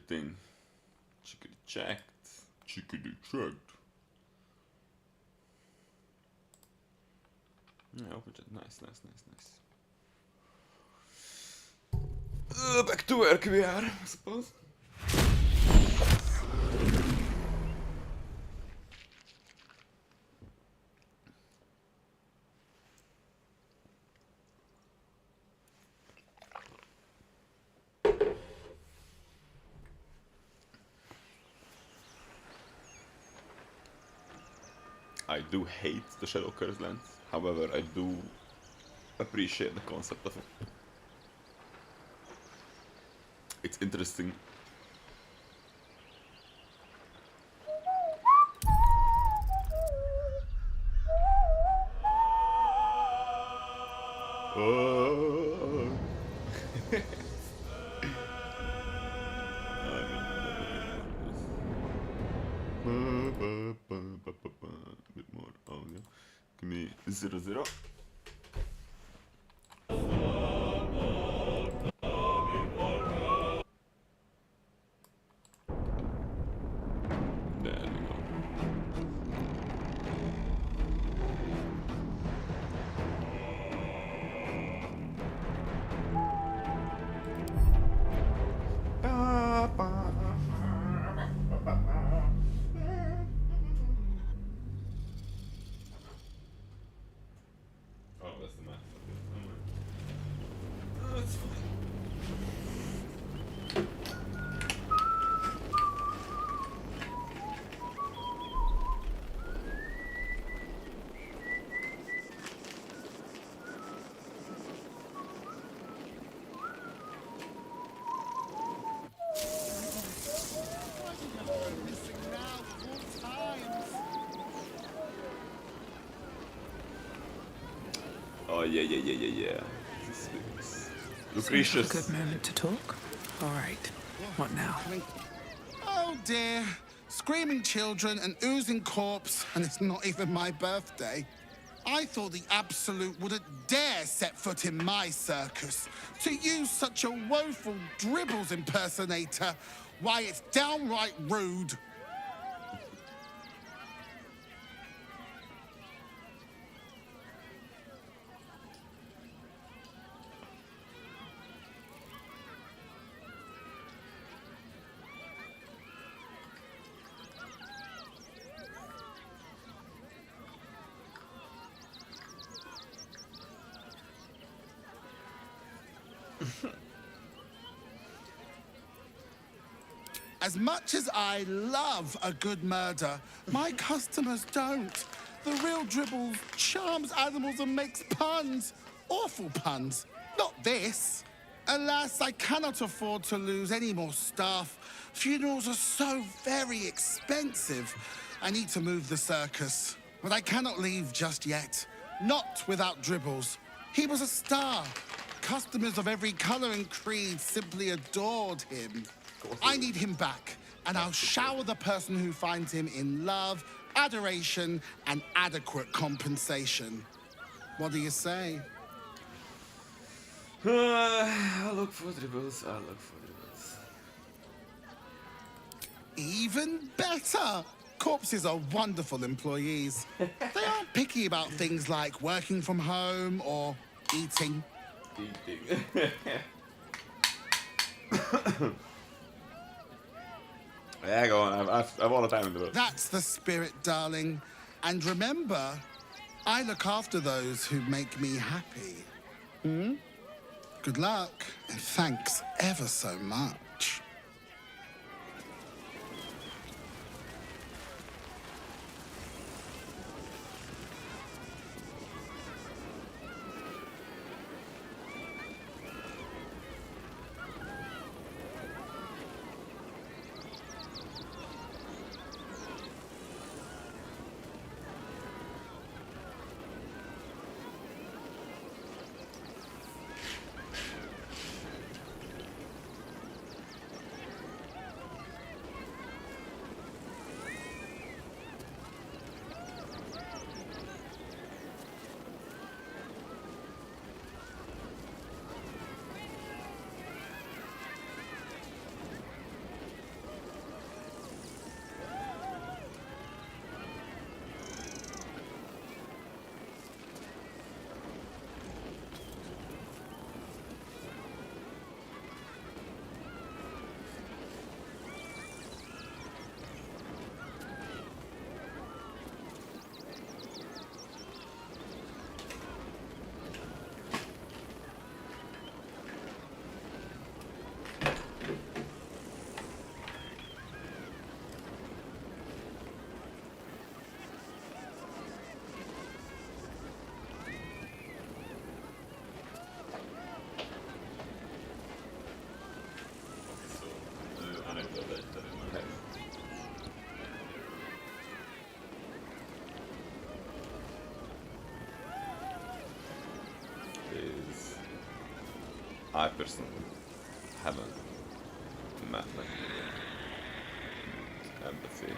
everything. Chickity checked. Chickity checked. Yeah, open chat. Nice. Back to work we are, I suppose. I do hate the Shadow Curse lens, however I do appreciate the concept of it. It's interesting. Oh. A bit more audio. Give me 0, 0. There we go. Oh, that's the math. That's fine. Oh yeah. This is Lucretius. A good moment to talk. All right. What now? Oh dear. Screaming children, an oozing corpse, and it's not even my birthday. I thought the Absolute wouldn't dare set foot in my circus. To use such a woeful dribbles impersonator, why, it's downright rude. As much as I love a good murder, my customers don't. The real Dribbles charms animals and makes puns. Awful puns. Not this. Alas, I cannot afford to lose any more staff. Funerals are so very expensive. I need to move the circus. But I cannot leave just yet. Not without Dribbles. He was a star. Customers of every colour and creed simply adored him. I need him back, and I'll shower the person who finds him in love, adoration, and adequate compensation. What do you say? I'll look for dribbles. Even better! Corpses are wonderful employees. They aren't picky about things like working from home or eating. Yeah, go on. I've all the time in the book. That's the spirit, darling. And remember, I look after those who make me happy. Good luck, and thanks ever so much. I personally haven't met like empathy,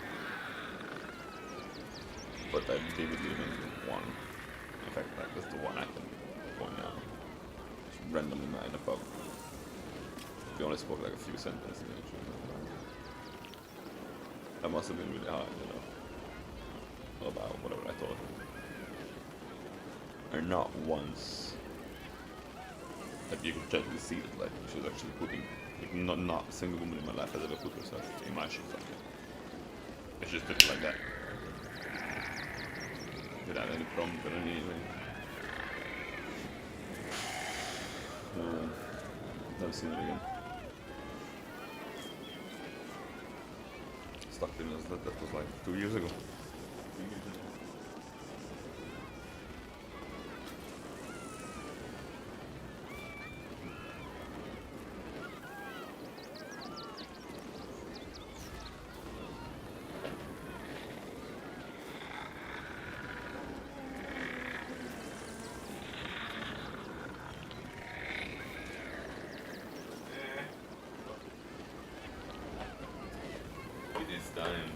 but I vividly remember one. In fact, like, that's the one I can point out. Just randomly met in a pub. We only spoke like a few sentences in each other. That must have been really hard, you know, about whatever I thought. And not once that you could gently see that like she was actually putting, like, not a single woman in my life has ever put herself in my shoes like that. She just did it like that. Without any prompt or anything. Never seen it again. Stuck in us, that was like 2 years ago. It is dying.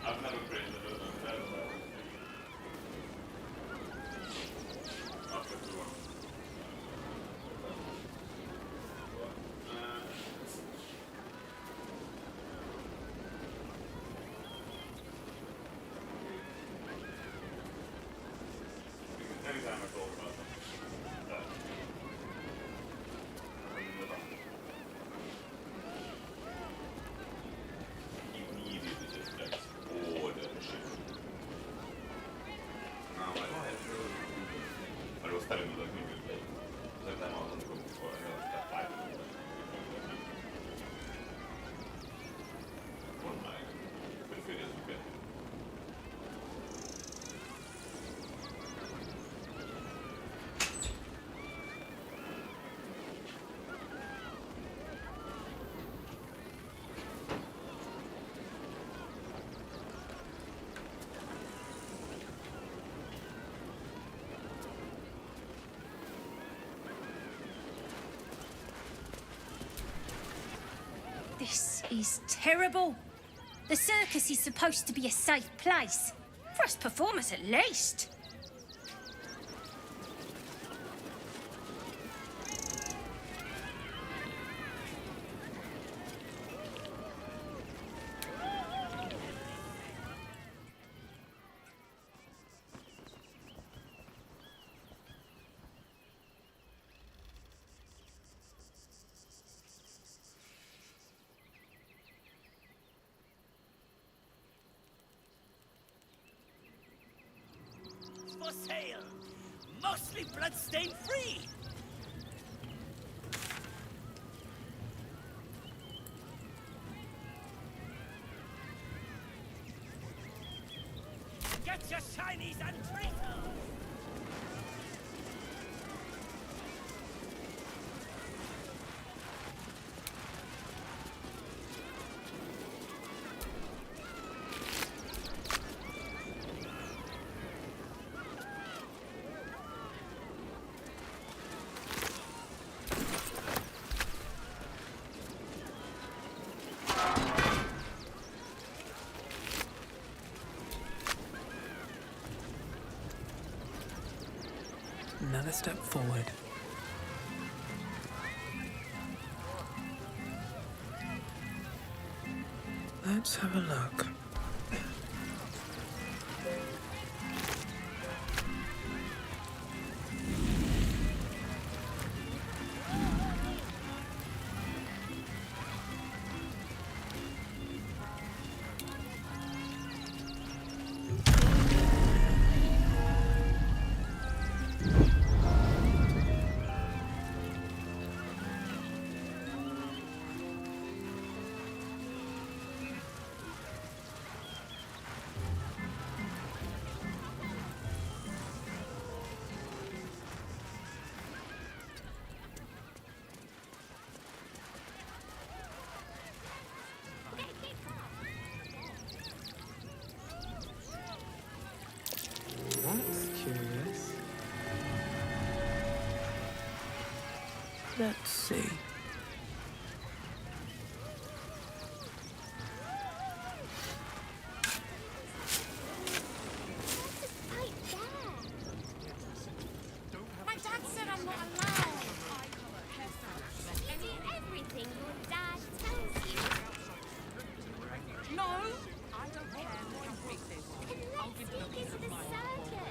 I've never created a anytime I thought about that, immediately just exploded and shit. Now I'm like, oh yeah, but it was telling me like maybe like that time I was on the go before I realized that 5 minutes. One night, with videos we get. This is terrible. The circus is supposed to be a safe place. For us performers, at least. For sale, mostly bloodstain free. Get your shinies and treat them. Another step forward. Let's have a look. Let's see. My dad said I'm not allowed. Do everything your dad tells you. No! I don't care what everything. Let's sneak into the circus.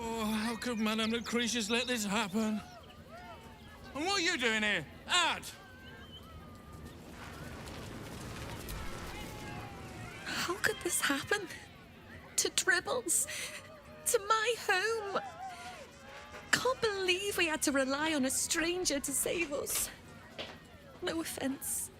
Oh, how could Madame Lucretius let this happen? And what are you doing here? Out! How could this happen? To Dribbles? To my home? Can't believe we had to rely on a stranger to save us. No offense.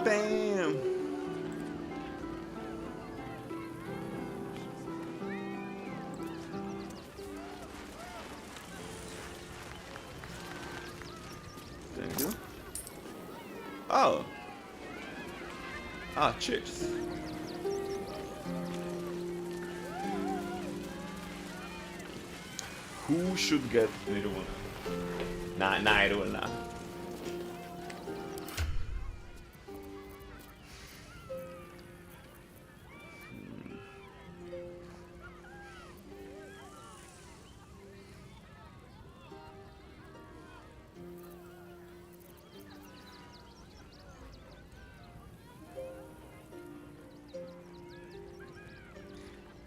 Bam. There you go. Oh. Ah, cheers. Who should get Nirvana? Nah, Nirvana.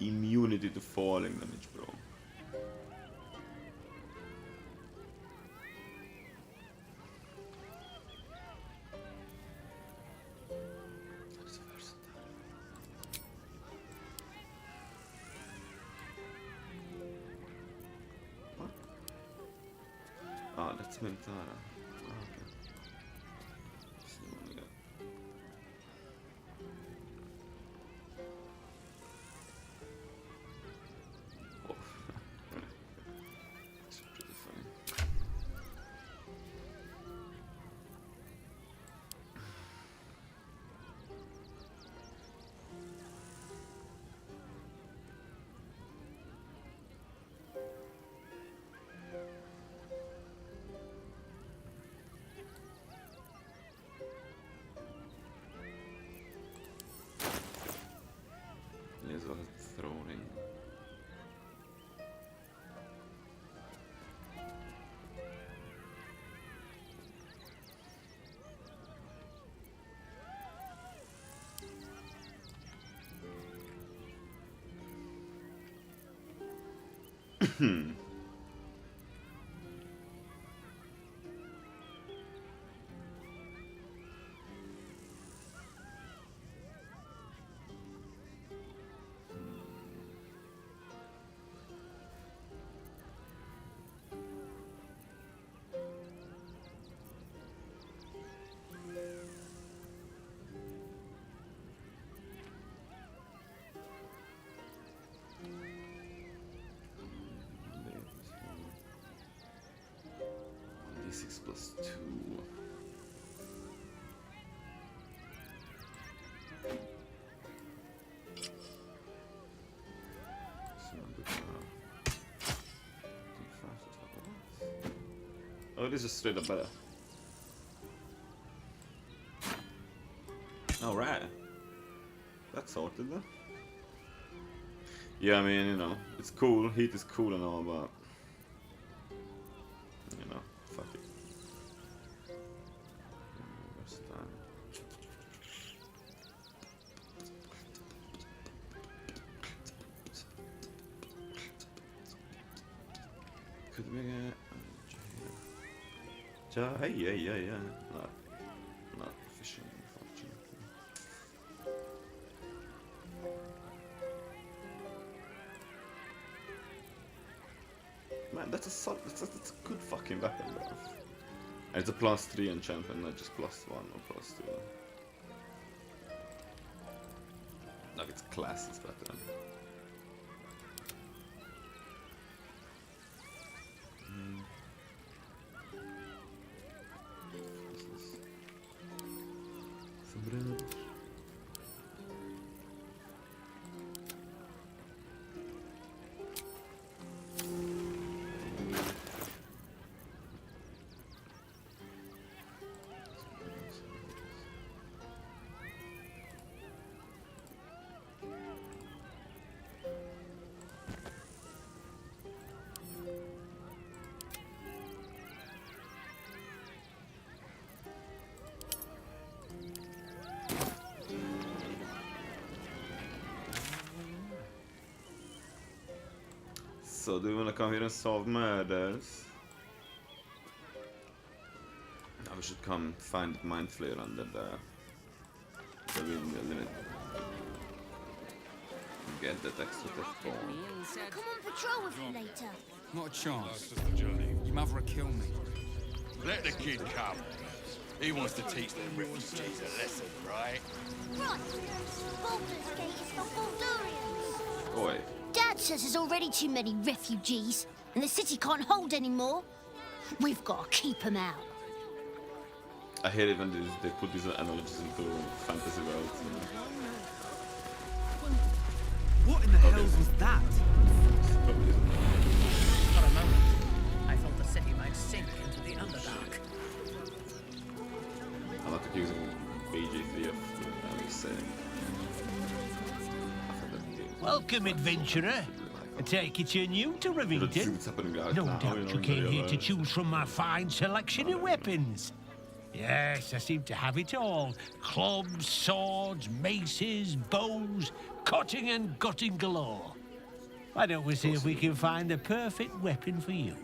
Immunity to falling damage, bro. That's versatile. What? Ah, that's Mentara. Ah, okay. See what we got. Oh. It's pretty funny. There's a throwing. D6 plus 2. Oh, it is just straight up better. Alright. That's sorted then. Yeah, I mean, you know, it's cool. Heat is cool and all, but you know, fuck it. Where's time? Could we get yeah. Not fishing, unfortunately. Man, that's a good fucking weapon, bro. And it's a +3 enchantment, not just +1 or +2. Like, it's class is better. Sombrero. So do you wanna come here and solve murders? we should come find Mind Flayer under the windmill limit. Get that extra tech bomb. Come on patrol with you later. Not a chance. Your mother will kill me. Let the kid come. He wants to teach the refugees a lesson, right? Right. Baldur's Gate is for Baldurians. Oi. Dad says there's already too many refugees, and the city can't hold any more. We've got to keep them out. I hate it when they put these analogies into fantasy worlds. What in the hell was that? For a moment, I thought the city might sink into the Underdark. I'm not accusing BG3 of saying. Welcome, adventurer. I take it you're new to Rivington. No doubt you came here to choose from my fine selection of weapons. Yes, I seem to have it all. Clubs, swords, maces, bows, cutting and gutting galore. Why don't we see if we can find the perfect weapon for you?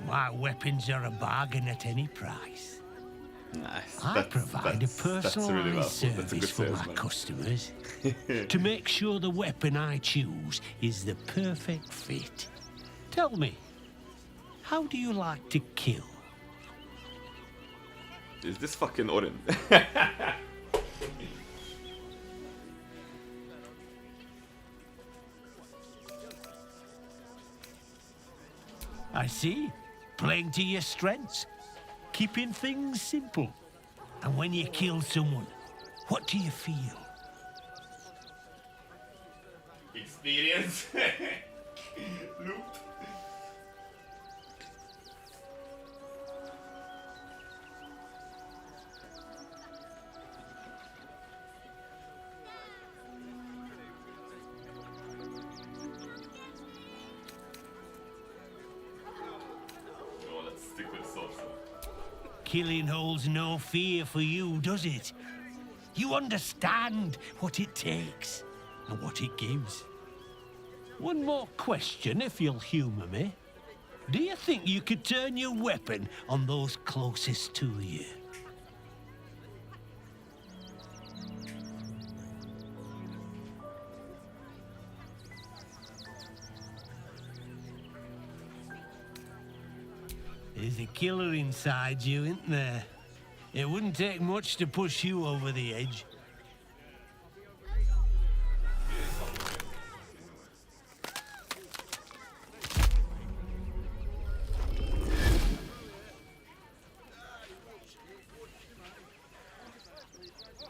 My weapons are a bargain at any price. Nice. I provide a personalised really well. That's a service good for my salesman. customers to make sure the weapon I choose is the perfect fit. Tell me, how do you like to kill? Is this fucking Orin? I see. Playing to your strengths. Keeping things simple. And when you kill someone, what do you feel? Experience. Loot. Oh, let's stick with salsa. Killing holds no fear for you, does it? You understand what it takes and what it gives. One more question, if you'll humour me. Do you think you could turn your weapon on those closest to you? There's a killer inside you, isn't there? It wouldn't take much to push you over the edge.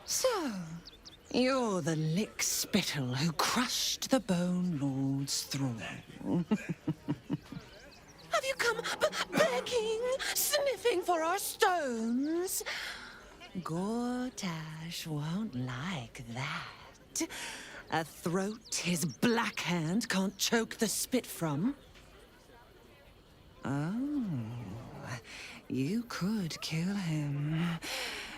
So, you're the lick spittle who crushed the Bone Lord's throne. Have you come begging, sniffing for our stones? Gortash won't like that. A throat his black hand can't choke the spit from. Oh, you could kill him.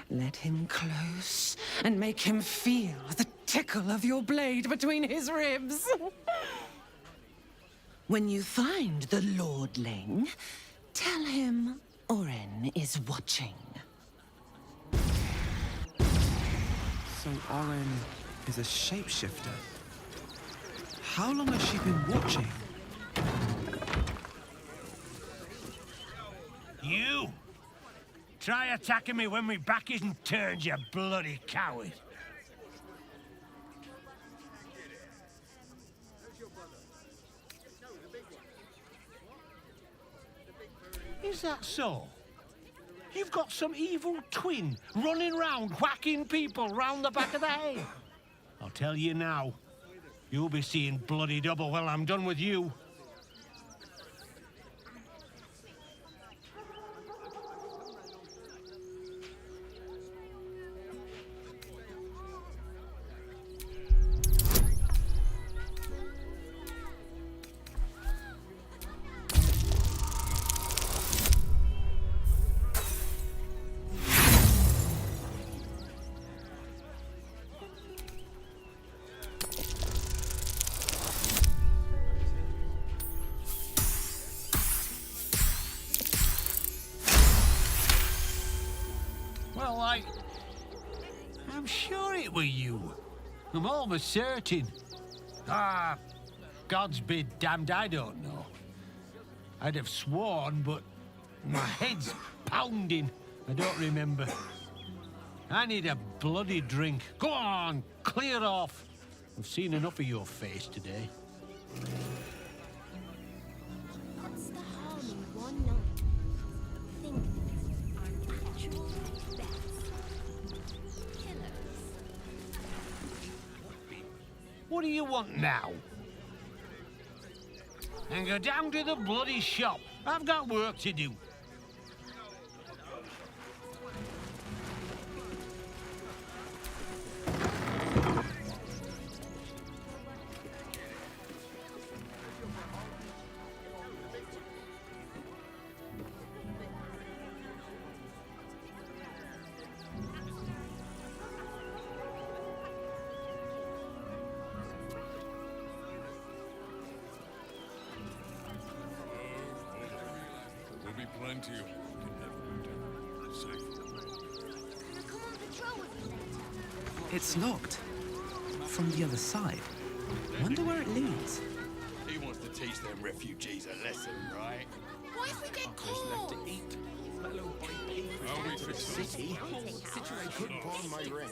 Let him close and make him feel the tickle of your blade between his ribs. When you find the Lordling, tell him Oren is watching. So Oren is a shapeshifter. How long has she been watching? You! Try attacking me when my back isn't turned, you bloody coward. Is that so? You've got some evil twin running round whacking people round the back of the head. I'll tell you now, you'll be seeing bloody double when I'm done with you. Well, I'm sure it were you. I'm almost certain. Ah, God's be damned, I don't know. I'd have sworn, but my head's pounding. I don't remember. I need a bloody drink. Go on, clear off. I've seen enough of your face today. What's the harm in one night? Think actual beds. Pillows. What do you want now? And go down to the bloody shop. I've got work to do. There'll be plenty of safe. Can I come on patrol with you later? It's locked. From the other side. Wonder where it leads. He wants to teach them refugees a lesson, right? What if we get caught? I'll be fixing Situation. Pawn my ring.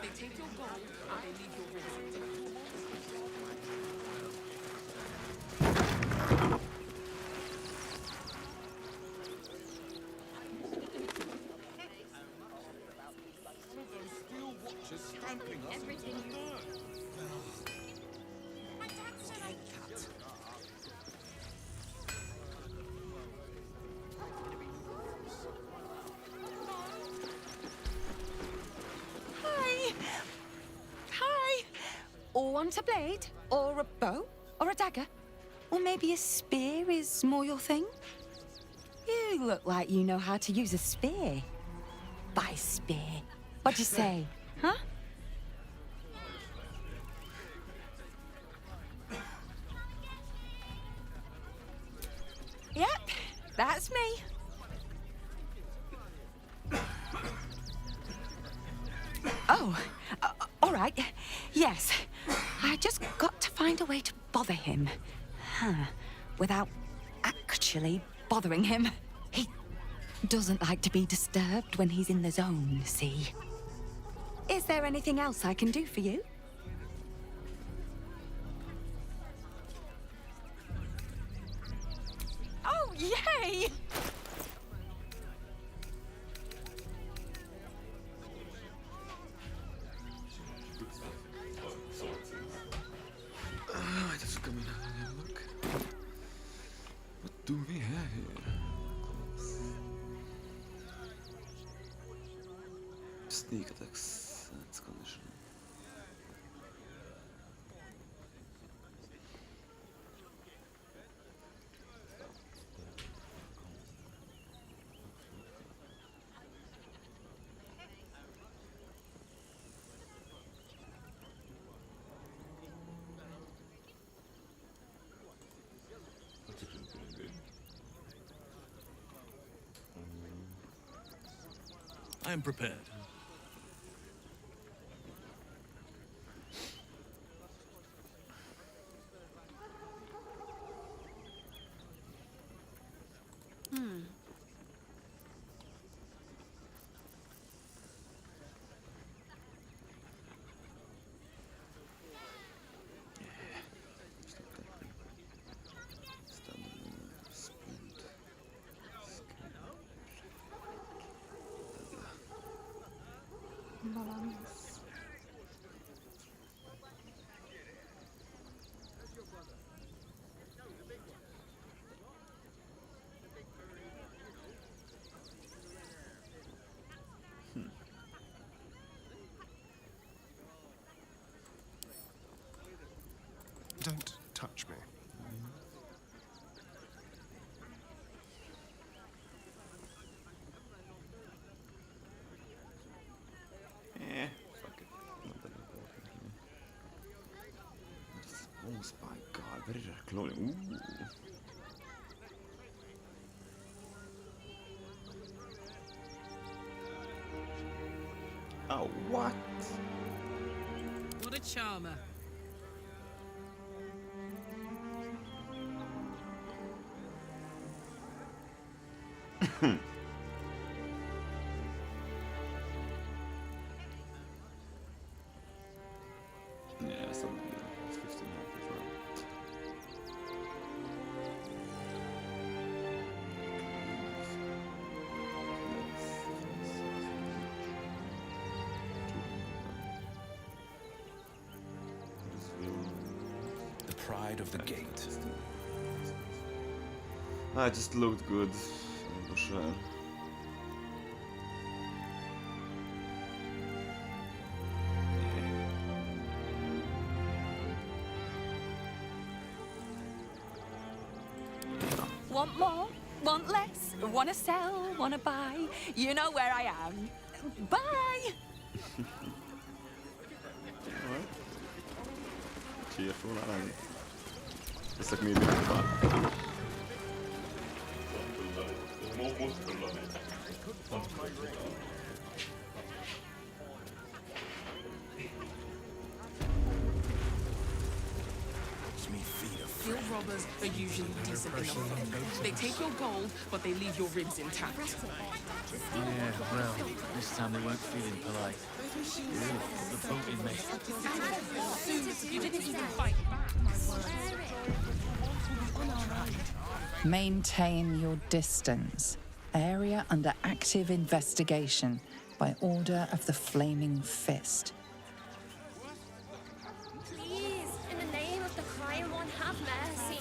They take your gold and they leave your ring. Steel watchers stamping us. My dad said I cut. Hi. Hi. Or want a blade? Or a bow? Or a dagger? Or maybe a spear is more your thing? You look like you know how to use a spear. By spear. What'd you say? Huh? Yep, that's me. Oh, all right. Yes. I just got to find a way to bother him. Without actually bothering him. He doesn't like to be disturbed when he's in the zone, see? Is there anything else I can do for you? Oh, yay! Just come and have a look. What do we have here? Sneak attacks. That's condition. I am prepared. Don't touch me. Fuck it. Not that important here. This by God, very cloning. Ooh. Oh, what? What a charmer. Yeah, something. It's 15 half as well. The pride of the gate. I just looked good. Sure. Want more? Want less? Wanna sell? Wanna buy? You know where I am. Bye! Alright. Cheerful, I like it. It's like me being fun. Field robbers are usually decent enough. They take your gold, but they leave your ribs intact. Yeah, well, this time they weren't feeling polite. Really put the boat in me. You didn't even fight back. Maintain your distance. Area under active investigation by order of the Flaming Fist. Please, in the name of the crying one, have mercy.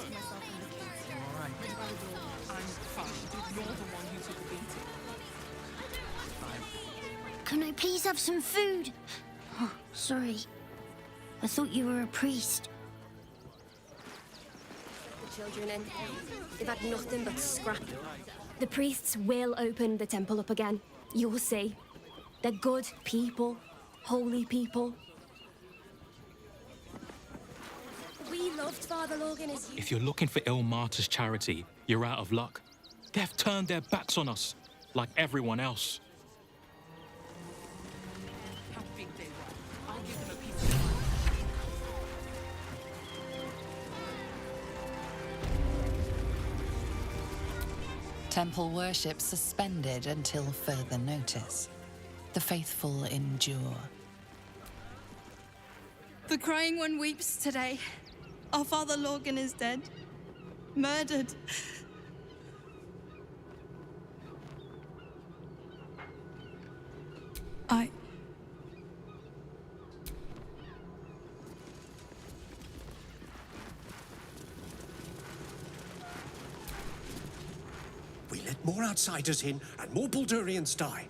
I'm fine. You're the one who took a beating. Can I please have some food? Oh, sorry. I thought you were a priest. The children in. They've had nothing but scrap. The priests will open the temple up again. You'll see. They're good people. Holy people. We loved Father Logan as you. If you're looking for Il Martyr's charity, you're out of luck. They've turned their backs on us, like everyone else. How big they were. I'll give them a piece of mind. Temple worship suspended until further notice. The faithful endure. The crying one weeps today. Our Father Logan is dead. Murdered. We let more outsiders in, and more Baldurians die.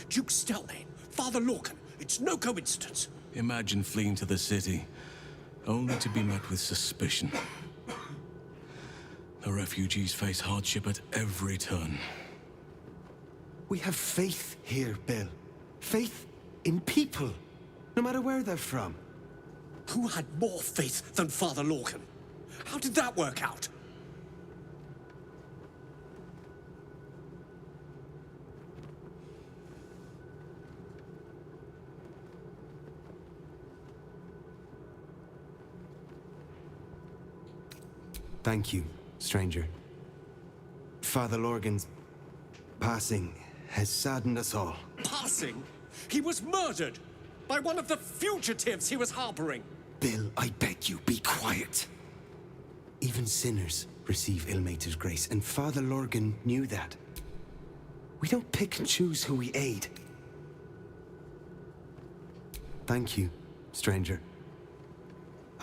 Duke Stelmane, Father Lorcan, it's no coincidence. Imagine fleeing to the city, only to be met with suspicion. The refugees face hardship at every turn. We have faith here, Bill. Faith in people, no matter where they're from. Who had more faith than Father Lorcan? How did that work out? Thank you, stranger. Father Lorgan's passing has saddened us all. Passing? He was murdered by one of the fugitives he was harboring. Bill, I beg you, be quiet. Even sinners receive Ilmater's grace, and Father Lorgan knew that. We don't pick and choose who we aid. Thank you, stranger.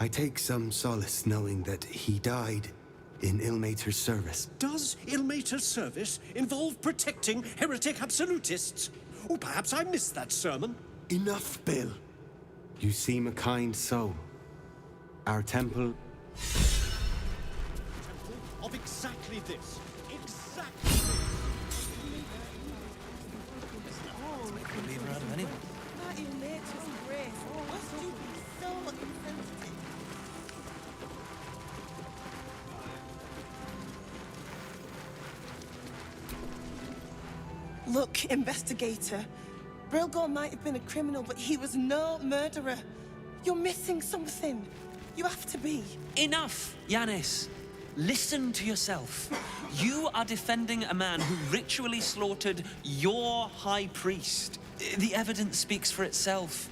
I take some solace knowing that he died in Ilmater's service. Does Ilmater's service involve protecting heretic absolutists? Or perhaps I missed that sermon. Enough, Bill. You seem a kind soul. Our temple... Of exactly this. Exactly this. Could leave her out of anyone. Look, investigator. Brilgor might have been a criminal, but he was no murderer. You're missing something. You have to be. Enough, Yanis. Listen to yourself. You are defending a man who ritually slaughtered your high priest. The evidence speaks for itself.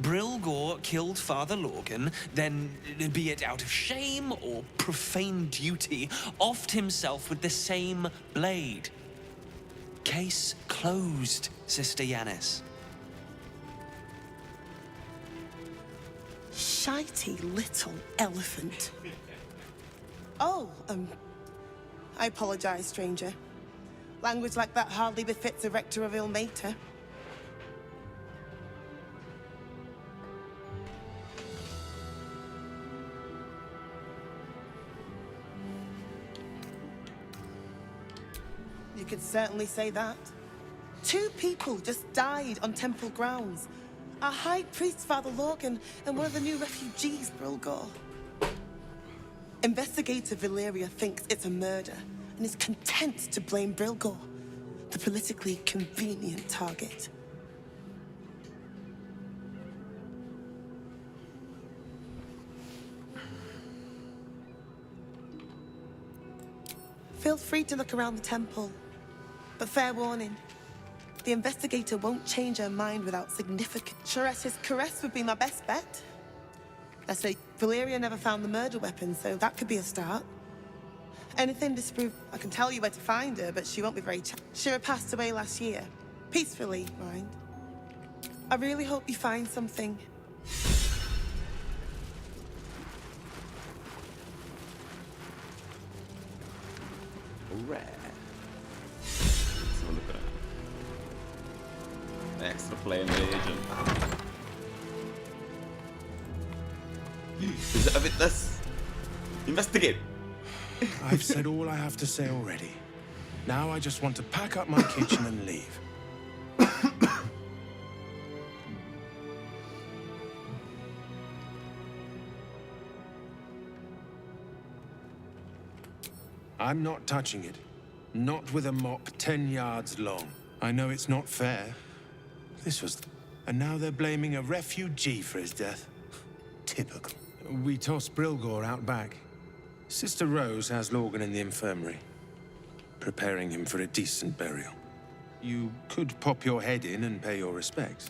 Brilgor killed Father Lorgan, then, be it out of shame or profane duty, offed himself with the same blade. Case closed, Sister Yanis. Shitey little elephant. Oh, I apologize, stranger. Language like that hardly befits a rector of Ilmater. You could certainly say that. 2 people just died on temple grounds. Our high priest, Father Lorgan, and one of the new refugees, Brilgor. Investigator Valeria thinks it's a murder and is content to blame Brilgor, the politically convenient target. Feel free to look around the temple, but fair warning. The investigator won't change her mind without significant... Chares's caress would be my best bet. I say, Valeria never found the murder weapon, so that could be a start. Anything disproved, I can tell you where to find her, but she won't be very... Shira passed away last year. Peacefully, mind. I really hope you find something. Alright. Let's have a look at it. Extra player agent. Is it a witness? Investigate! I've said all I have to say already. Now I just want to pack up my kitchen and leave. I'm not touching it. Not with a mop 10 yards long. I know it's not fair. This was... And now they're blaming a refugee for his death. Typical. We tossed Brilgor out back. Sister Rose has Lorgan in the infirmary, preparing him for a decent burial. You could pop your head in and pay your respects.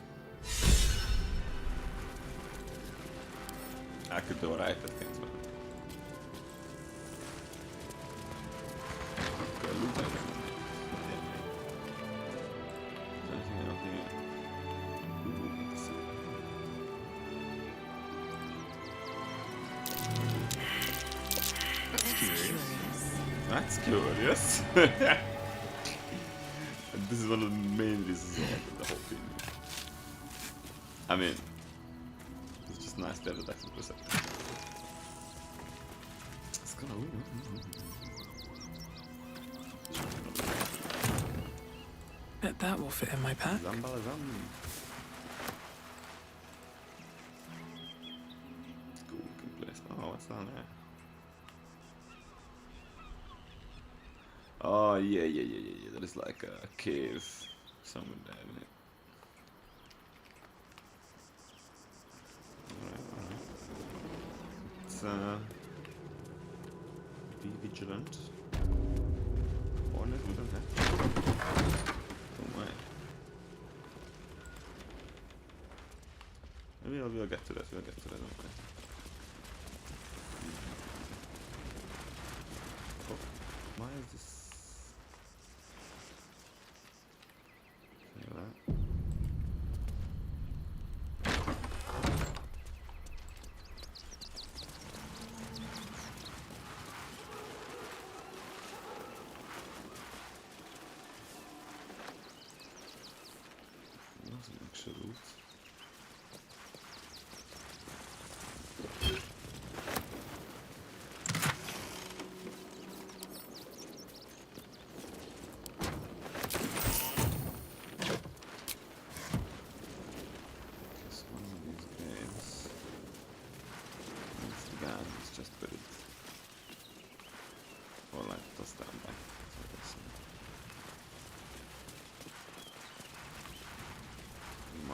I could do alright with things, but... That's curious. This is one of the main reasons I wanted the whole thing. I mean, it's just nice to have the accent perception. It's gonna... Bet that will fit in my pack. Cool looking place. Oh, what's down there? Oh, yeah. That is like a cave somewhere there, isn't it? Alright. Be vigilant. Or not, we don't have to. Don't mind. Maybe we'll get to that, don't worry. Oh, why is this?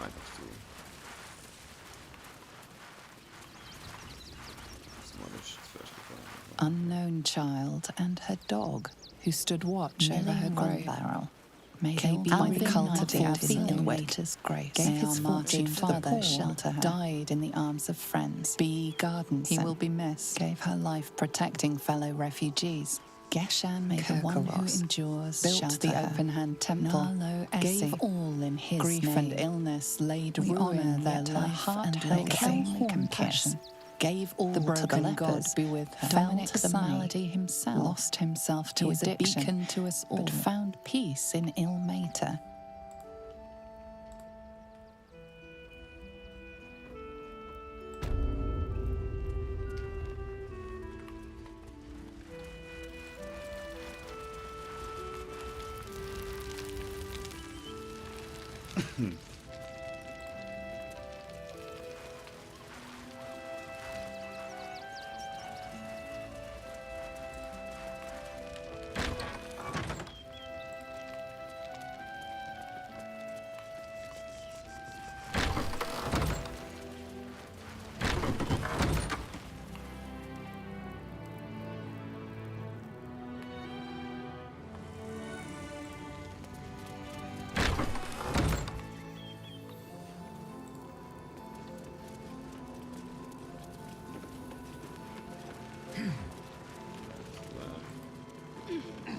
like to Unknown child and her dog, who stood watch over her grave barrel. May he be uncultivated in waiter's grace. Gave his fortune to the poor, shelter her. Died in the arms of friends. Be garden. He will be missed. Gave her life protecting fellow refugees. Geshan made the one who endures, built the open-hand temple, gave all in his grief name. And illness laid we ruin their life and legacy. Compassion. Gave all the broken God be with her. Felt the malady himself, lost himself to addiction, a beacon to us all, but found peace in Ilmater.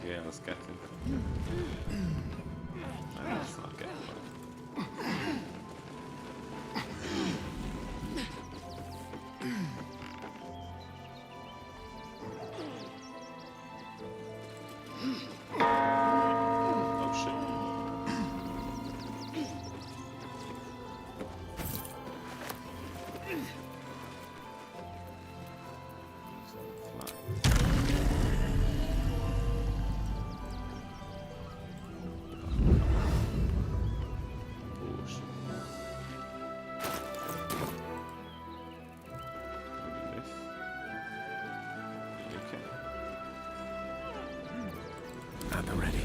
Yeah, let's get him. Let's not get him. Oh shit. At the ready.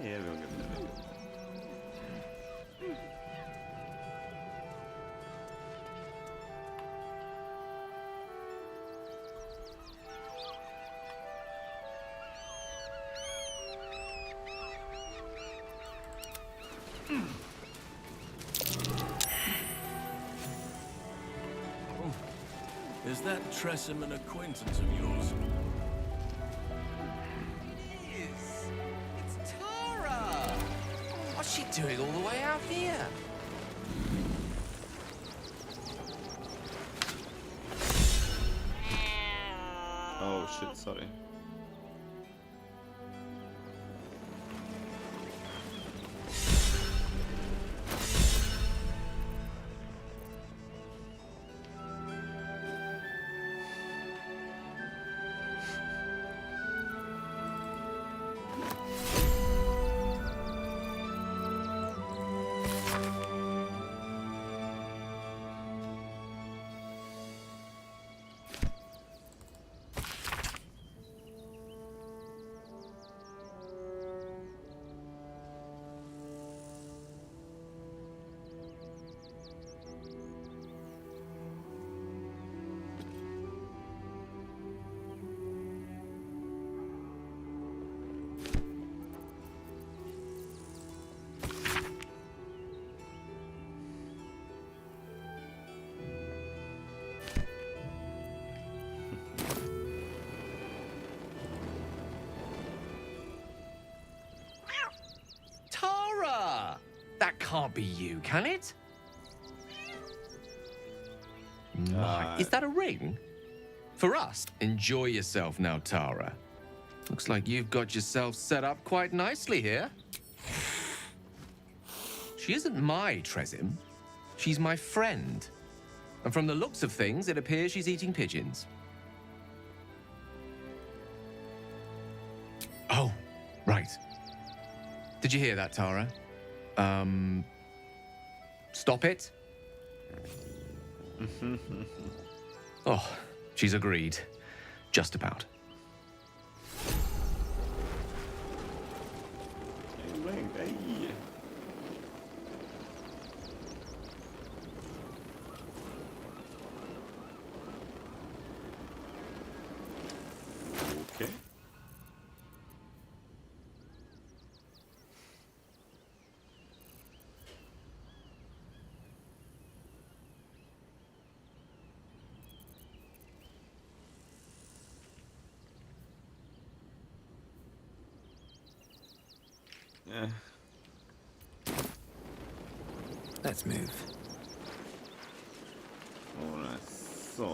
Yeah, we'll get there. Is that Tressum an acquaintance of yours? It's Tara! What's she doing all the way out here? Oh shit, sorry. Tara! That can't be you, can it? My, is that a ring? For us? Enjoy yourself now, Tara. Looks like you've got yourself set up quite nicely here. She isn't my Trezim. She's my friend. And from the looks of things, it appears she's eating pigeons. Oh, right. Did you hear that, Tara? Stop it? Oh, she's agreed. Just about. Hey. Okay. Yeah. Let's move. Alright, so...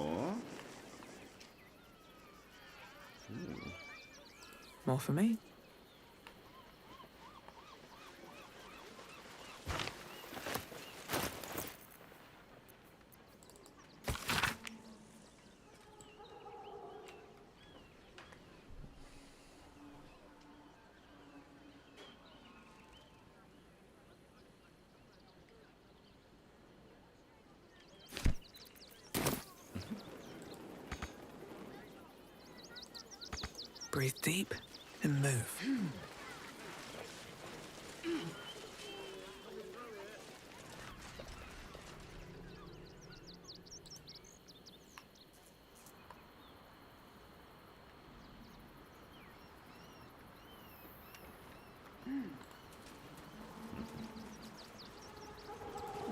Ooh. More for me? Breathe deep and move.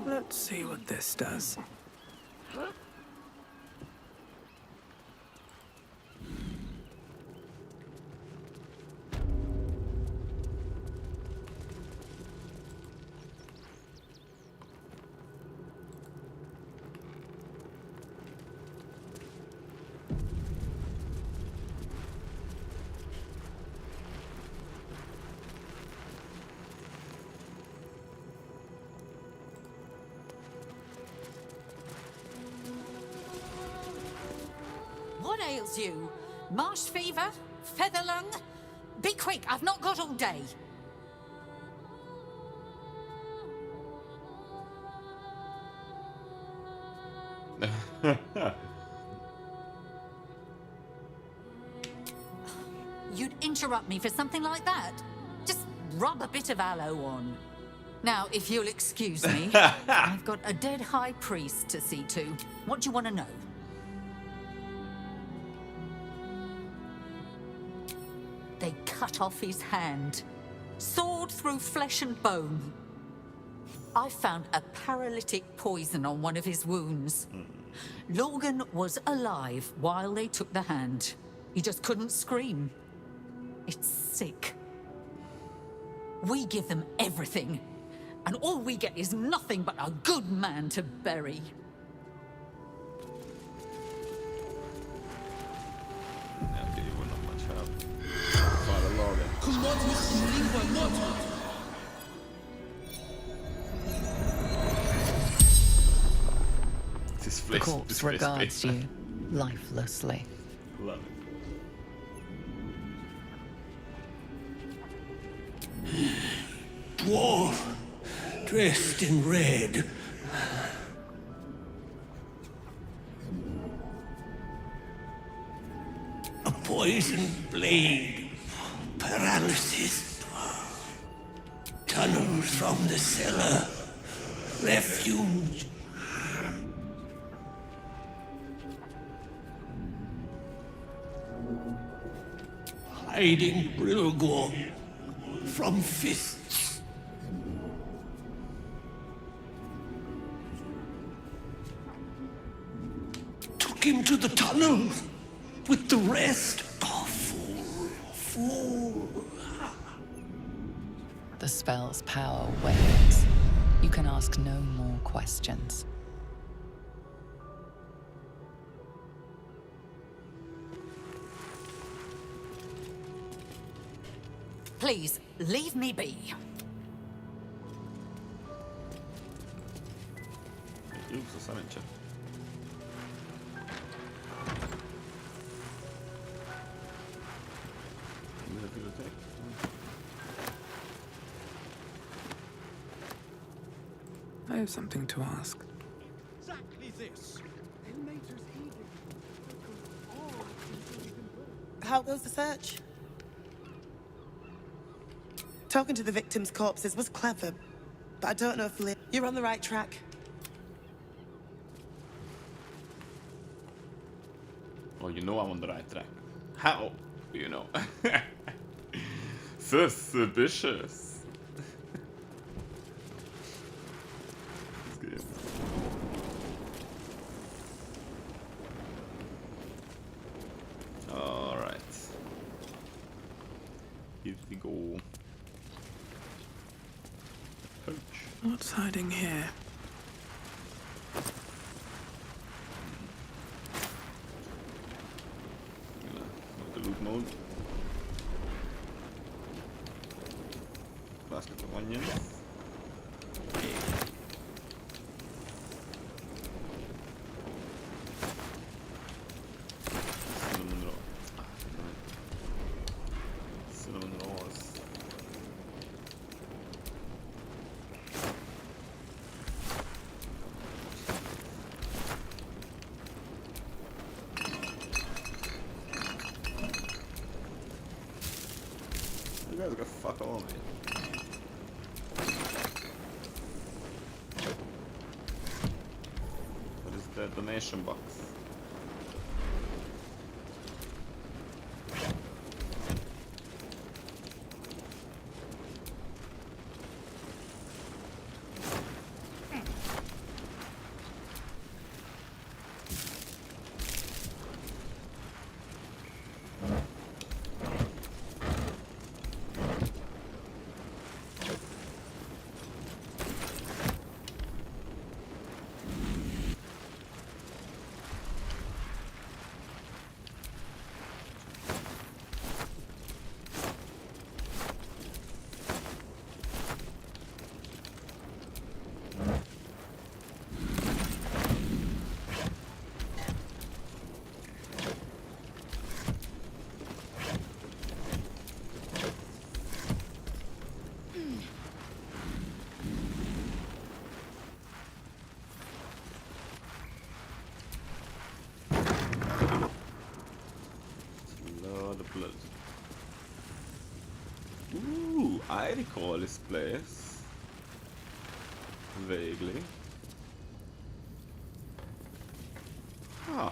Let's see what this does. What ails you? Marsh fever? Feather lung? Be quick, I've not got all day. You'd interrupt me for something like that? Just rub a bit of aloe on. Now, if you'll excuse me, I've got a dead high priest to see to. What do you want to know? They cut off his hand, sawed through flesh and bone. I found a paralytic poison on one of his wounds. Logan was alive while they took the hand. He just couldn't scream. It's sick. We give them everything, and all we get is nothing but a good man to bury. Okay, you will not much help. Father Logan. The corpse regards you lifelessly. Love it. Dwarf, dressed in red. A poisoned blade. Paralysis. Tunnels from the cellar. Refuge. Hiding Brilgor from fists. Took him to the tunnels with the rest. Oh, fool, fool. The spell's power wanes. You can ask no more questions. Please, leave me be. Uso samęcie. I have something to ask. Exactly this. how goes the search? Talking to the victims' corpses was clever, but I don't know if you're on the right track. Well, you know I'm on the right track. How? You know. Suspicious. This game. Alright. Here we go. Perch. What's hiding here? The loot mode. Basket of onions. Cinnamon roll. Cinnamon rolls. You guys got fuck all, man. What is the donation box? Ooh, I recall this place. Vaguely. Huh.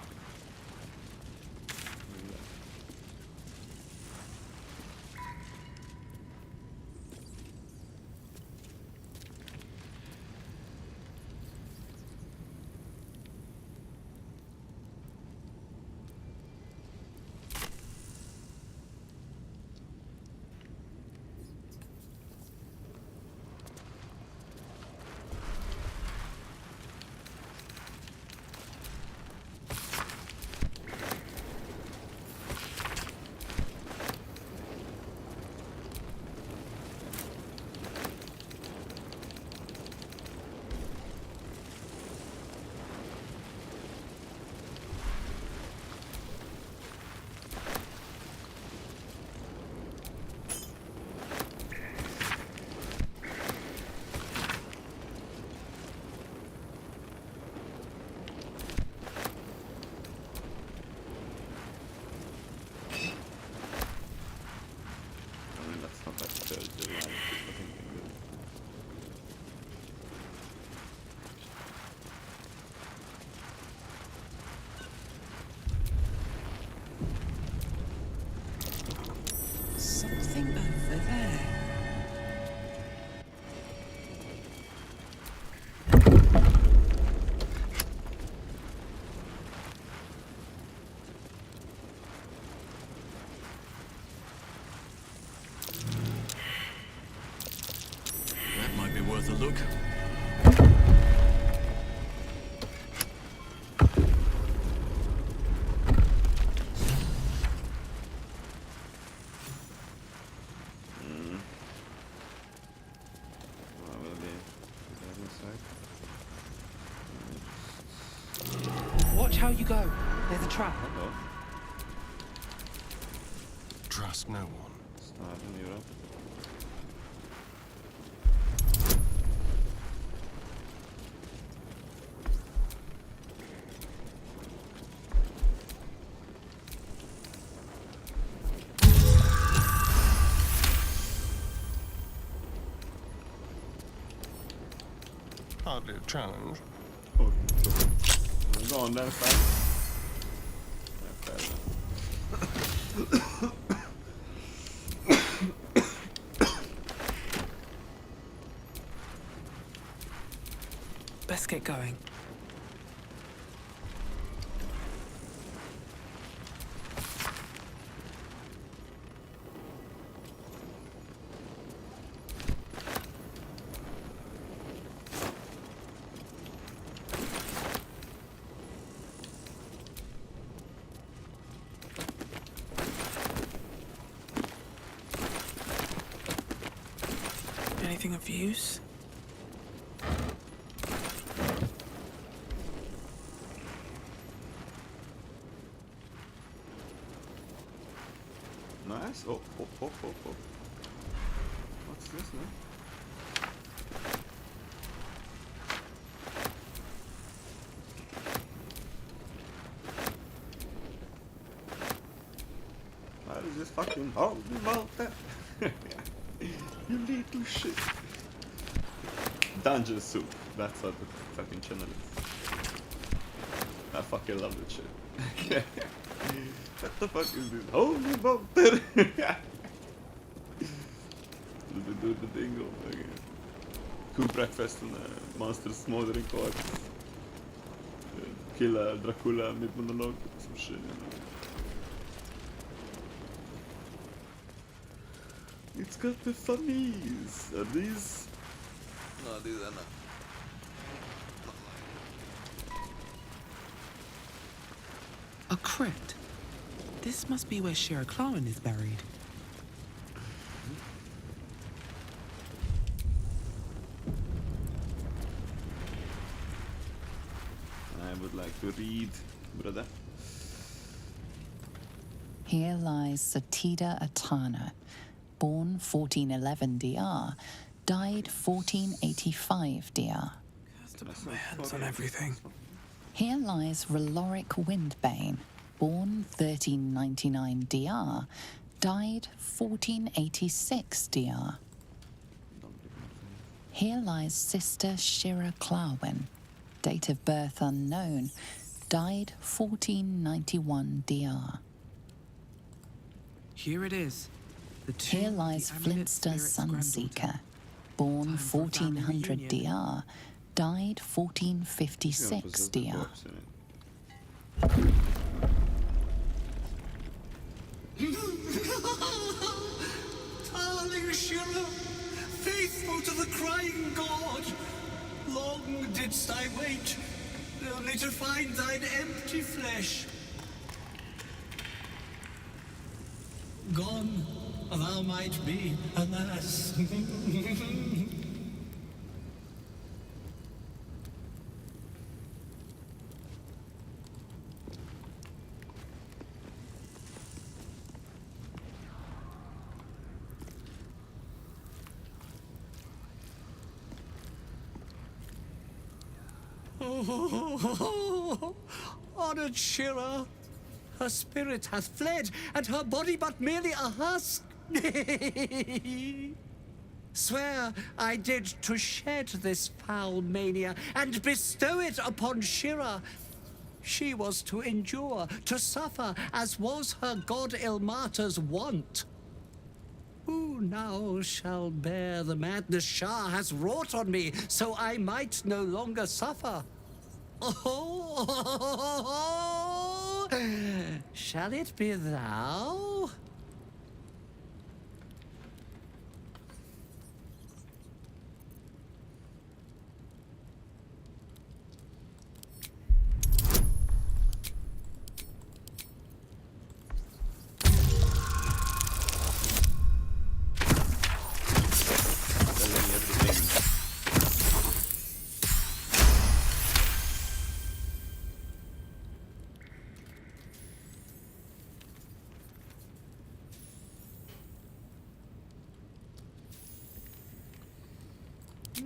Something over there. That might be worth a look. Watch how you go. There's a trap. Trust no one. hardly a challenge. Oh, go on then, fam. Best get going. Anything of use? Nice. Oh. What's this now? Why is this fucking hold me that? You little shit. Dungeon soup. That's what the fucking channel is. I fucking love that shit. What the fuck is this? Holy mountain! Do the dingo again. Cook breakfast and monster smothering corpse. Kill Dracula mid-monologue. Some shit, you know. It's got the funnies. Are these? No, these are not. A crypt. This must be where Shira Clarwin is buried. I would like to read, brother. Here lies Satida Atana, born 1411 DR, died 1485 DR. My hands on everything. Here lies Raloric Windbane, born 1399 DR, died 1486 DR. Here lies Sister Shira Clarwin, date of birth unknown, died 1491 DR. Here it is. Here lies Flintster Sunseeker, born 1400 DR, died 1456 DR. Darling Shira, faithful to the crying god, long didst I wait, only to find thine empty flesh. Gone thou might be, alas. Oh, honored Shira, her spirit hath fled, and her body but merely a husk. Swear I did to shed this foul mania and bestow it upon Shira. She was to endure, to suffer, as was her god Ilmata's wont. Who now shall bear the madness Shah has wrought on me, so I might no longer suffer? Oh, shall it be thou?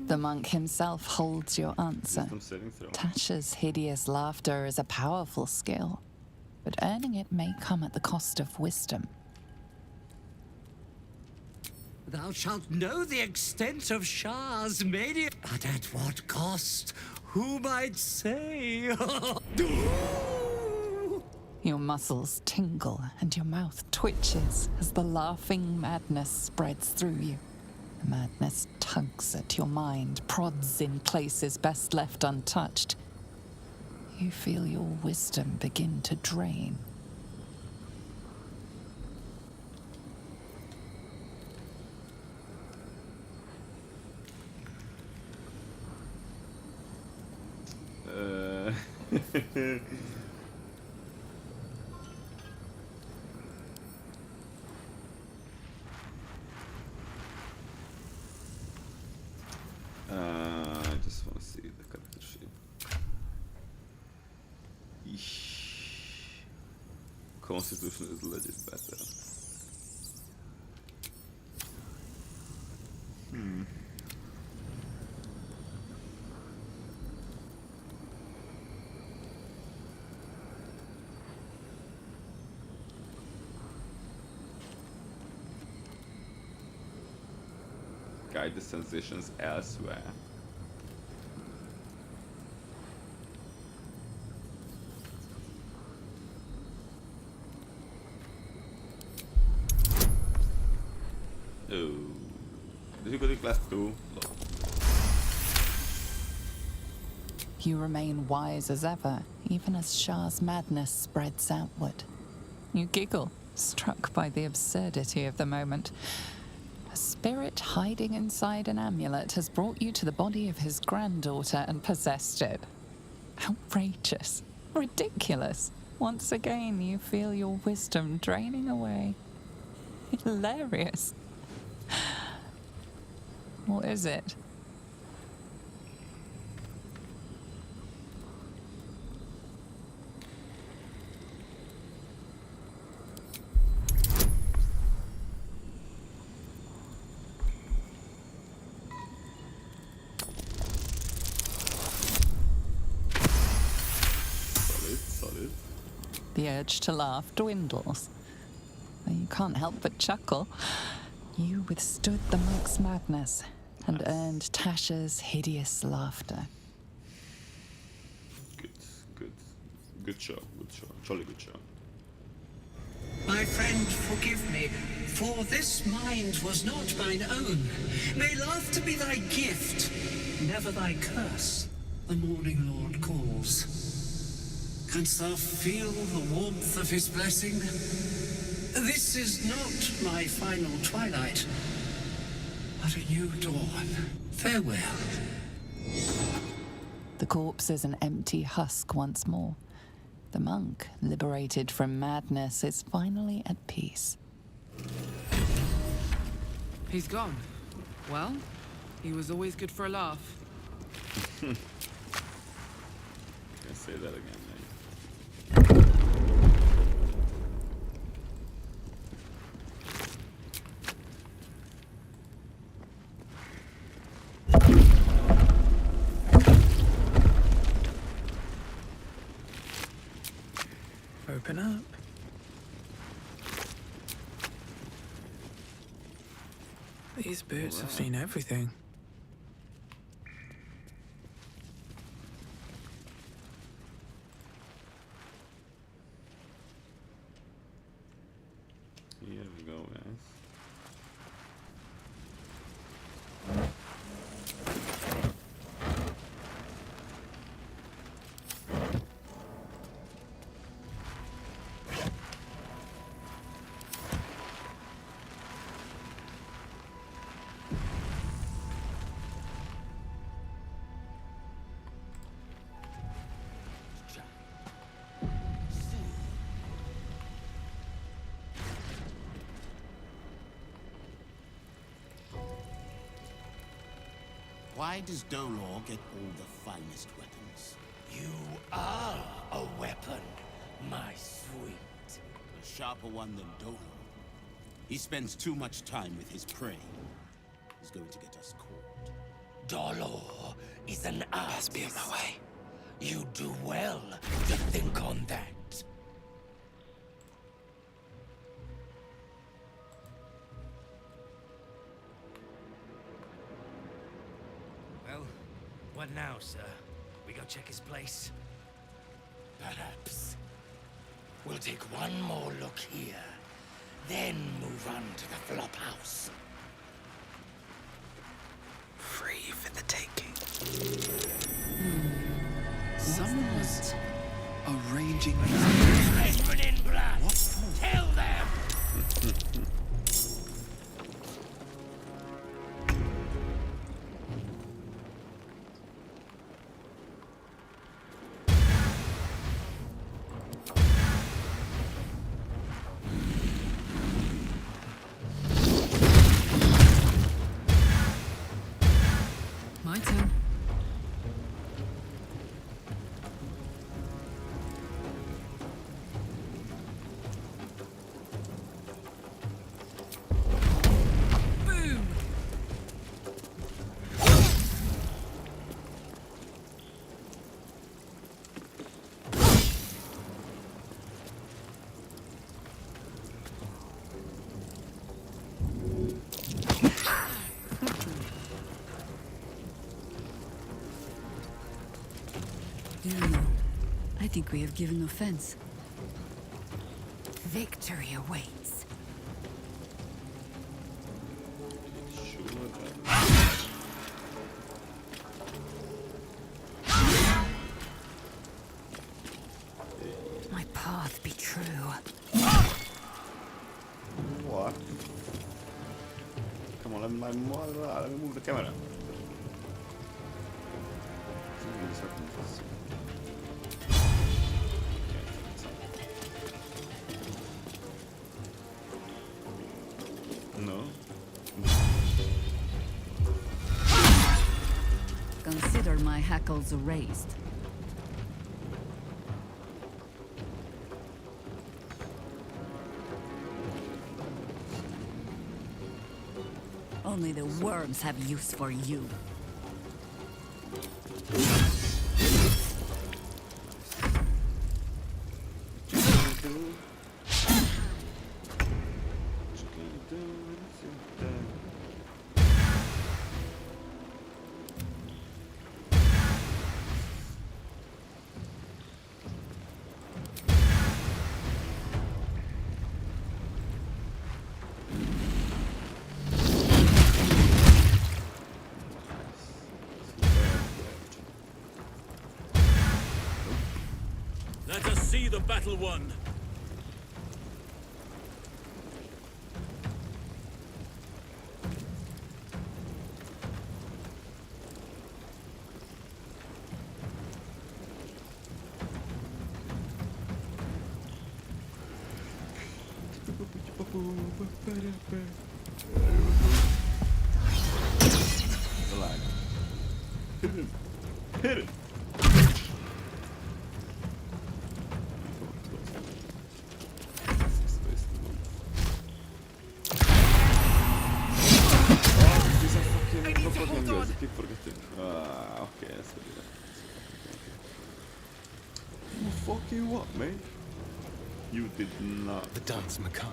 The monk himself holds your answer. Tasha's hideous laughter is a powerful skill, but earning it may come at the cost of wisdom. Thou shalt know the extent of Shah's mania. But at what cost? Who might say? Your muscles tingle and your mouth twitches as the laughing madness spreads through you. The madness tugs at your mind, prods in places best left untouched. You feel your wisdom begin to drain. I just want to see the character sheet. Constitution is legit better. Guide the sensations elsewhere. Oh. Difficulty class 2. You remain wise as ever, even as Shah's madness spreads outward. You giggle, struck by the absurdity of the moment. A spirit hiding inside an amulet has brought you to the body of his granddaughter and possessed it. Outrageous. Ridiculous. Once again, you feel your wisdom draining away. Hilarious. What is it? Solid. The urge to laugh dwindles. Though you can't help but chuckle. You withstood the monk's madness and earned Tasha's hideous laughter. Good show. Jolly good show. My friend, forgive me, for this mind was not mine own. May laughter be thy gift, never thy curse. The morning Lord calls. Canst thou feel the warmth of his blessing? This is not my final twilight, but a new dawn. Farewell. The corpse is an empty husk once more. The monk, liberated from madness, is finally at peace. He's gone. Well, he was always good for a laugh. Can I say that again, mate? Open up. These boots have seen everything. Here we go, guys. Why does Dolor get all the finest weapons? You are a weapon, my sweet. A sharper one than Dolor. He spends too much time with his prey. He's going to get us caught. Dolor is an artist. Best be on my way. You do well to think on that. What now, sir? We go check his place? Perhaps. We'll take one more look here, then move on to the flop house. Free for the taking. Someone was arranging. Frenchman in blood! Tell them! My turn. Boom! Do you know, I think we have given offense. Victory awaits. My path be true. What? Come on, let me move the camera. No. Consider my hackles raised. Only the worms have use for you. Let us see the battle won. Hit him. Hit it. Keep forgetting. Okay, let's do that. Well, fuck you up, mate. You did not. The dance macabre.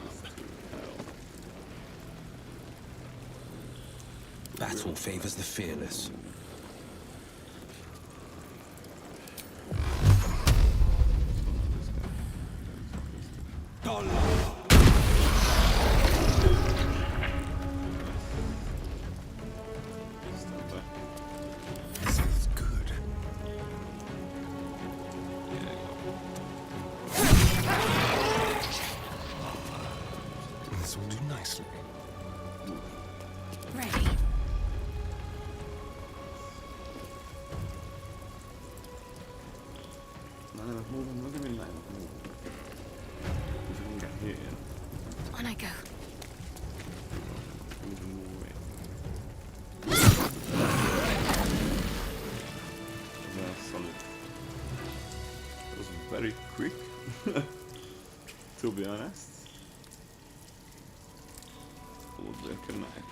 Battle favors the fearless. This feels good. This will do nicely. Ready. Move, look at me like move. If you can get here. On I go. Yeah, solid. That was very quick, to be honest. Would connect.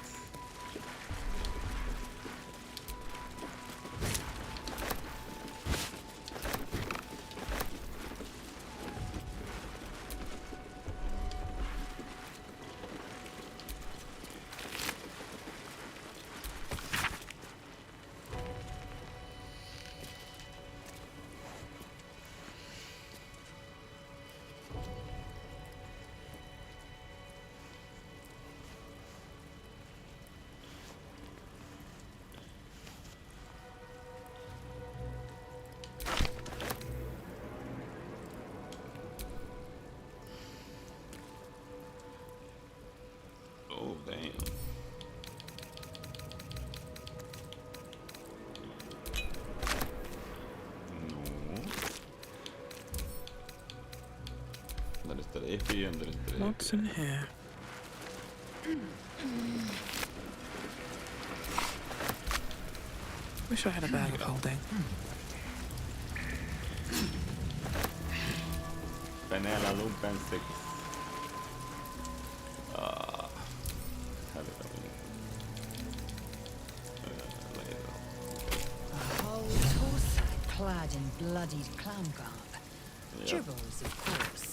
Där är det epi, där är det What's in here? Wish I had a bag of holding. Penela lumpen six. A whole torso clad in bloodied clown garb. Dribbles, of course.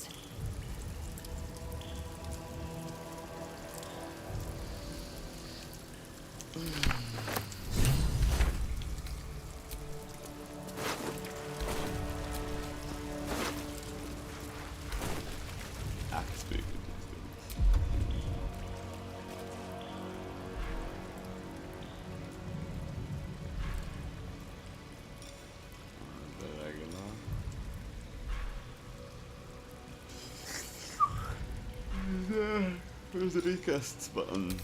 Where's the recast button?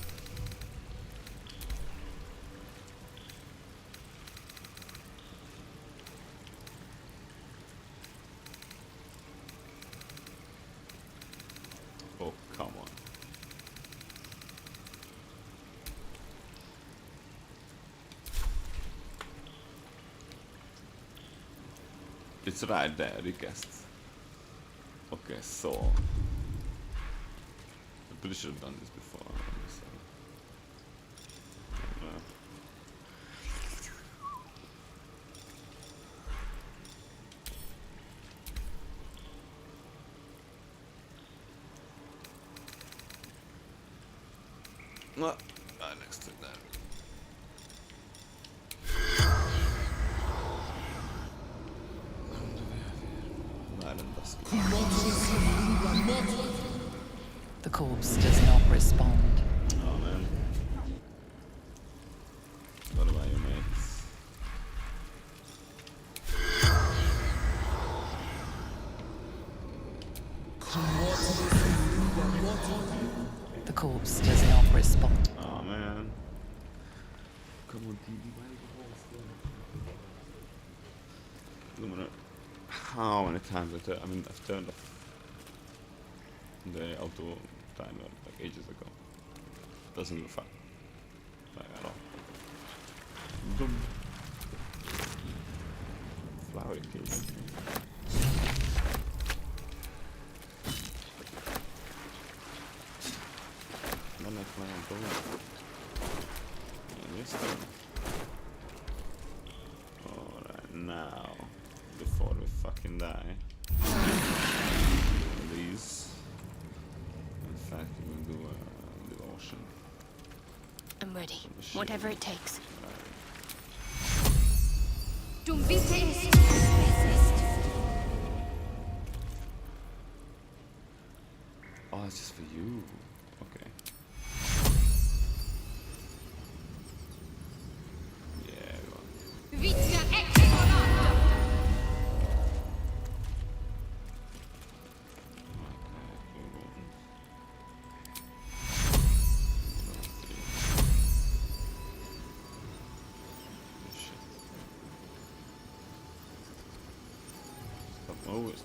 Oh, come on. It's right there, recast. Okay, so I pretty should have done this before. So. Next to that. The corpse does not respond. Oh man. What about your mates? The corpse does not respond. Oh man. Come on, TV. Why are you holding? How many times I've turned off the auto timer like ages ago. Doesn't go fun. Like at all. Boom. Flowery cake. Then I play on boom. And this thing. Alright, now before we fucking die. These. In fact, we'll do a devotion. I'm ready. Whatever it takes. Oh, it's just for you. Okay. Yeah, go on.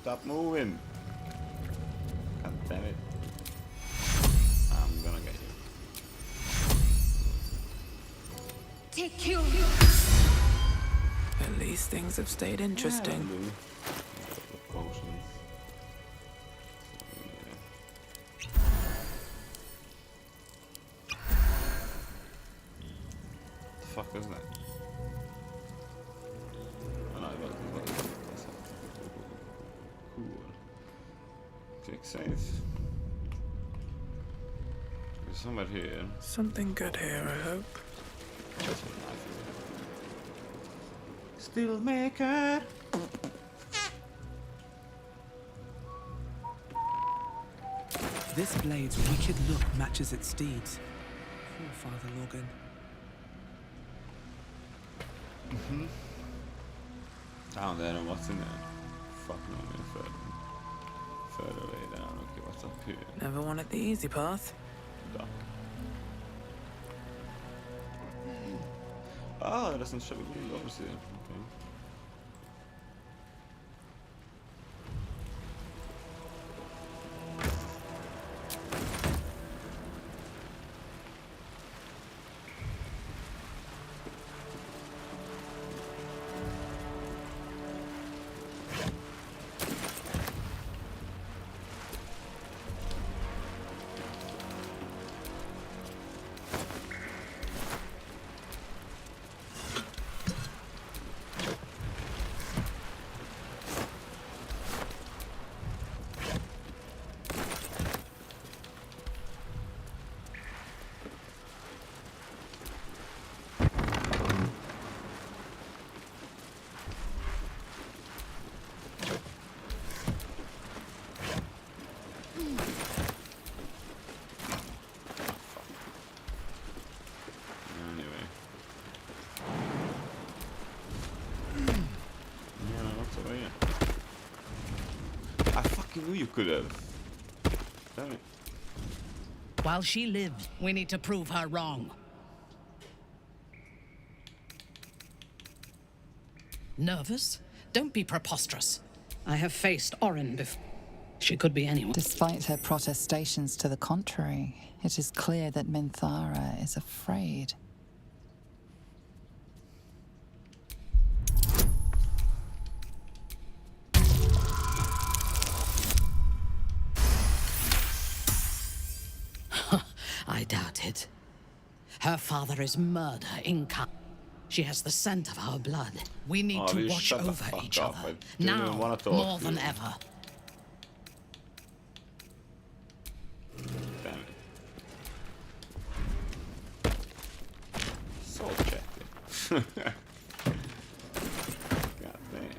Stop moving! God damn it. I'm gonna get you. Take you! At least things have stayed interesting. Yeah, potions. The fuck is that? Oh no, that's cool. Click save. There's somewhere here. Something good here, I hope. Still maker. This blade's wicked look matches its deeds. Poor Father Logan. Down there, and what's in there? Fuck no, I'm further way down. Okay, what's up here? Never wanted the easy path. Duck. Ah, det doesn't show me over here. Okay. fucking knew you could have. Damn it. While she lives, we need to prove her wrong. Nervous? Don't be preposterous. I have faced Orin before. She could be anyone. Despite her protestations to the contrary, it is clear that Minthara is afraid. I doubt it. Her father is murder incarnate. She has the scent of our blood. We need to watch over each other. Now, more than ever. Damn it. So chatty. God damn.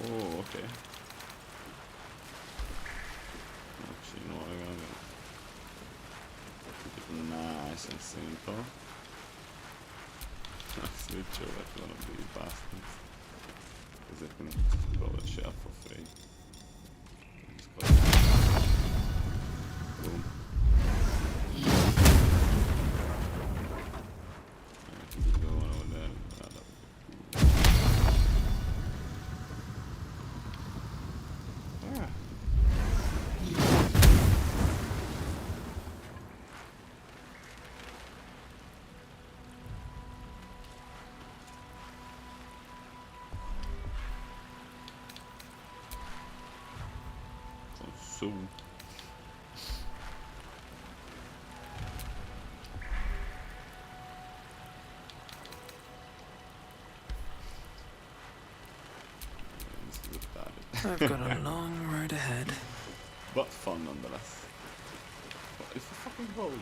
Oh, okay. Actually, you know what I'm gonna keep it nice and simple. Switch over to one of these bastards. Because it can just blow the shit up for free. Just go. Boom. I can just go one over there. So I've got a long road ahead. But fun nonetheless. What is the fucking hole, man?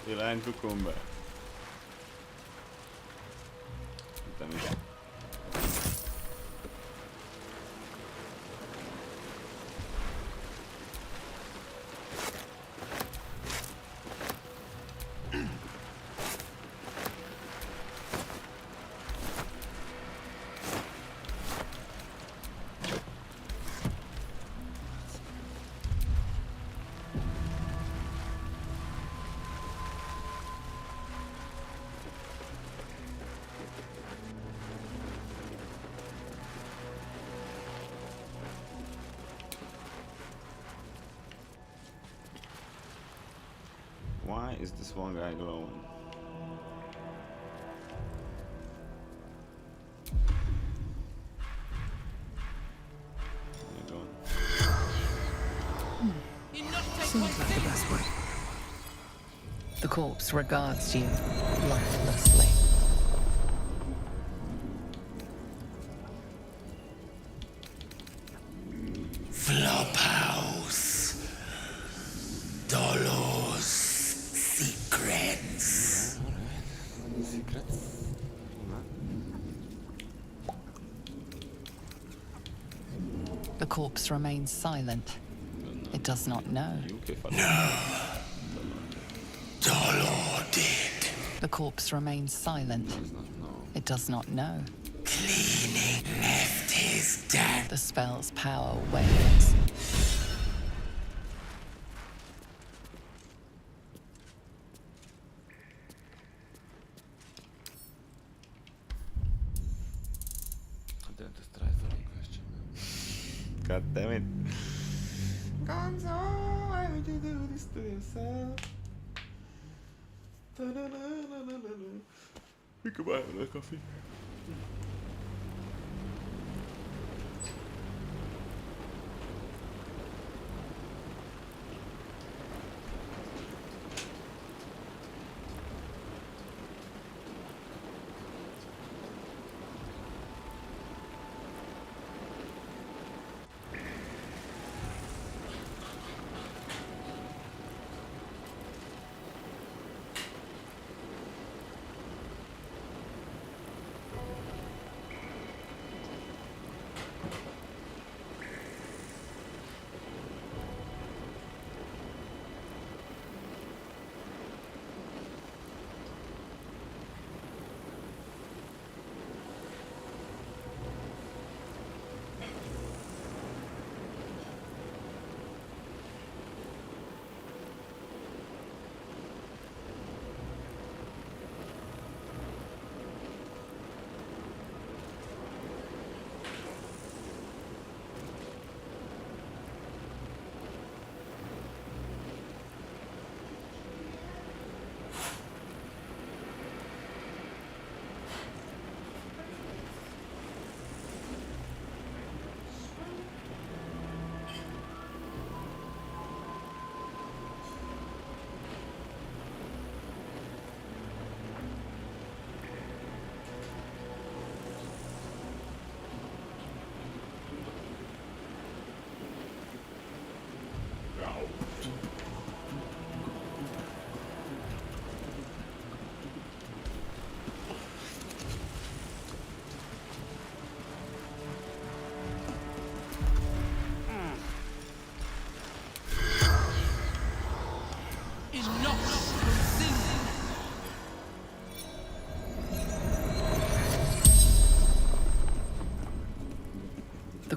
Gillar en kukumber. Vänta nu. Why is this one guy glowing? Where you going? Seems like the best way. The corpse regards you lifelessly. Flophouse. Dolos. Secrets. Secrets? The corpse remains silent. It does not know. No. Dolor did. The corpse remains silent. It does not know. Cleaning left his dad. The spell's power wanes. God damn it. Gonzo, why would you do this to yourself? We could buy another coffee.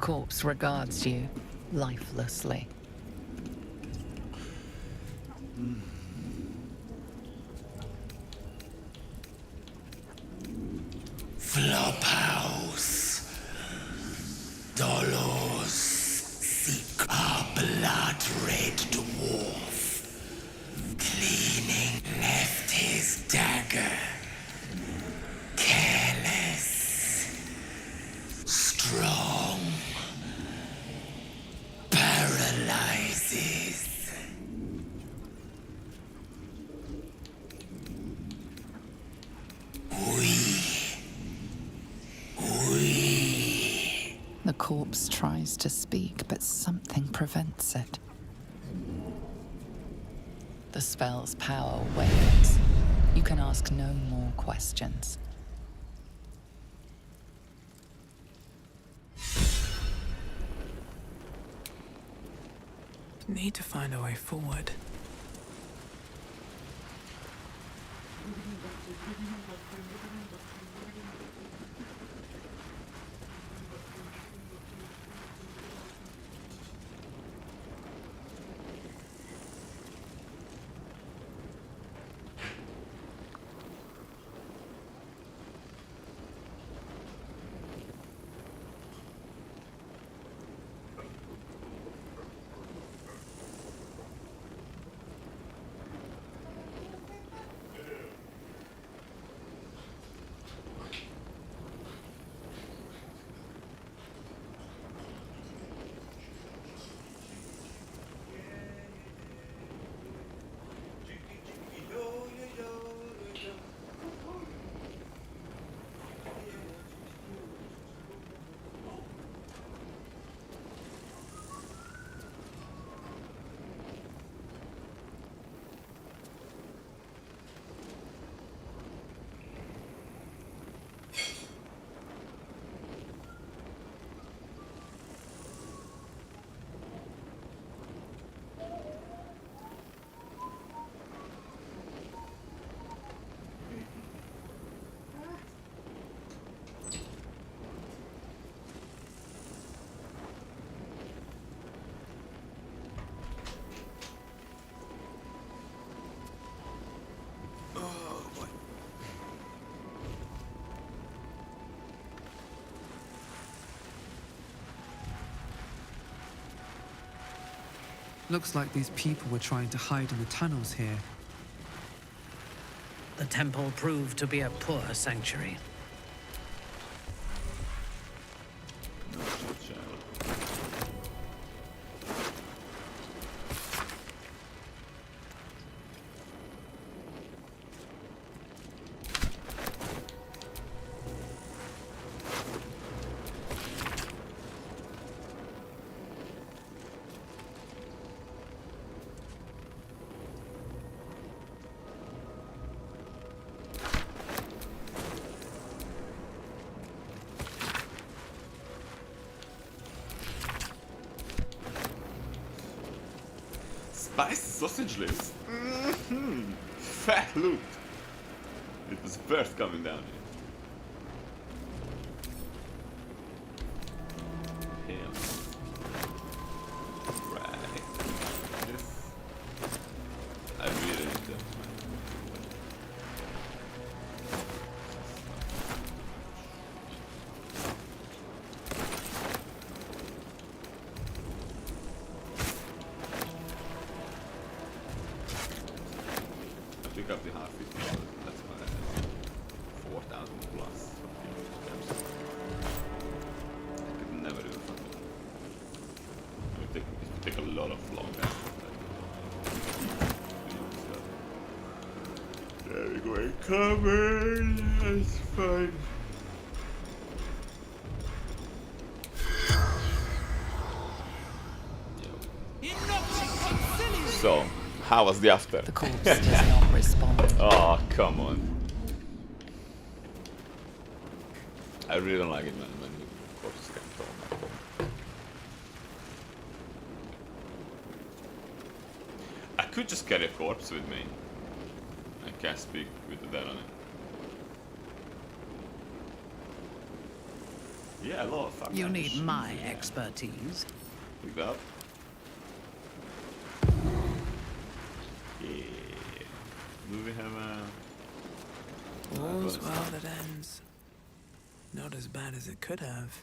corpse regards you lifelessly. Flophouse. Dolores seek our blood-red dwarf. Cleaning left his dagger. Careless. Strong. Paralyzes. The corpse tries to speak, but something prevents it. The spell's power wanes. You can ask no more questions. Need to find a way forward. Looks like these people were trying to hide in the tunnels here. The temple proved to be a poor sanctuary. Spiced sausage lips. Fat loot. It was birth coming down here. Damn. Right. This. I really need them. Pick up the half feet. That's my 4,000 plus. I could never do it. It would take a lot of long there we go. Coming. That's fine. So. How was the after? The corpse does not respond. Oh, come on. I really don't like it, man, when the corpses can talk. I could just carry a corpse with me. I can't speak with the dead on it. Yeah, a lot of fucking You need shit. my expertise. Pick that up. Yeah. Do we have a... All's well that ends. Not as bad as it could have.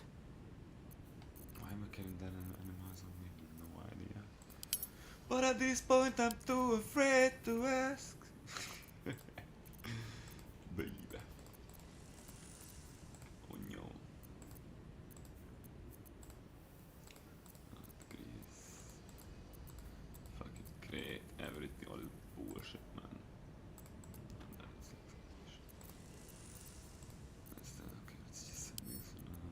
Why am I killing that animals? I have no idea. But at this point I'm too afraid to ask. Baby. Oh no. Not Greece. Fucking great. Everything all bullshit, man. And that's bullshit. That's that. Okay, let's just send this for now.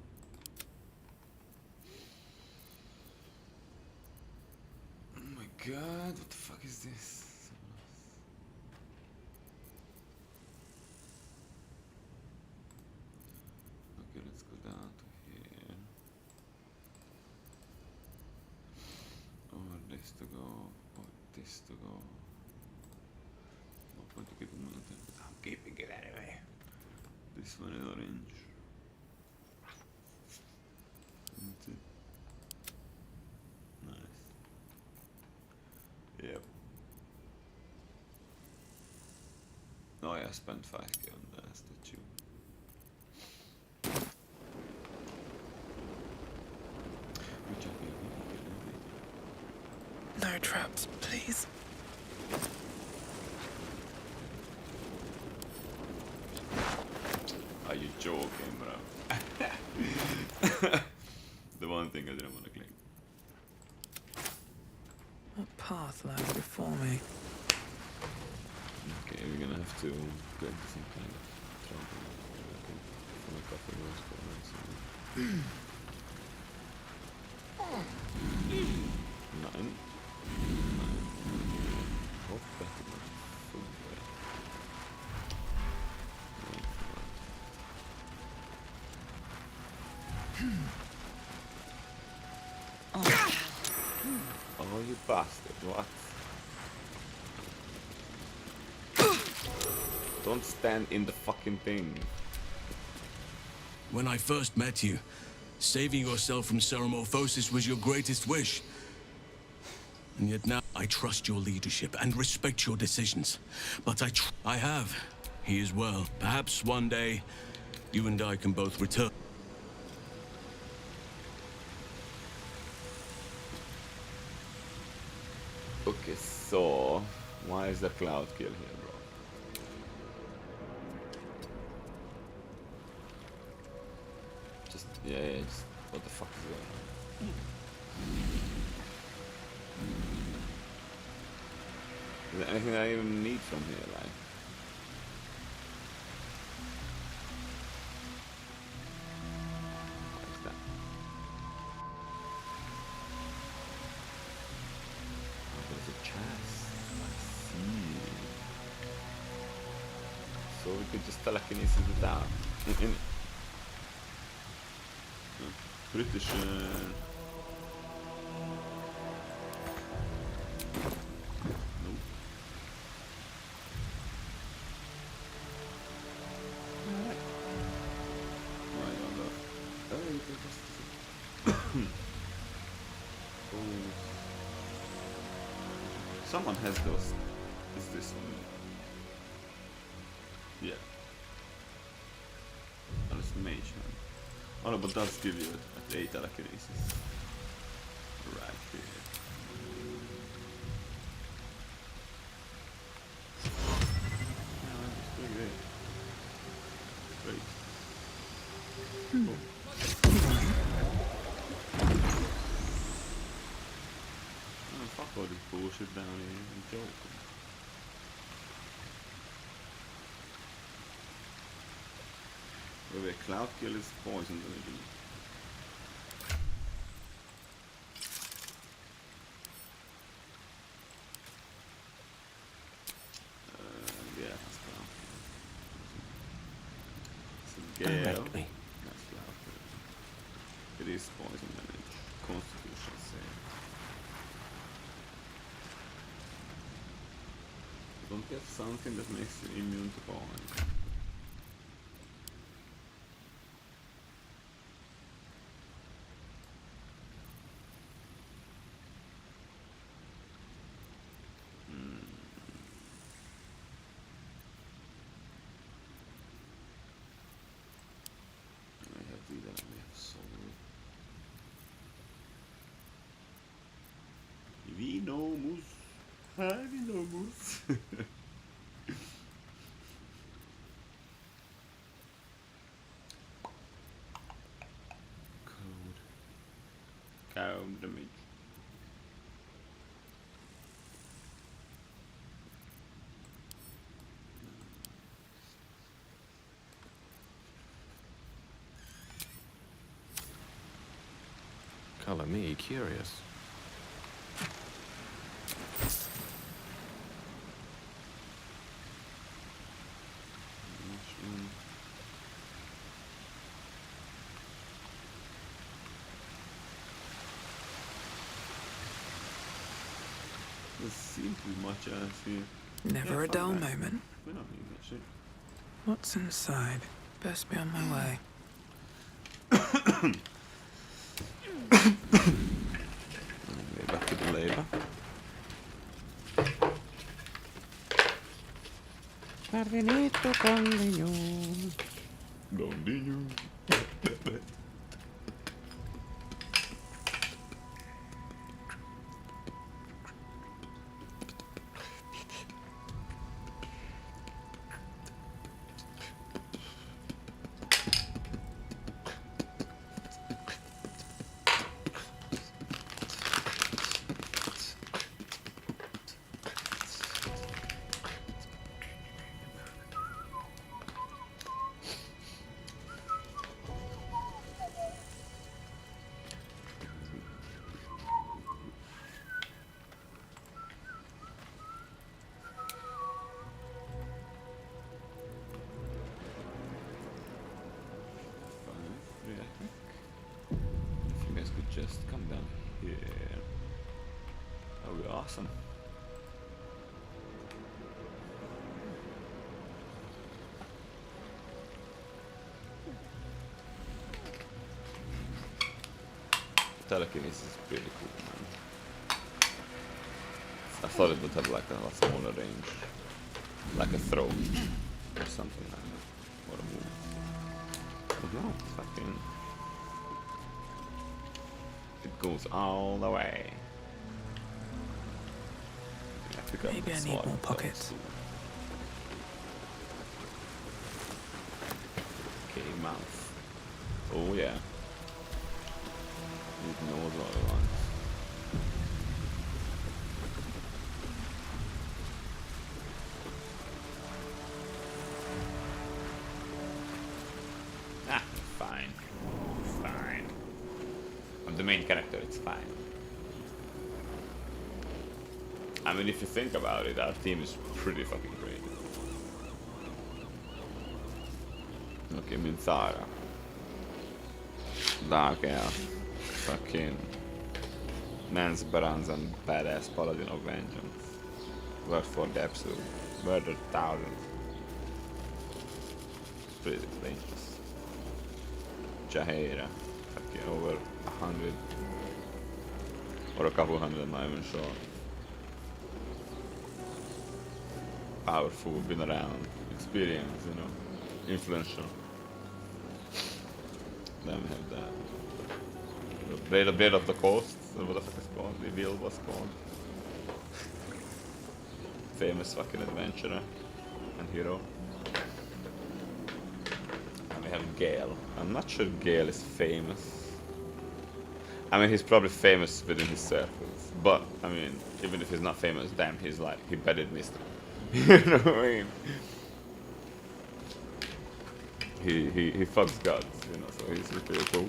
Oh my god, what the fuck is this? Okay, let's go down to here. Or this to go, or this to go. No point to keep the mountain, but I'm keeping it anyway. This one is orange. That's it. Nice. Yep. Oh yeah, I spent 5k on the statue. Which I think No traps, please. Are you joking, bro? The one thing I didn't want to claim. What path lies before me? Okay, we're gonna have to go into some kind of trouble. For a couple of those corners. Nine. Hope that it was full way. Oh, you bastard, what? Don't stand in the fucking thing. When I first met you, saving yourself from Ceramorphosis was your greatest wish. And yet now I trust your leadership and respect your decisions. But I have. He as well. Perhaps one day, you and I can both return. Okay, so why is the cloud kill here, bro? Just just what the fuck is going on? Is there anything I even need from here, like? What is that? Oh, there's a chest. I see. So we could just telekinesis it down. British. Someone has those. Is this one? Yeah. Oh, it's mage hand. Oh no, but does give you at 8 telekinesis. Right here. Yeah, that's pretty great. Great. Cool. Oh, fuck all this bullshit down here. I'm joking. Wait, cloud kill is poison damage. Yeah, that's cloud kill. It's a gale. That's cloud kill. It is poison damage. Constitution save. Don't get something that makes you immune to poison. Animals. Code. Comb damage. Color me curious. There seems to be much else here. Never a dull moment. We're not needing that shit. What's inside? Best be on my way. Way back to the labor. Cardenito con leñón. Gondinho. Just come down here. That would be awesome. Telekinesis is pretty cool, man. I thought it would have like a lot smaller range, like a throw or something like that, or a move. But no, fucking. It goes all the way. Maybe I need more pockets. Okay, mouth. Oh yeah. He knows what he wants. Ah, fine. Fine. I'm the main character, it's fine. I mean, if you think about it, our team is pretty fucking great. Okay, Minthara. Dark Elf. Fucking Mans Baranzan, badass paladin of vengeance. Worked for Depsu. Murdered thousands. Pretty dangerous. Jaheira. Fucking over 100. Or a couple hundred, I'm not even sure. Powerful, been around, experience, you know, influential. Then we have that. The Blade of the Coast, what the fuck is called? The Reveal was called. Famous fucking adventurer and hero. And we have Gale. I'm not sure Gale is famous. I mean, he's probably famous within his circles. But, I mean, even if he's not famous, damn, he's like, he bedded Mr. You know what I mean? He fucks gods, you know, so he's pretty cool.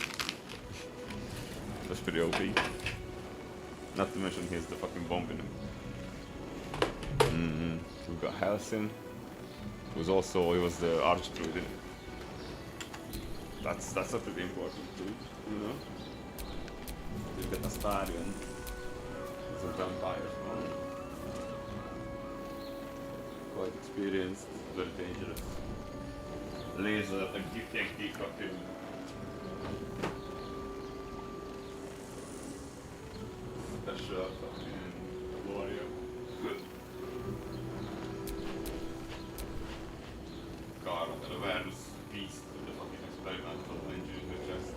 That's pretty OP. Not to mention he's the fucking bomb in him. We've got Halcyon, he was the archdruid in it. That's a pretty important too, you know? We've got Astarion, he's a vampire spawn. Quite experienced, very dangerous. Laser, a TNT cocktail. Special fucking warrior. God, the Varus beast with the fucking experimental engine in the chest.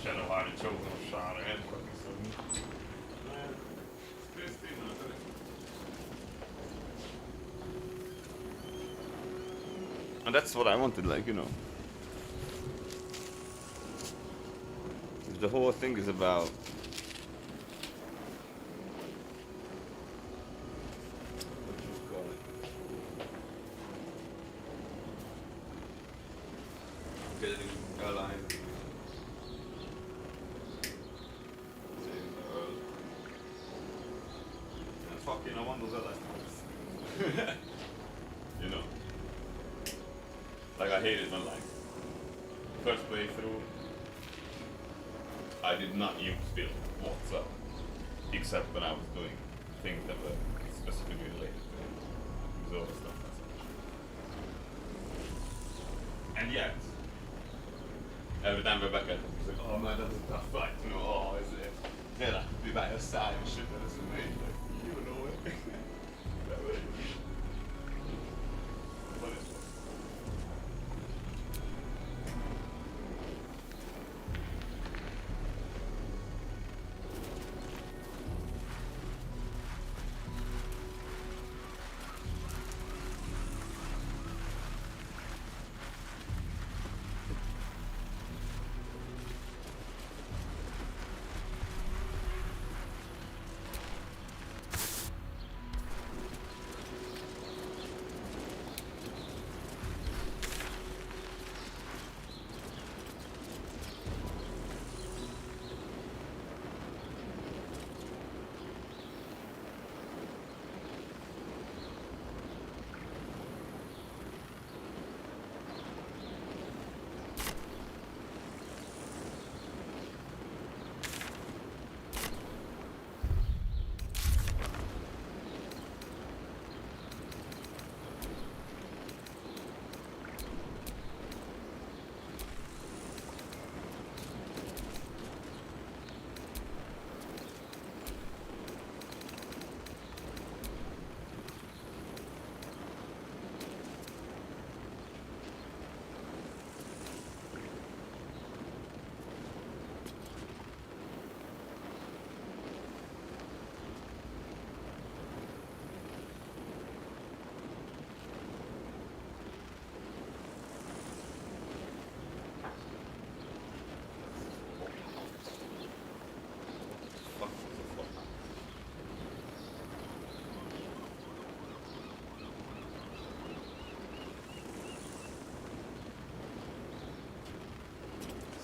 Shadowhearted chosen of Shara and fucking something. Man, it's And that's what I wanted, like, you know. The whole thing is about what do you call it? Building alliance. Saving the world. And fucking I want those alliances. You know. Like I hate it when like first playthrough I did not use build whatsoever, except when I was doing things that were specifically related to it. Use all the stuff as such. And yet, every time we're back at it, it's like, oh man, that's a tough fight, you know, oh, is it better to be by your side and shit, that is amazing, like, you know it. That way. But it's fun.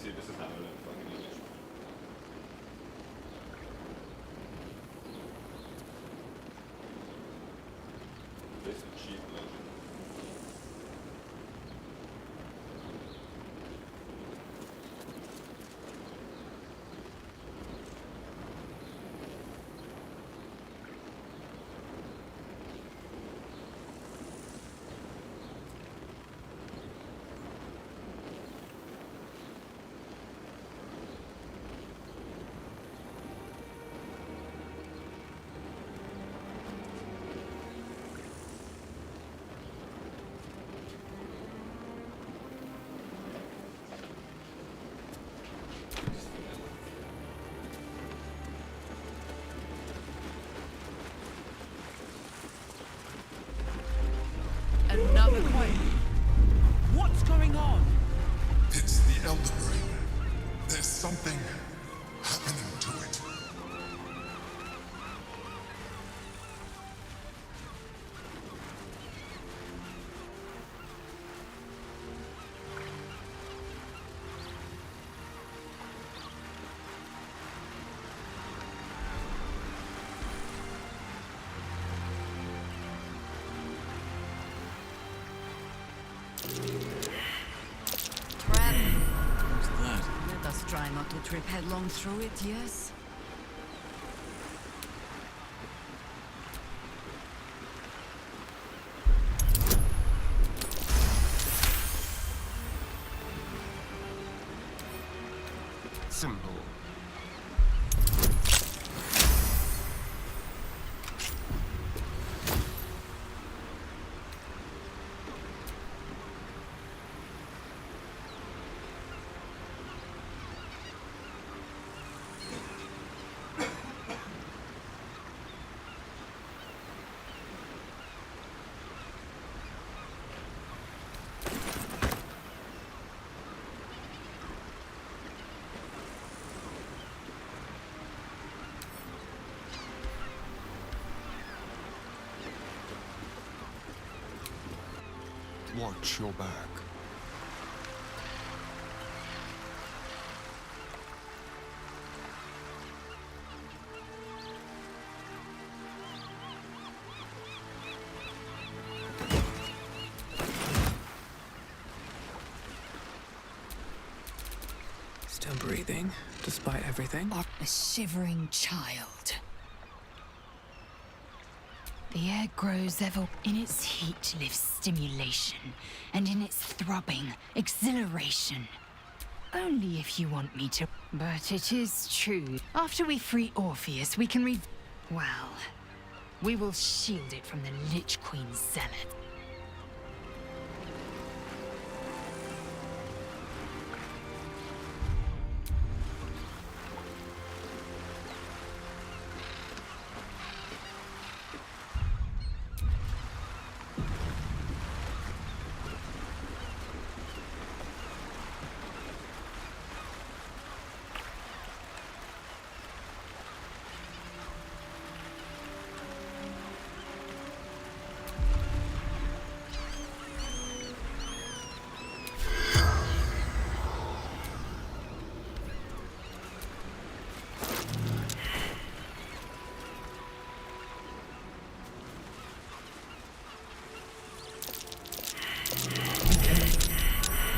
See, this is how I learn fucking English. This is cheap legend. Another quake. What's going on? It's the Elder Brain. There's something happening to it. Trap. What's that? Let us try not to trip headlong through it, yes? Simple. Watch your back. Still breathing, despite everything. A shivering child. The air grows ever. In its heat lives stimulation, and in its throbbing, exhilaration. Only if you want me to. But it is true. After we free Orpheus, we can well, we will shield it from the Lich Queen's zealot.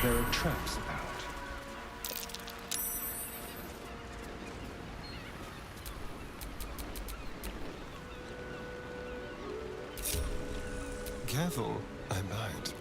There are traps about. Careful, I might.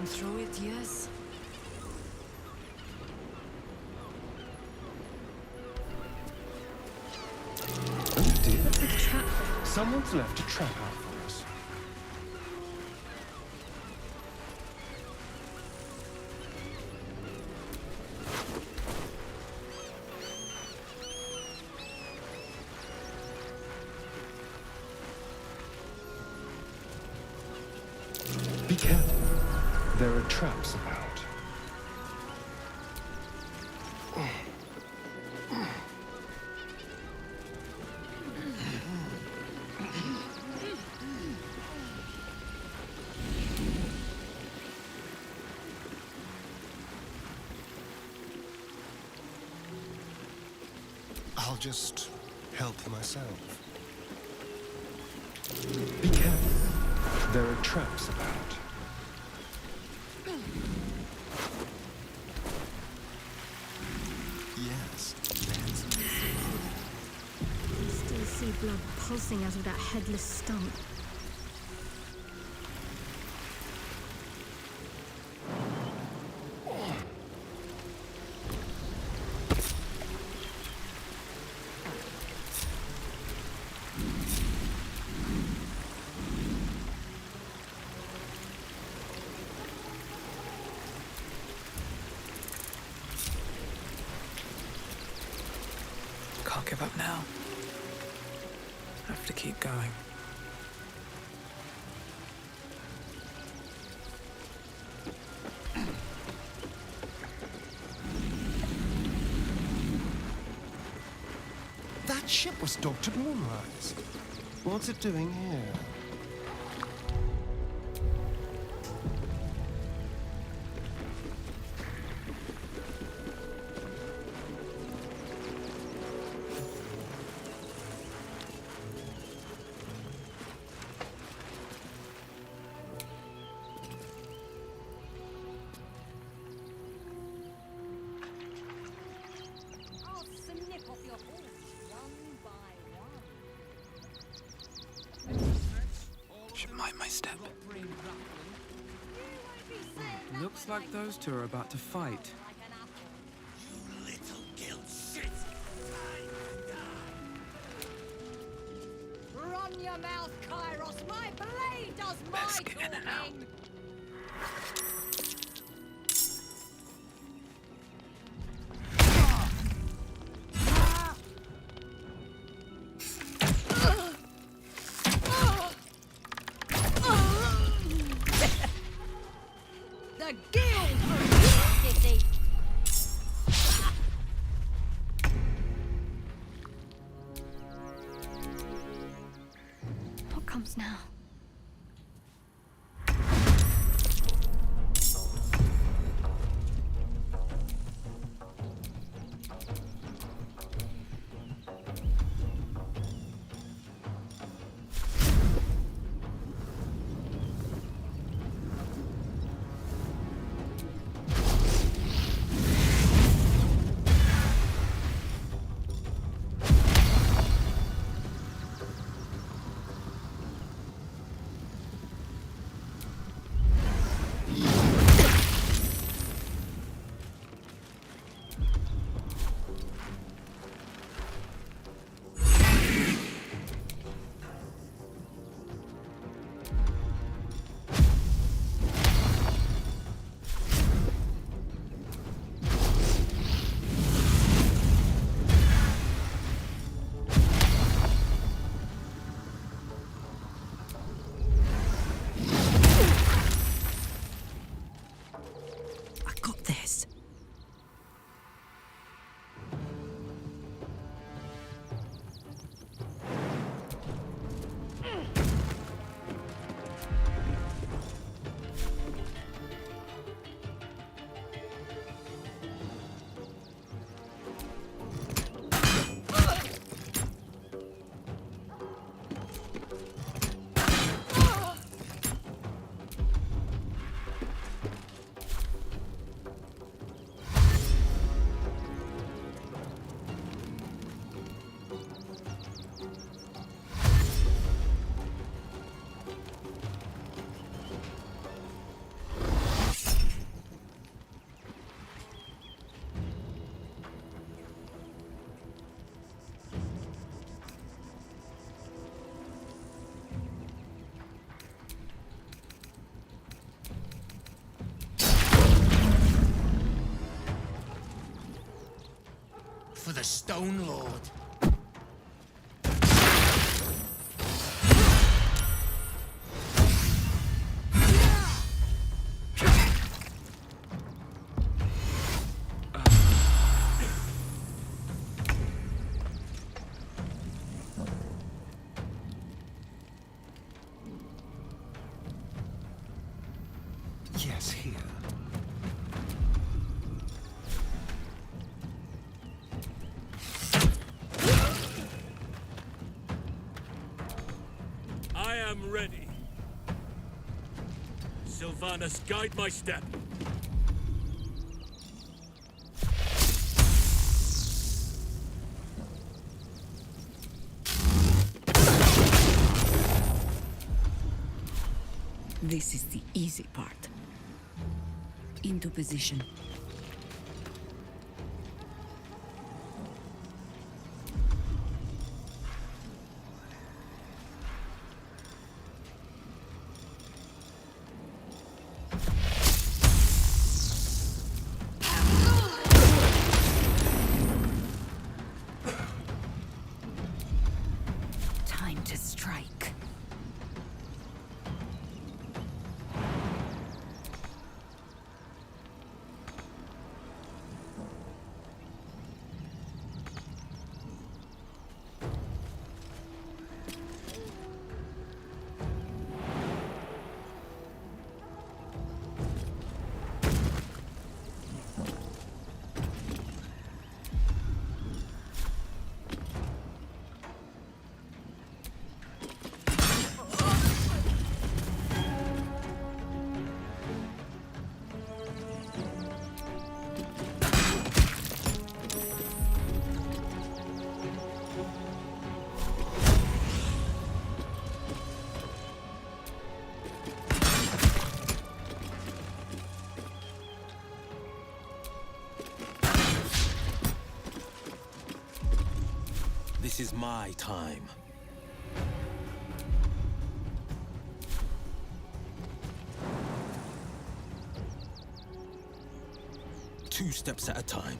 Through it, yes. Oh dear. That's a trap. Someone's left a trap out for us. Be careful. There are traps about. I'll just help myself. Be careful. There are traps about. Yes, I still see blood pulsing out of that headless stump. give up now. Have to keep going. That ship was docked at Moonrise. What's it doing here? Should mind my step. Looks like those two are about to fight. You little guilt shit! Run your mouth, Kairos! My blade does my talking! The guild for you, city! What comes now? For the Stone Lord. Yes, here. I am ready. Sylvanas, guide my step. This is the easy part. Into position. This is my time. Two steps at a time.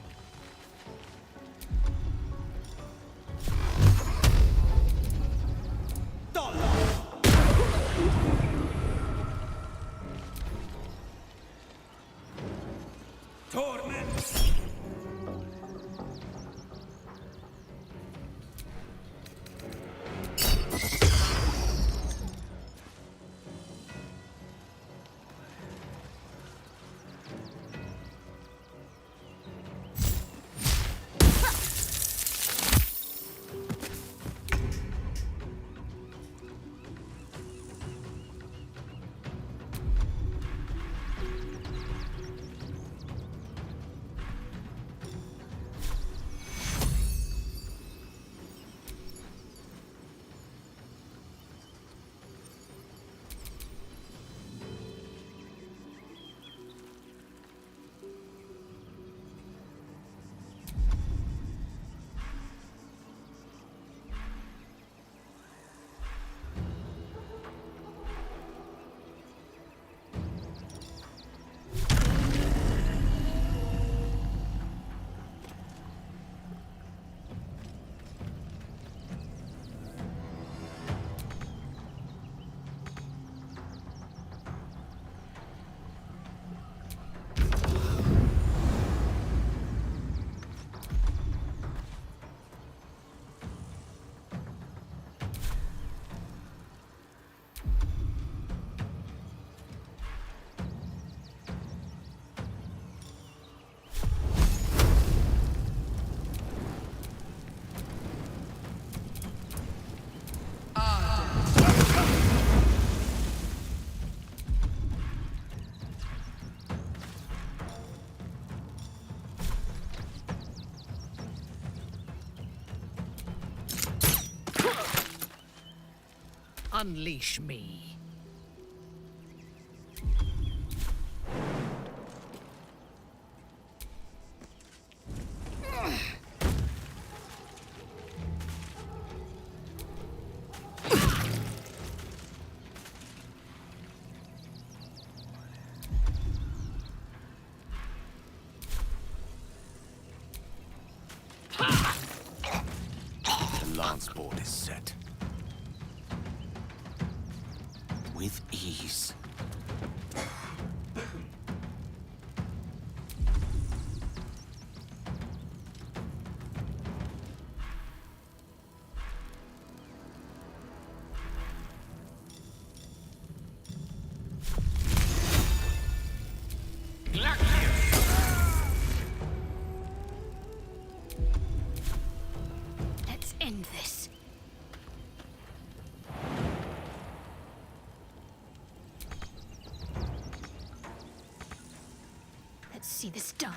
Unleash me. The lance board is set. With ease. Let's end this. Let's see this done.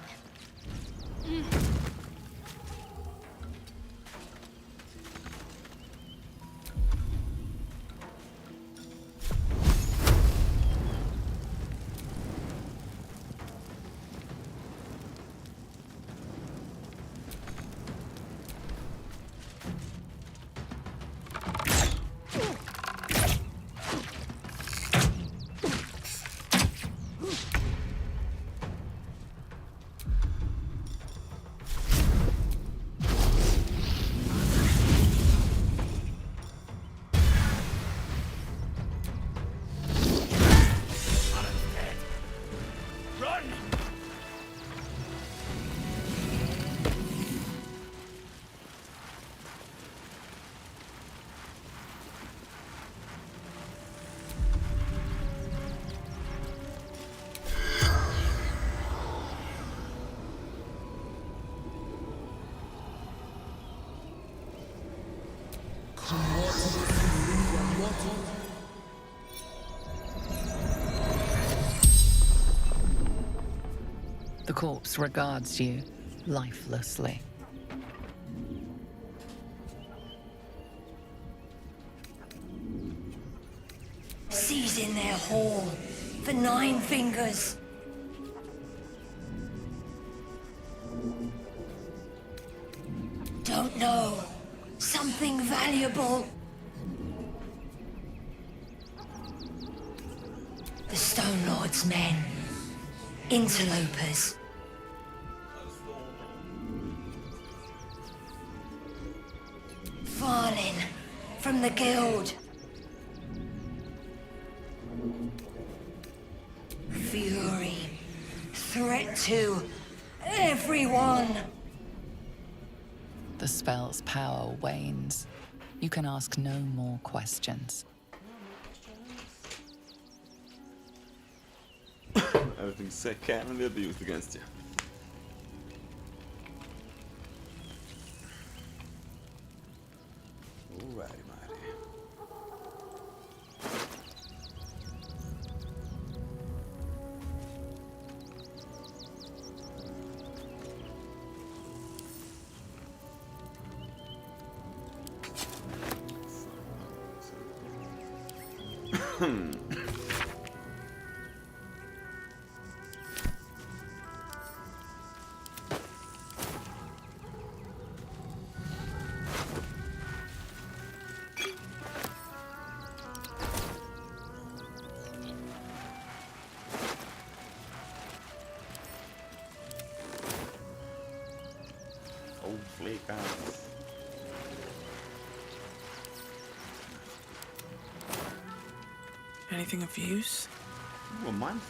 The corpse regards you lifelessly. Seize in their hall for 9 fingers. Don't know. Something valuable. The Stone Lord's men. Interlopers. Fallen from the guild. Fury. Threat to everyone. The spell's power wanes. You can ask no more questions. Everything said can will be used against you. Alrighty, mighty. Oh, flake ass. Anything of use? Ooh, a mine.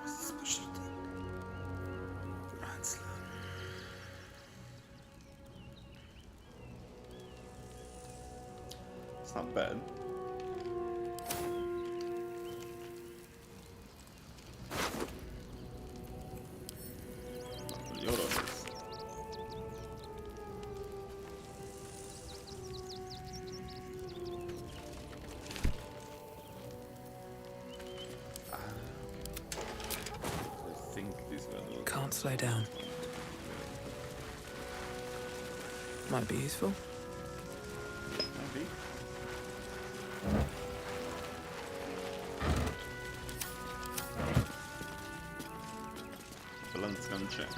What's the special thing? Grand Slam. It's not bad. Can't slow down. Might be useful. Maybe. Balance gun check.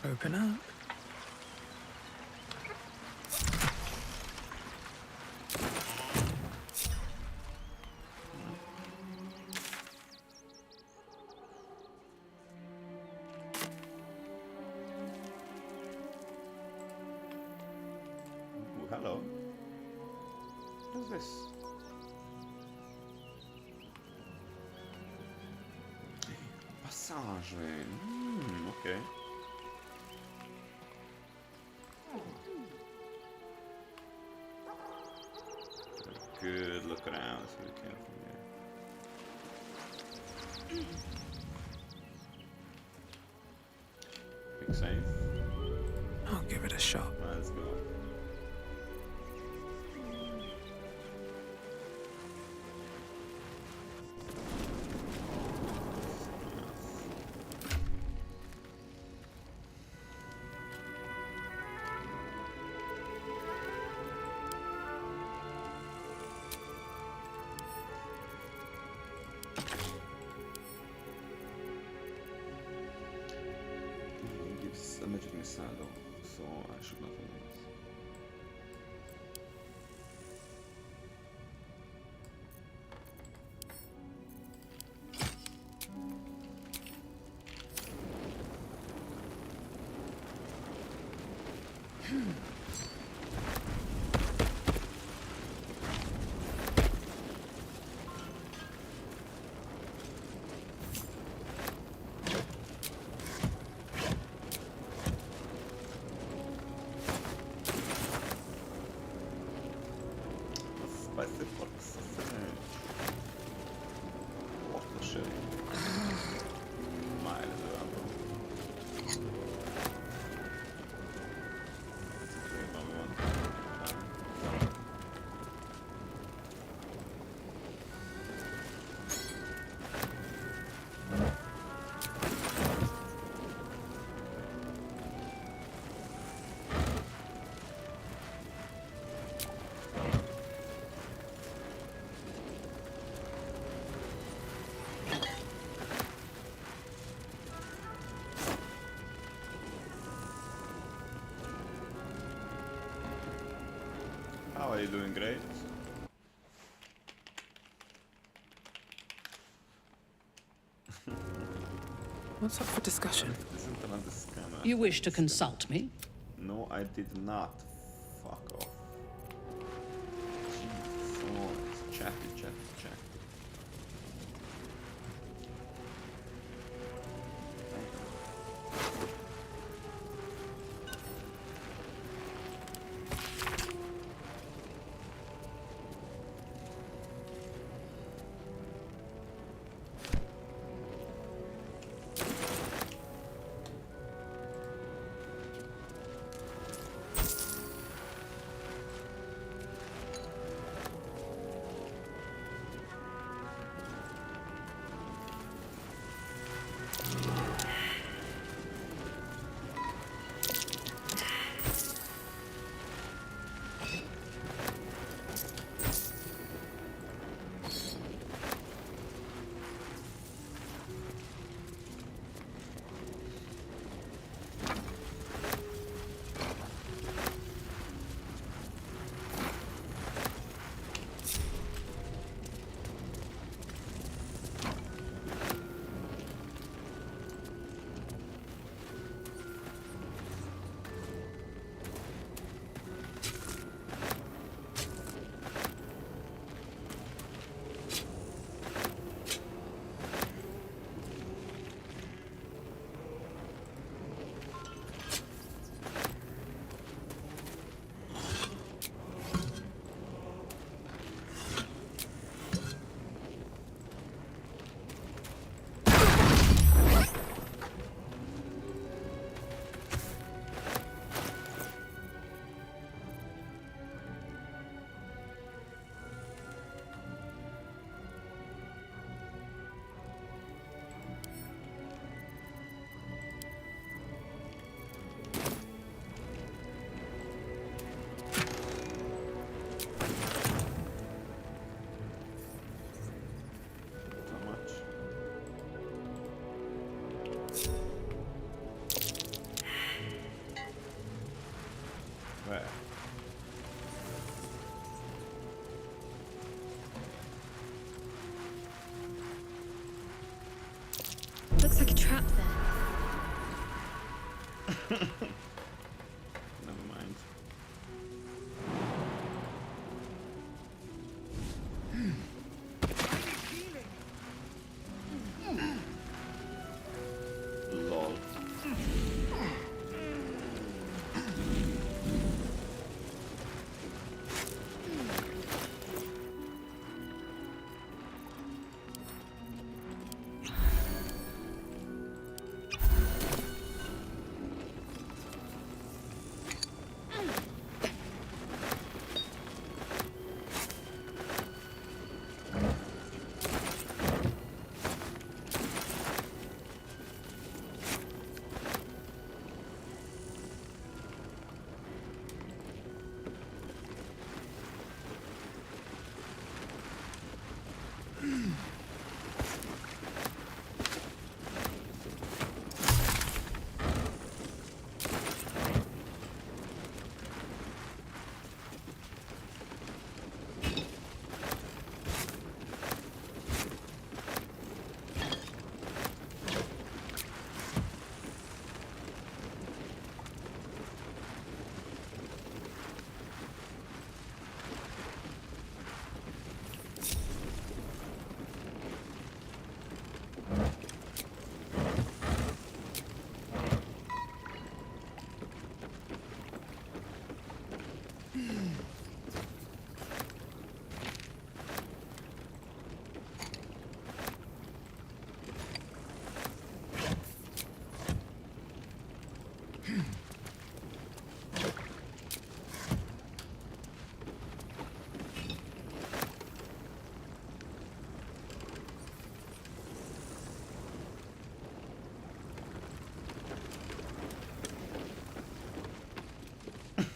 Open up. Ooh, hello. What's this? Passage. Okay. Good look around, see what we can from here. Big save. I'll give it a shot. Right, let's go. A magic missile, so I should not have this. Spicy pork sausage. What the shit? Mild över. How are you doing? Great. What's up for discussion? Isn't another scammer? You wish to consult me? No, I did not. Fuck off. Jesus, oh, it's chatty, chatty, chatty.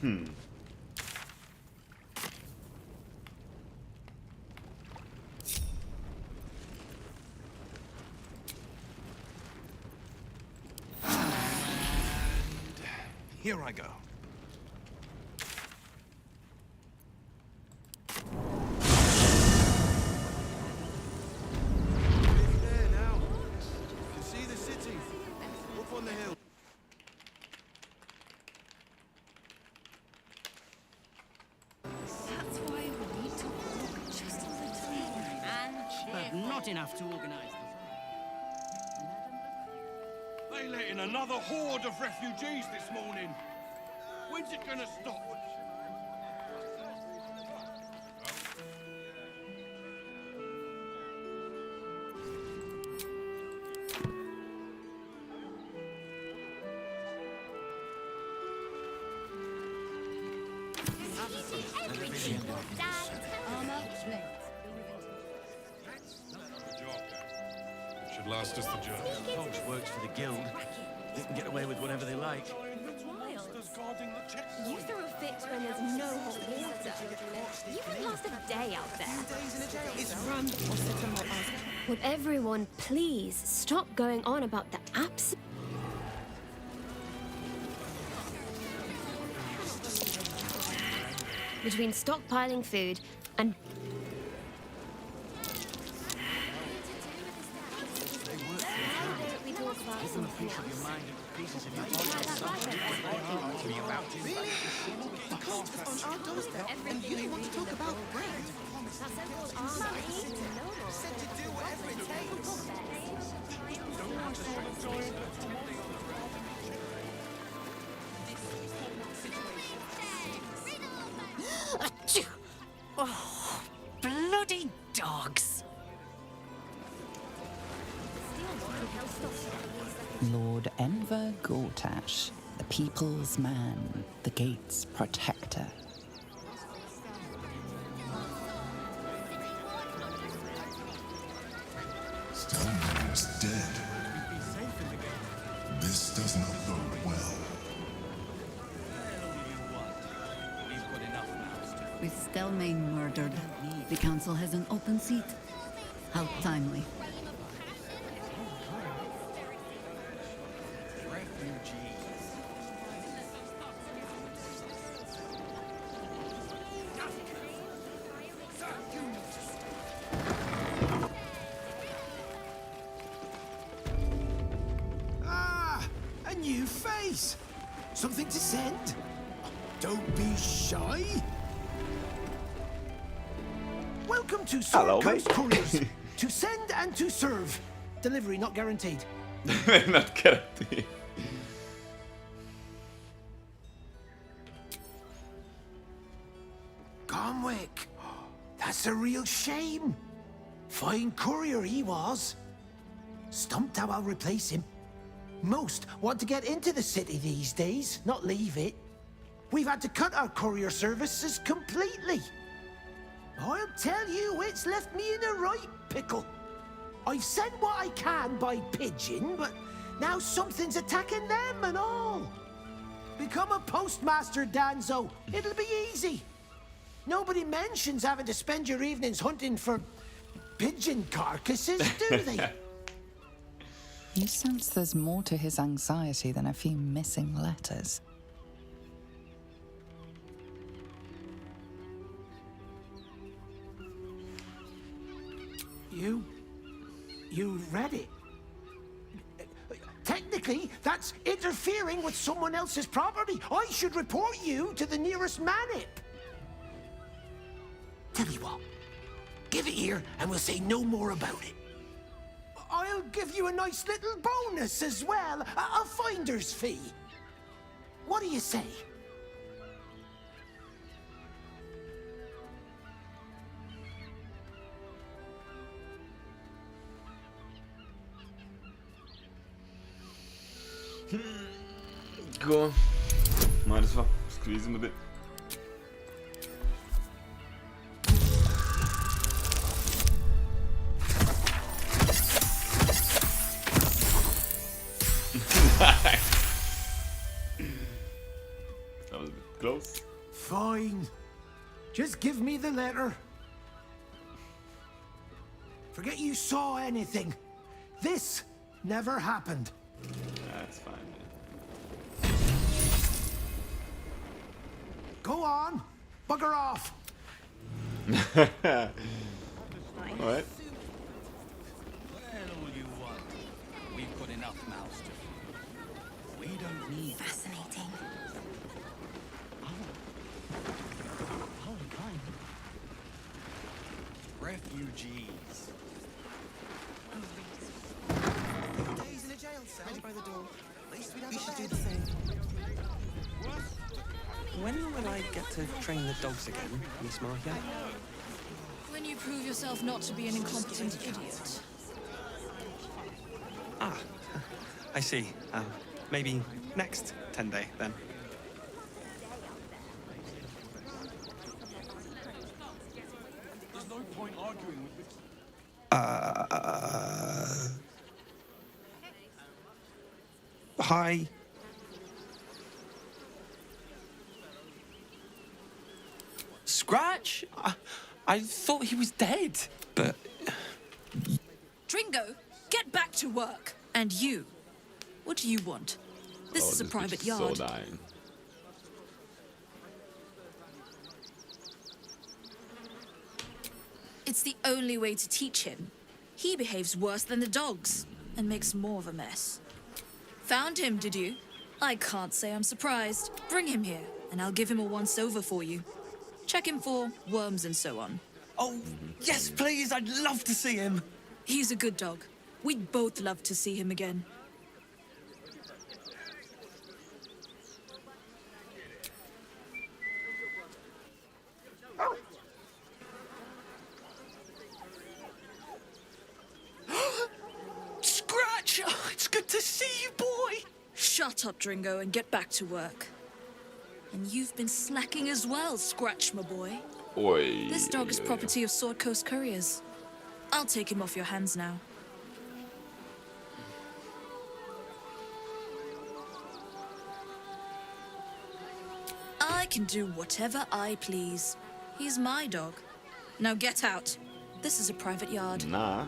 Here I go. There now. You can see the city. Up on the hill. That's why we need to walk just a little more. But not enough to organize them. They let in another horde of refugees this morning. When's it gonna stop? Should last us the journey. Hodge works for the guild. They can get away with whatever they like. You throw a fit when there's no hot water. You can last a day out there. It's rum or something. Would everyone please stop going on about the apps? Between stockpiling food and we talk about something else. Pieces of your body. Really? The cult is on our doorstep, and you want to talk about bread? Said to do whatever it Achoo! Oh, bloody dogs! Lord Enver Gortash, the people's man, the gate's protector. Stillman is dead. This does not bode well. With Stelmane murdered, the council has an open seat. How timely. A new face! Something to send? Don't be shy! Welcome to Hello, Sword mate. Coast Couriers. To send and to serve. Delivery not guaranteed. Not guaranteed. Comwick! That's a real shame. Fine courier he was. Stumped how I'll replace him. Most want to get into the city these days, not leave it. We've had to cut our courier services completely. I'll tell you, it's left me in a right pickle. I've sent what I can by pigeon, but now something's attacking them and all. Become a postmaster, Danzo. It'll be easy. Nobody mentions having to spend your evenings hunting for pigeon carcasses, do they? You sense there's more to his anxiety than a few missing letters. You read it. Technically, that's interfering with someone else's property. I should report you to the nearest manip. Tell you what, give it here and we'll say no more about it. I'll give you a nice little bonus as well, a finder's fee. What do you say? Gå. Might as well squeeze him a bit. That was a bit close. the letter. Forget you saw anything. This never happened. That's fine, Go on. Bugger off. man. Alright. Well, all you want. We've got enough mouths to feed. We don't need... Fascinating. Refugees. Days in a jail cell. Ready by the door. We should do the same. When will I get to train the dogs again, Miss Martha? When you prove yourself not to be an incompetent idiot. Ah, I see. Maybe next 10-day, then. There's no point arguing with this. Hi. Scratch? I thought he was dead, but... Dringo, get back to work. And you, what do you want? This is a private yard. So dying. It's the only way to teach him. He behaves worse than the dogs and makes more of a mess. Found him, did you? I can't say I'm surprised. Bring him here, and I'll give him a once-over for you. Check him for worms and so on. Oh, yes, please. I'd love to see him. He's a good dog. We'd both love to see him again. Scratch! Oh, it's good to see you, boy! Shut up, Dringo, and get back to work. And you've been slacking as well, Scratch, my boy. Oi. This dog is property of Sword Coast Couriers. I'll take him off your hands now. I can do whatever I please. He's my dog. Now get out. This is a private yard. Nah.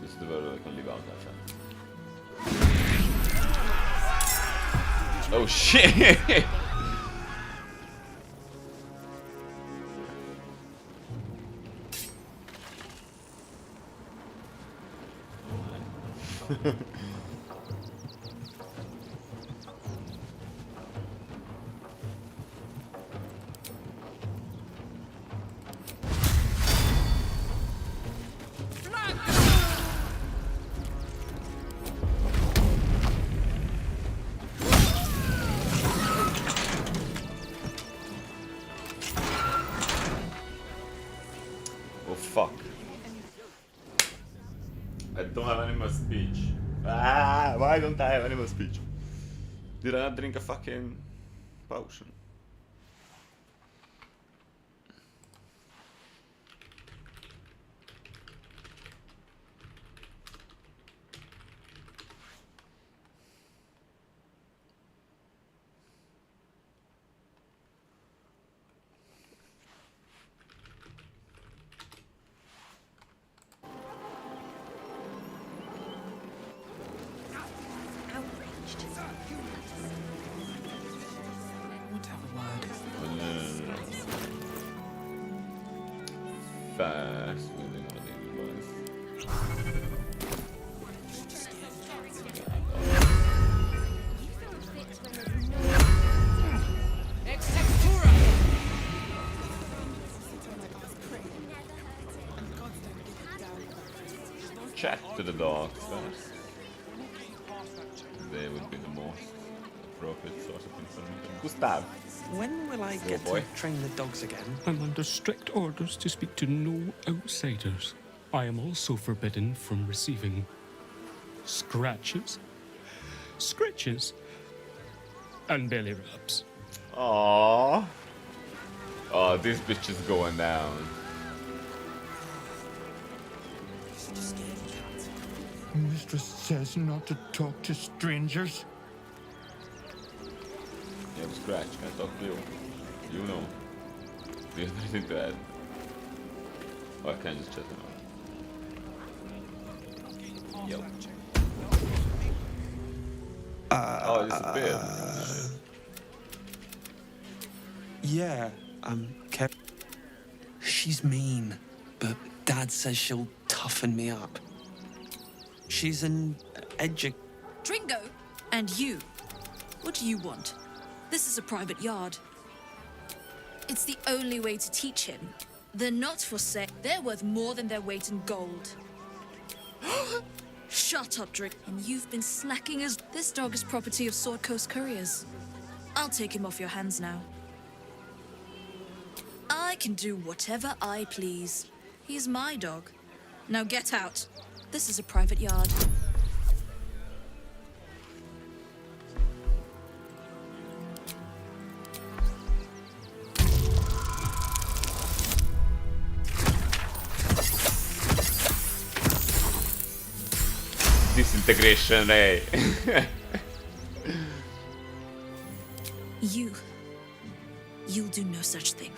This is the world I can live out that Oh shit! Oh fuck. I don't have any more speech. Ah, why don't I have any more speech? Did I not drink a fucking potion? Fast within what it was. Chat to the dogs first. They would be the most appropriate sort of information. Gustav. When will I get to train the dogs again? I'm under strict orders to speak to no outsiders. I am also forbidden from receiving scratches, scritches, and belly rubs. Aww. Oh, this bitch is going down. Mistress says not to talk to strangers. Yeah, but Scratch, can I talk to you? You know. Do you have anything to add? Or I can just chat him out. Yo. Oh, it's a bit. Yeah, Kev. She's mean, but Dad says she'll toughen me up. She's an Dringo? And you? What do you want? This is a private yard. It's the only way to teach him. They're not for sale. They're worth more than their weight in gold. Shut up, Drink. And you've been slacking as... This dog is property of Sword Coast Couriers. I'll take him off your hands now. I can do whatever I please. He's my dog. Now get out. This is a private yard. Disintegration, eh? You'll do no such thing.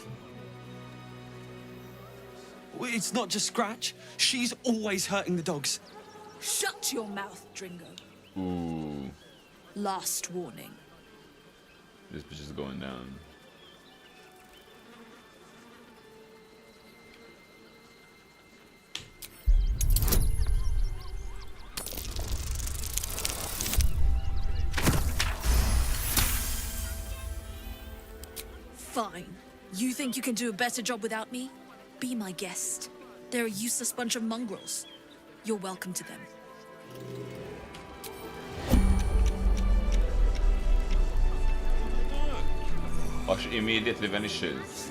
It's not just Scratch. She's always hurting the dogs. Shut your mouth, Dringo. Ooh. Last warning. This bitch is going down. Fine. You think you can do a better job without me? Be my guest. They're a useless bunch of mongrels. You're welcome to them. Oh, she immediately vanishes.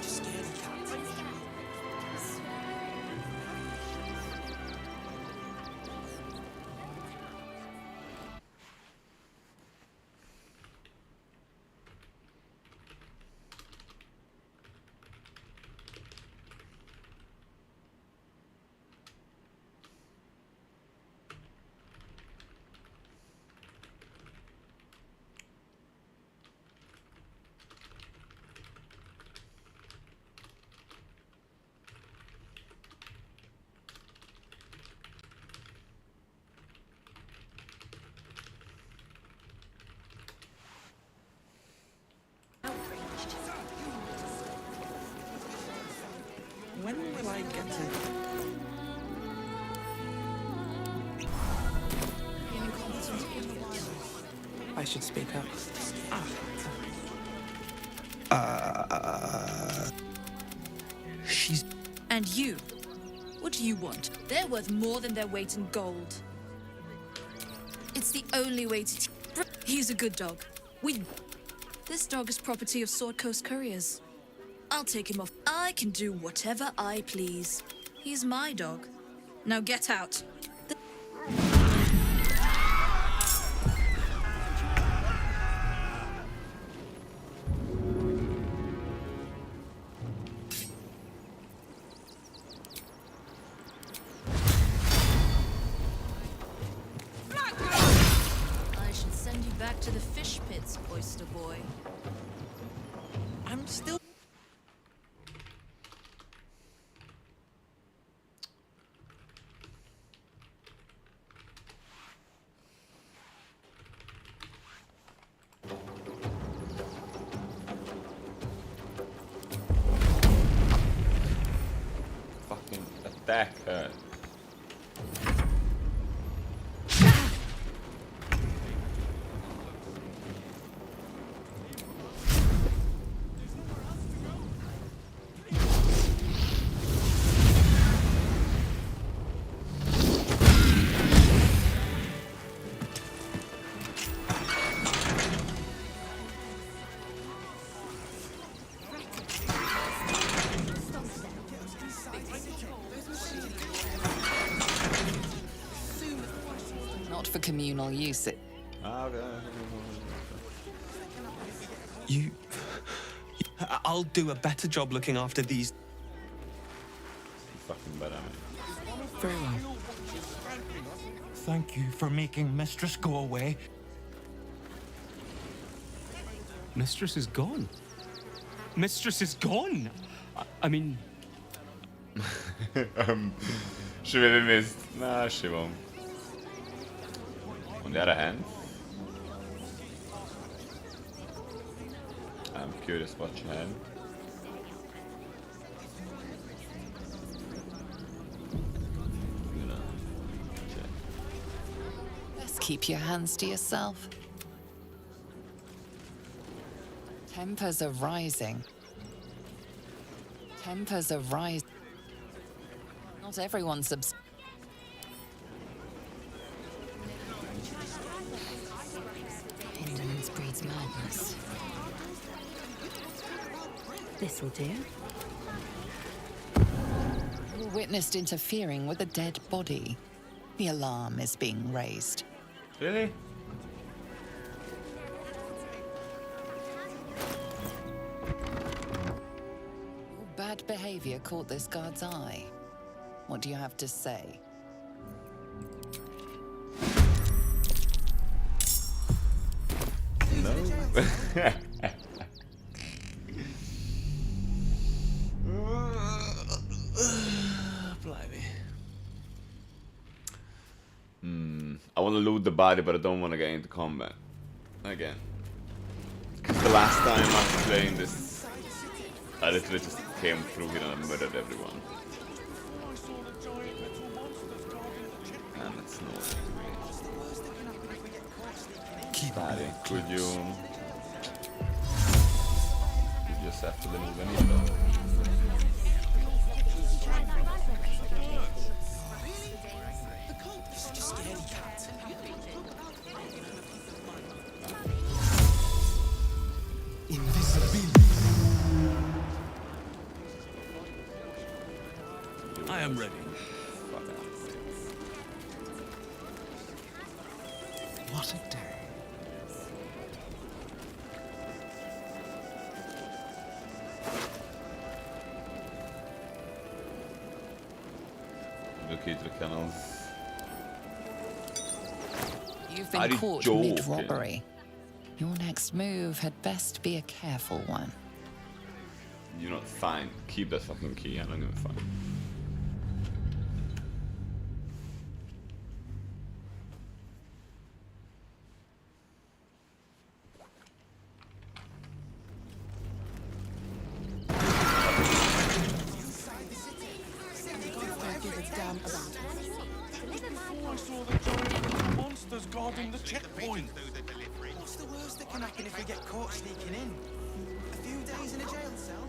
When will I get to... I should speak up. She's... And you? What do you want? They're worth more than their weight in gold. It's the only way to... He's a good dog. This dog is property of Sword Coast Couriers. I'll take him off. I can do whatever I please. He's my dog. Now get out. I should send you back to the fish pits, oyster boy. I'm still... Fucking attack her. Not for communal use. Okay. You... I'll do a better job looking after these. Fucking better, man. Very well. Thank you for making Mistress go away. Mistress is gone. Mistress is gone. I mean, she will be missed. Nah, she won't. On the other hand, I'm curious what she had. Best keep your hands to yourself. Tempers are rising. Tempers are rising. Not everyone's Indolence breeds madness. This'll do. You're witnessed interfering with a dead body. The alarm is being raised. Really? Your bad behavior caught this guard's eye. What do you have to say? No. Blimey. I want to loot the body, but I don't want to get into combat again. Because the last time I was playing this, I literally just came through here and I murdered everyone. And it's not. Body, could you just have to move any I am ready. What a day. Locate the canals. You've Are been you caught joking? mid-robbery. Your next move had best be a careful one. You're not fine. Keep that fucking key. I don't give a fuck. I saw the giant monsters guarding the checkpoint. What's the worst that can happen if we get caught sneaking in? A few days in a jail cell?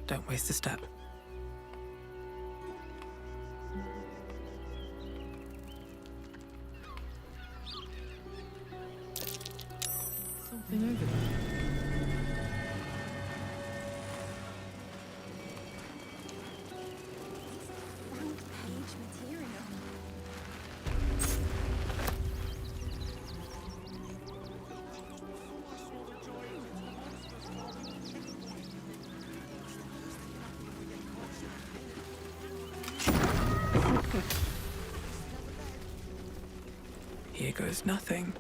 Don't waste a step. Something over there. Here goes nothing.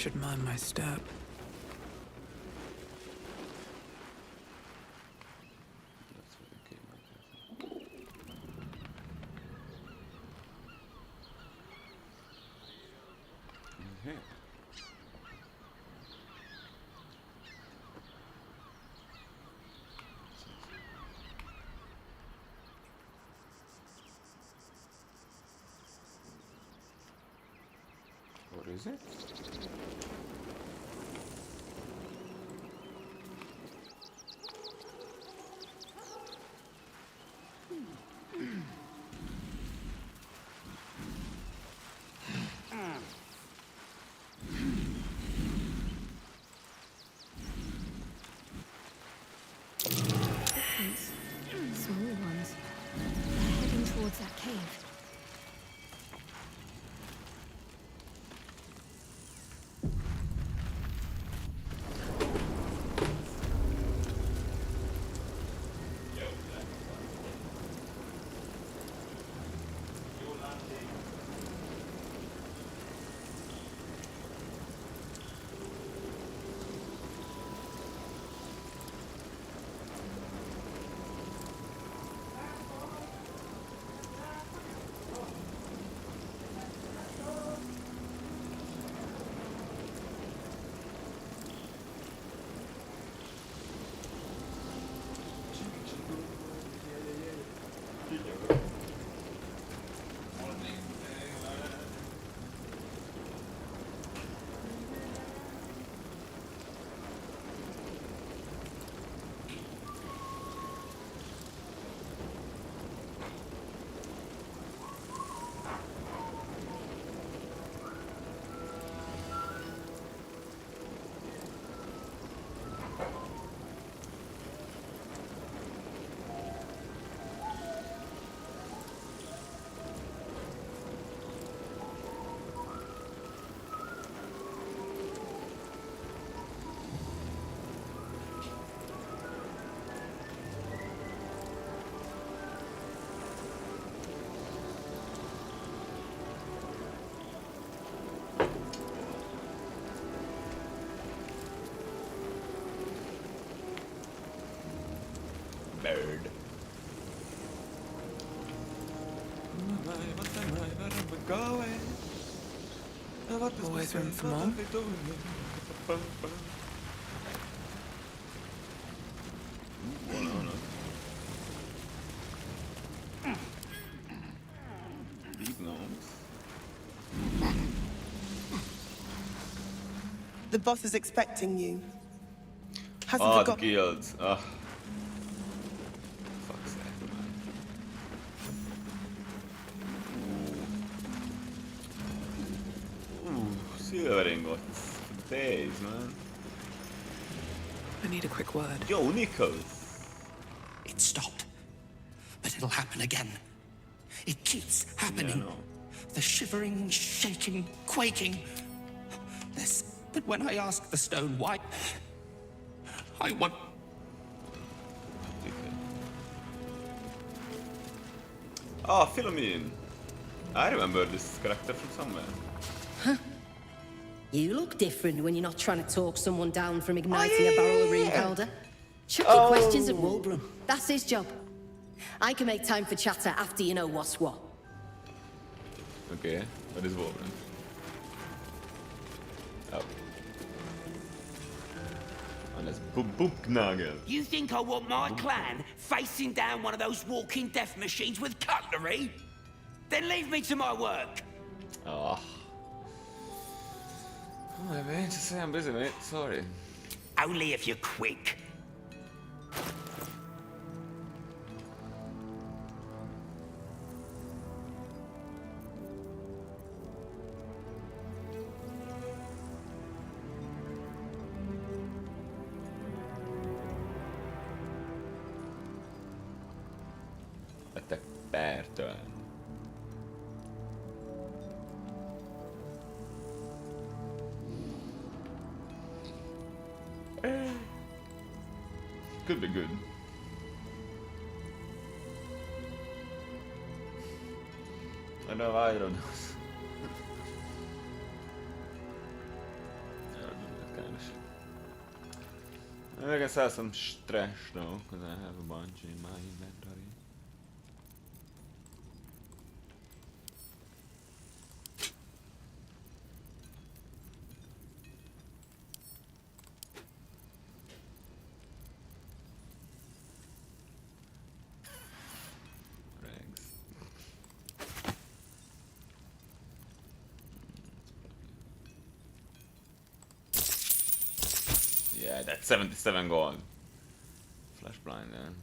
should mind my step. What is it? Footprints. Small ones. They're heading towards that cave. Bird. Always room for more. Deep gnomes. The boss is expecting you. Hasn't Oh, the forgotten. guilds. Ugh. Fuck's sake, man. Silver ingots. For days, man. I need a quick word. Yo, Nichols. It stopped. But it'll happen again. It keeps happening. Yeah, I know. The shivering, shaking, quaking. But when I ask the stone why, I want... Oh, Philomene. I remember this character from somewhere. Huh? You look different when you're not trying to talk someone down from igniting a barrel of rune powder. Chuck your questions at Wulbrum. That's his job. I can make time for chatter after you know what's what. Okay, what is Wolverine? Oh. And that's Boopnagel. You think I want my clan facing down one of those walking death machines with cutlery? Then leave me to my work. Oh. Oh, mate, just say I'm busy, mate. Sorry. Only if you're quick. Attack pattern. Could be good. I know either of those. I guess I have some trash though, because I have a bunch in my inventory. Yeah, that's 77 gold. Flash blind then.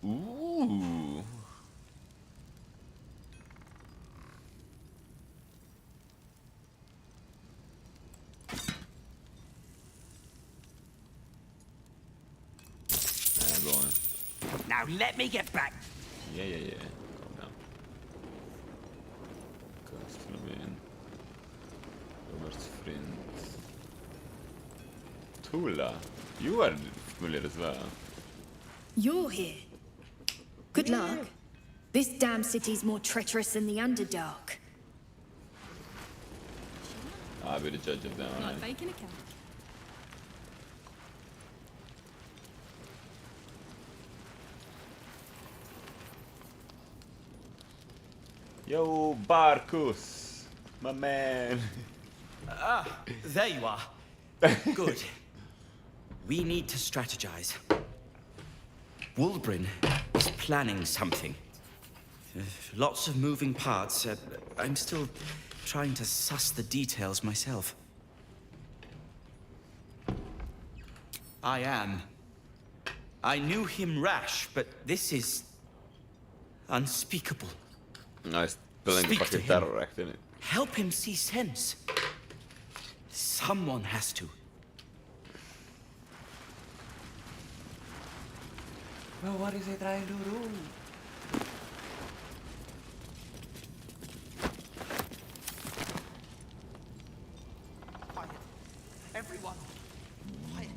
Ooh. Go on. Now let me get back. Yeah. Calm down. Customing. Robert's friends. Tula, you are familiar as well. You're here. Good luck. This damn city's more treacherous than the Underdark. I'll be the judge of that one. Not faking account. Yo, Barkus, my man. Ah, there you are. Good. We need to strategize. Wulbrin is planning something. Lots of moving parts. I'm still trying to suss the details myself. I am. I knew him rash, but this is unspeakable. Nice. Building the fucking terror act, innit? Help him see sense. Someone has to. Well, what is he trying to do? Quiet. Everyone. Quiet.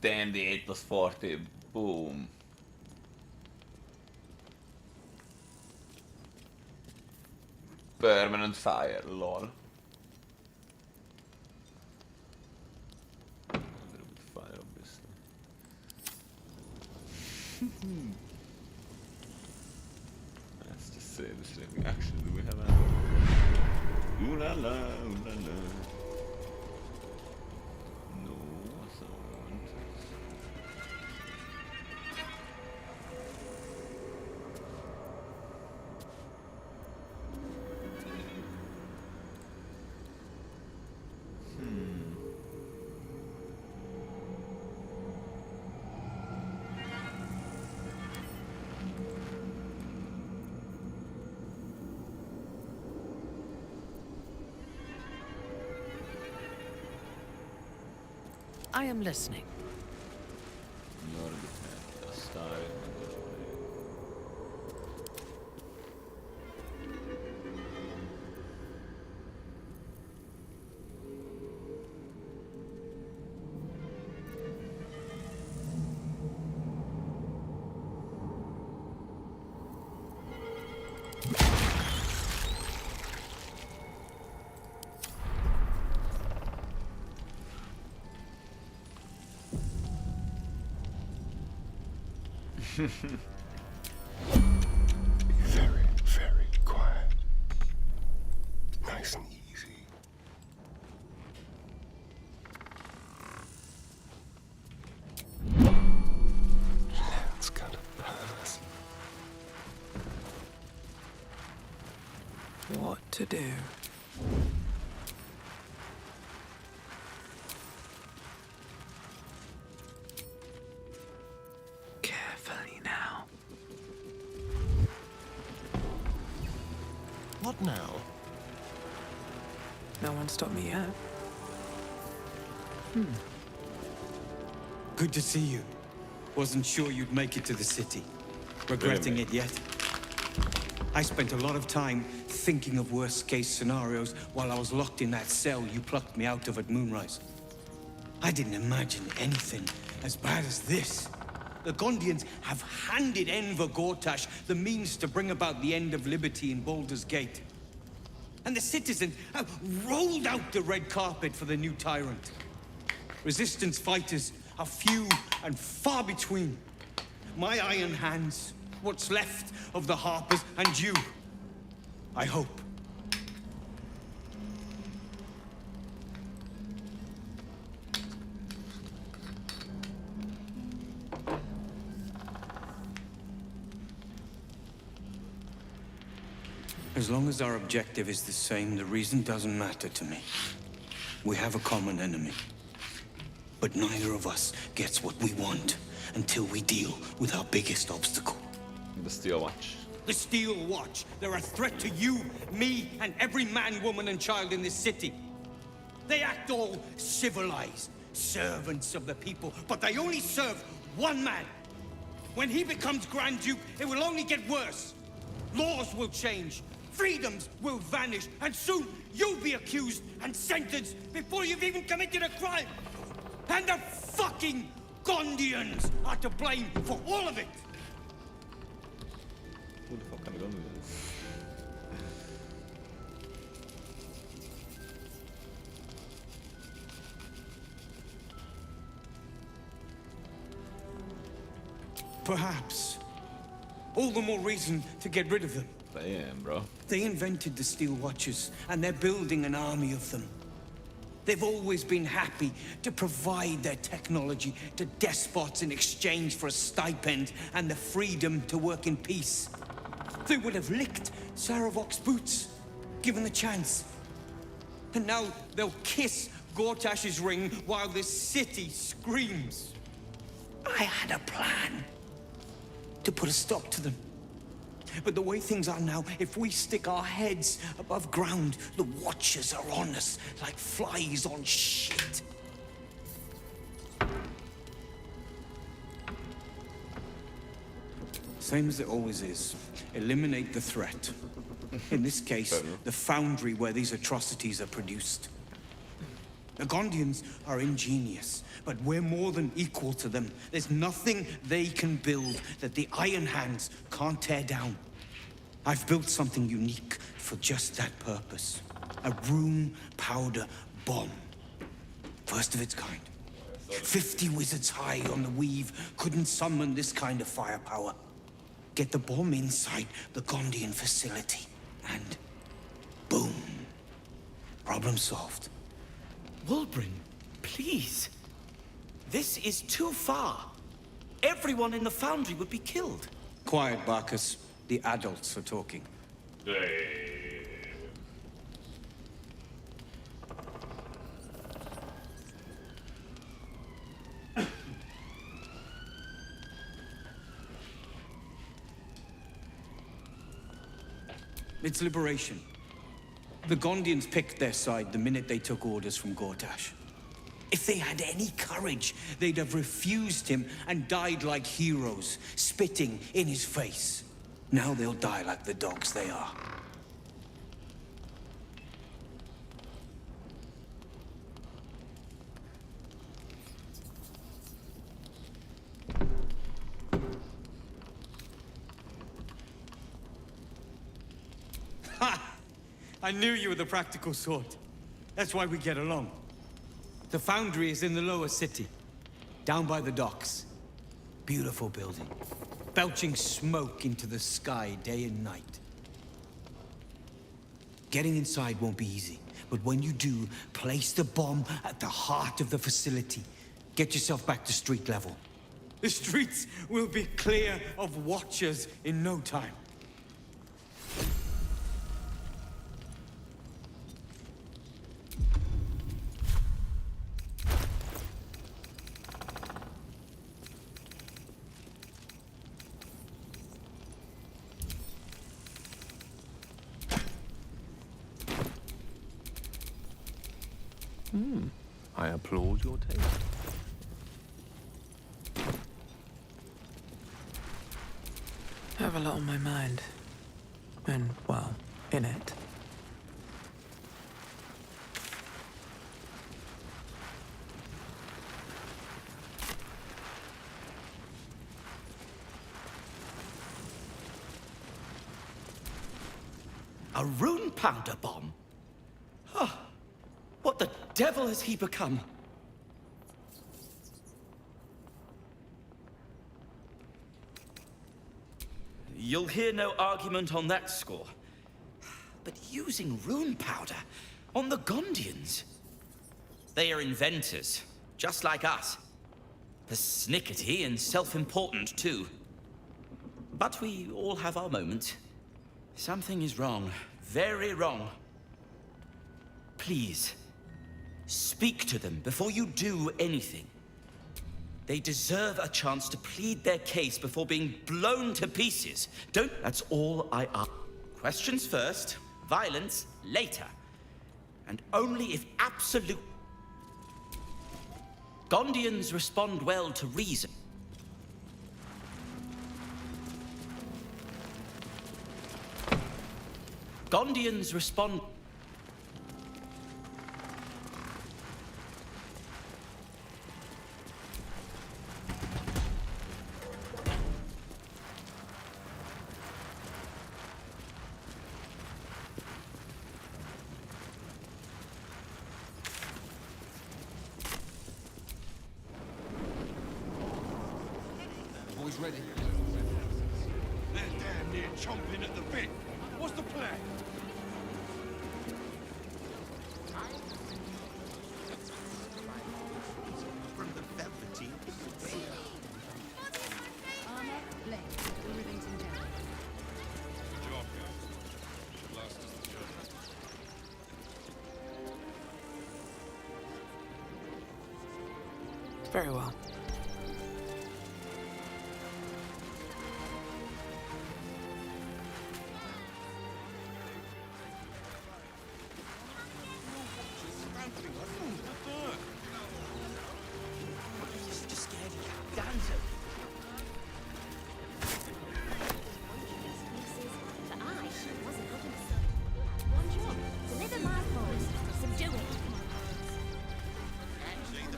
Damn, the 8 plus 40. Boom. Permanent fire, lol. A little bit of fire, obviously. Let's just say this thing. Actually, do we have a... Ooh la la, ooh la la. No, what's that one? I am listening. Very, very quiet. Nice and easy. That's got a purpose. What to do? Carefully now. What now? No one stopped me yet. Good to see you. Wasn't sure you'd make it to the city. Regretting it yet? I spent a lot of time thinking of worst-case scenarios while I was locked in that cell you plucked me out of at Moonrise. I didn't imagine anything as bad as this. The Gondians have handed Enver Gortash the means to bring about the end of liberty in Baldur's Gate. And the citizens have rolled out the red carpet for the new tyrant. Resistance fighters are few and far between. My iron hands, what's left of the Harpers, and you, I hope. As long as our objective is the same, the reason doesn't matter to me. We have a common enemy. But neither of us gets what we want until we deal with our biggest obstacle. The Steel Watch. The Steel Watch. They're a threat to you, me, and every man, woman, and child in this city. They act all civilized, servants of the people, but they only serve one man. When he becomes Grand Duke, it will only get worse. Laws will change. Freedoms will vanish, and soon you'll be accused and sentenced before you've even committed a crime. And the fucking Gondians are to blame for all of it. Who the fuck are the Gondians? Perhaps. All the more reason to get rid of them. Damn, bro. They invented the Steel Watchers, and they're building an army of them. They've always been happy to provide their technology to despots in exchange for a stipend and the freedom to work in peace. They would have licked Saravok's boots, given the chance. And now they'll kiss Gortash's ring while this city screams. I had a plan to put a stop to them. But the way things are now, if we stick our heads above ground, the Watchers are on us like flies on shit. Same as it always is. Eliminate the threat. In this case, the foundry where these atrocities are produced. The Gondians are ingenious, but we're more than equal to them. There's nothing they can build that the Iron Hands can't tear down. I've built something unique for just that purpose. A room powder bomb. First of its kind. 50 wizards high on the weave couldn't summon this kind of firepower. Get the bomb inside the Gondian facility, and boom. Problem solved. Wulbren, please. This is too far. Everyone in the foundry would be killed. Quiet, Barkus. The adults are talking. It's liberation. The Gondians picked their side the minute they took orders from Gortash. If they had any courage, they'd have refused him and died like heroes, spitting in his face. Now they'll die like the dogs they are. Ha! I knew you were the practical sort. That's why we get along. The foundry is in the lower city, down by the docks. Beautiful building, belching smoke into the sky day and night. Getting inside won't be easy, but when you do, place the bomb at the heart of the facility. Get yourself back to street level. The streets will be clear of Watchers in no time. I applaud your taste. I have a lot on my mind. And, well, in it. A rune powder bomb? Oh, what the devil has he become? You'll hear no argument on that score. But using rune powder on the Gondians? They are inventors, just like us. Persnickety and self-important, too. But we all have our moments. Something is wrong. Very wrong. Please, speak to them before you do anything. They deserve a chance to plead their case before being blown to pieces. Don't... That's all I ask. Questions first, violence later. And only if absolute... Gondians respond well to reason. Gondians respond... Boys ready? They're damn near chomping at the bit. What's the plan? From the Velveteen. Armor, blade, everything's in town. Good job, guys. Should last us the journey. Very well.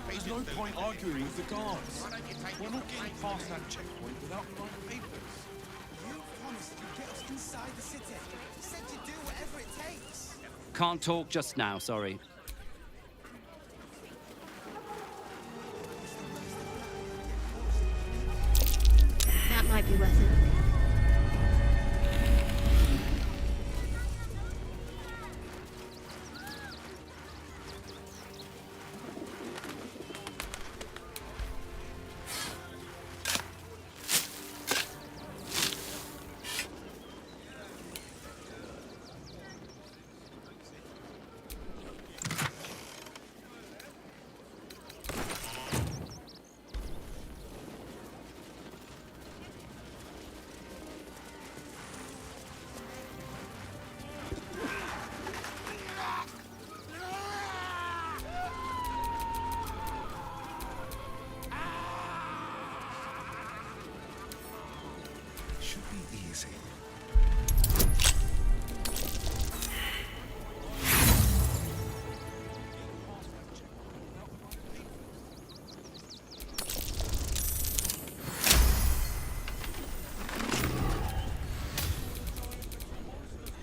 There's no point arguing with the guards. We're not getting past that checkpoint without the right papers. You promised you'd get us inside the city. You said you'd do whatever it takes. Can't talk just now, sorry. That might be worth it. Should be easy.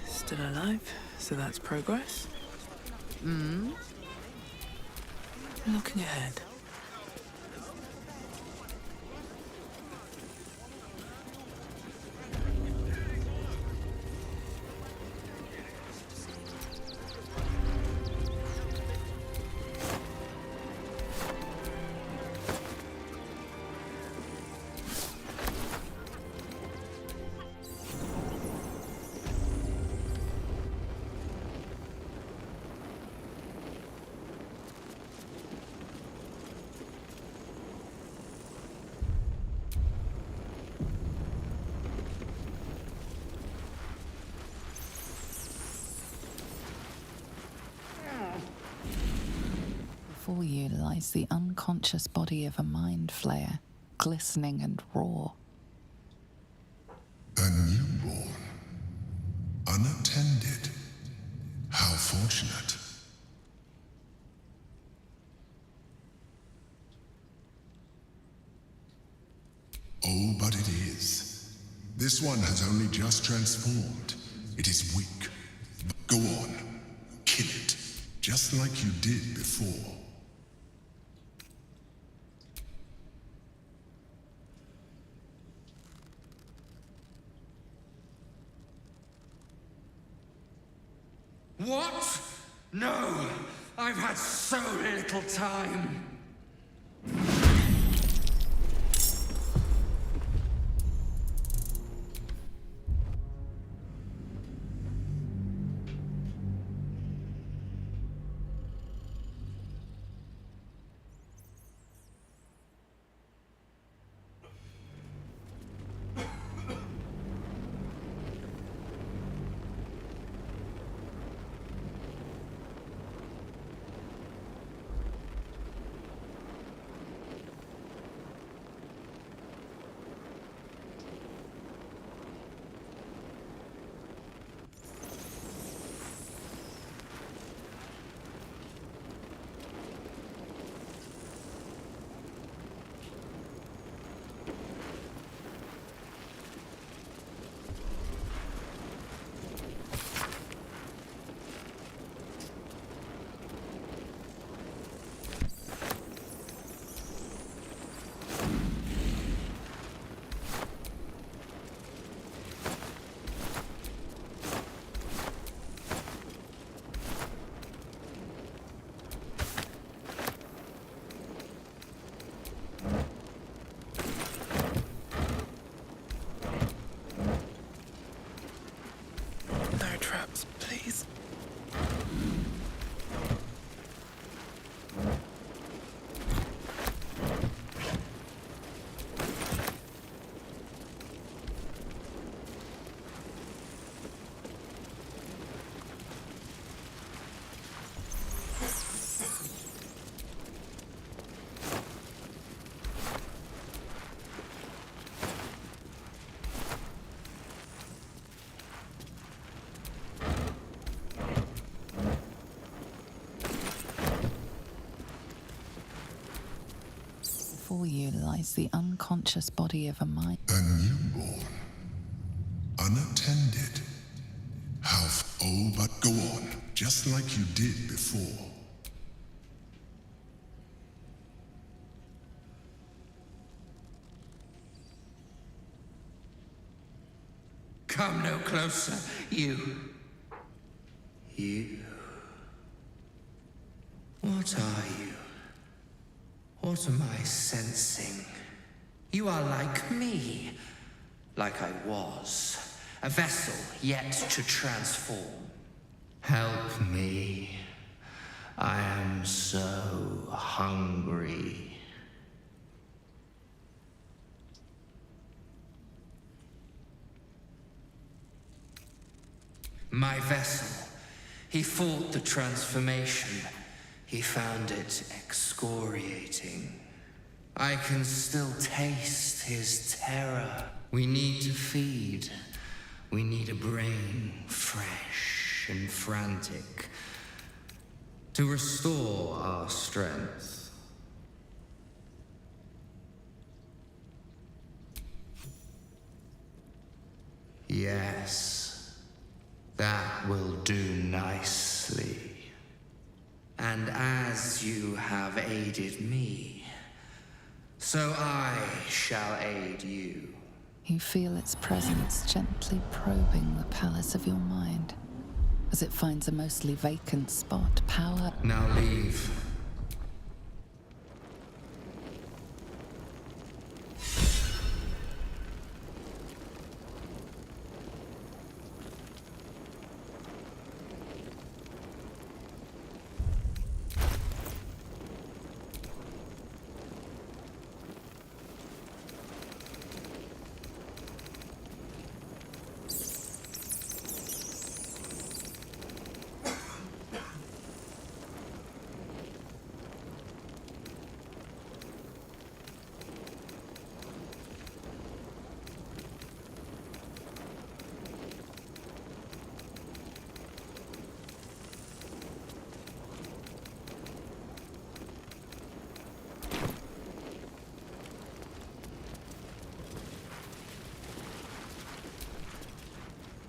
Still alive, so that's progress. Looking ahead. Before you lies the unconscious body of a mind flayer, glistening and raw. A newborn. Unattended. How fortunate. Oh, but it is. This one has only just transformed. It is weak, Go on. Kill it. Just like you did before. What? No! I've had so little time. No traps, please. Before you lies the unconscious body of a mind. A newborn. Unattended. Oh, but go on. Just like you did before. Come no closer, you. You. What are you? What am I sensing? You are like me. Like I was. A vessel yet to transform. Help me. I am so hungry. My vessel. He fought the transformation. He found it excoriating. I can still taste his terror. We need to feed. We need a brain fresh and frantic to restore our strength. Yes, that will do nicely. And as you have aided me, so I shall aid you. You feel its presence gently probing the palace of your mind. As it finds a mostly vacant spot, power... Now leave.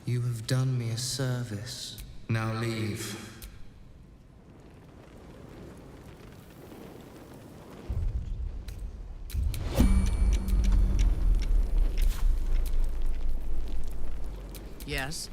You have done me a service. Now leave. Yes?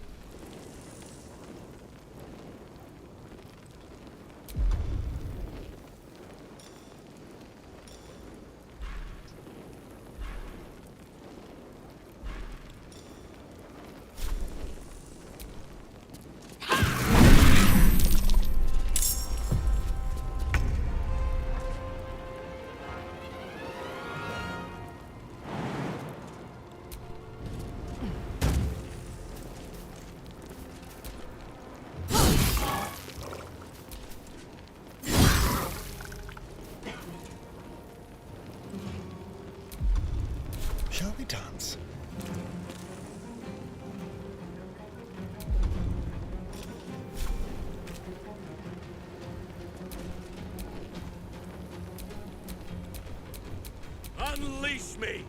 Shall we dance? Unleash me!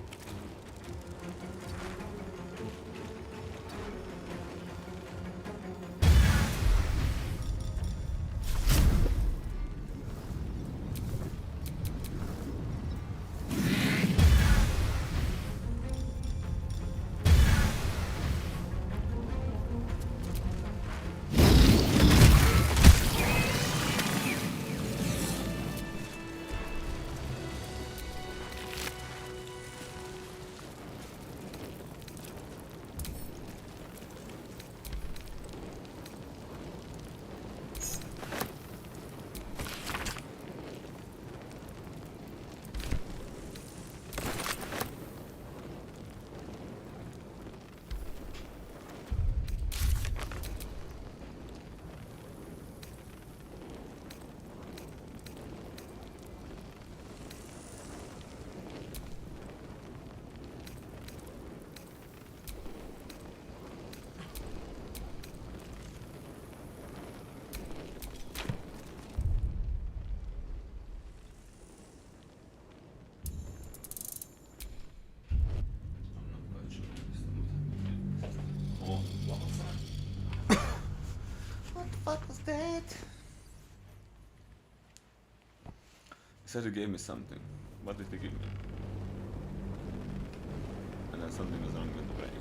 What the fuck was that? He said he gave me something. What did he give me? And then something was wrong with the brain.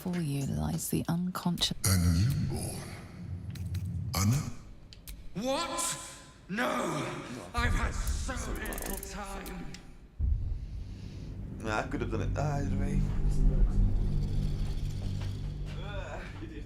Before you lies the unconscious. A newborn. Anna? What? No! I've had so little time. I could have done it either way. Idiot.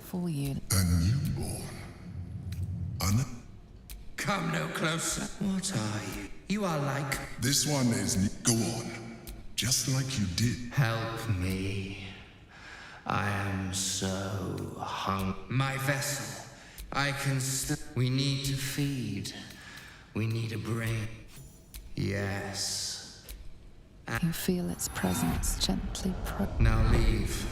For you. A newborn. Anna? Come no closer. What are you? You are like... This one is... Go on. Just like you did. Help me. I am so hungry. My vessel. I can we need to feed. We need a brain. Yes. You feel its presence gently Now leave.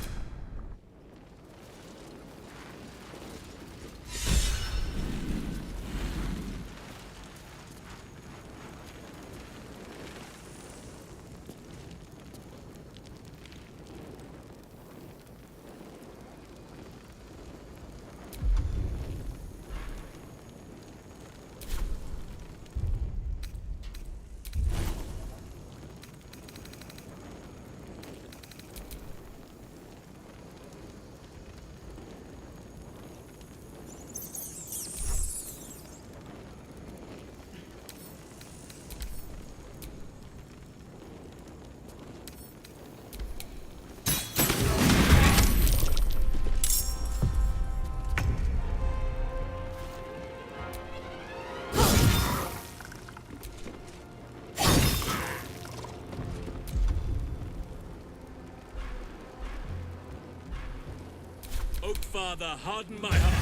Oak Father, harden my heart.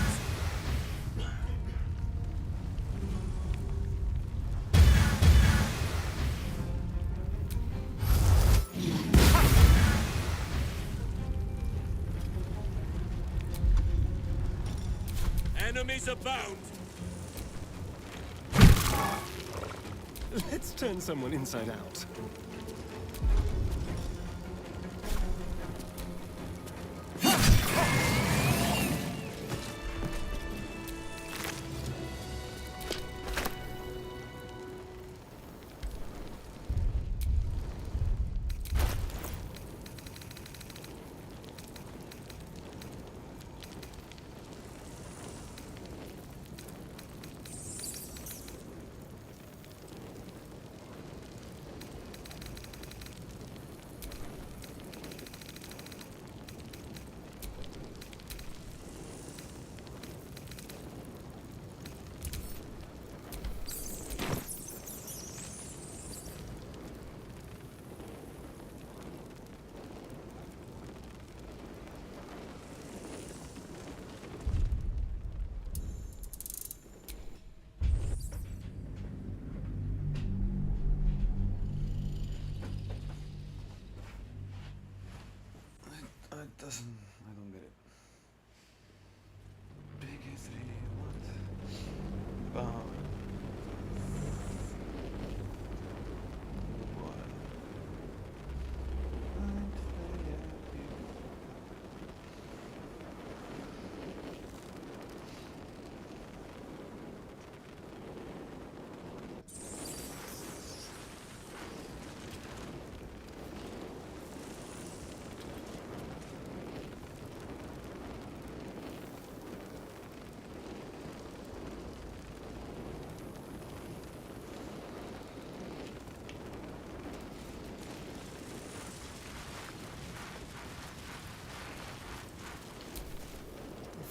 Enemies abound. Let's turn someone inside out. I don't get it. Big history, what? Wow.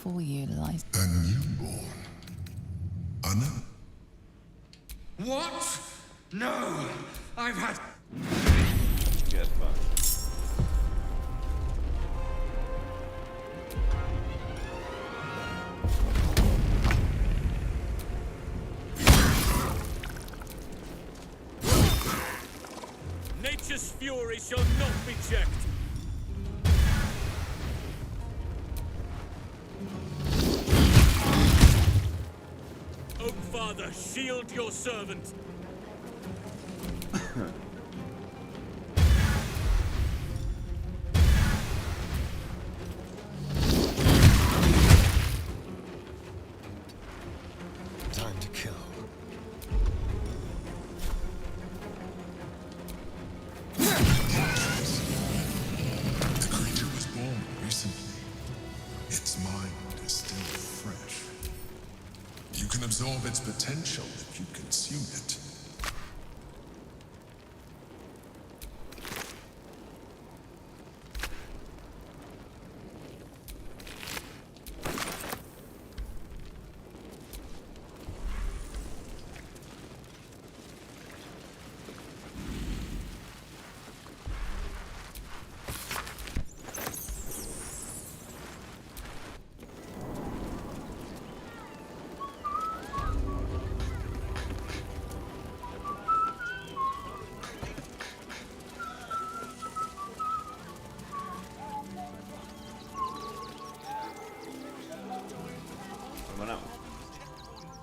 Before you lies. A newborn. Anna? What? No! I've had... Get fucked. Nature's fury shall not be checked. Oak Father, shield your servant. Time to kill. The creature was born recently. Its mind is still fresh. You can absorb its potential if you consume it.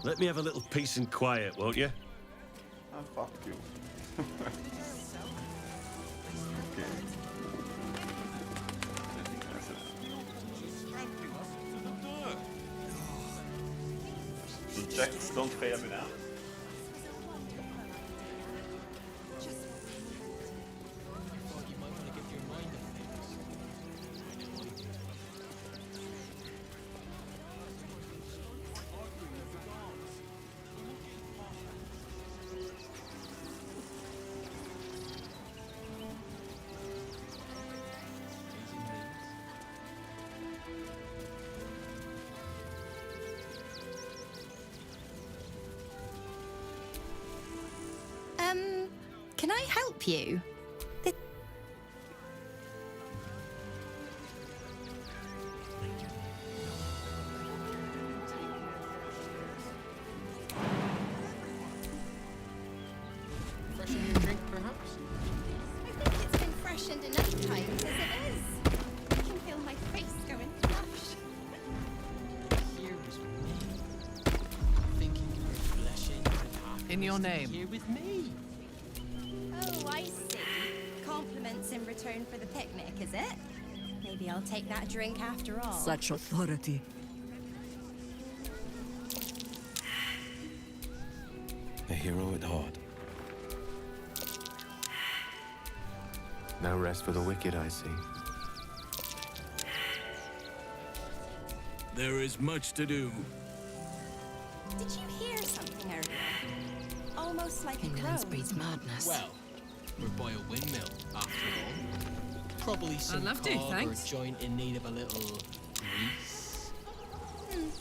Let me have a little peace and quiet, won't you? Oh, fuck you. Okay. The checks don't fail me now. Can I help you? mentioned enough times as it is. I can feel my face going flush. Here is with me. Thinking you were blushing In your name. here with me. Oh, I see. Compliments in return for the picnic, is it? Maybe I'll take that drink after all. Such authority. A hero at heart. No rest for the wicked, I see. There is much to do. Did you hear something earlier? Almost like a Ignorance crow. breeds madness. Well, we're by a windmill, after all. Probably some love to, cog or thanks. joint in need of a little grease.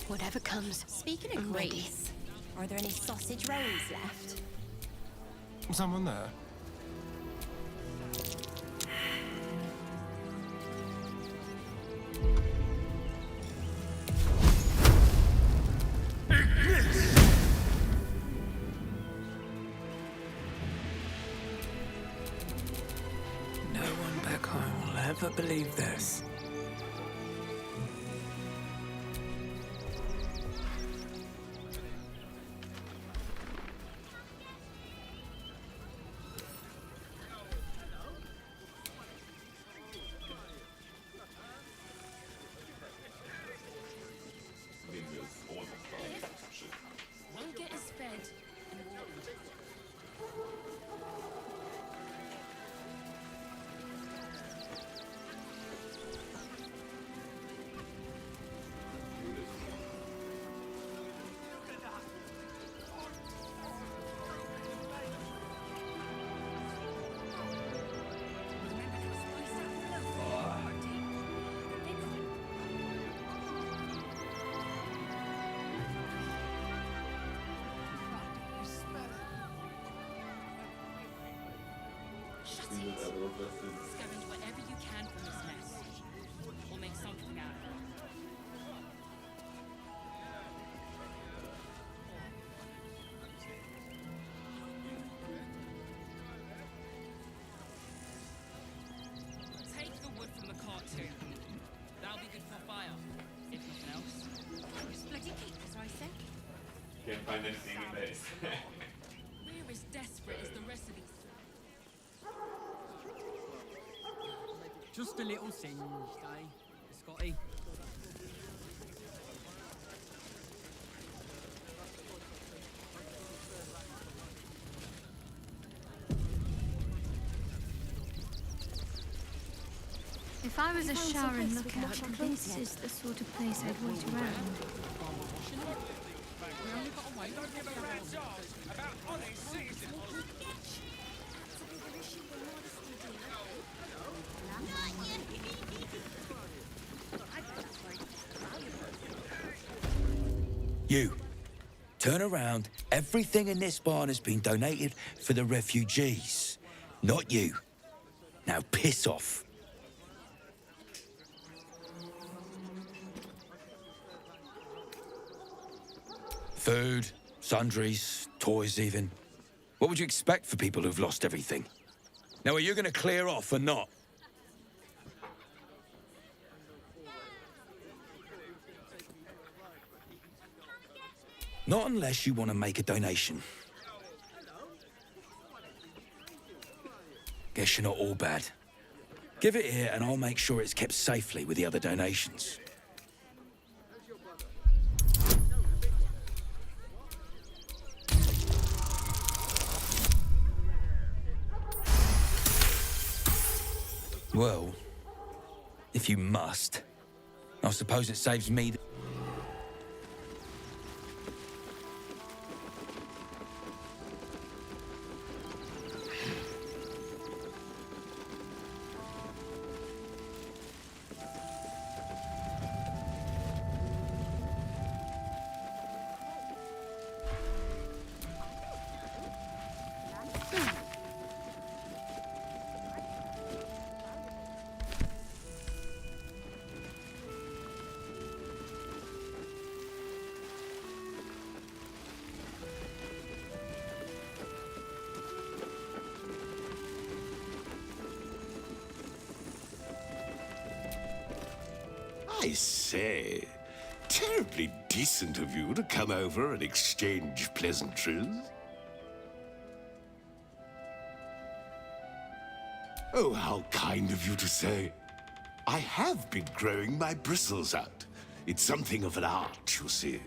Whatever comes. Speaking of grease, are there any sausage rolls left? Someone there? No one back home will ever believe this. Won't get us fed and watered. Scavenge whatever you can from this mess. We'll make something out of it. Take the wood from the cart too. That'll be good for fire, if nothing else. Bloody keepers, I think. Can't find anything in there. We're as desperate as the rest of these. Just a little singed, eh, Scotty? If I was a shower and lookout, this is the sort of place I'd wait around. You, turn around. Everything in this barn has been donated for the refugees. Not you. Now piss off. Food, sundries, toys even. What would you expect for people who've lost everything? Now, are you going to clear off or not? Not unless you want to make a donation. Guess you're not all bad. Give it here and I'll make sure it's kept safely with the other donations. Well, if you must, I suppose it saves me. I say, terribly decent of you to come over and exchange pleasantries. Oh, how kind of you to say. I have been growing my bristles out. It's something of an art, you see.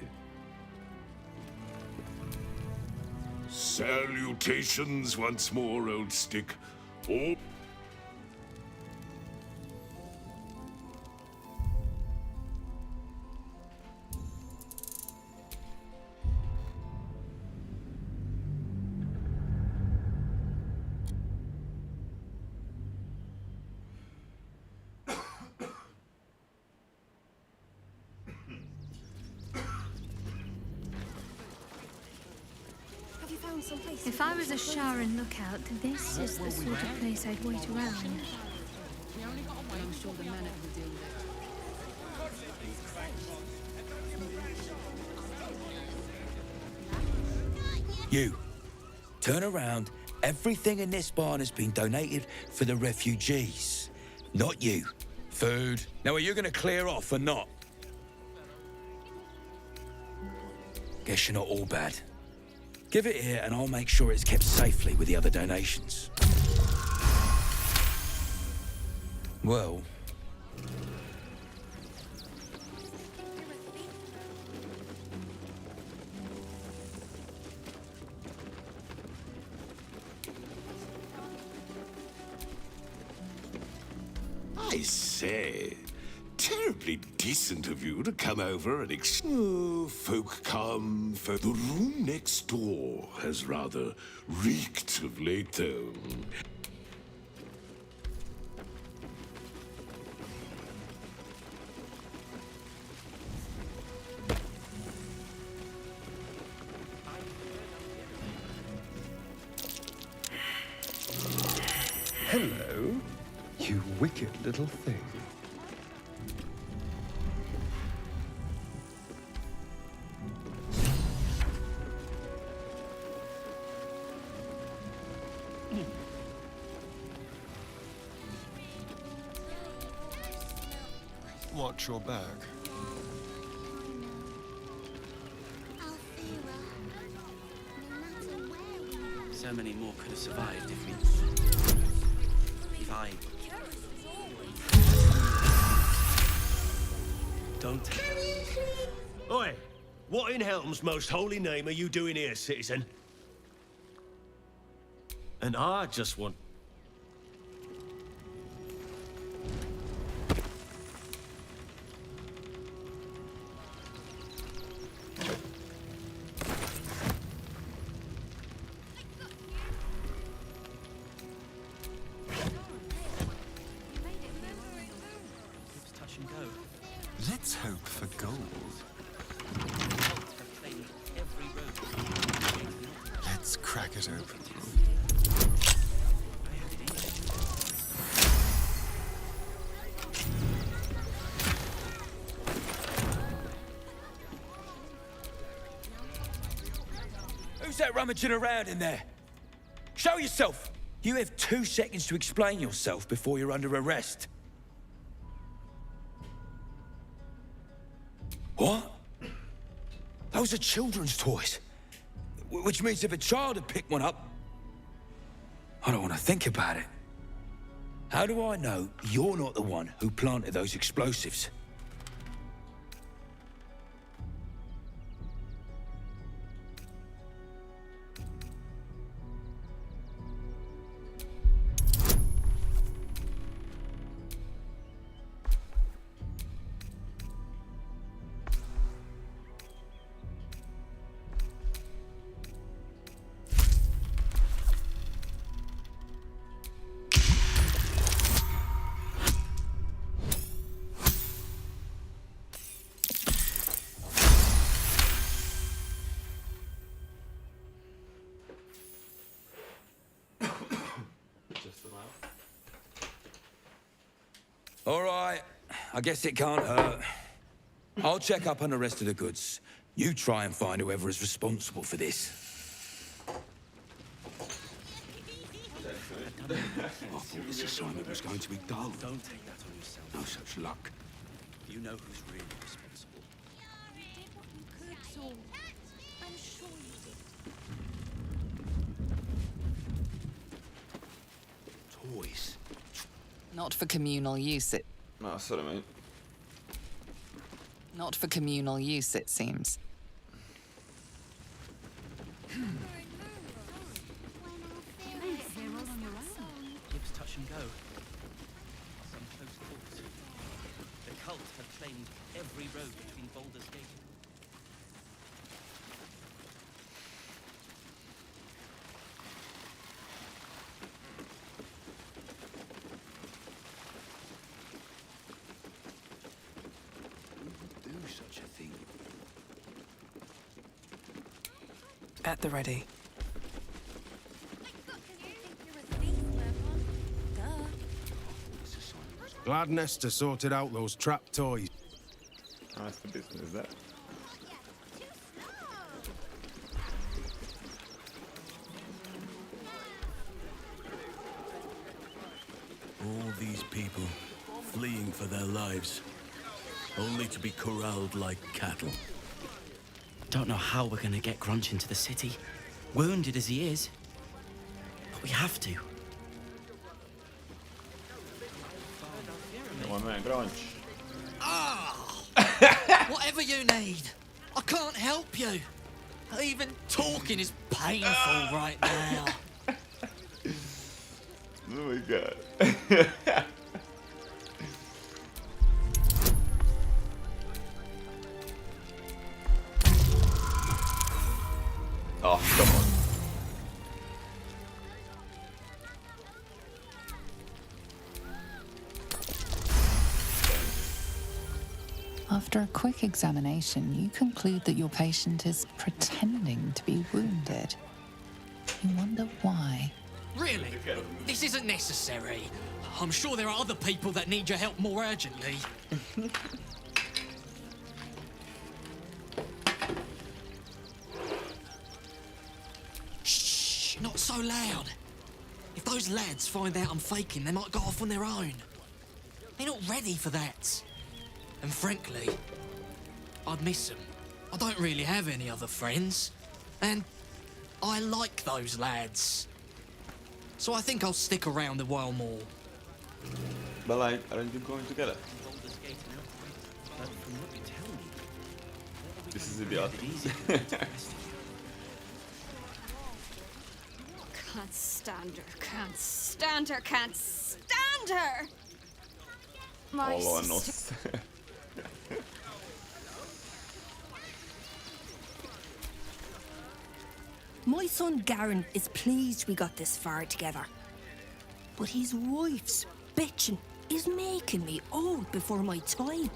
Salutations once more, old stick. Oh. If I was a Sharon lookout, this is the sort of place I'd wait around. I'm sure the man will deal with it. You, turn around. Everything in this barn has been donated for the refugees. Not you. Food. Now, are you going to clear off or not? Guess you're not all bad. Give it here and I'll make sure it's kept safely with the other donations. Well... I say, terribly decent of you to come over and Oh, folk come, for the room next door has rather reeked of late, though. Hello, you wicked little thing. Watch your back. So many more could have survived if we... If I... Don't... Oi! What in Helm's most holy name are you doing here, citizen? And I just want... touch and go. Let's hope for gold. Let's crack it open. Who's that rummaging around in there? Show yourself! You have 2 seconds to explain yourself before you're under arrest. What? Those are children's toys. Which means if a child had picked one up... I don't want to think about it. How do I know you're not the one who planted those explosives? All right, I guess it can't hurt. I'll check up on the rest of the goods. You try and find whoever is responsible for this. I thought this assignment was going to be dull. Don't take that on yourself. No such luck. You know who's really responsible. You did what you could, Saul. I'm sure you did. Toys. Not for communal use, it... No, sorry, mate. Not for communal use, it seems. Gibbs touch and go. Some close calls. The cult have claimed every road between Baldur's Gate. Do such a thing. At the ready. Glad Nestor sorted out those trap toys. That's the business, that. All these people fleeing for their lives, only to be corralled like cattle. Don't know how we're gonna get Grunch into the city, wounded as he is. But we have to. Come on, man, Grunch. Whatever you need. I can't help you. Even talking is painful right now. Oh my god. Oh, come on. After a quick examination, you conclude that your patient is pretending to be wounded. You wonder why. Really? This isn't necessary. I'm sure there are other people that need your help more urgently. Shh, not so loud. If those lads find out I'm faking, they might go off on their own. They're not ready for that. And frankly, I'd miss them. I don't really have any other friends. And I like those lads. So I think I'll stick around a while more. But like, aren't you going together? This is idiotic. Can't stand her, can't stand her, can't stand her! My Olonos. My son Garen is pleased we got this far together. But his wife's bitching is making me old before my time.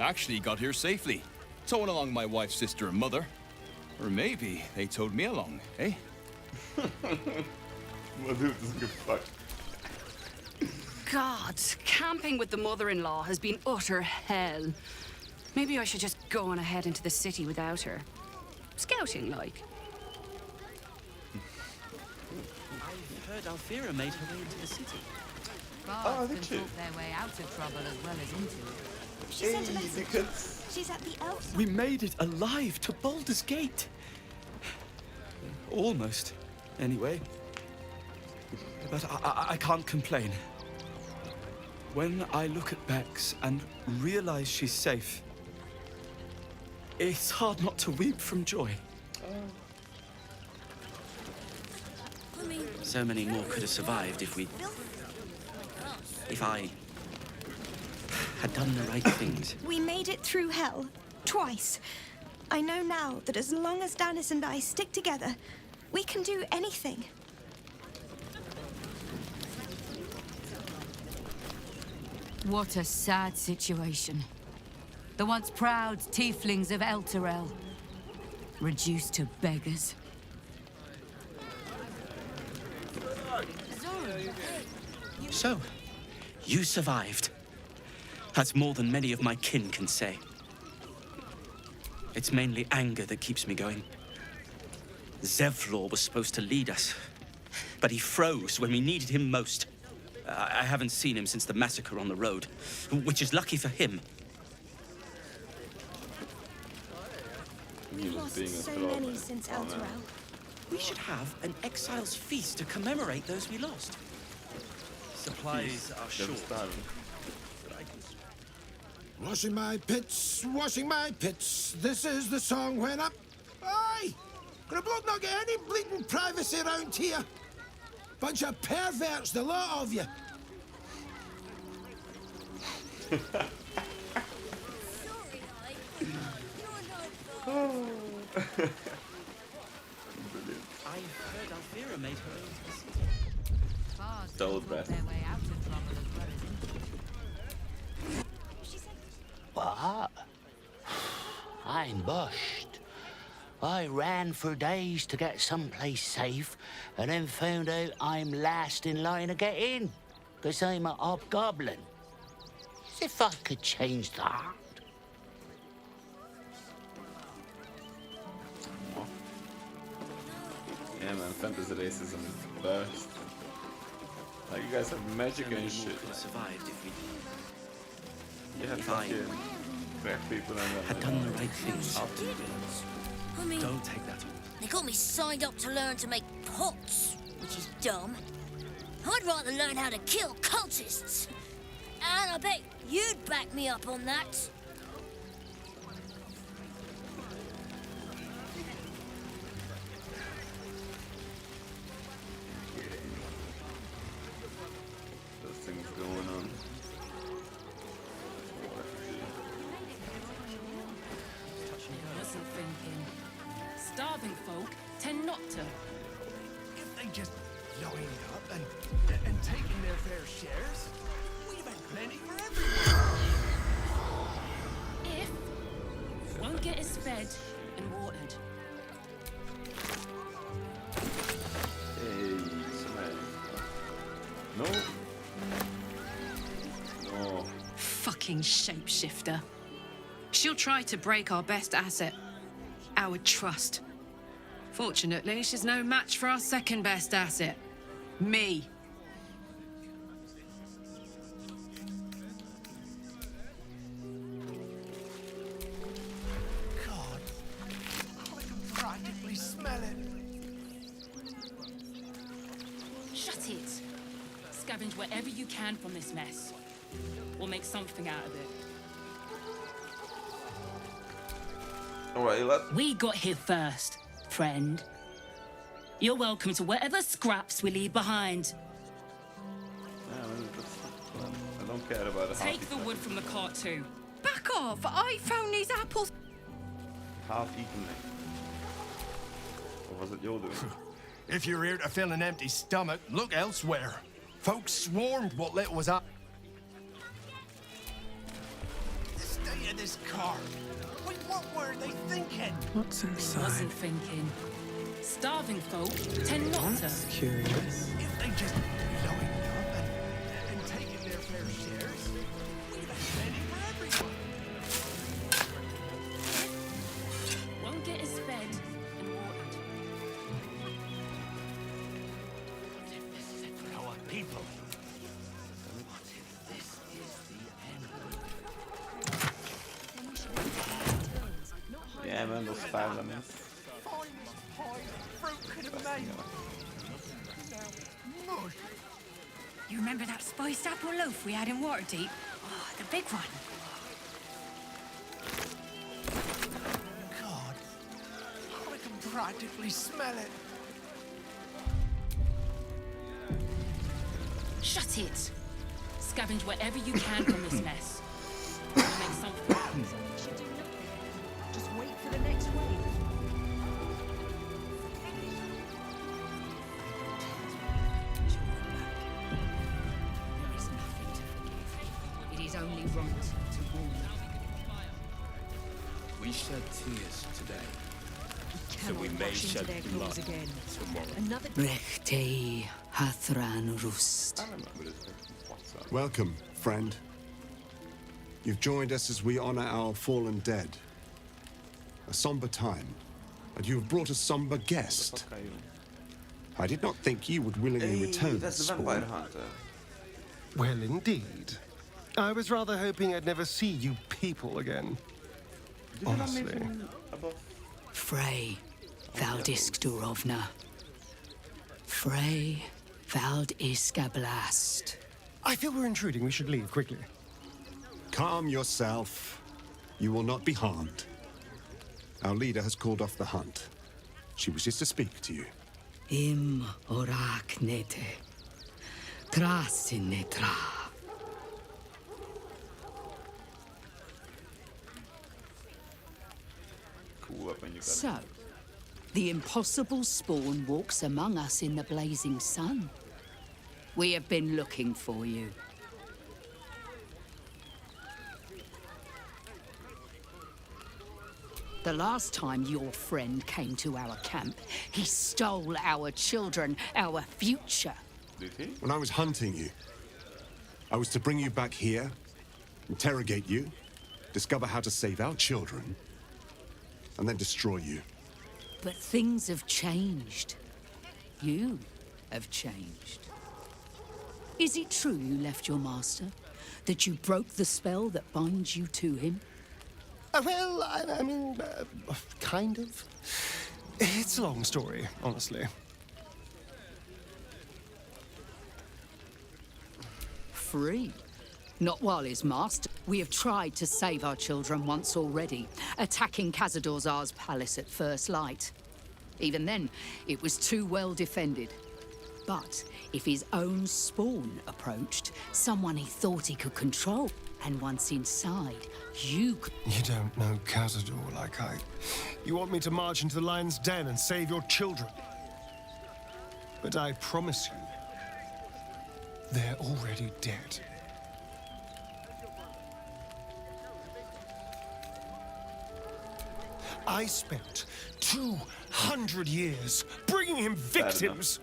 Actually got here safely. Towing along my wife's sister and mother. Or maybe they towed me along, eh? Well, dude, this is good fuck. God, camping with the mother-in-law has been utter hell. Maybe I should just go on ahead into the city without her. Scouting, like. I've heard Alfira made her way into the city. Guards can talk their way out of trouble as well as into it. She sent a message. She's at the elf. We made it alive to Baldur's Gate. Almost, anyway. But I can't complain. When I look at Bex and realize she's safe, it's hard not to weep from joy. So many more could have survived if I had done the right things. We made it through hell. Twice. I know now that as long as Danis and I stick together, we can do anything. What a sad situation. The once proud tieflings of Elturel, reduced to beggars. So, you survived. That's more than many of my kin can say. It's mainly anger that keeps me going. Zevlor was supposed to lead us, but he froze when we needed him most. I haven't seen him since the massacre on the road, which is lucky for him. We've lost so many since El Terrell. We should have an exile's feast to commemorate those we lost. Supplies are short. Washing my pits, this is the song when up. Aye! Could a bloke not get any bleeding privacy around here? Bunch of perverts, the lot of you. I've heard Alfira made her own. Stole breath. What? I'm bushed. I ran for days to get someplace safe, and then found out I'm last in line to get in, because I'm a hobgoblin. As if I could change that. Yeah, man, fantasy racism is the best. Like, you guys have magic and shit. Could have survived if we have fucking black people and had done the right things. I mean, Don't take that on. they got me signed up to learn to make pots, which is dumb. I'd rather learn how to kill cultists. And I bet you'd back me up on that. Those things going on. Wasn't thinking. Starving folk tend not to. If they just lined up and taken their fair shares, we'd have had plenty for everyone. If one get us fed and watered. Hey, somebody. No. No. Fucking shapeshifter. She'll try to break our best asset, our trust. Fortunately, she's no match for our second best asset, me. God, I can practically smell it. Shut it. Scavenge whatever you can from this mess. We'll make something out of it. Alright, We got here first, friend. You're welcome to whatever scraps we leave behind. Yeah, I don't care about it. Take the wood from the cart too. Back off! I found these apples. Half eaten it. Or was it you're doing? If you're here to fill an empty stomach, look elsewhere. Folks swarmed what little was up. The state of this car. Wait, what were they thinking? What's inside? Wasn't thinking. Starving folk tend not to. That's curious. If they just lined up and taken their fair shares, we'd have had plenty for everyone. Won't get us fed and watered. Our people. What if this is the end? Yeah, man, those 5 lemons. You remember that spiced apple loaf we had in Waterdeep? Oh, the big one. God, I can practically smell it. Shut it. Scavenge whatever you can from this mess. We'll make something out of it. Just wait for the next wave. It is only right to warn you. We shed tears today, so we may shed blood tomorrow. Rechte Hathran Rust. Welcome, friend. You've joined us as we honor our fallen dead. A somber time, and you have brought a somber guest. I did not think you would willingly return, That's the Spawn. vampire hunter. Well, indeed. I was rather hoping I'd never see you people again. Honestly. Frey Valdisk Durovna. Frey Valdiskablast. I feel we're intruding. We should leave quickly. Calm yourself. You will not be harmed. Our leader has called off the hunt. She wishes to speak to you. Im orak nete. Trasinetra. So, the impossible spawn walks among us in the blazing sun. We have been looking for you. The last time your friend came to our camp, he stole our children, our future. Did he? When I was hunting you, I was to bring you back here, interrogate you, discover how to save our children, and then destroy you. But things have changed. You have changed. Is it true you left your master? That you broke the spell that binds you to him? Well, I mean, kind of. It's a long story, honestly. Free? Not while his master. We have tried to save our children once already, attacking Khazad-dûr's palace at first light. Even then, it was too well defended. But if his own spawn approached, someone he thought he could control, and once inside, you could... You don't know Khazad-dûr like I... You want me to march into the lion's den and save your children. But I promise you, they're already dead. I spent 200 years bringing him victims.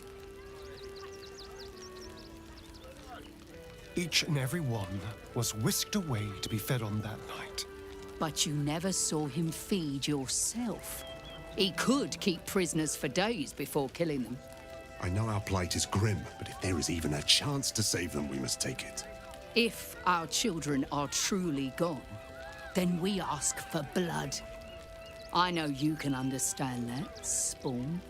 Each and every one was whisked away to be fed on that night. But you never saw him feed yourself. He could keep prisoners for days before killing them. I know our plight is grim, but if there is even a chance to save them, we must take it. If our children are truly gone, then we ask for blood. I know you can understand that, Spawn.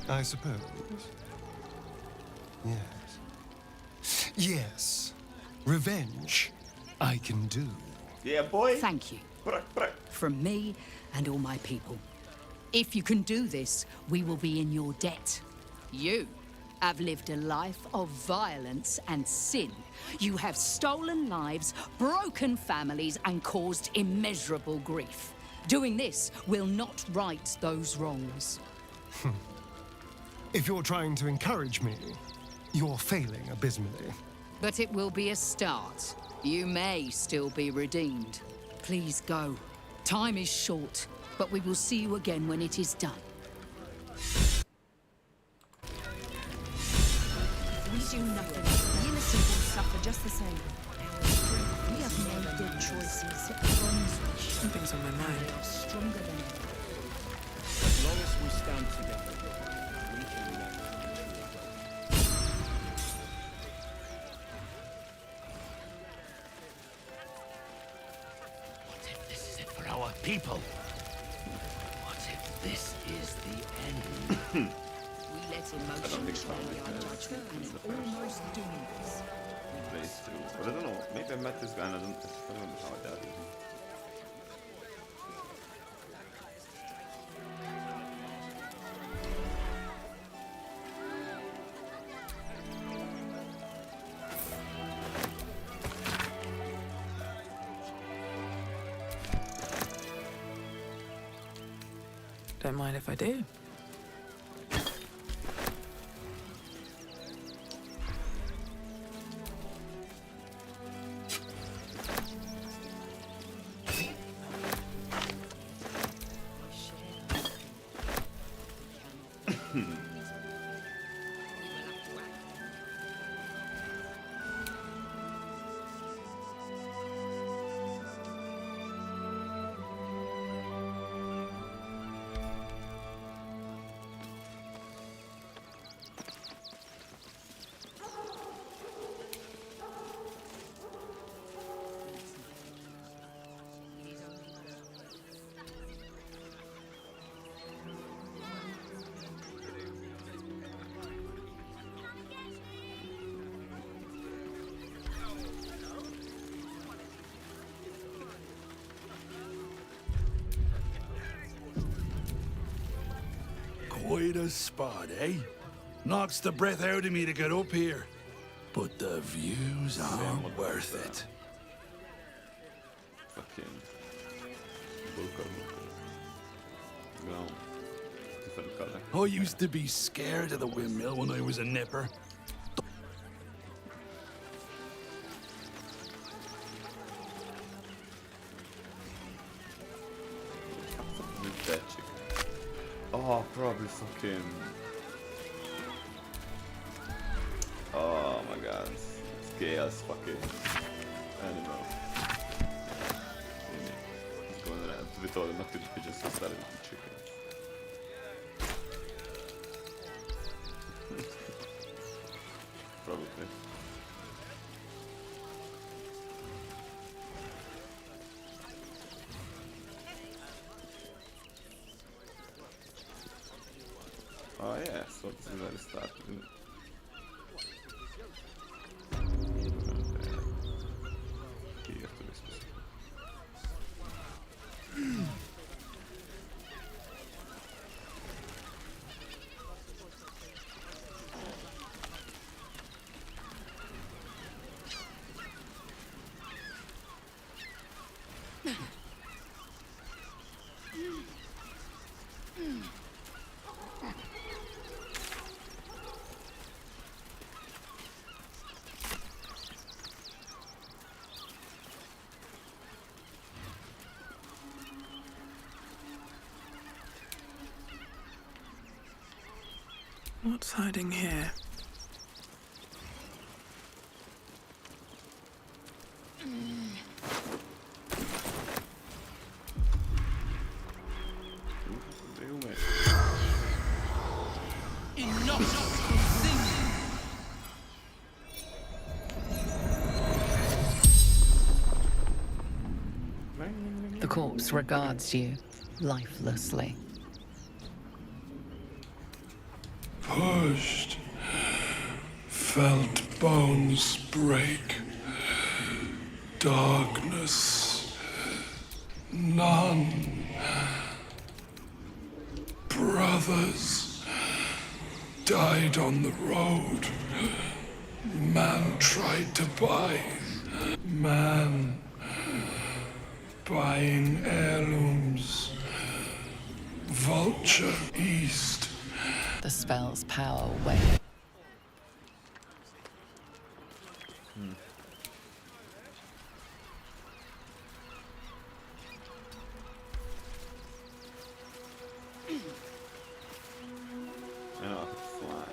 I suppose. Yes. Yes. Revenge, I can do. Yeah, boy. Thank you. From me and all my people. If you can do this, we will be in your debt. You have lived a life of violence and sin. You have stolen lives, broken families, and caused immeasurable grief. Doing this will not right those wrongs. If you're trying to encourage me, you're failing abysmally. But it will be a start. You may still be redeemed. Please go. Time is short, but we will see you again when it is done. We do nothing. The innocent will suffer just the same. We have made good choices. Something's on my mind. Stronger than ever. As long as we stand together, we can never. What if this is it for our people? What if this is the end? We let emotion sway our judgment and almost doomed us. Place too. But I don't know. Maybe I met this guy and I don't remember how I died. Don't mind if I do. Quite a spot, eh? Knocks the breath out of me to get up here. But the views aren't worth it. Fucking no. Different color. I used to be scared of the windmill when I was a nipper. That chicken. Oh, probably fucking. Oh my god. It's gay as fucking animal. He's going around with all the knocked pigeons and started with the chicken. Probably. Oh yeah, so this is where it started, isn't it? Here to be specific. What's hiding here? The corpse regards you lifelessly. Pushed, felt bones break, darkness, none. Brothers died on the road. Man tried to buy. Man buying heirlooms. Vulture east. The spell's power wane. Oh, fly.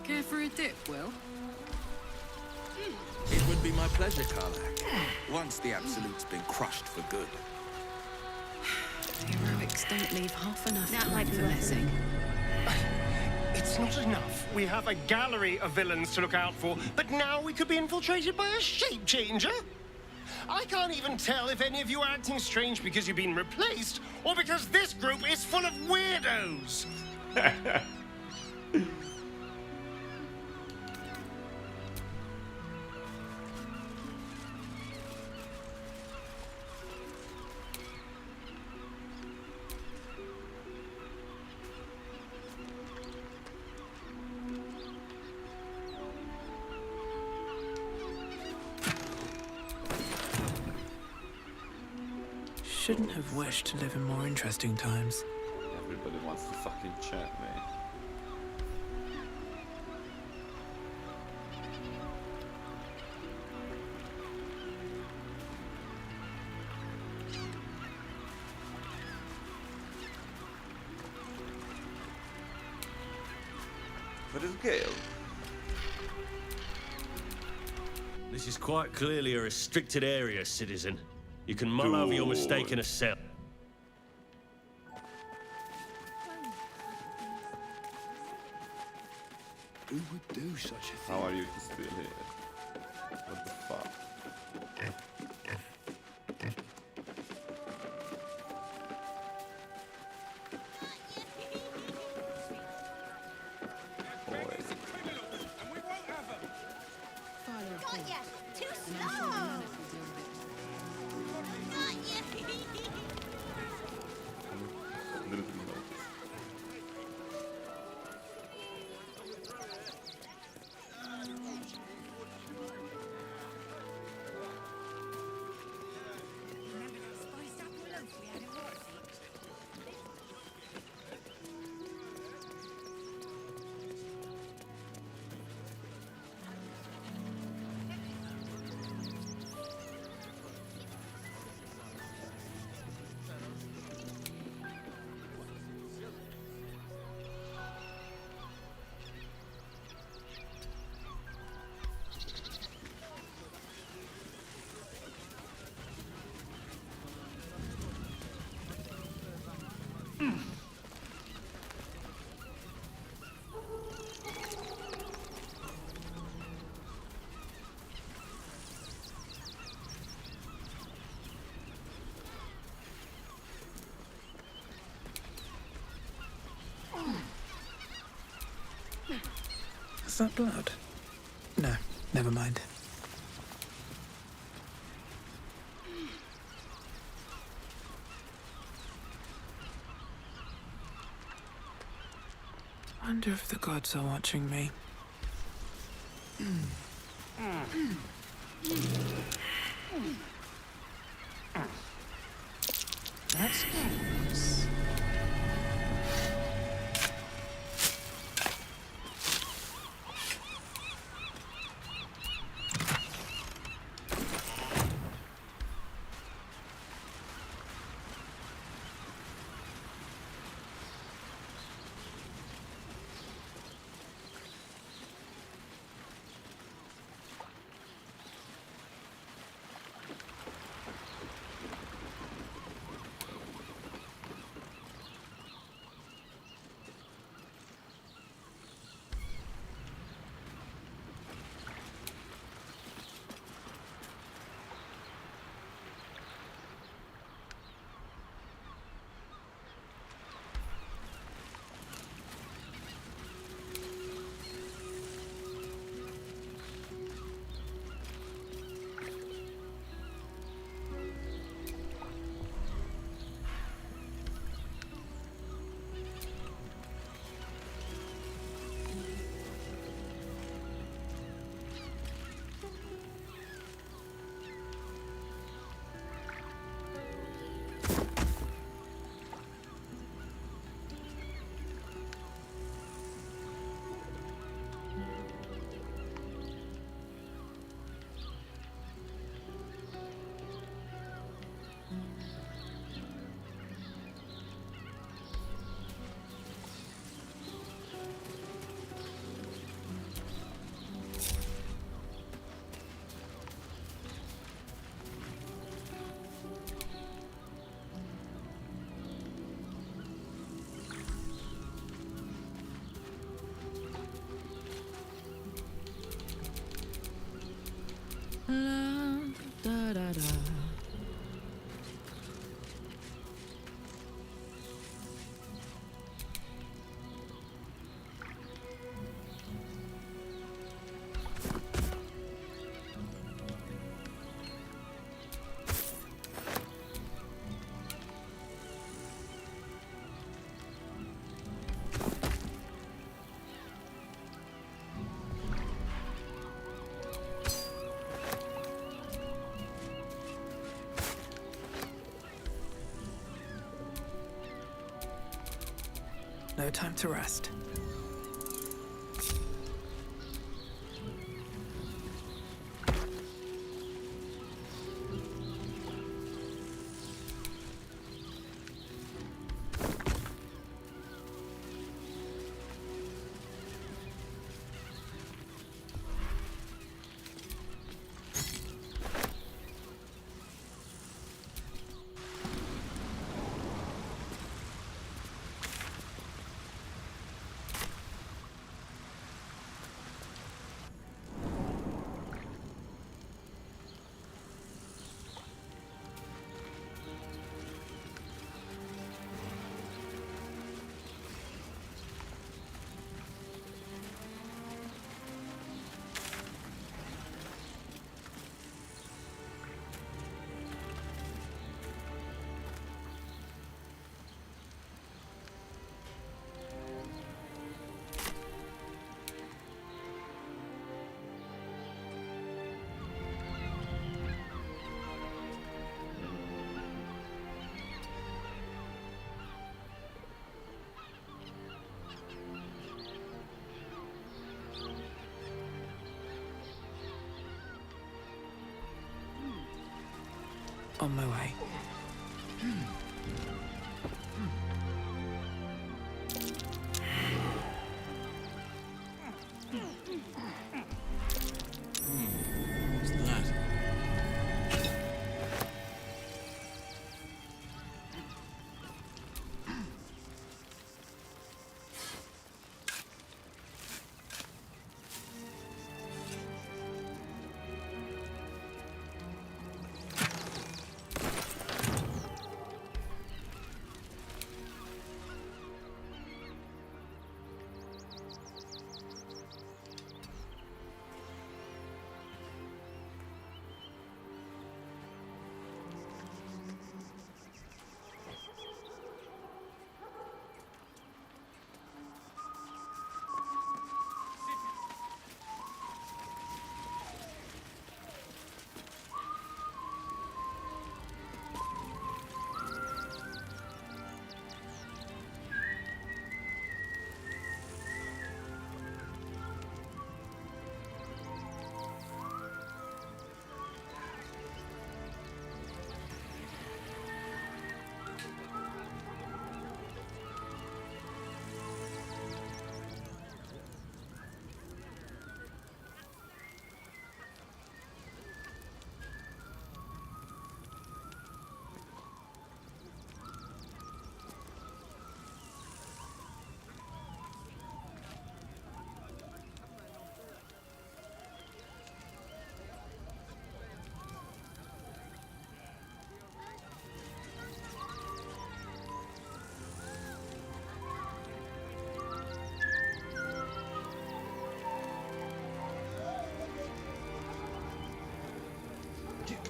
Care for a dip, Will? It would be my pleasure, Karlak. Once the Absolute's been crushed for good. Heroics don't leave half enough That time might be for worth messing. It's not enough. We have a gallery of villains to look out for, but now we could be infiltrated by a shape changer. I can't even tell if any of you are acting strange because you've been replaced, or because this group is full of weirdos. Shouldn't have wished to live in more interesting times. Everybody wants to fucking chat, man. What is Gale? This is quite clearly a restricted area, citizen. You can mull over your mistake in a cell. Who would do such a thing? How are you still here? What the fuck? didn't even notice. Is that blood? No, never mind. Wonder if the gods are watching me. That's curious. Da, da, da. No time to rest. On my way. What's that?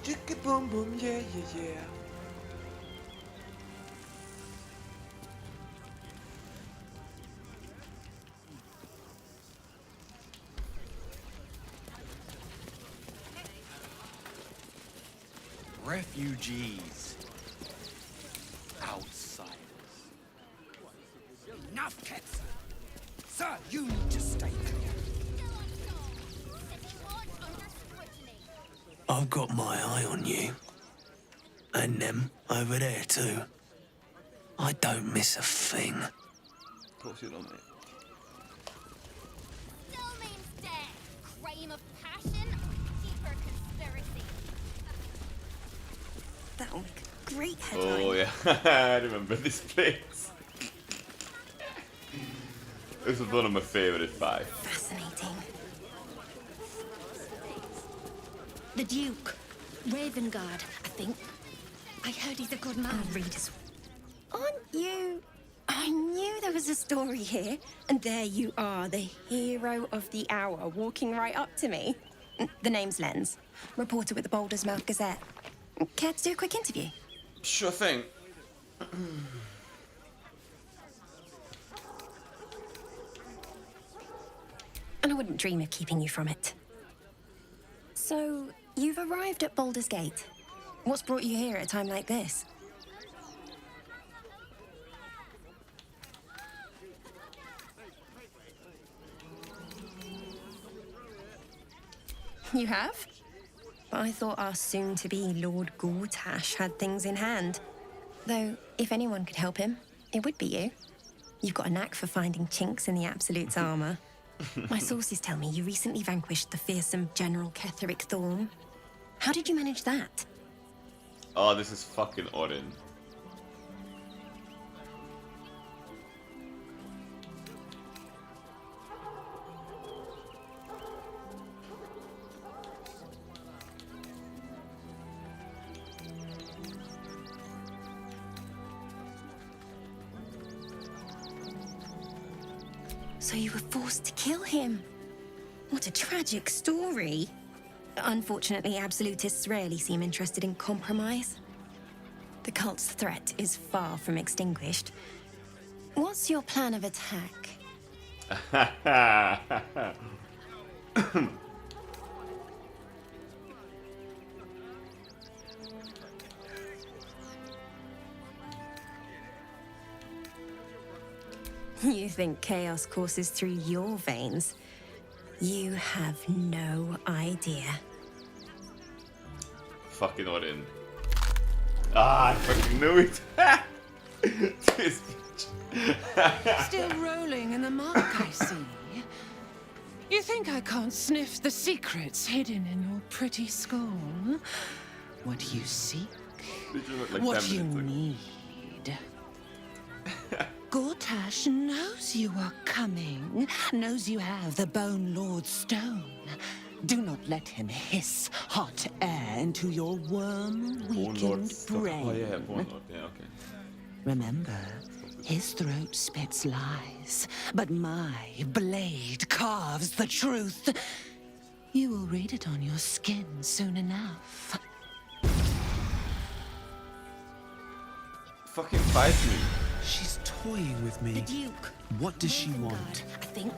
Chicka boom boom, yeah, yeah, yeah. Refugees. Outsiders. Enough, kids! Sir, you need to stay clear. I've got my eye on you. And them over there too. I don't miss a thing. Of course you don't, mate. Still means death. Crime of passion or deeper conspiracy. That'll make a great headline. Oh yeah, I remember this place. This was one of my favourite 5. Fascinating. The Duke. Ravengard, I think. I heard he's a good man. I'll read his... Aren't you... I knew there was a story here. And there you are, the hero of the hour, walking right up to me. The name's Lens. Reporter with the Boulders Mouth Gazette. Care to do a quick interview? Sure thing. And I wouldn't dream of keeping you from it. So, you've arrived at Baldur's Gate. What's brought you here at a time like this? You have? But I thought our soon-to-be Lord Gortash had things in hand. Though, if anyone could help him, it would be you. You've got a knack for finding chinks in the Absolute's armor. My sources tell me you recently vanquished the fearsome General Ketheric Thorm. How did you manage that? Oh, this is fucking Odin. So you were forced to kill him. What a tragic story. Unfortunately, Absolutists rarely seem interested in compromise. The cult's threat is far from extinguished. What's your plan of attack? You think chaos courses through your veins? You have no idea. Fucking Odin. Ah, I fucking knew it. This bitch. Still rolling in the muck, I see. You think I can't sniff the secrets hidden in your pretty skull? What you seek, what you need. Gortash knows you are coming, knows you have the Bone Lord Stone. Do not let him hiss hot air into your worm-weakened brain. Oh yeah, Bone Lord. Yeah, okay. Remember, his throat spits lies, but my blade carves the truth. You will read it on your skin soon enough. Fucking fight me. She's toying with me. The Duke. What does she want? I think.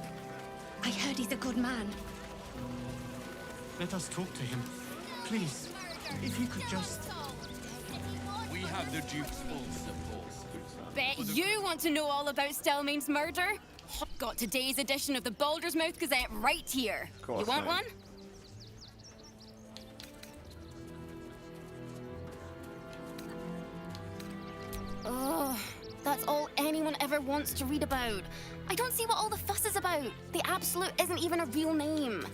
I heard he's a good man. Let us talk to him. Please, if he could just... We have the Duke's full support. Bet you want to know all about Stelmane's murder? Got today's edition of the Baldur's Mouth Gazette right here. You want one? Ugh, that's all anyone ever wants to read about. I don't see what all the fuss is about. The Absolute isn't even a real name.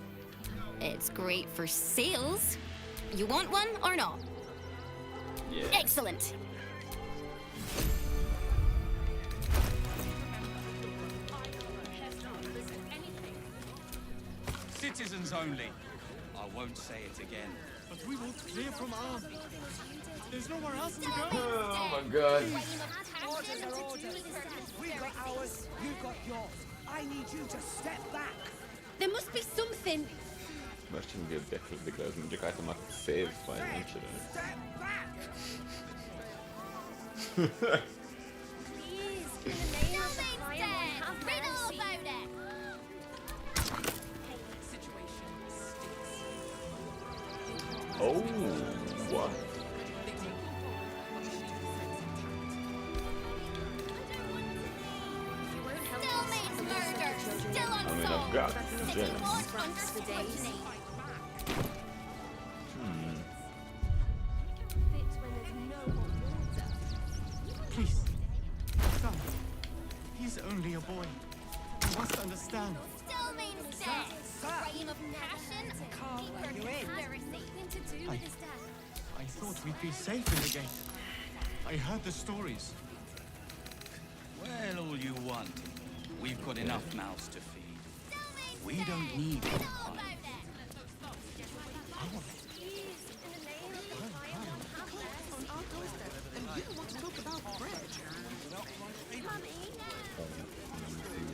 It's great for sales. You want one or not? Yeah. Excellent. Citizens only. I won't say it again. But we won't clear from arms. There's nowhere else to go. Oh my god. Orders are orders. We got ours, you got yours. I need you to step back. There must be something. Imagine we get the guys and the guys are not saved by an incident. Step back. Read all about it. Oh, what? Stelmane's murder. Still I mean, unsolved. I've got City gems. Ward under scrutiny. Please. Stop. He's only a boy. You must understand. Stelmane's dead. Reign of passion. Deeper conspiracy. I thought we'd be safe in the gate. I heard the stories. Well, all you want. We've got enough mouths to feed. We don't need your pie.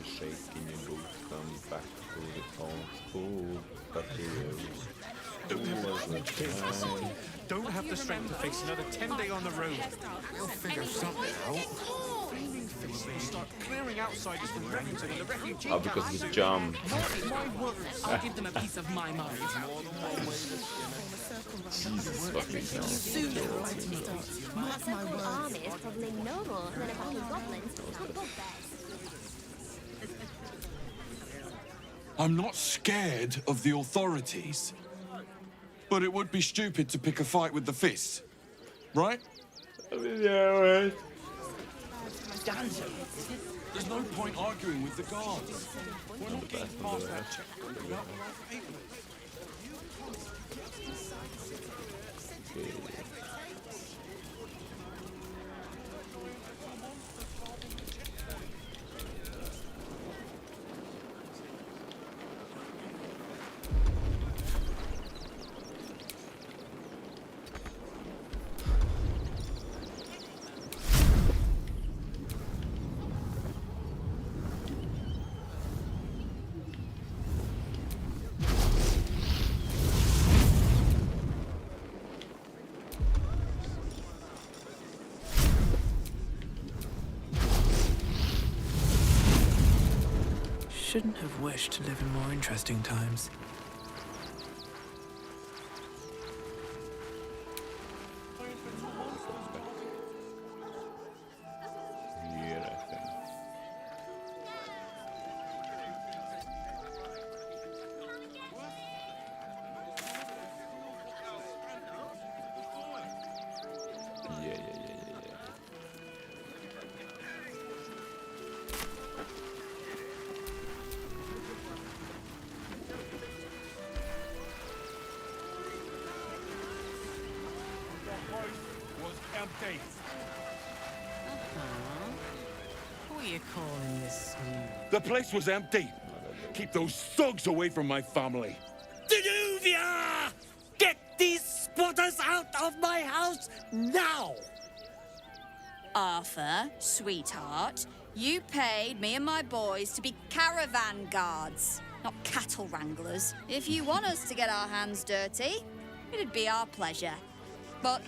Shaking your boots, come back to the old school. Don't have the strength to face another 10 days on the road. We'll figure something out. Flaming Fist will start clearing outsiders from Remington and the refugee Oh, because he's jump. My words. I'll give them a piece of my mind. Jesus fucking hell. Mark my words. Army is probably no more than a pack of goblins on bugbears. I'm not scared of the authorities. But it would be stupid to pick a fight with the fists. Right? I mean, yeah, right. There's no point arguing with the guards. We're not getting past that checkpoint without the right paper. Shouldn't have wished to live in more interesting times. Yeah. was empty. What are you calling this? The place was empty. Keep those thugs away from my family. Danuvia! Get these squatters out of my house now! Arthur, sweetheart, you paid me and my boys to be caravan guards, not cattle wranglers. If you want us to get our hands dirty, it'd be our pleasure. But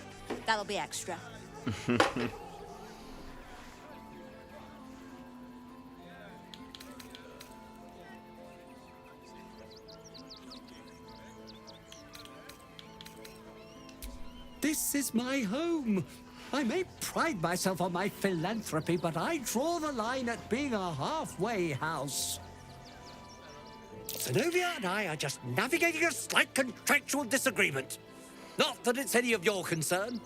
that'll be extra. This is my home. I may pride myself on my philanthropy, but I draw the line at being a halfway house. Zenobia and I are just navigating a slight contractual disagreement. Not that it's any of your concern.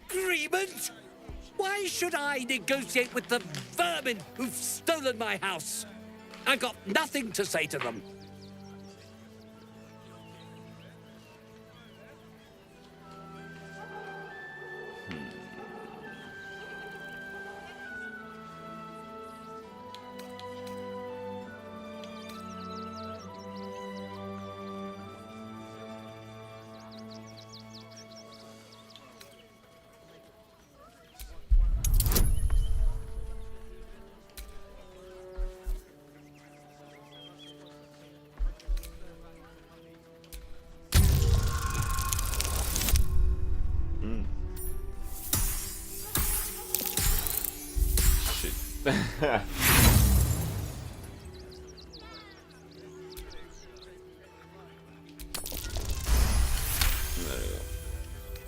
Agreement? Why should I negotiate with the vermin who've stolen my house? I've got nothing to say to them.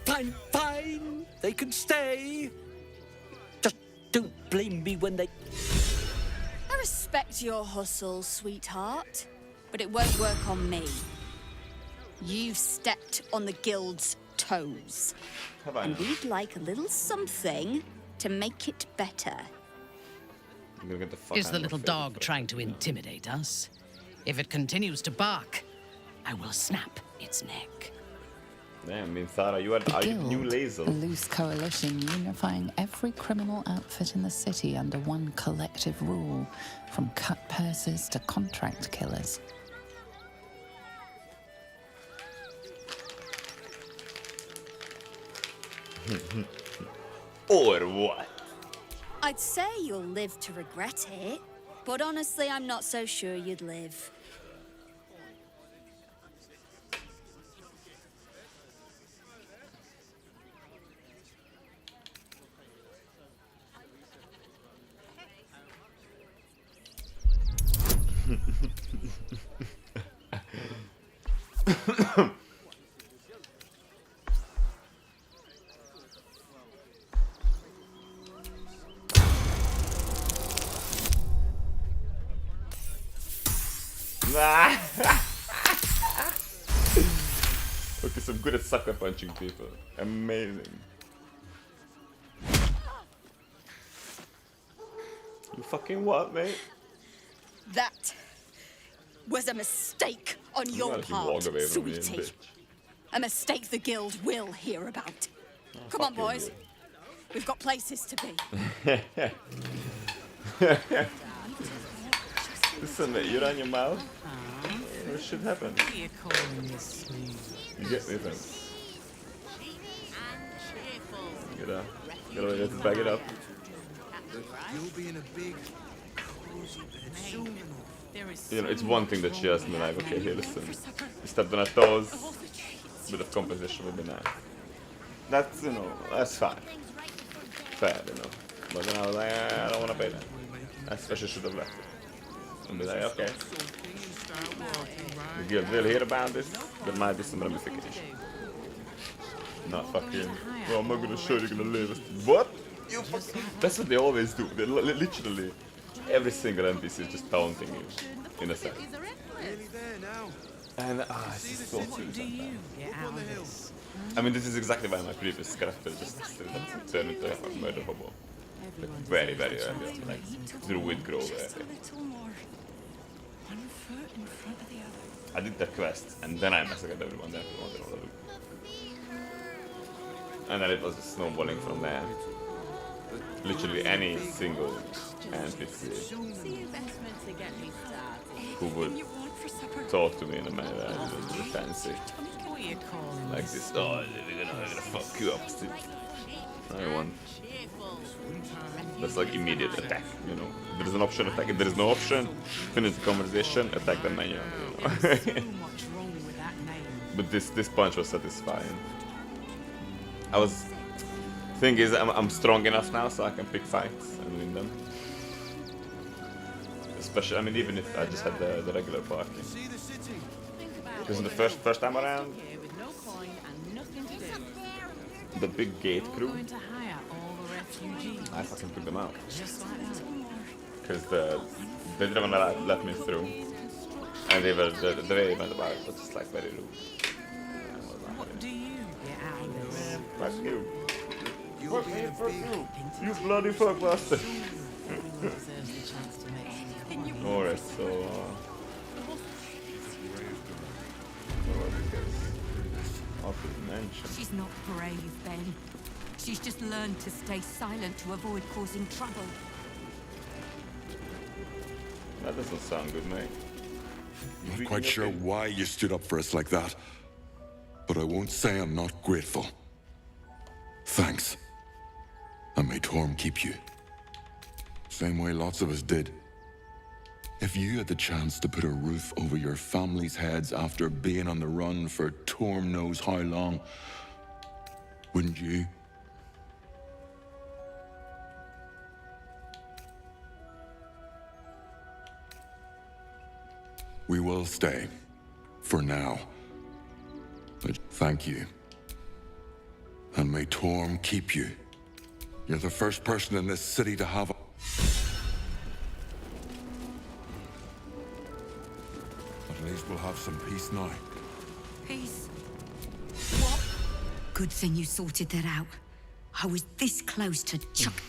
Fine, fine. They can stay. Just don't blame me when they... I respect your hustle, sweetheart, but it won't work on me. You've stepped on the guild's toes. And we'd like a little something to make it better. Is the little dog trying to intimidate us? If it continues to bark, I will snap its neck. Damn, I mean, Thara, you are new laser. A loose coalition unifying every criminal outfit in the city under one collective rule, from cut purses to contract killers. Or what? I'd say you'll live to regret it, but honestly, I'm not so sure you'd live. Okay, so I'm good at sucker punching people. Amazing. You fucking what, mate? That was a mistake on your part, sweetie. A mistake the guild will hear about. Come on, boys. We've got places to be. Listen, mate, you're on your mouth. What should happen? You get me, then. Get away, let's bag it up. You'll be in a big, cozy bed soon enough. You know, it's one thing that she asked me, like, okay, here, listen, you stepped on her toes, a bit of compensation would be nice. That's, you know, that's fine. Fair, you know. But then I was like, I don't want to pay that. I especially should have left it. And be like, okay. The guild will hear about this, there might be some ramifications. Not fucking, well, I'm not gonna show you're gonna live. What? You fucking... That's what they always do. They literally, every single NPC is just taunting you, in a sense. And it's just so silly sometimes. I mean, this is exactly why my previous character just turned into a murder hobo. Like, very, very early on, like Druid Grove area. I did that quest, and then I massacred everyone, then everyone did all the loot. And then it was just snowballing from there. Literally any single NPC who would talk to me in a manner that I didn't really fancy. Like this, oh, we're gonna fuck you up. I want. That's like immediate attack, you know. If there is an option, attack. If there is no option, finish the conversation, attack the menu. You know? But this punch was satisfying. Thing is, I'm strong enough now, so I can pick fights and win them. Especially, I mean, even if I just had the regular party. Because in the first time around, the big gate crew, I fucking took them out. Because they didn't want to let me through. And they were, the way they went about it was just like very rude. What do you get out of this? Fuck you. Fuck me, fuck you. You bloody fuck bastard. Alright, so She's not brave, Ben. She's just learned to stay silent to avoid causing trouble. That doesn't sound good, mate. Not quite sure why you stood up for us like that, but I won't say I'm not grateful. Thanks. And may Torm keep you. Same way lots of us did. If you had the chance to put a roof over your family's heads after being on the run for Torm knows how long, wouldn't you? We will stay. For now. But thank you. And may Torm keep you. You're the first person in this city to have... At least we'll have some peace now. Peace? What? Good thing you sorted that out. I was this close to chuck.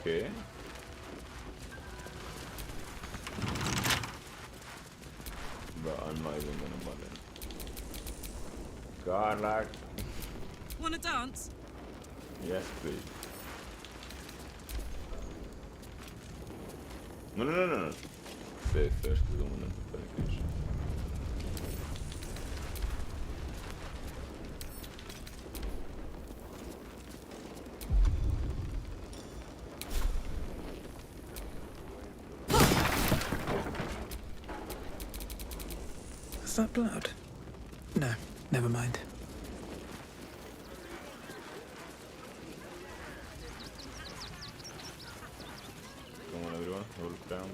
Okay. But I'm not even gonna bother. God, like. Wanna dance? Yes, please. No. Stay first, we don't want to finish. Is that blood? No, never mind. Come on, everyone, hold it down.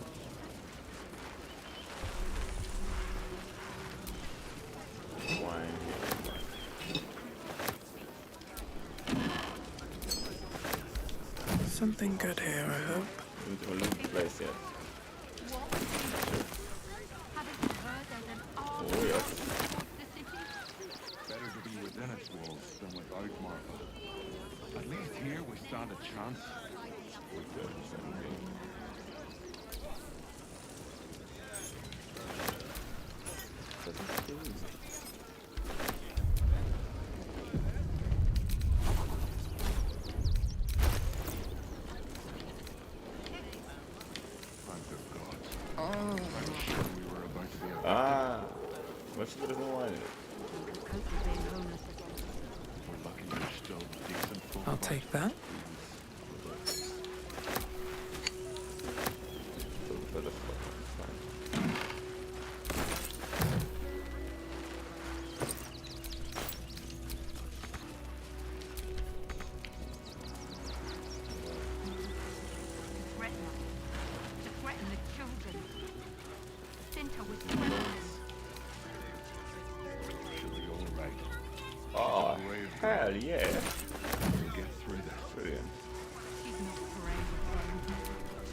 Something good here, I hope. Into a little place yet. Oh yes. its walls than without Martha. At least here we stand a chance. Ah, what's the reason why? I'll take that. Oh, hell yeah. We'll get through that. Brilliant. She's not brave,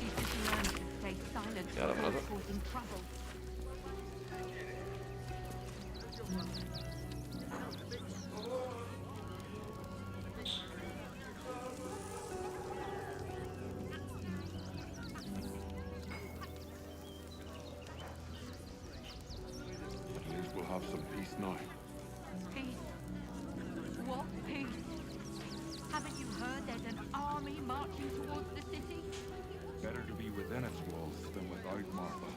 she's just learned to stay silent Ja, dat was het. causing trouble. At least we'll have some peace now. Peace? What peace? Haven't you heard there's an army marching towards the city? Better to be within its walls than without Martha.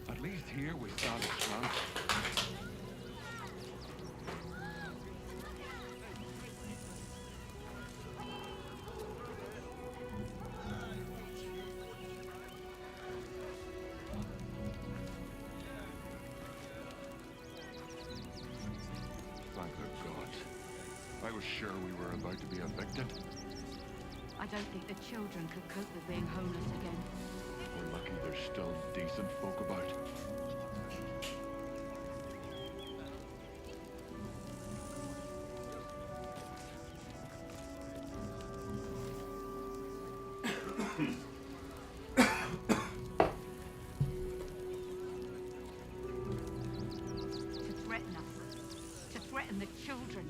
At least here we stand a chance. Thank the gods. I was sure we were about to be evicted. I don't think the children could cope with being homeless again. We're lucky there's still decent folk about. To threaten us. To threaten the children.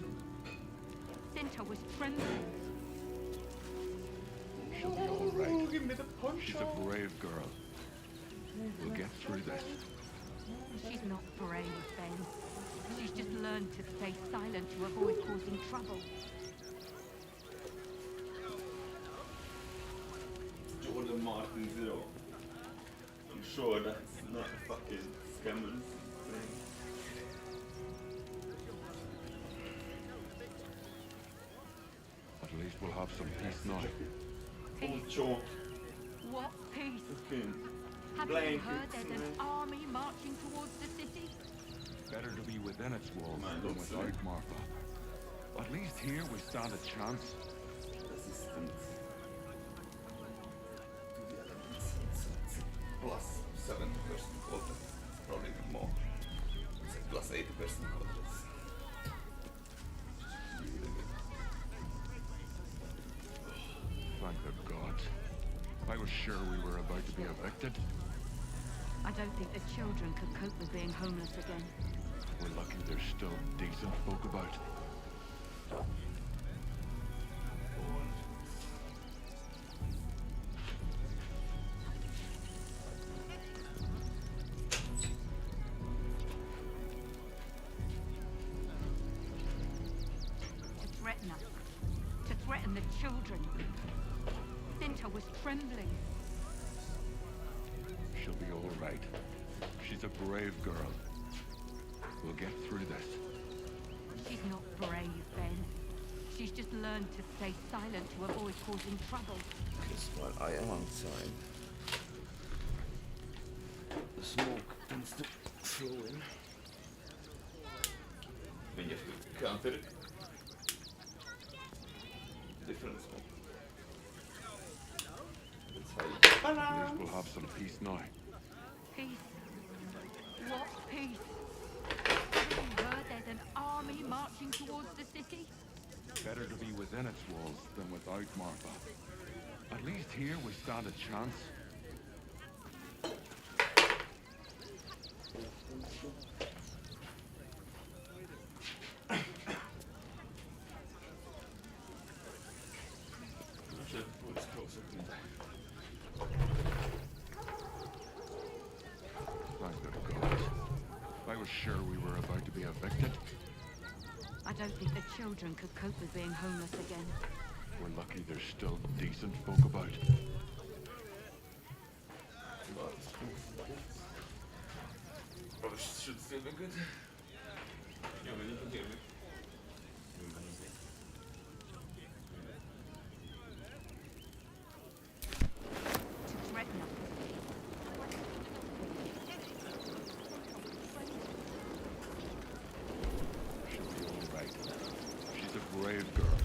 Cinta was trembling. She'll be all right. She's a brave girl. We'll get through this. She's not brave, Ben. She's just learned to stay silent to avoid causing trouble. Jordan Martin 0. I'm sure that's not a fucking scammers thing. At least we'll have some peace now. Oh, chalk. What peace? Fucking Haven't you heard blankets there's an and army marching towards the city? Better to be within its walls than without Martha. At least here we stand a chance. resistance to the elements. It's plus 70% confidence. Probably even more. It's like plus 80% confidence. Really good. Thank the gods. I was sure we were about to be evicted. I don't think the children could cope with being homeless again. We're lucky there's still decent folk about. To threaten us. To threaten the children. Cinta was trembling. She'll be all right. She's a brave girl. We'll get through this. She's not brave, Ben. She's just learned to stay silent to avoid causing trouble. Because while I am outside, the smoke tends to flow in. Then you have to counter it. Different smoke. That's how you At least we'll have some peace now. Peace? What peace? Haven't you heard there's an army marching towards the city? Better to be within its walls than without Martha. At least here we stand a chance. evicted. I don't think the children could cope with being homeless again. We're lucky there's still decent folk about. But it should still be good. Yeah, men you can do it. She'll be all right. She's a brave girl.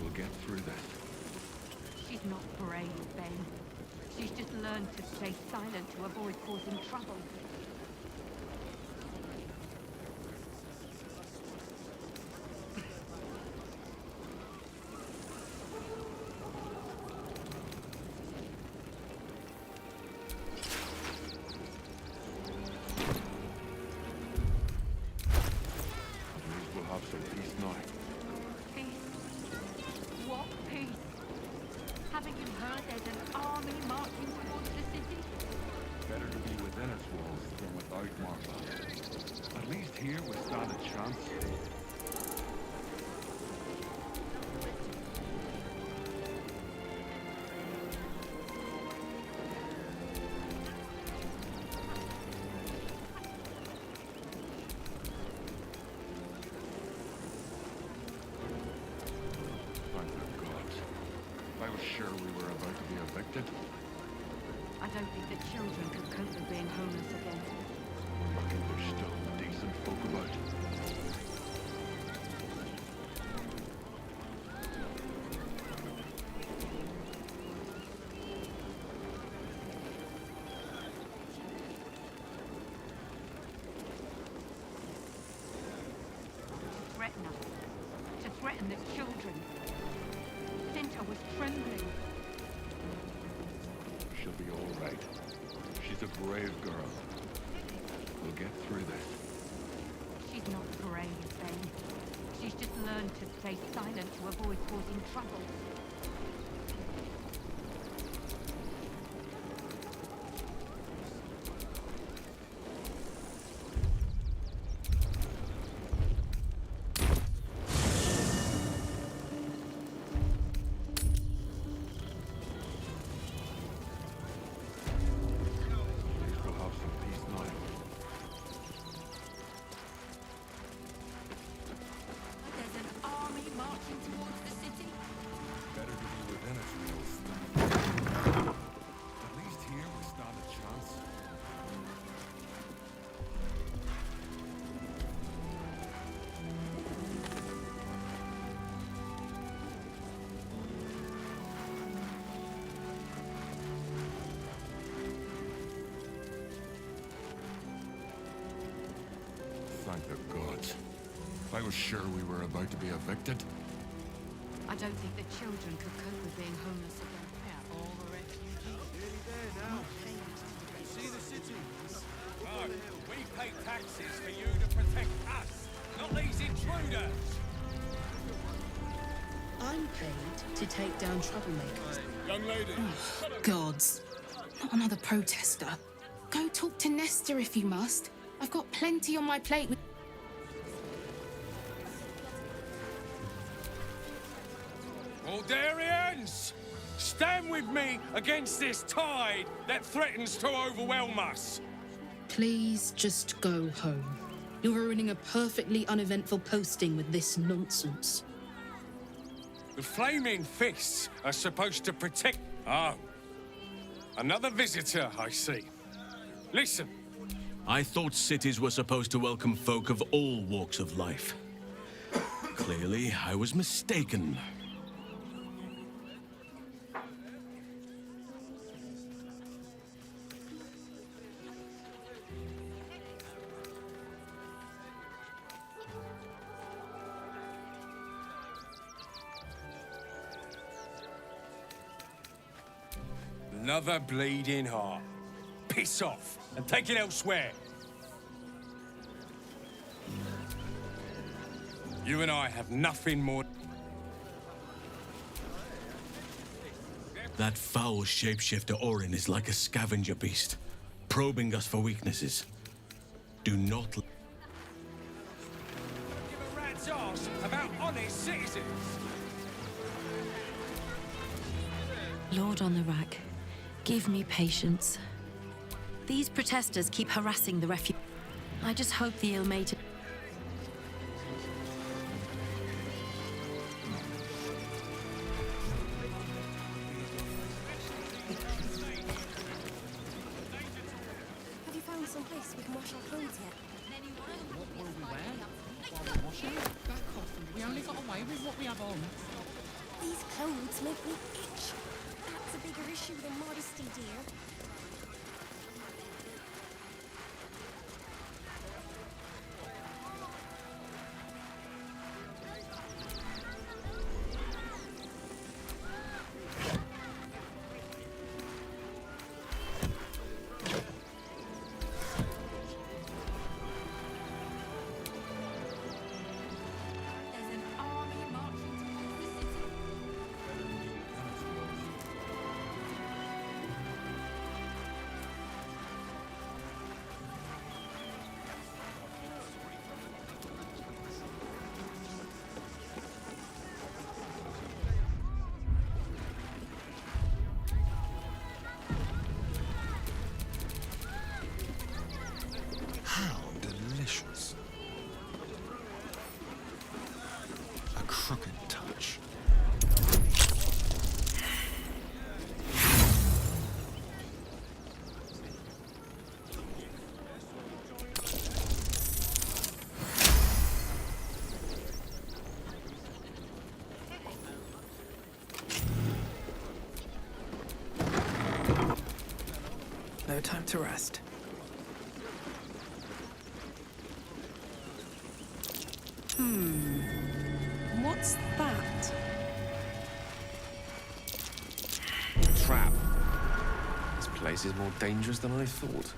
We'll get through this. She's not brave, Ben. She's just learned to stay silent to avoid causing trouble. We'll have some peace now. Peace? What peace? Haven't you heard there's an army marching towards the city? Better to be within its walls than without, Martha. At least here we stand a chance. Thank the gods. I was sure we were about to be evicted. I don't think the children could cope with being homeless again. We're lucky there's still decent folk about. Threaten us. To threaten the children. Cinta was trembling. She'll be all right. She's a brave girl. We'll get through this. She's not brave, Ben. She's just learned to stay silent to avoid causing trouble. We'll have some peace now. There's an army marching towards the city. Better to be within its walls than... At least here we stand a chance. Thank the gods. I was sure we were about to be evicted. I don't think the children could cope with being homeless again. All the refugees. Nearly there now. See the city? No, we pay taxes for you to protect us, not these intruders. I'm paid to take down troublemakers. Young lady. Gods. Not another protester. Go talk to Nestor if you must. I've got plenty on my plate with... Aldarians, stand with me against this tide that threatens to overwhelm us. Please just go home. You're ruining a perfectly uneventful posting with this nonsense. The flaming fists are supposed to protect... Oh. Another visitor, I see. Listen. I thought cities were supposed to welcome folk of all walks of life. Clearly, I was mistaken. Another bleeding heart. Piss off and take it elsewhere. You and I have nothing more. That foul shapeshifter Orin is like a scavenger beast, probing us for weaknesses. Do not... rat's arse about honest citizens. Lord on the rack, give me patience. These protesters keep harassing the refugees. I just hope the ill-mated... Have you found some place we can wash our clothes yet? What will we wear? While we're washing? Back off. We only got away with what we have on. These clothes make me itch. That's a bigger issue than modesty, dear. How delicious. A crooked touch. No time to rest. What's that? Trap. This place is more dangerous than I thought.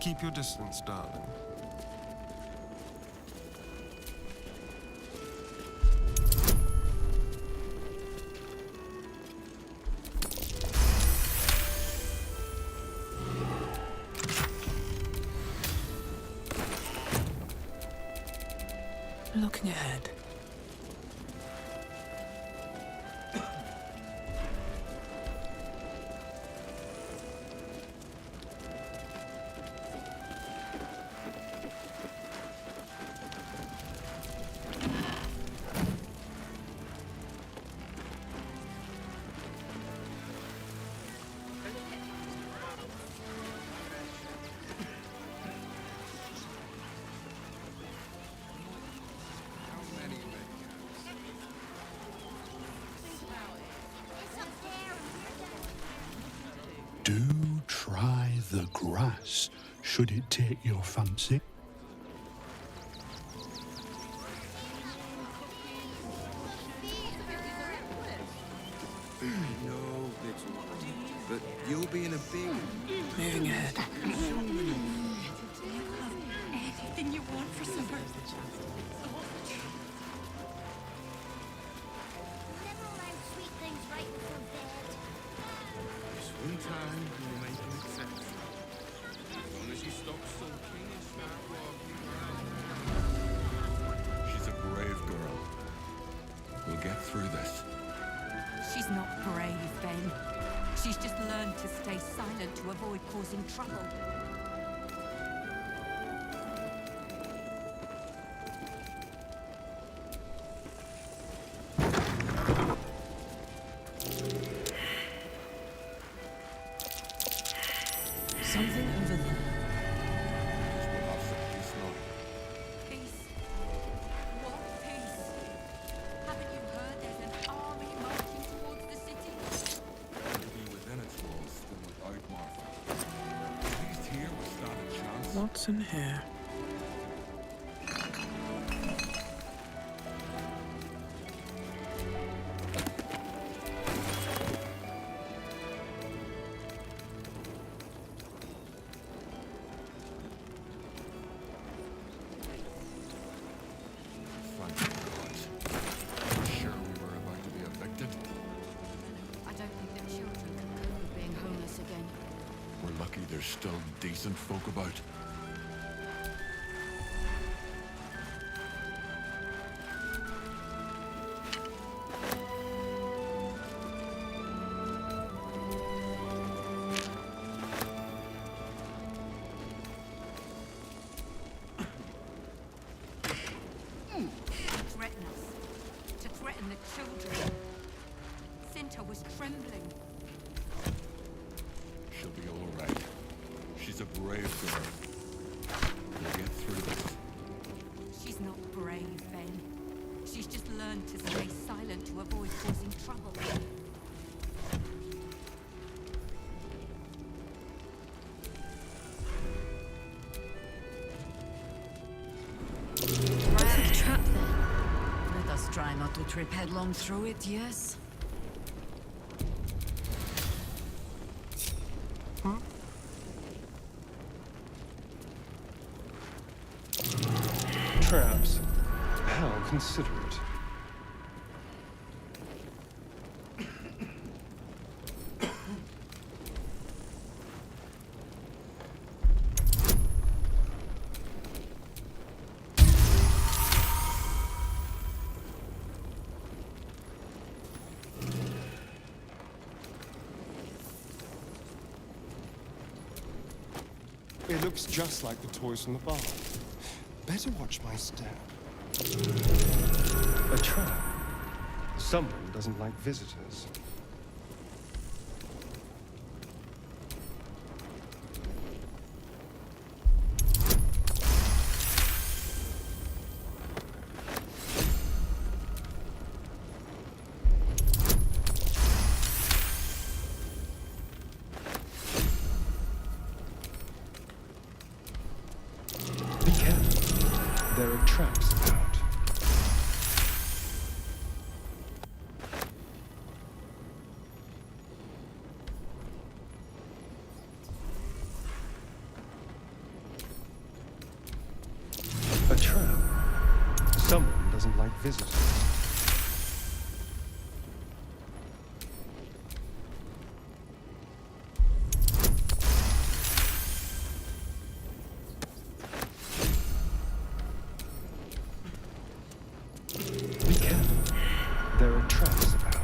Keep your distance, darling. Looking ahead. Do try the grass, should it take your fancy. No, little one, but you'll be in a big... Moving ahead. for supper. Never allowed sweet things right before bed. This one time we will make an exception. As long as you stop sulking and start walking around. She's a brave girl. We'll get through this. She's not brave, Ben. She's just learned to stay silent to avoid causing trouble. Something over there. Peace. What peace? Haven't you heard there's an army marching towards the city? To be within its walls still without Martha. At least here we stand a chance. What's in here? Thank God. Sure we were about to be evicted. I don't think the children can cope with being homeless again. We're lucky there's still decent folk about. To threaten us. To threaten the children. Cinta was trembling. She'll be all right. She's a brave girl. We'll get through this. She's not brave, Ben. She's just learned to stay silent to avoid causing trouble. What's the trap then? Let us try not to trip headlong through it, yes? Traps. How considerate. It looks just like the toys from the bar. Better watch my step. A trap. Someone doesn't like visitors. Be careful. There are traps about. A trap. Someone doesn't like visitors. Be careful. There are traps about.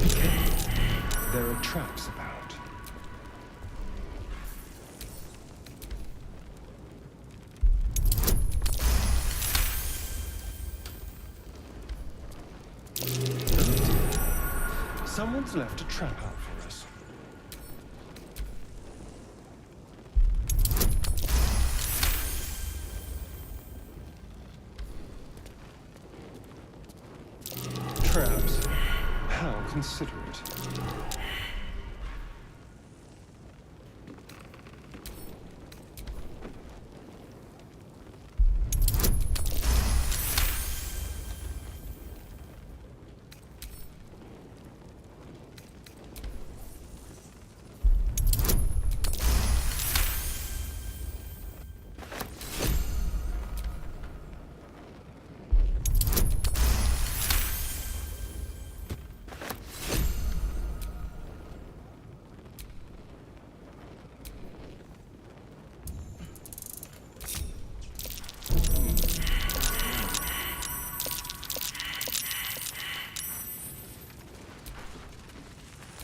Be careful. There are traps about. Someone's left a trap out for us. Perhaps. How considerate.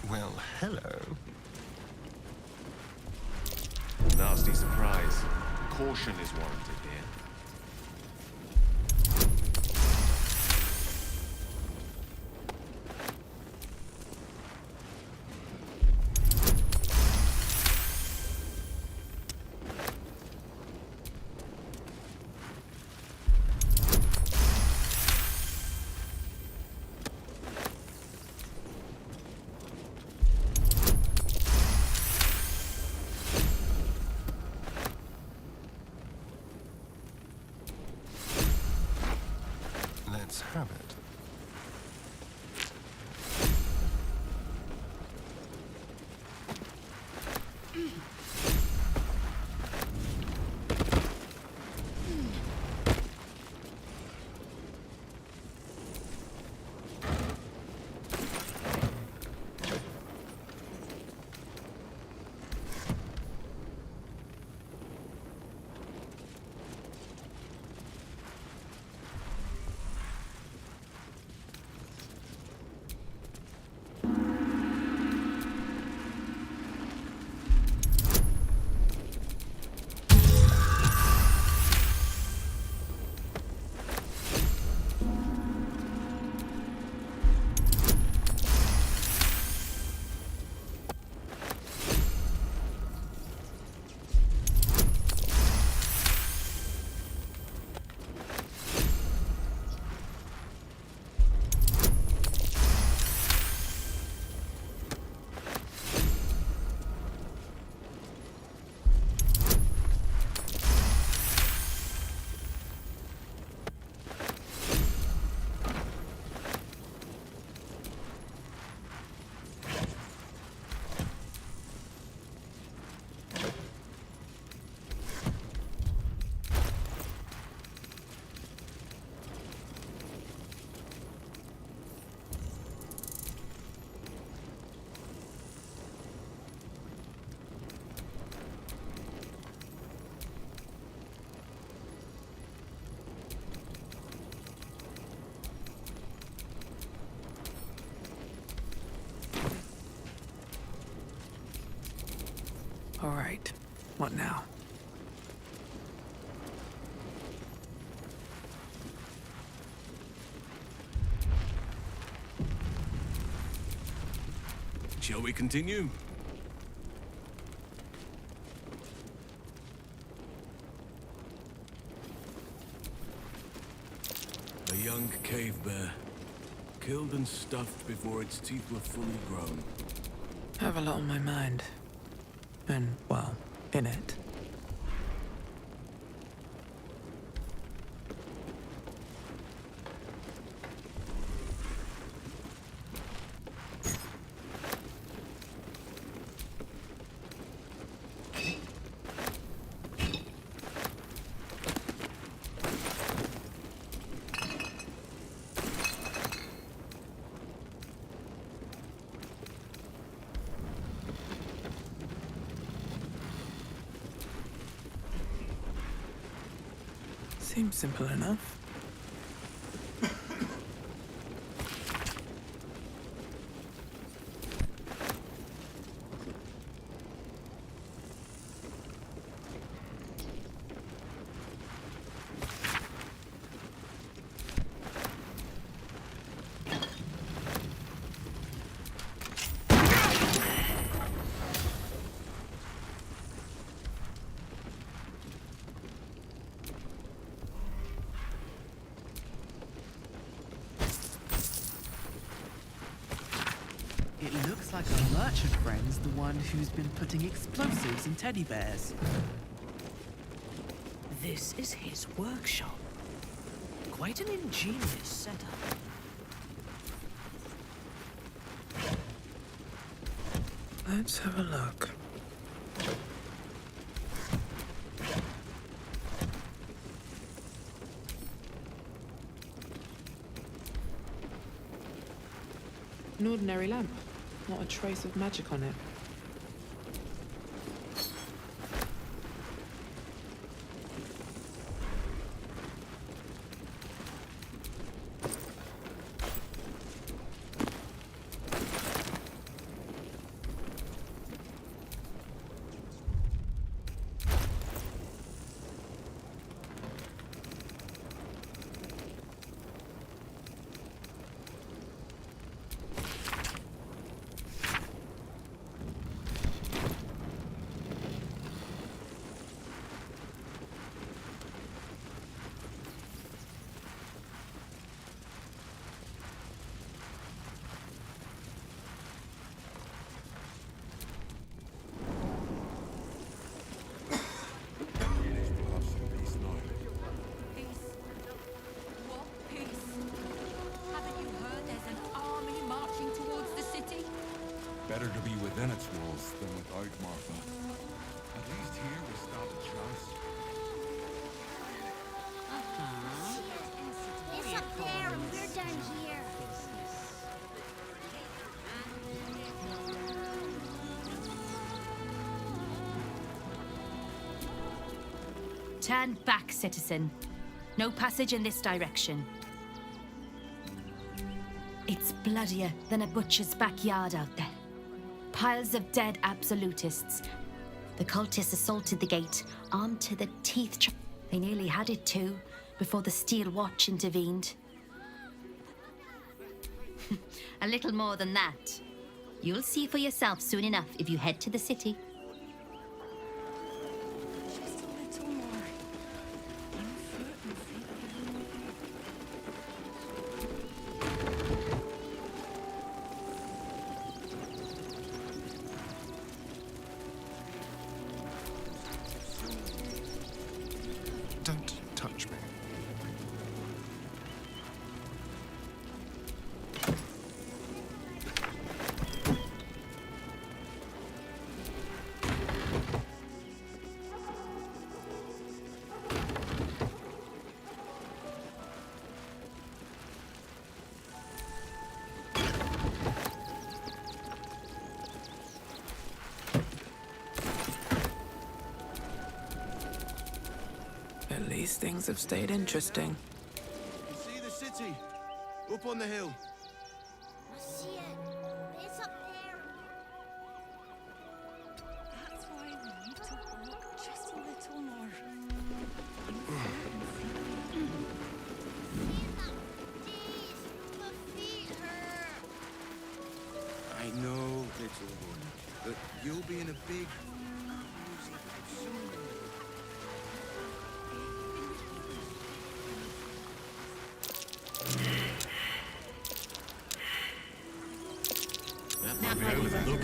Well, hello. Nasty surprise. Caution is warranted here. Let's have it. All right. What now? Shall we continue? A young cave bear, killed and stuffed before its teeth were fully grown. I have a lot on my mind. And, well, in it. Seems simple enough. Looks like our merchant friend's the one who's been putting explosives in teddy bears. This is his workshop. Quite an ingenious setup. Let's have a look. An ordinary lamp, not a trace of magic on it. Better to be within its walls than without, Martha. At least here we stand a chance. It's up there and we're down here. Turn back, citizen. No passage in this direction. It's bloodier than a butcher's backyard out there. Piles of dead absolutists. The cultists assaulted the gate, armed to the teeth. They nearly had it too, before the Steel Watch intervened. A little more than that. You'll see for yourself soon enough if you head to the city. Don't touch me. At least things have stayed interesting. You see the city? Up on the hill. I see it. It's up there. That's why we need to walk just a little more. My feet hurt. I know, little one, but you'll be in a big soon. That might be worth a look.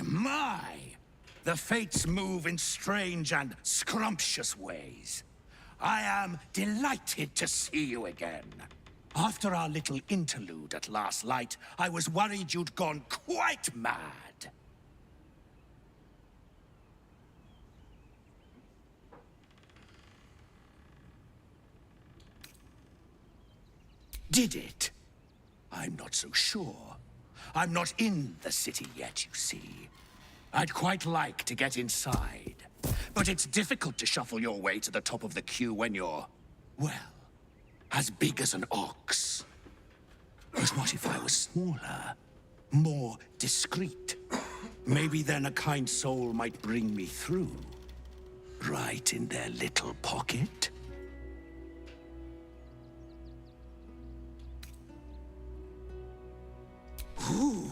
My! The fates move in strange and scrumptious ways. I am delighted to see you again. After our little interlude at last light, I was worried you'd gone quite mad. Did it? I'm not so sure. I'm not in the city yet, you see. I'd quite like to get inside. But it's difficult to shuffle your way to the top of the queue when you're, well, as big as an ox. But what if I was smaller? More discreet? Maybe then a kind soul might bring me through. Right in their little pocket. Ooh.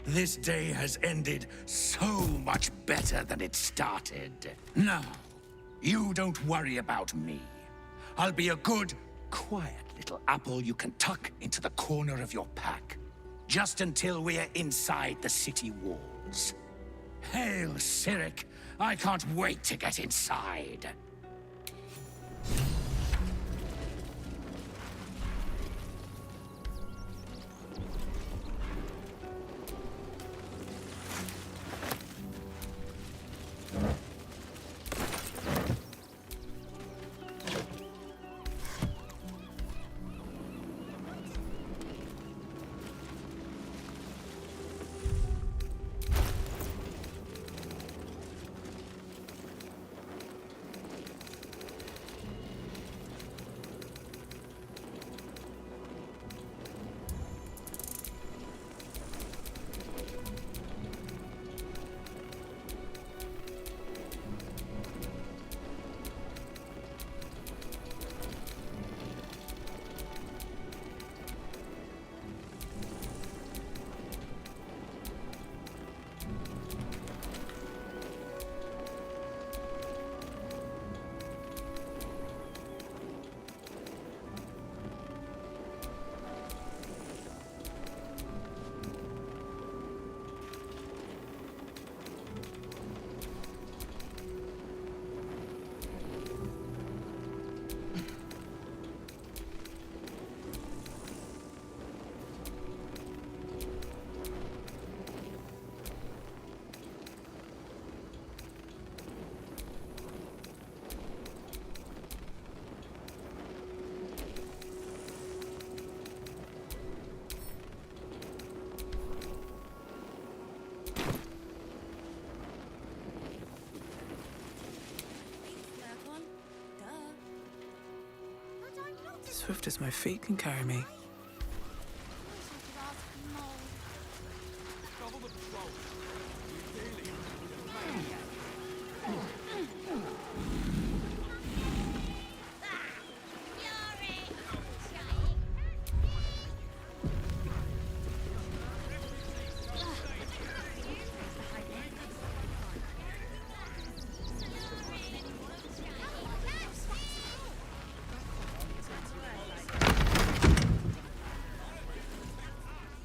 This day has ended so much better than it started. Now, you don't worry about me. I'll be a good, quiet little apple you can tuck into the corner of your pack. Just until we're inside the city walls. Hail, Cyric! I can't wait to get inside. Swift as my feet can carry me.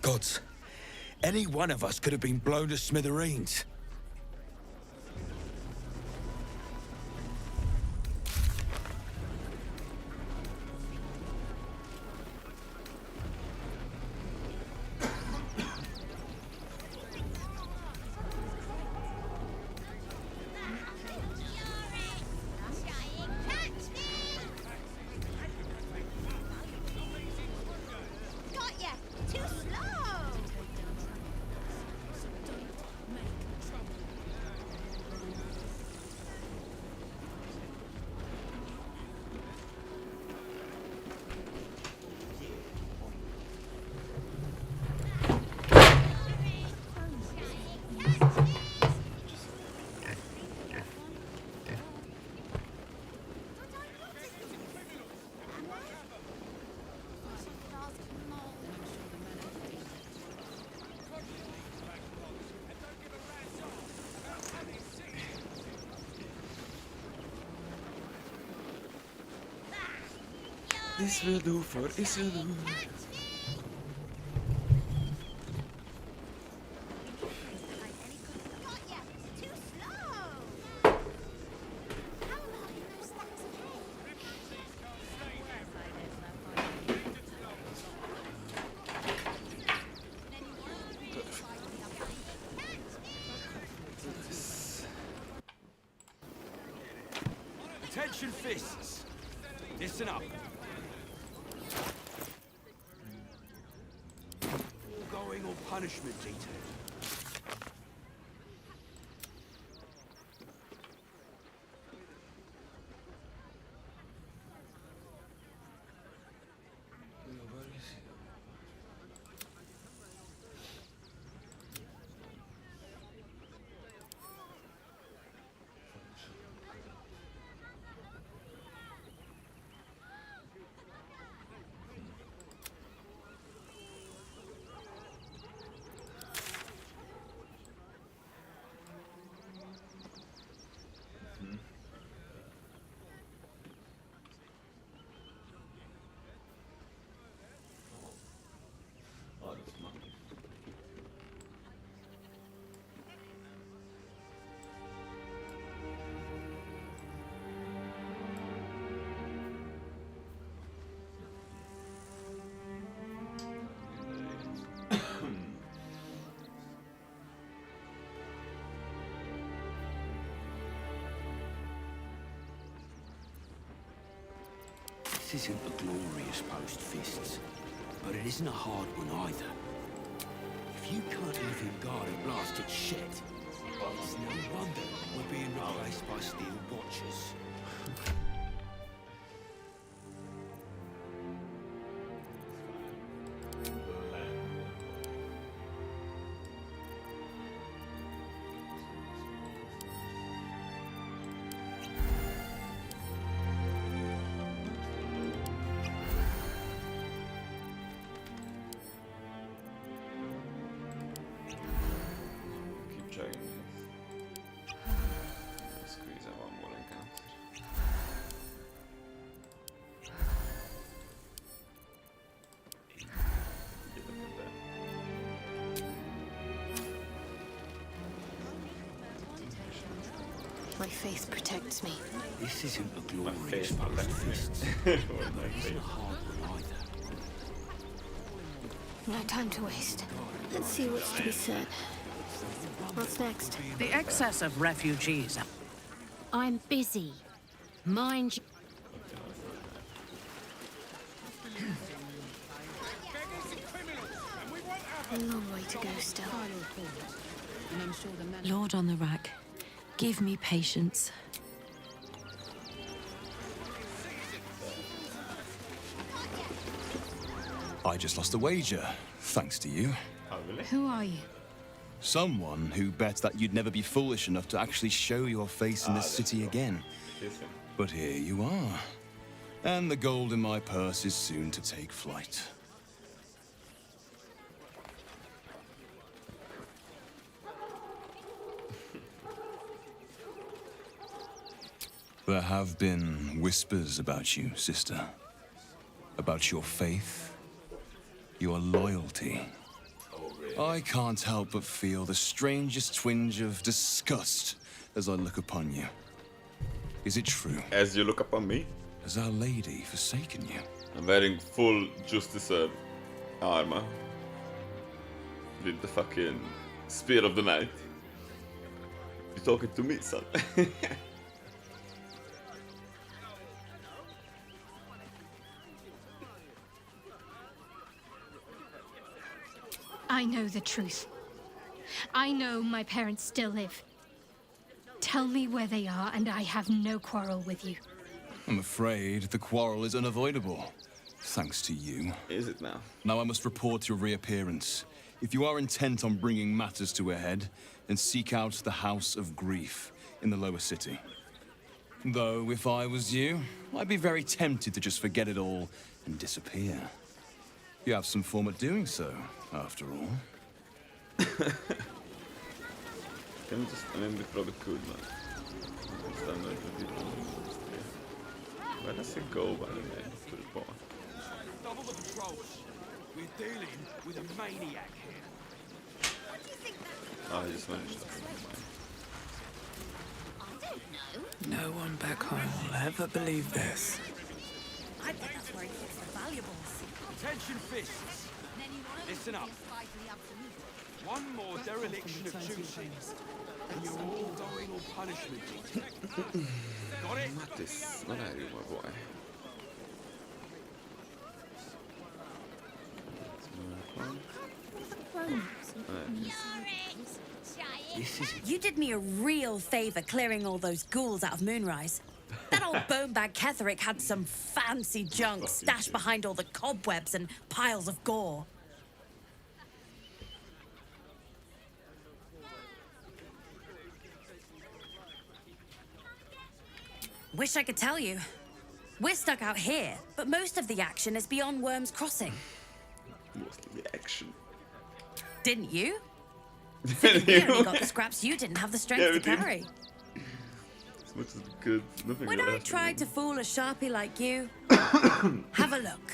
Gods, any one of us could have been blown to smithereens. Got ya! Too slow! This will do for Isildur. Attention fists! Listen up. Going or punishment detail. This isn't a glorious post, Fists, but it isn't a hard one either. If you can't even guard a blasted shed, it's no wonder we're being replaced by steel watchers. Squeeze out one more encounter. My faith protects me. This isn't a glorious post, Fists, but it isn't a hard one either. No time to waste. Let's see what's to be said. What's next? The excess of refugees. I'm busy. Mind you. A long way to go still. Lord on the rack, give me patience. I just lost a wager, thanks to you. Oh, really? Who are you? Someone who bet that you'd never be foolish enough to actually show your face in this city again. But here you are. And the gold in my purse is soon to take flight. There have been whispers about you, sister. About your faith, your loyalty. I can't help but feel the strangest twinge of disgust as I look upon you. Is it true? As you look upon me? Has Our Lady forsaken you? I'm wearing full Justice armor. With the fucking Spear of the Night. You talking to me, son? I know the truth. I know my parents still live. Tell me where they are, and I have no quarrel with you. I'm afraid the quarrel is unavoidable. Thanks to you. Is it now? Now I must report your reappearance. If you are intent on bringing matters to a head, then seek out the House of Grief in the lower city. Though, if I was you, I'd be very tempted to just forget it all and disappear. You have some form of doing so, after all. Can we just, I mean, we probably could, man. Where does it go, by the way, to the bar? Double the patrols. We're dealing with a maniac here. Oh, I just managed to. No one back home will ever believe this. I bet that's where he keeps the valuables. Attention fists. Listen up. One more dereliction of duty, and you're all going on punishment. Mattis, vad är det my boy? You did me a real favor clearing all those ghouls out of Moonrise. That old bonebag Ketherick had some fancy junk stashed behind all the cobwebs and piles of gore. Wish I could tell you. We're stuck out here, but most of the action is beyond Worm's Crossing. Most of the action. Didn't you? Figured we only got the scraps you didn't have the strength to carry. As much as good, nothing When I tried to fool a sharpie like you, have a look.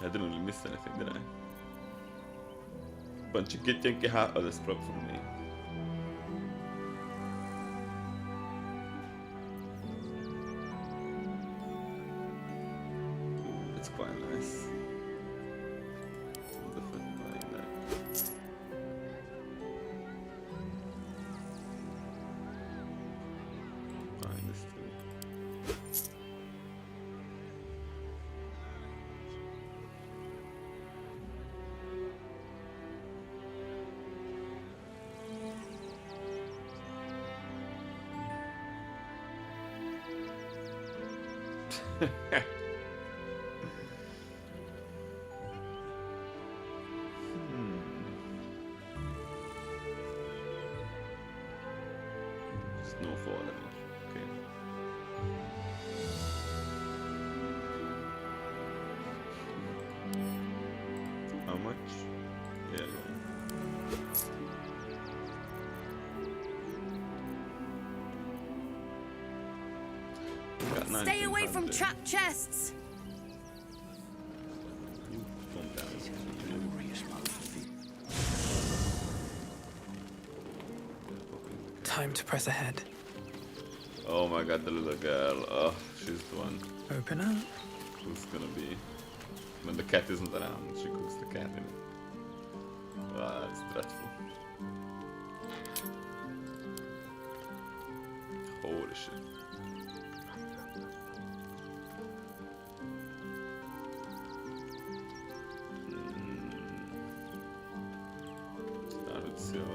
I didn't really miss anything, did I? Bunch of good junky hat or this prop from me. It's quite nice. Definitely like that. Fine, this too. Snowfall damage. Okay. How much? Yeah. Got Stay away from 1900. trapped chests. Calm down. Time to press ahead. Oh my god, the little girl. Oh, she's the one. Open up. Who's gonna be? When the cat isn't around, she cooks the cat in it. Ah, that's dreadful. Holy shit. Start with silver.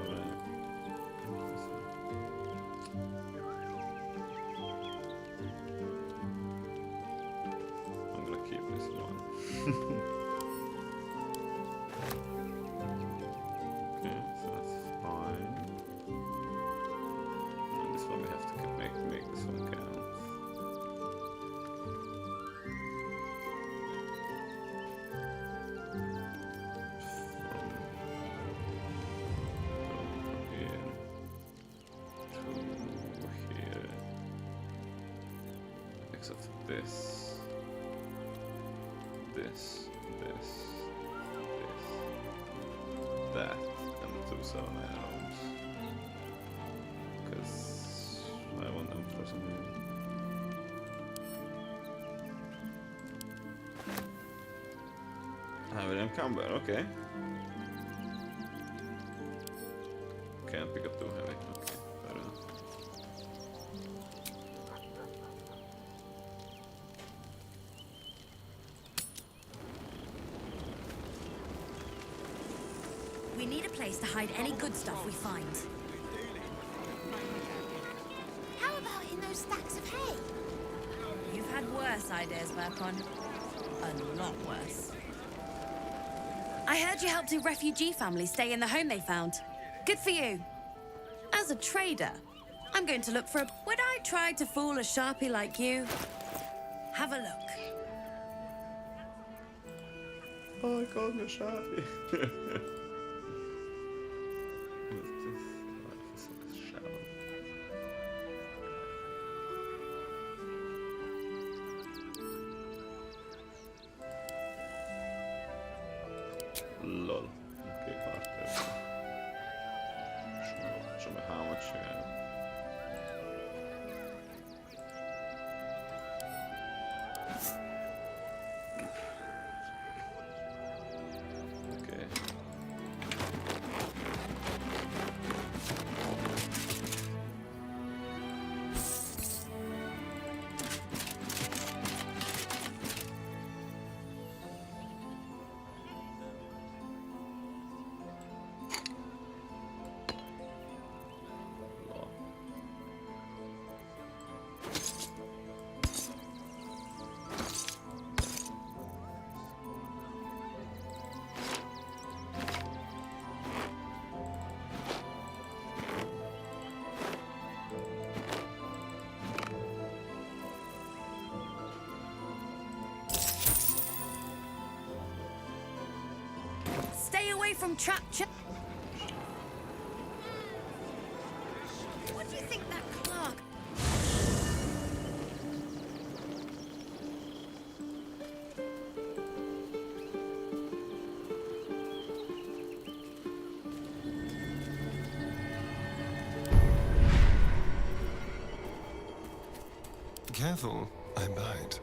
I'm gonna keep this one. Okay, so that's fine. And this one we have to make this one count. From here to here. Except for this. This, that, and the 2 7 arrows. Because I want them for some reason. Have an encumber, okay. Can't pick up too heavy, okay, fair enough. We need a place to hide any good stuff we find. How about in those stacks of hay? You've had worse ideas, Verpon. A lot worse. I heard you helped a refugee family stay in the home they found. Good for you. As a trader, I'm going to look for a... When I tried to fool a sharpie like you, have a look. Oh, I called me a sharpie. Lol. Okay, part show me how much you have. Okay. away from trapped What do you think that clerk... Careful, I bite.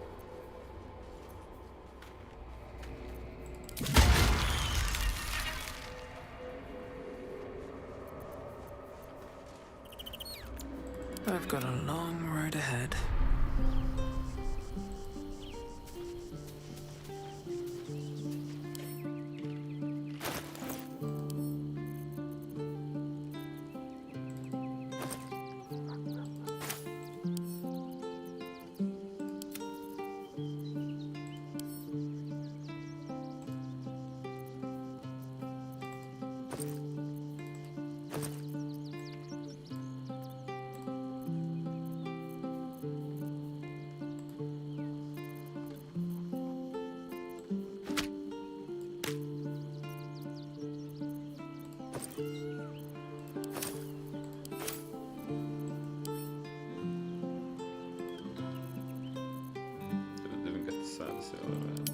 I've got a long road ahead. Didn't get the sense of it.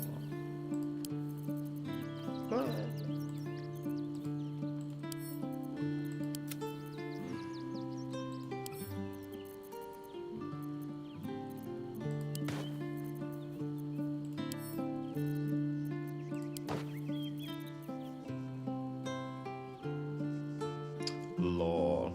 Lol.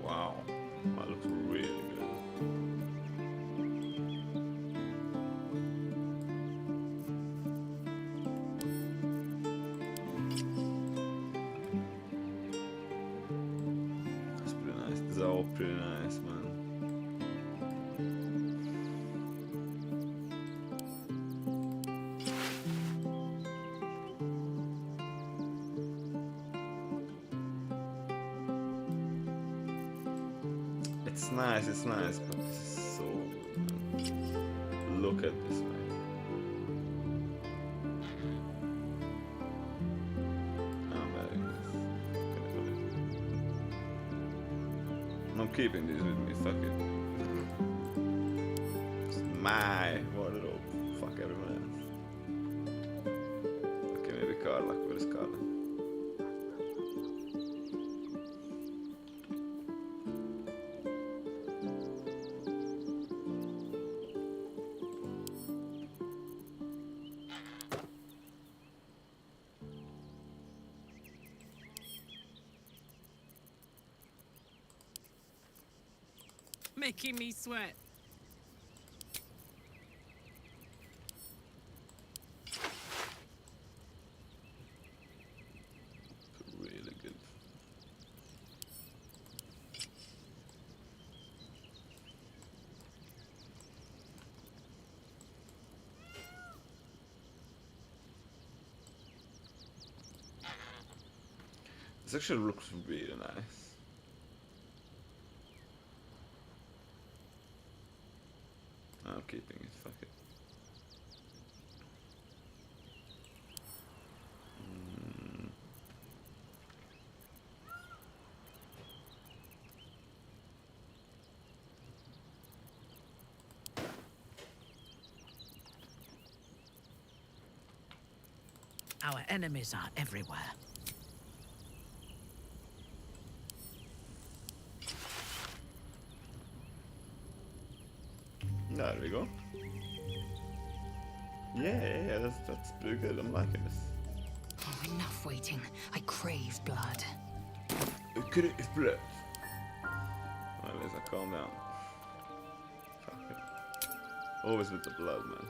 Wow, that looks really good. That's pretty nice. These are all pretty nice, man. It's nice, but this is so good, man. Look at this, man. I'm adding this. I'm keeping these with me, fuck it. It's my wardrobe. Fuck everyone else. Okay, maybe Carla. Where is Carla? Making me sweat. Really good. This actually looks really nice. I'm keeping it, fuck it. Our enemies are everywhere. There we go. Yeah, that's pretty good. I'm liking this. Oh, enough waiting. I crave blood. Crave blood. Alright, let's calm down. Fuck it. Always with the blood, man.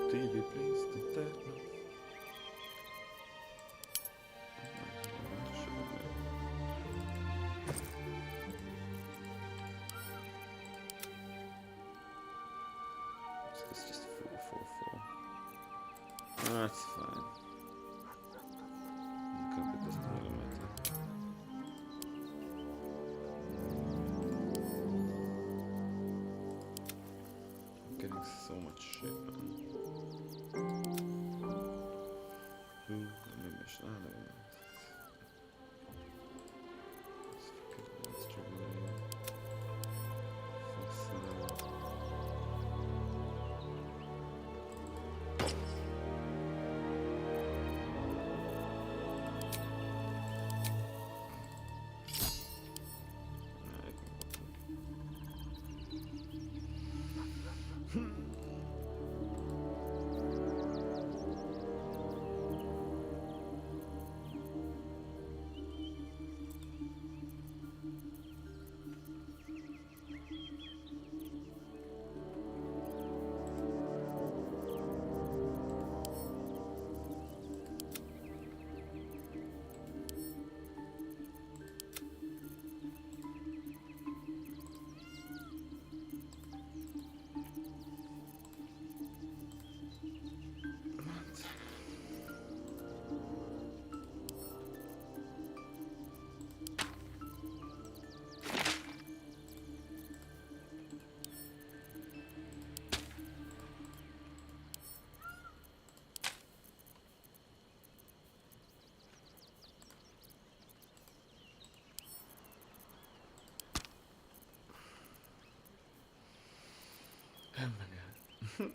TV, please. The dead. It's just 444. That's fine. It doesn't really matter. I'm getting so much shit, man. Oh my god.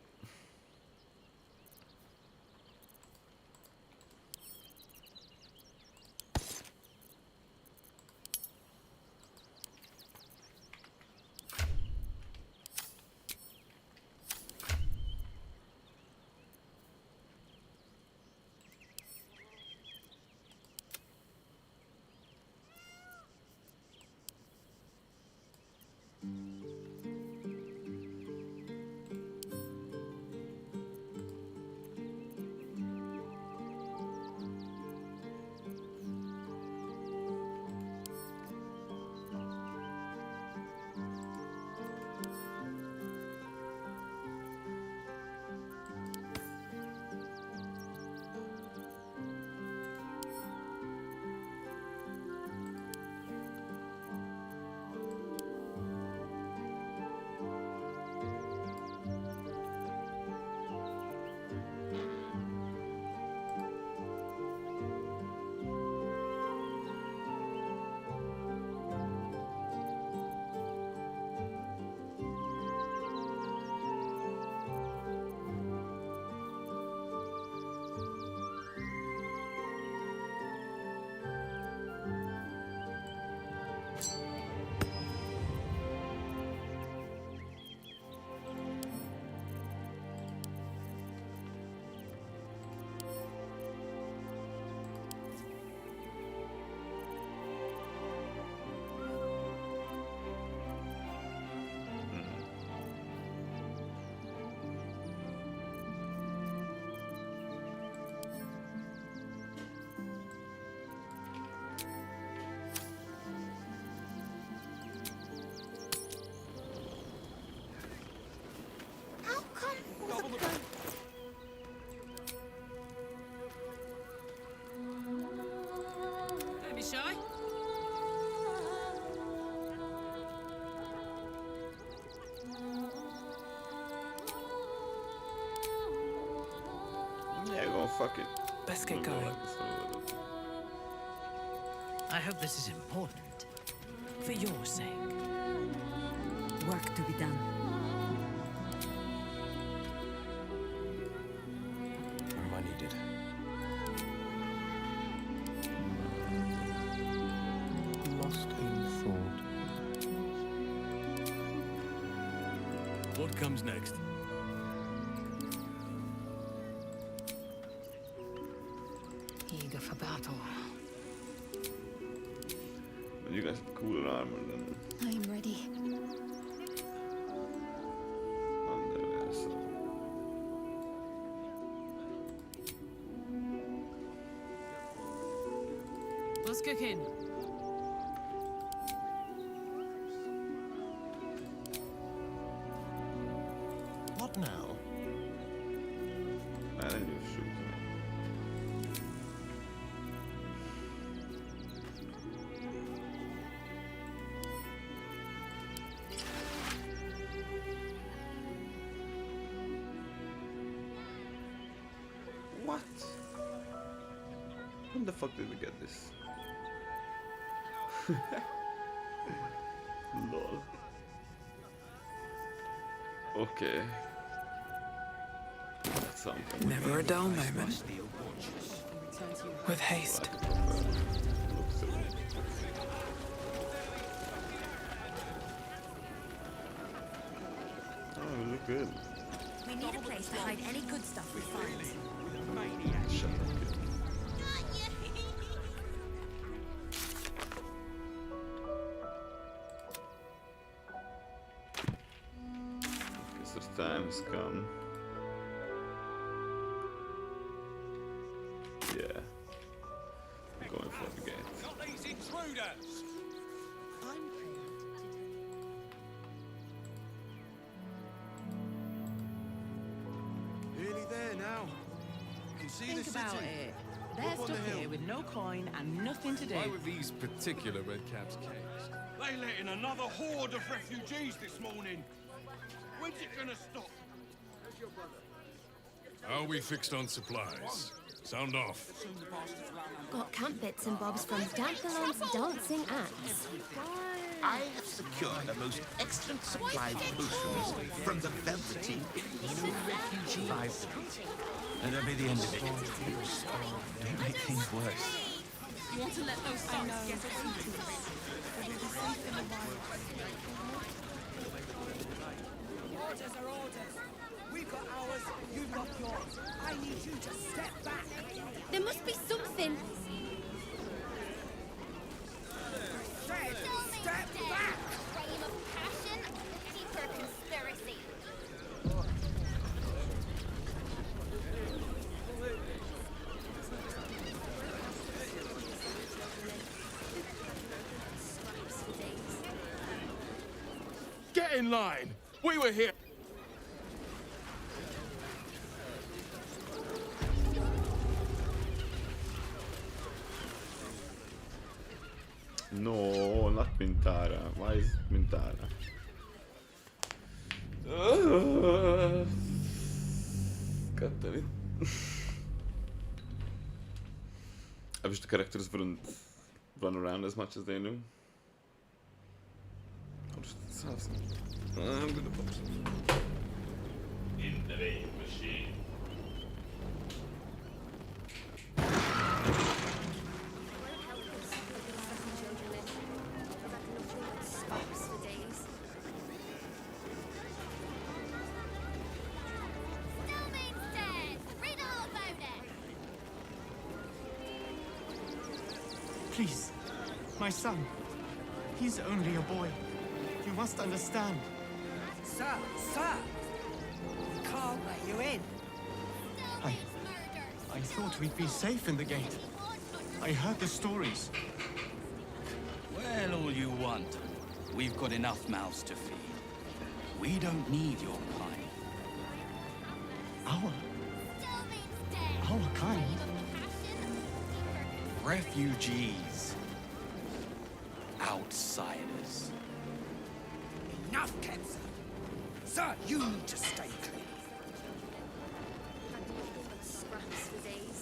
fuck it. Let's get going. I hope this is important. For your sake. Work to be done. Where am I needed? Lost in thought. What comes next? Eager for battle. But you guys have cooler armor than I am ready. under there, so. What's cooking? What now? I didn't use shoes. What? When the fuck did we get this? Lol. Okay. That's something. Never a dull moment. With haste. Oh, we look good. We need a place to hide any good stuff we find. Shut up, kid. Guess the time has come. Yeah. I'm going for the gate. Not these intruders! Nearly there now. You can see Think the about city. it. They're Up on the stuck hill. here with no coin and nothing to do. Why were these particular redcaps caged? They let in another horde of refugees this morning. When's it gonna stop? How are we fixed on supplies? Sound off. Got camp bits and bobs from Dantalon's dancing acts. I have secured the most excellent supply of potions from the Velveteen Penal Refugee Library. And that'll be the end of it. Don't make things worse. You want to let those thugs get Orders are orders. We've got ours, you've got yours. I need you to step back. There must be something. Said, step back. Flame of passion, deeper conspiracy. Get in line! We were here! No, not Mintara. Why is it Mintara? God damn it. I wish the characters wouldn't run around as much as they do. I'll just have some. I'm gonna pop some. In the vein machine. Please, my son. He's only a boy. You must understand. Sir, sir! We can't let you in. I thought we'd be safe in the gate. I heard the stories. Well, all you want. We've got enough mouths to feed. We don't need your kind. Our kind? Refugees. Outsiders. Enough, Kenza. Sir, you need to stay clear. Scraps for days.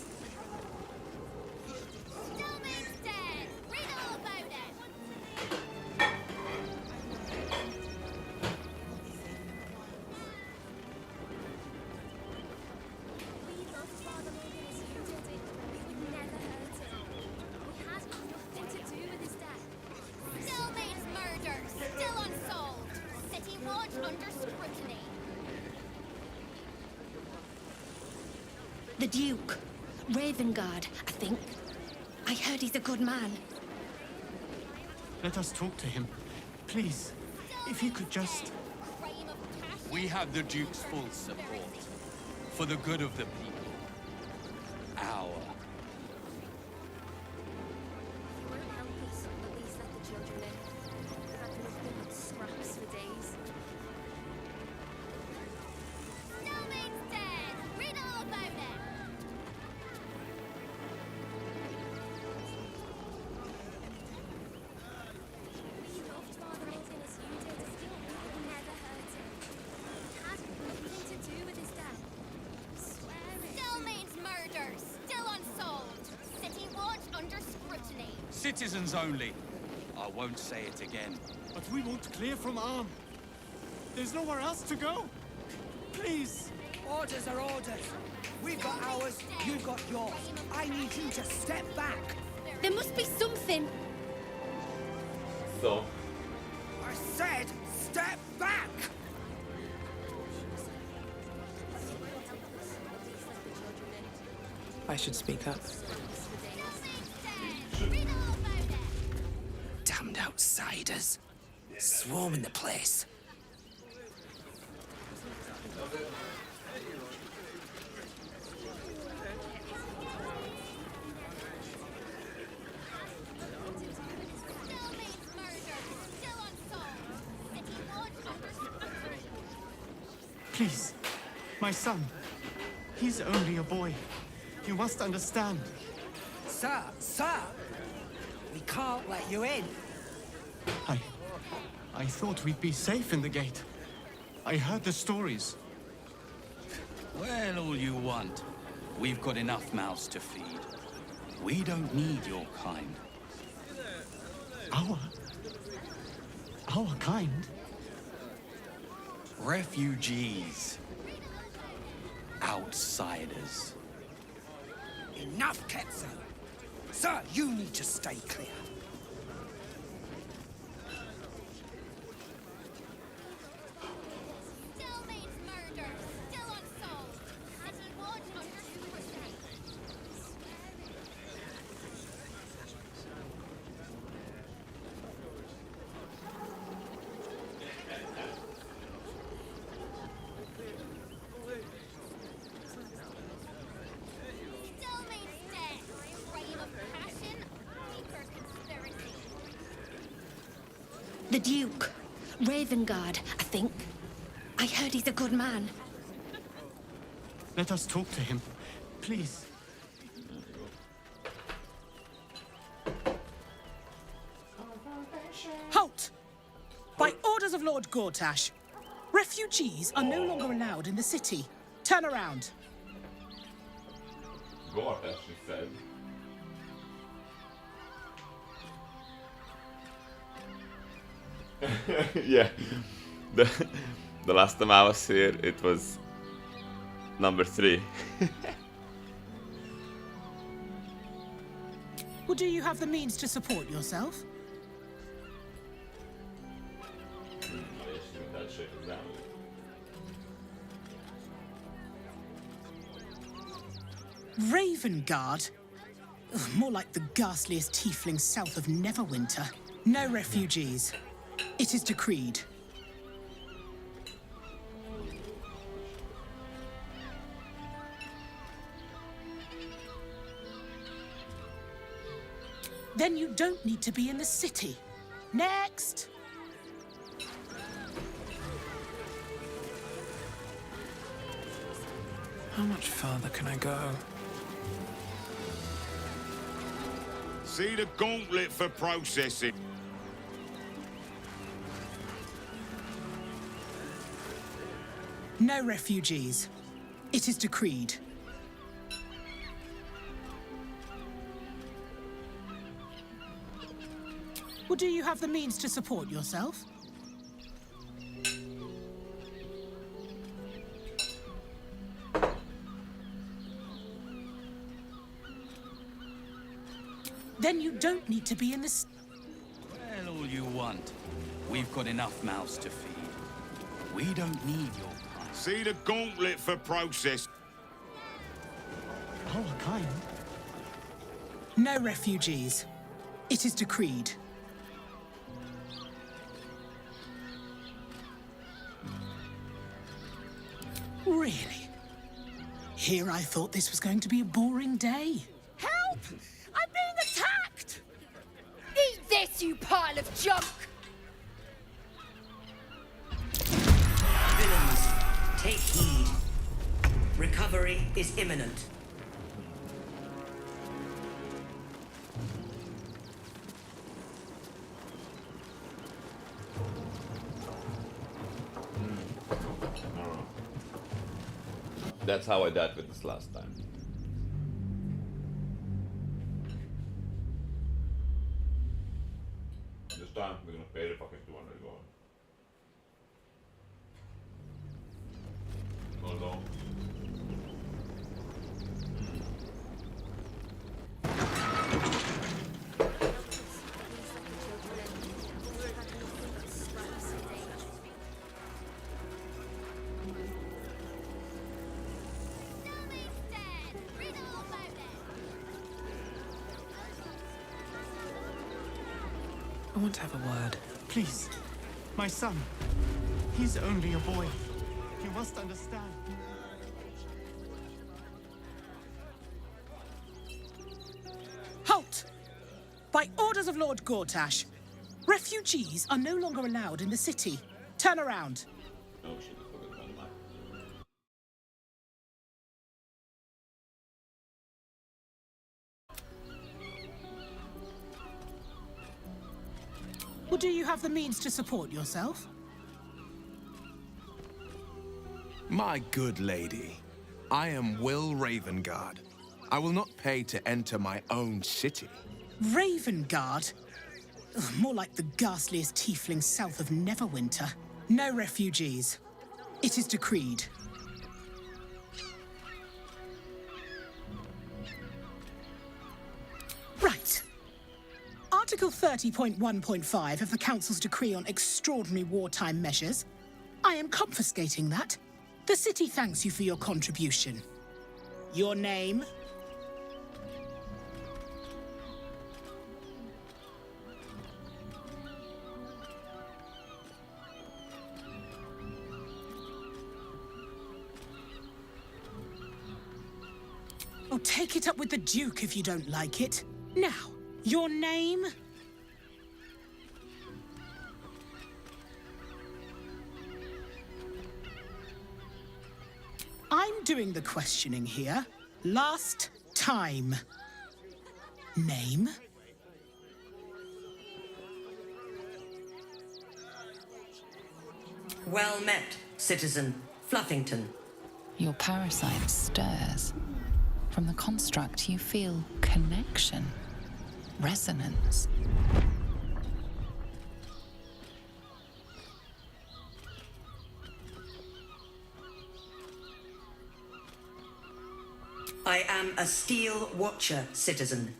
The Duke. Ravengard, I think. I heard he's a good man. Let us talk to him. Please, if he could just... We have the Duke's full support. For the good of the people. Our. Won't help us, at least let the children in. They've had nothing but scraps for days. Snowman's dead! Read all about it! We loved Father Morgan as you did. We never hurt him. Had nothing to do with his death. Swear it. Snowman's murder! Still unsolved! City watch under scrutiny. Citizens only. I won't say it again. But we won't clear from Arm. There's nowhere else to go. Please. Orders are orders. We've got ours, you've got yours. I need you to step back. There must be something. So, I said, step back! I should speak up. Damned outsiders. Swarming the place. Please. My son. He's only a boy. You must understand. Sir, sir! We can't let you in. I thought we'd be safe in the gate. I heard the stories. Well, all you want. We've got enough mouths to feed. We don't need your kind. Our kind? Refugees. Outsiders. Enough, Ketzer. Sir, you need to stay clear. Snowman's murder! Still unsolved. City watch under scrutiny. Snowman's dead! Crime of passion, deeper conspiracy. The Duke. Ravengard, I think. I heard he's a good man. Let us talk to him. Please. Halt! By orders of Lord Gortash, refugees are no longer allowed in the city. Turn around. Gortash, she said. Yeah. The last time I was here, it was number 3. Well, do you have the means to support yourself? Ravengard? Ugh, more like the ghastliest tiefling south of Neverwinter. No refugees. It is decreed. Then you don't need to be in the city. Next! How much further can I go? See the gauntlet for processing. No refugees. It is decreed. Well, do you have the means to support yourself? Then you don't need to be in this. Well, all you want. We've got enough mouths to feed. We don't need your kind. See the gauntlet for process. Our kind? No refugees. It is decreed. Really? Here I thought this was going to be a boring day. Help! I'm being attacked! Eat this, you pile of junk! Villains, take heed. Recovery is imminent. That's how I died with this last time. This time we're gonna pay the fucking 200 gold. Oh no. I want to have a word. Please. My son. He's only a boy. You must understand. Halt! By orders of Lord Gortash, refugees are no longer allowed in the city. Turn around. Oh shit, I forgot about the map. Or do you have the means to support yourself? My good lady, I am Will Ravengard. I will not pay to enter my own city. Ravengard? Ugh, more like the ghastliest tiefling south of Neverwinter. No refugees. It is decreed. Right. Article 30.1.5 of the Council's decree on extraordinary wartime measures. I am confiscating that. The city thanks you for your contribution. Your name? Oh, take it up with the Duke if you don't like it. Now, your name? I'm doing the questioning here. Last time. Name? Well met, citizen Fluffington. Your parasite stirs. From the construct, you feel connection, resonance. I am a Steel Watcher, citizen.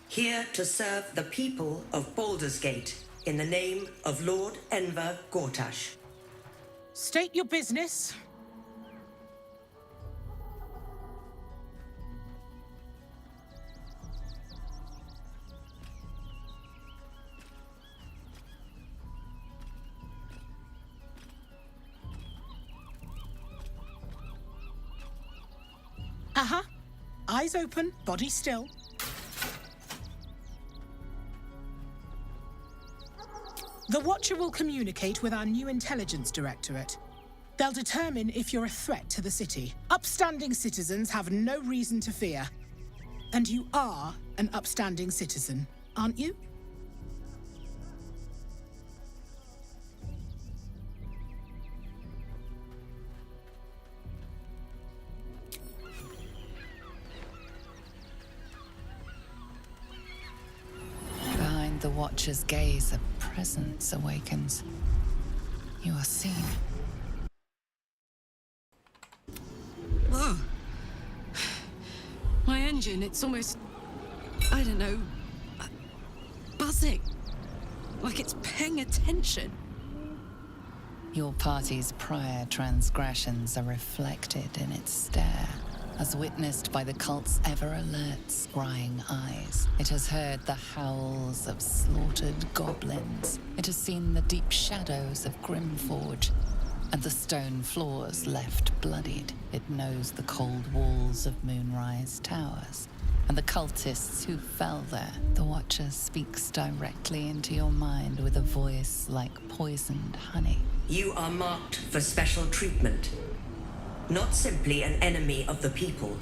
Here to serve the people of Baldur's Gate in the name of Lord Enver Gortash. State your business. Uh-huh. Eyes open, body still. The Watcher will communicate with our new intelligence directorate. They'll determine if you're a threat to the city. Upstanding citizens have no reason to fear. And you are an upstanding citizen, aren't you? Behind the Watcher's gaze, a presence awakens. You are seen. Whoa. My engine, it's almost, I don't know, buzzing. Like it's paying attention. Your party's prior transgressions are reflected in its stare. as witnessed by the cult's ever-alert, scrying eyes. It has heard the howls of slaughtered goblins. It has seen the deep shadows of Grimforge, and the stone floors left bloodied. It knows the cold walls of Moonrise Towers, and the cultists who fell there. The Watcher speaks directly into your mind with a voice like poisoned honey. You are marked for special treatment. Not simply an enemy of the people,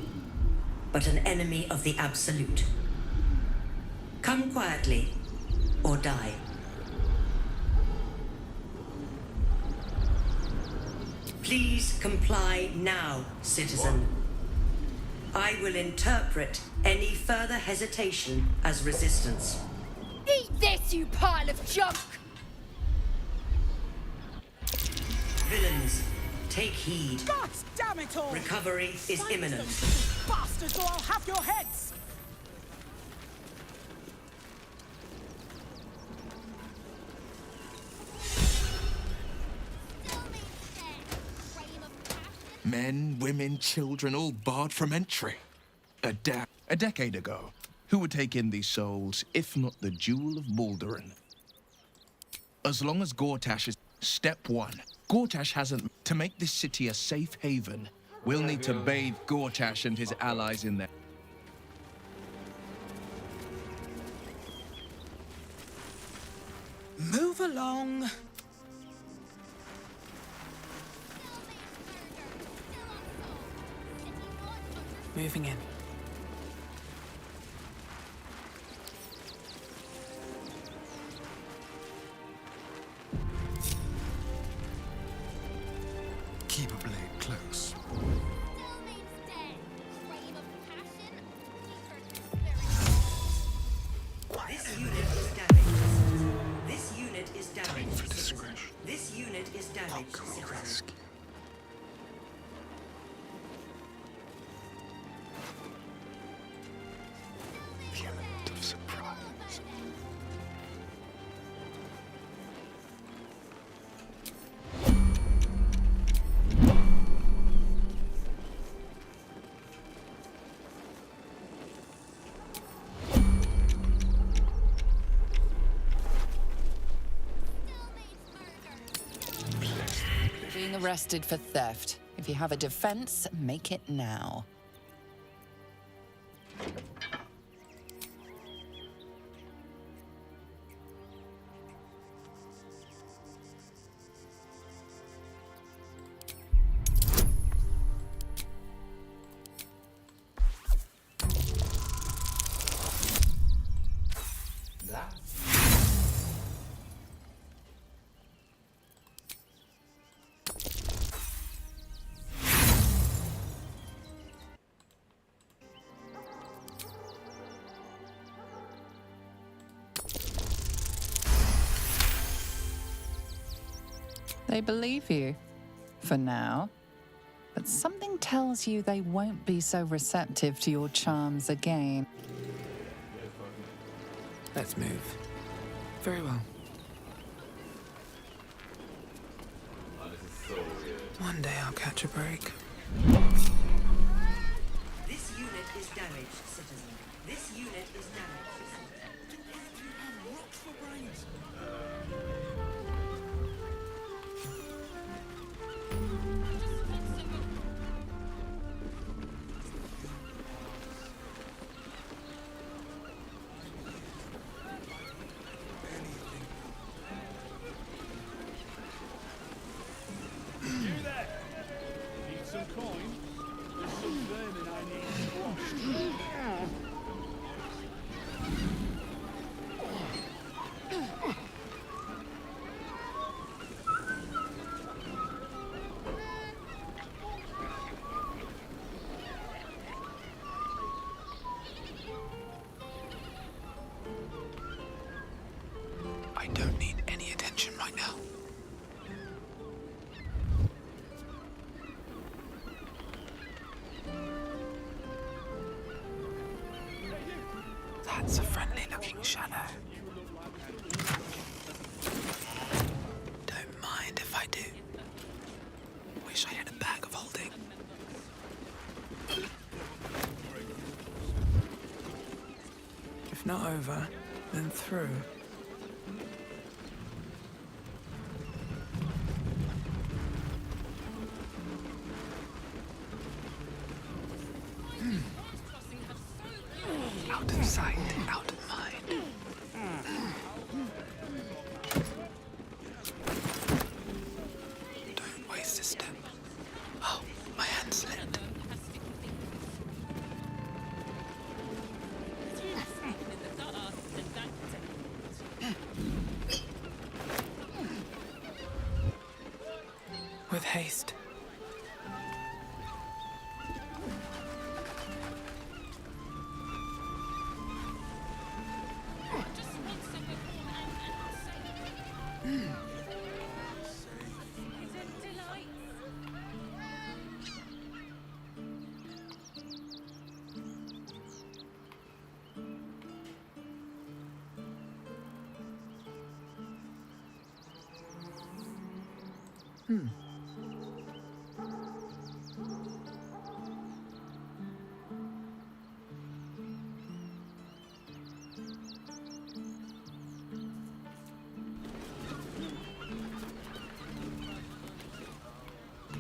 but an enemy of the Absolute. Come quietly, or die. Please comply now, citizen. I will interpret any further hesitation as resistance. Eat this, you pile of junk! Villains, take heed. God damn it all! Recovery is imminent. Bastards, or I'll have your heads! Men, women, children, all barred from entry. A decade ago, who would take in these souls, if not the Jewel of Balduran? As long as Gortash is... Step 1. Gortash hasn't... To make this city a safe haven, we'll need to bathe Gortash and his allies in there. Move along. Moving in. Keep a blade close. This unit is damaged. This unit is damaged. This unit is damaged. Citizen. The element of surprise. Being arrested for theft. If you have a defense, make it now. They believe you, for now. But something tells you they won't be so receptive to your charms again. Let's move. Very well. One day I'll catch a break. This unit is damaged, citizen. This unit is damaged, citizen. You there? Need some coin? There's some vermin I need squashed. I don't need any attention right now. That's a friendly-looking shadow. Don't mind if I do. Wish I had a bag of holding. If not over, then through. Out of sight, out of mind. Don't waste a step. Oh, my hand slipped. With haste.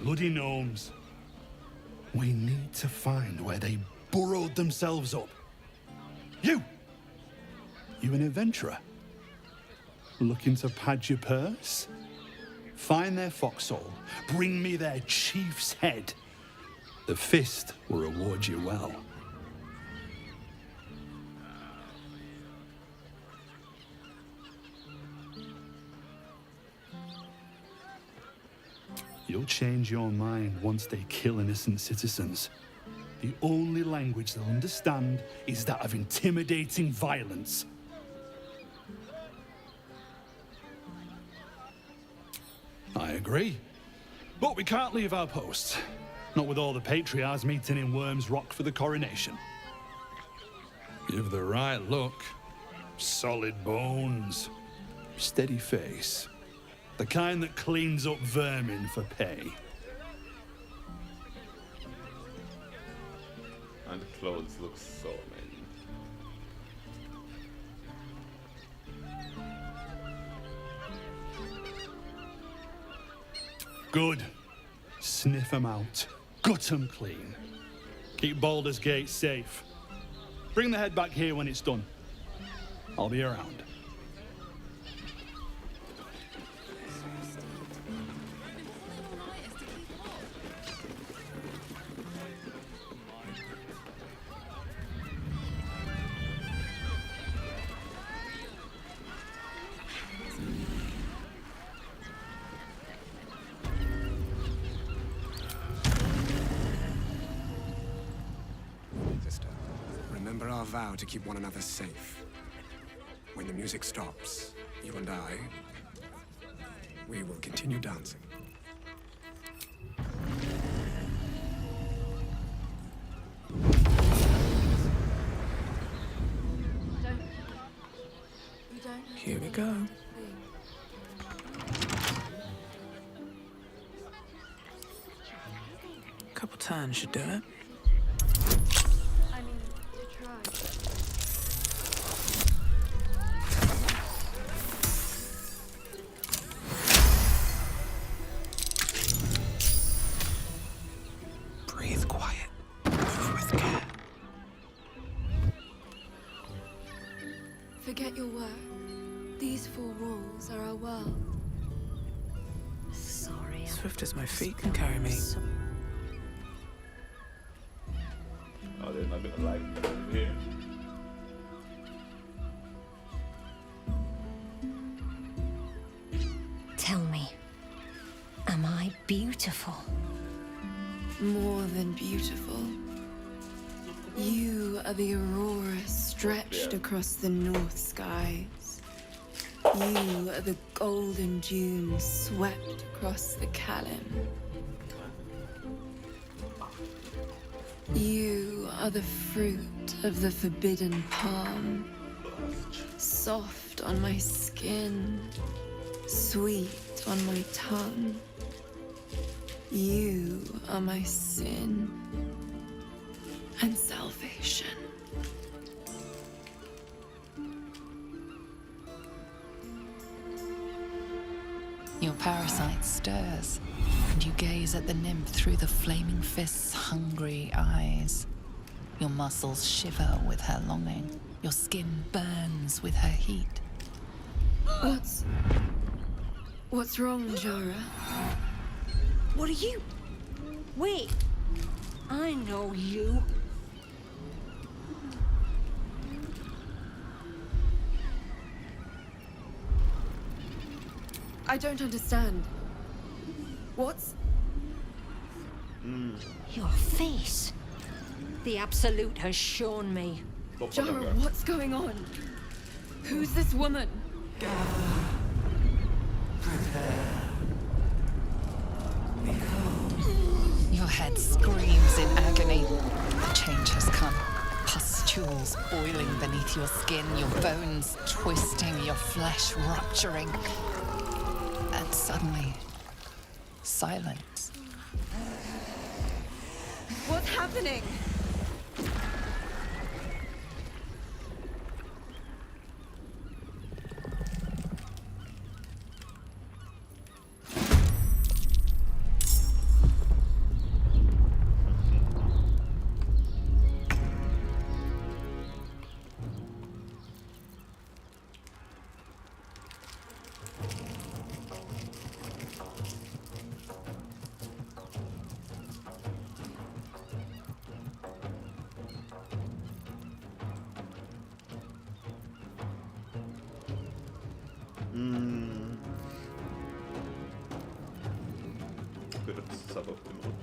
Bloody gnomes. We need to find where they burrowed themselves up. You an adventurer? Looking to pad your purse? Find their foxhole, bring me their chief's head. The fist will reward you well. You'll change your mind once they kill innocent citizens. The only language they'll understand is that of intimidating violence. I agree. But we can't leave our post. Not with all the patriarchs meeting in Worm's Rock for the coronation. Give the right look. Solid bones. Steady face. The kind that cleans up vermin for pay. And the clothes look so amazing. Good. Sniff 'em out. Gut 'em clean. Keep Baldur's Gate safe. Bring the head back here when it's done. I'll be around. Sister, remember our vow to keep one another safe. When the music stops, you and I, we will continue dancing. Here we go. Couple turns should do it. I mean, to try. Breathe quiet. Move with care. Forget your work. These four walls are our world. Sorry. Swift as my feet can carry me. Oh, they're not gonna like that over here. Tell me, am I beautiful? More than beautiful. You are the aurora stretched across the north skies. You are the golden dunes swept across the Callan. You are the fruit of the forbidden palm, soft on my skin, sweet on my tongue. You are my sin and salvation. parasite stirs, and you gaze at the nymph through the flaming fist's hungry eyes. Your muscles shiver with her longing. Your skin burns with her heat. What's wrong, Jara? What are you? Wait. I know you. I don't understand. What's... Your face. The Absolute has shown me. Jara, what's going on? Who's this woman? Your head screams in agony. Change has come. Pustules boiling beneath your skin, your bones twisting, your flesh rupturing. And suddenly, silence. What's happening? Bit of suboptimal.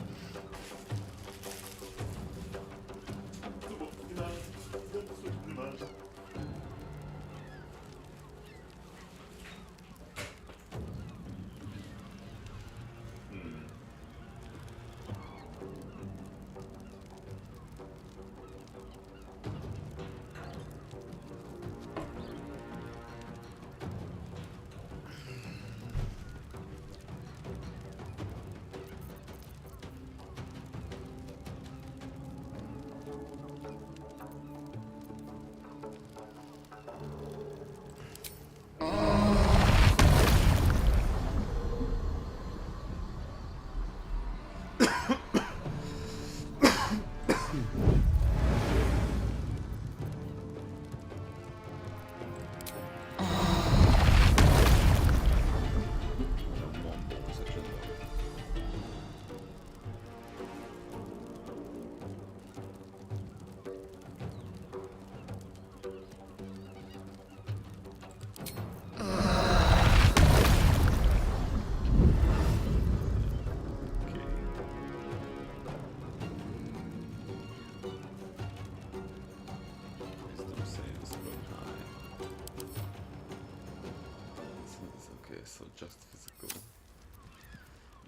So just physical.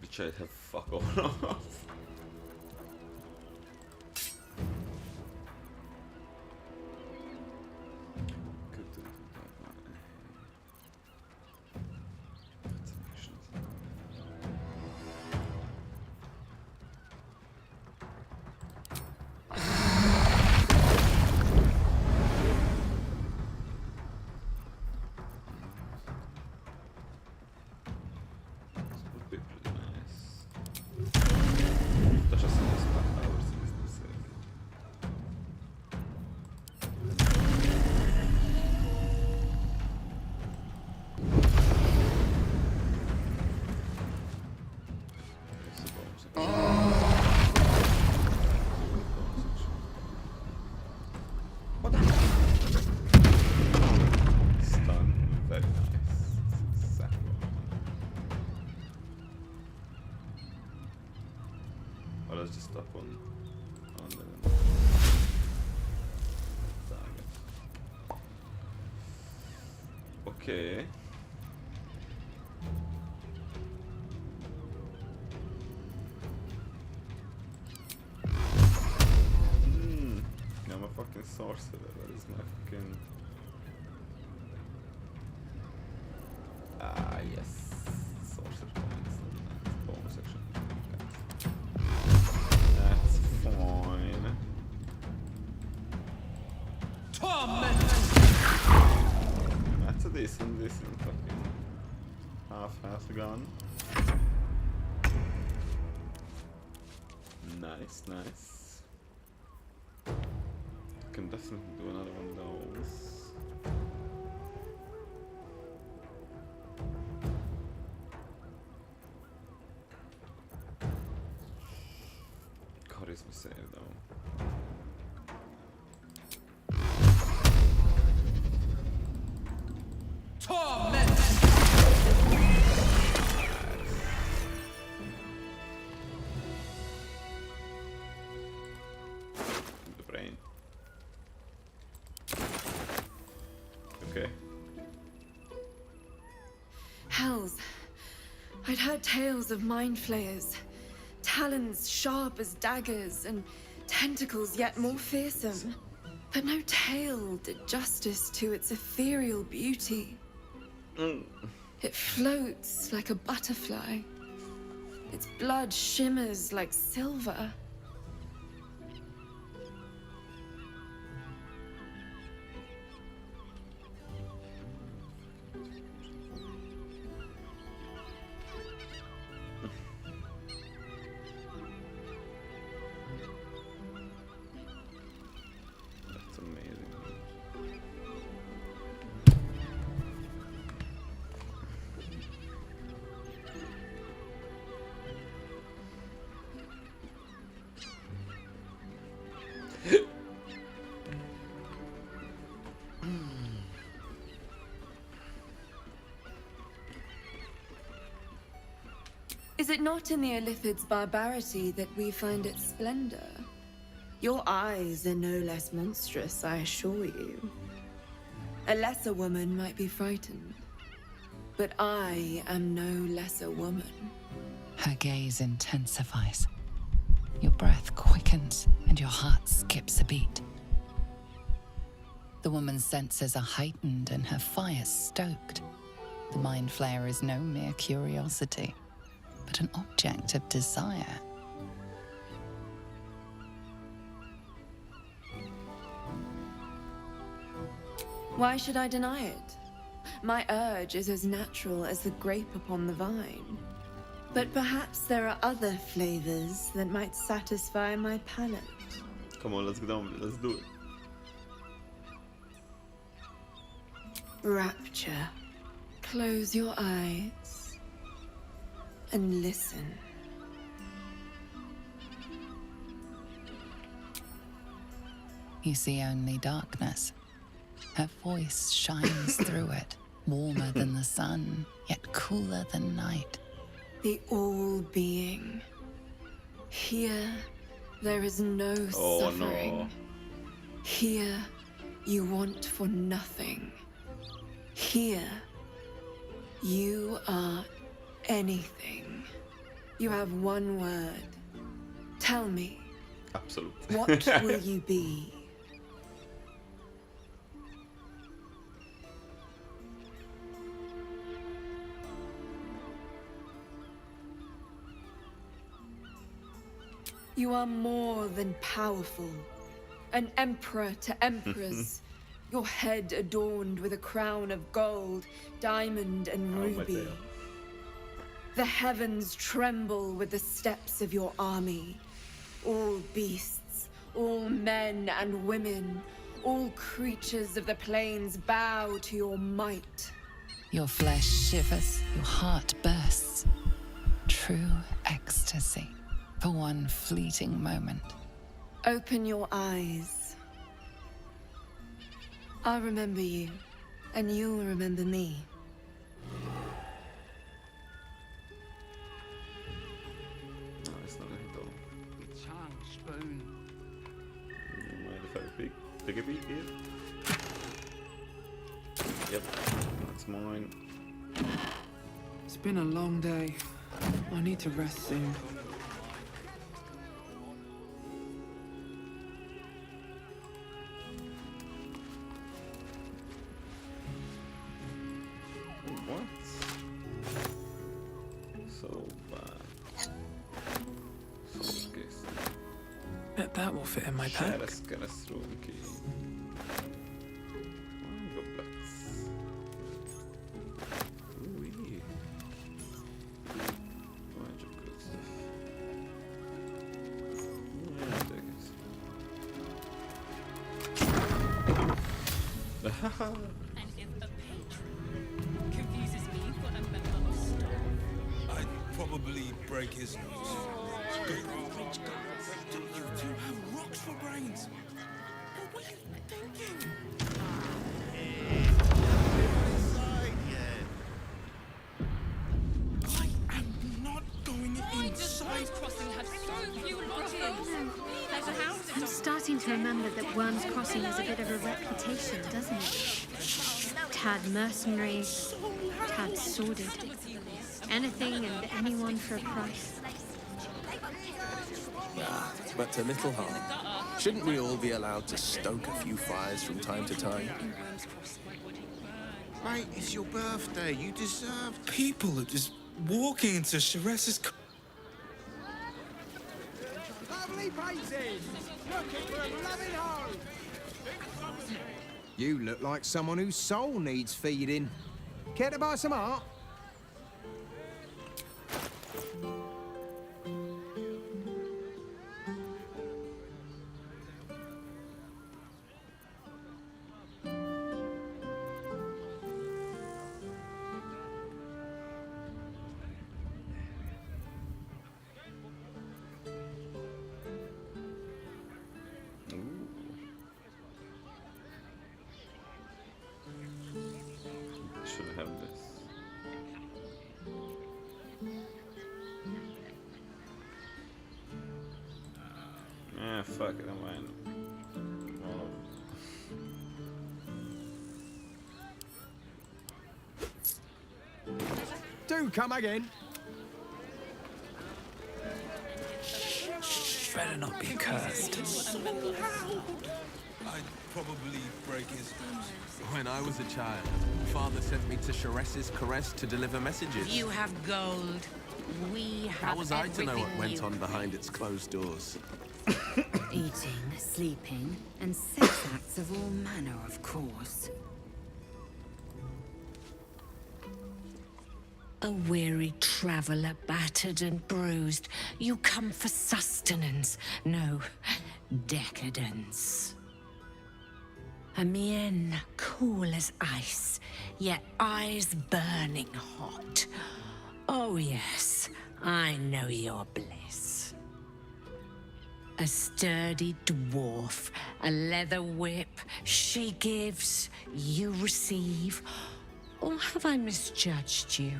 Which I have fuck all of. Let's just stop on the target. Okay. I'm a fucking sorcerer. That is my fucking. Yes. Sorcerer points and bonus section. That's fine. Torment! That's a decent fucking half has gone. Nice, nice. Can definitely do another one of those. God, is my save though. Torment! The brain. Okay. Hells. I'd heard tales of mind flayers. Talons sharp as daggers and tentacles yet more fearsome. But no tale did justice to its ethereal beauty. It floats like a butterfly. Its blood shimmers like silver. That's amazing. Is it not in the Illithid's barbarity that we find its splendor? Your eyes are no less monstrous, I assure you. A lesser woman might be frightened, but I am no lesser woman. Her gaze intensifies. Your breath quickens and your heart skips a beat. The woman's senses are heightened and her fire stoked. The mind flayer is no mere curiosity, but an object of desire. Why should I deny it? My urge is as natural as the grape upon the vine. But perhaps there are other flavors that might satisfy my palate. Come on, let's get on with it. Let's do it. Rapture. Close your eyes and listen. You see only darkness. Her voice shines through it, warmer than the sun, yet cooler than night. The all-being. Here, there is no suffering. No. Here, you want for nothing. Here, you are anything. You have one word. Tell me. Absolutely. What will you be? You are more than powerful. An emperor to emperors. Your head adorned with a crown of gold, diamond, and ruby. The heavens tremble with the steps of your army. All beasts, all men and women, all creatures of the plains bow to your might. Your flesh shivers, your heart bursts. True ecstasy for one fleeting moment. Open your eyes. I'll remember you, and you'll remember me. No, it's not gonna hit though. The charm spoon. You mind if I take a peek here? Yep, that's mine. It's been a long day. I need to rest soon. What? So bad. So good. Bet that will fit in my pack. Kärleskatastrofen. Goblets. Ooh-wee. And if a patron confuses me for a member of staff, I'd probably break his nose. Good old rich guys. Don't you two have rocks for brains? What were you thinking? I am not going inside. Crossing had so few lodgings. There's a house. I'm starting to remember that Worms Crossing has a bit of a reputation, doesn't it? Tad mercenary, tad sordid. Anything and anyone for a price. Ah, but to little harm. Shouldn't we all be allowed to stoke a few fires from time to time? Mate, it's your birthday. You deserve... People are just walking into Sheres's... Lovely painting! Looking for a loving home! You look like someone whose soul needs feeding. Care to buy some art? Should have this. Yeah, fuck it, I'm fine. Do come again. Better not be cursed. I'd probably break his nose. When I was a child, Father sent me to Sheres's Caress to deliver messages. You have gold. We have How was I to know what everything went you- on behind its closed doors? Eating, sleeping, and sex acts of all manner, of course. A weary traveller, battered and bruised. You come for sustenance, no, decadence. A mien cool as ice, yet eyes burning hot. Oh yes, I know your bliss. A sturdy dwarf, a leather whip, she gives, you receive. Or have I misjudged you?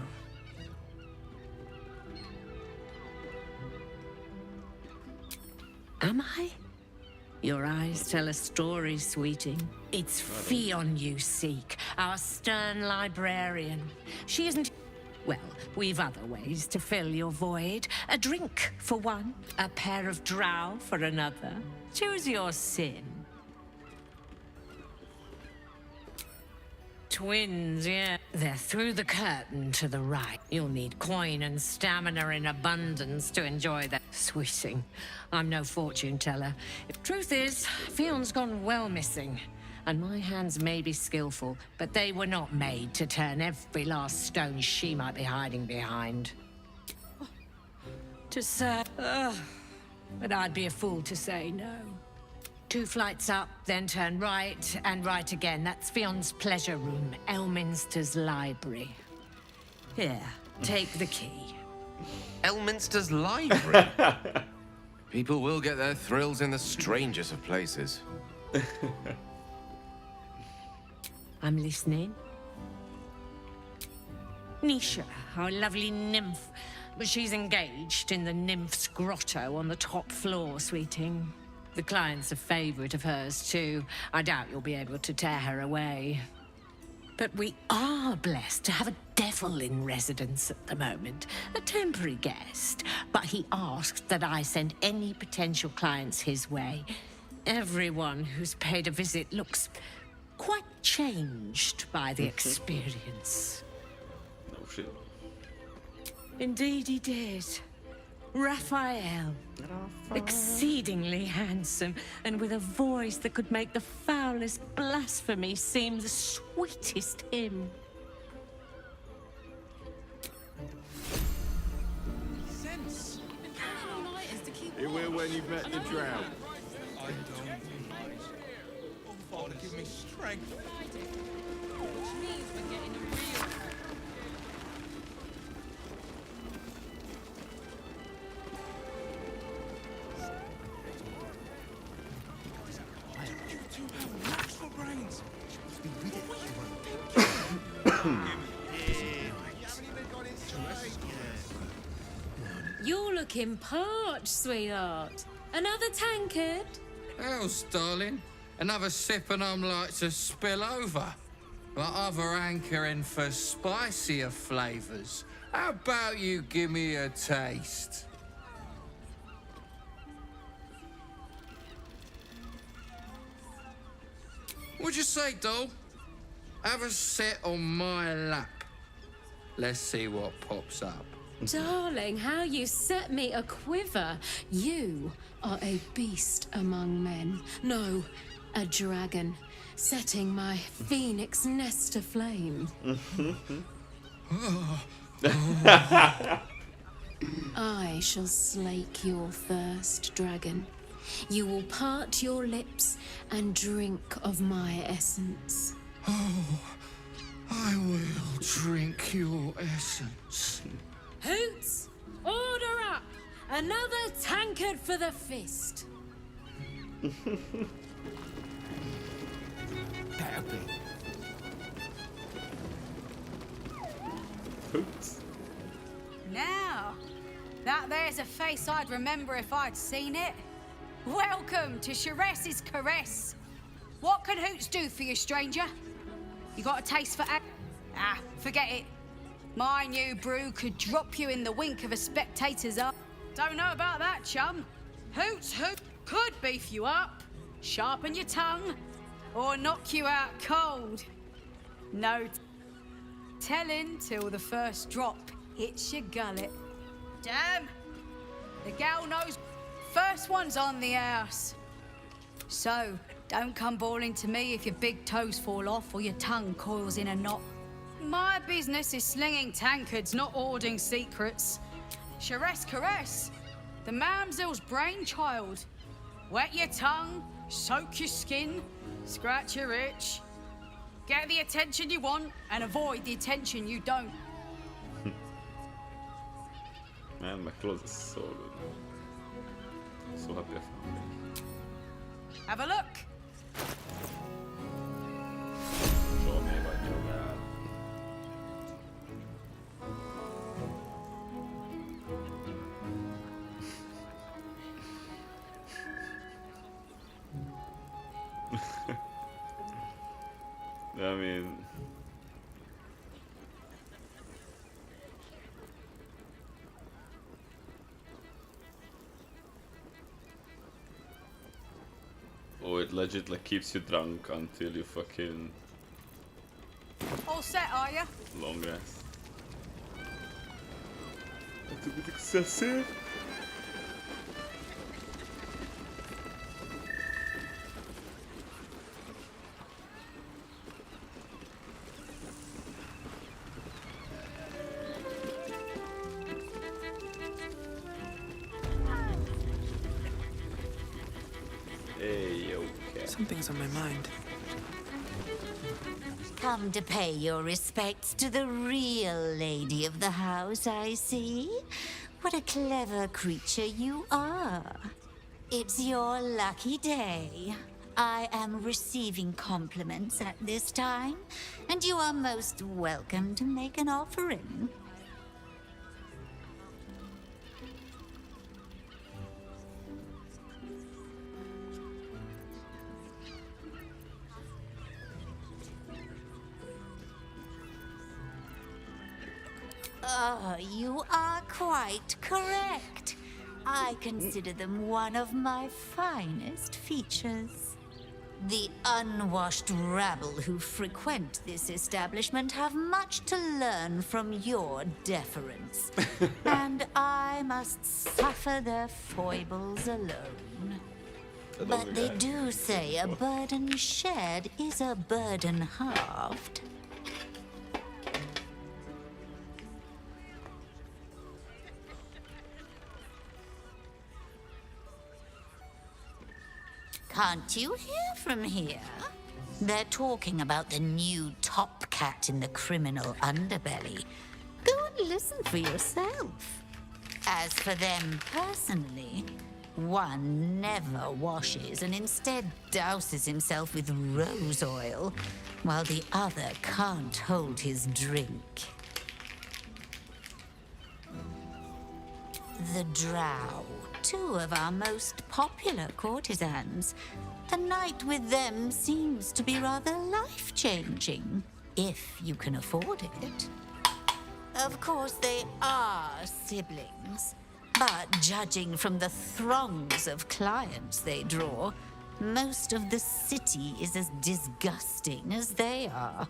Am I? Your eyes tell a story, sweeting. It's Fionn you seek, our stern librarian. She isn't... Well, we've other ways to fill your void. A drink for one, a pair of drow for another. Choose your sin. Twins, yeah. They're through the curtain to the right. You'll need coin and stamina in abundance to enjoy that sweeting. I'm no fortune teller. Truth is, Fion's gone well missing. And my hands may be skillful, but they were not made to turn every last stone she might be hiding behind. To say, but I'd be a fool to say no. 2 flights up, then turn right, and right again. That's Fion's pleasure room, Elminster's library. Here, take the key. Elminster's library? People will get their thrills in the strangest of places. I'm listening. Nisha, our lovely nymph. But she's engaged in the nymph's grotto on the top floor, sweeting. The client's a favorite of hers, too. I doubt you'll be able to tear her away. But we are blessed to have a devil in residence at the moment. A temporary guest. But he asked that I send any potential clients his way. Everyone who's paid a visit looks quite changed by the experience. No shit. Indeed he did. Raphael. Exceedingly handsome, and with a voice that could make the foulest blasphemy seem the sweetest hymn. Sense. It will when you've met the drow. I don't. Father, give me strength. Which means we're getting a real. You two have knacks for brains. You're looking parched, sweetheart. Another tankard? Else, darling. Another sip and I'm like to spill over. Like other hankering for spicier flavours. How about you give me a taste? What'd you say, doll? Have a sit on my lap. Let's see what pops up. Darling, how you set me a quiver. You are a beast among men. No, a dragon, setting my phoenix nest aflame. I shall slake your thirst, dragon. You will part your lips and drink of my essence. Oh, I will drink your essence. Hoots, order up! Another tankard for the fist. Hoots. Now, that there's a face I'd remember if I'd seen it. Welcome to Sharess's Caress. What can Hoots do for you, stranger? You got a taste for forget it. My new brew could drop you in the wink of a spectator's eye. Don't know about that, chum. Hoots could beef you up, sharpen your tongue, or knock you out cold. No telling till the first drop hits your gullet. Damn! The gal knows first one's on the house. So, don't come bawling to me if your big toes fall off or your tongue coils in a knot. My business is slinging tankards, not hoarding secrets. Sharess Caress, the mamsel's brainchild. Wet your tongue, soak your skin, scratch your itch. Get the attention you want and avoid the attention you don't. Man, my clothes are so good. So happy I found it. Have a look. Show me about you. I mean, oh, it legit like keeps you drunk until you fucking All set, are you? long rest. That's a bit excessive. Something's on my mind. Come to pay your respects to the real lady of the house, I see. What a clever creature you are. It's your lucky day. I am receiving compliments at this time, and you are most welcome to make an offering. You are quite correct. I consider them one of my finest features. The unwashed rabble who frequent this establishment have much to learn from your deference. And I must suffer their foibles alone. But they do say a burden shared is a burden halved. Can't you hear from here? They're talking about the new top cat in the criminal underbelly. Go and listen for yourself. As for them personally, one never washes and instead douses himself with rose oil, while the other can't hold his drink. The Drow, two of our most popular courtesans. A night with them seems to be rather life-changing, if you can afford it. Of course, they are siblings, but judging from the throngs of clients they draw, most of the city is as disgusting as they are.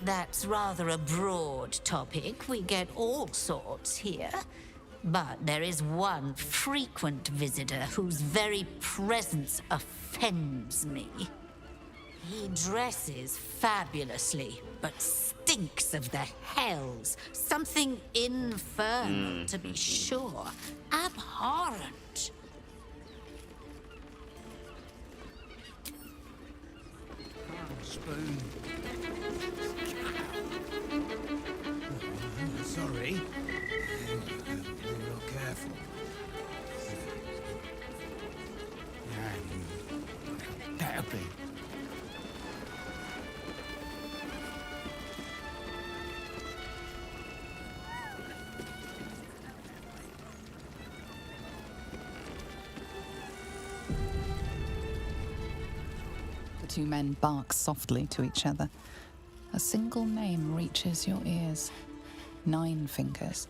That's rather a broad topic. We get all sorts here. But there is one frequent visitor whose very presence offends me. He dresses fabulously, but stinks of the hells. Something infernal, to be sure. Abhorrent. Spoon. Sorry. Be real careful. Better be. The two men bark softly to each other. A single name reaches your ears. Nine Fingers.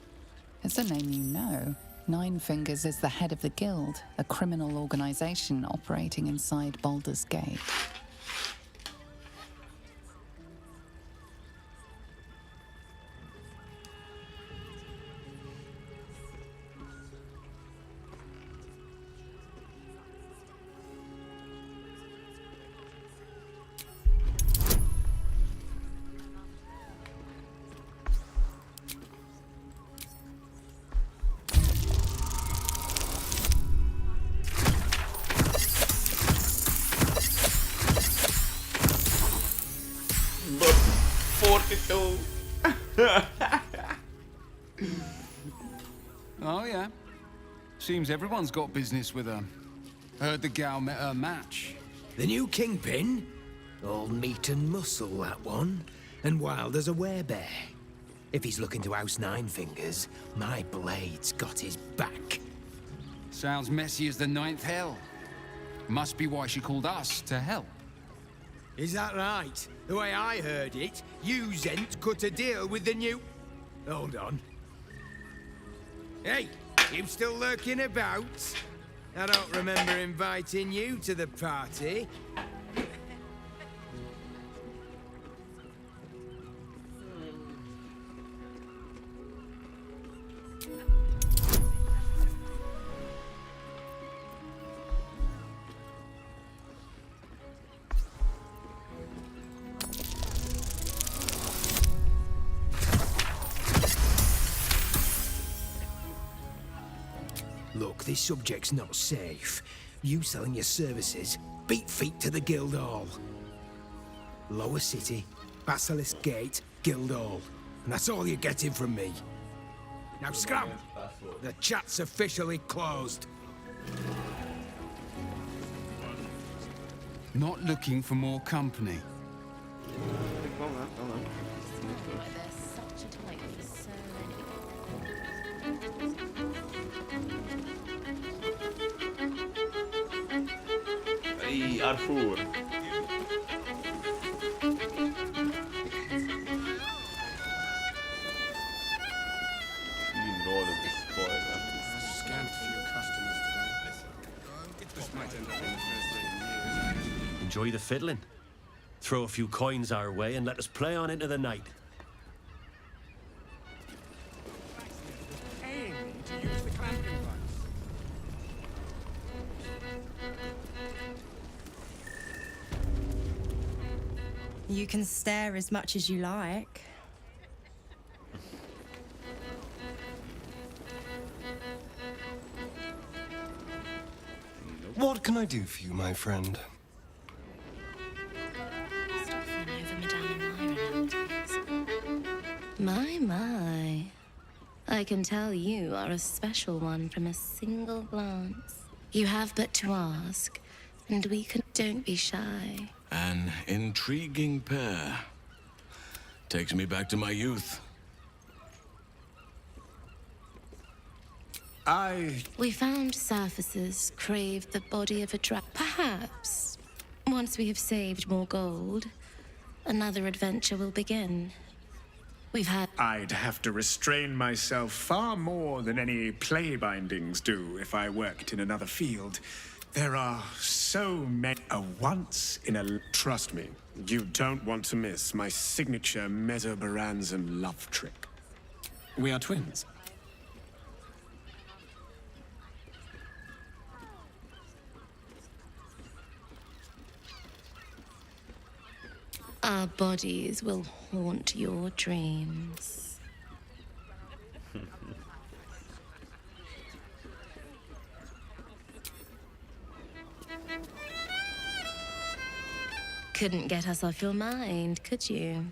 It's a name you know. Nine Fingers is the head of the Guild, a criminal organization operating inside Baldur's Gate. Oh, yeah. Seems everyone's got business with her. Heard the gal met her match. The new kingpin? All meat and muscle, that one. And wild as a werebear. If he's looking to oust Nine Fingers, my blade's got his back. Sounds messy as the ninth hell. Must be why she called us to help. Is that right? The way I heard it, you Zent cut a deal with the new... Hold on. Hey, you still lurking about? I don't remember inviting you to the party. Look, this subject's not safe. You selling your services, beat feet to the Guildhall. Lower City, Basilisk Gate, Guildhall. And that's all you're getting from me. Now scram! The chat's officially closed. Not looking for more company. Hey, Arthur. Scant few customers today. This might end up being the first day in years. Enjoy the fiddling. Throw a few coins our way and let us play on into the night. Paying me to use the clamping device. You can stare as much as you like. What can I do for you, my friend? My. I can tell you are a special one from a single glance. You have but to ask, and we can... Don't be shy. An intriguing pair. Takes me back to my youth. We found surfaces craved the body of a Perhaps, once we have saved more gold, another adventure will begin. We've had... I'd have to restrain myself far more than any play bindings do if I worked in another field. There are so many... A once in a... Trust me, you don't want to miss my signature Mesobaranzan love trick. We are twins. Our bodies will haunt your dreams. Couldn't get us off your mind, could you?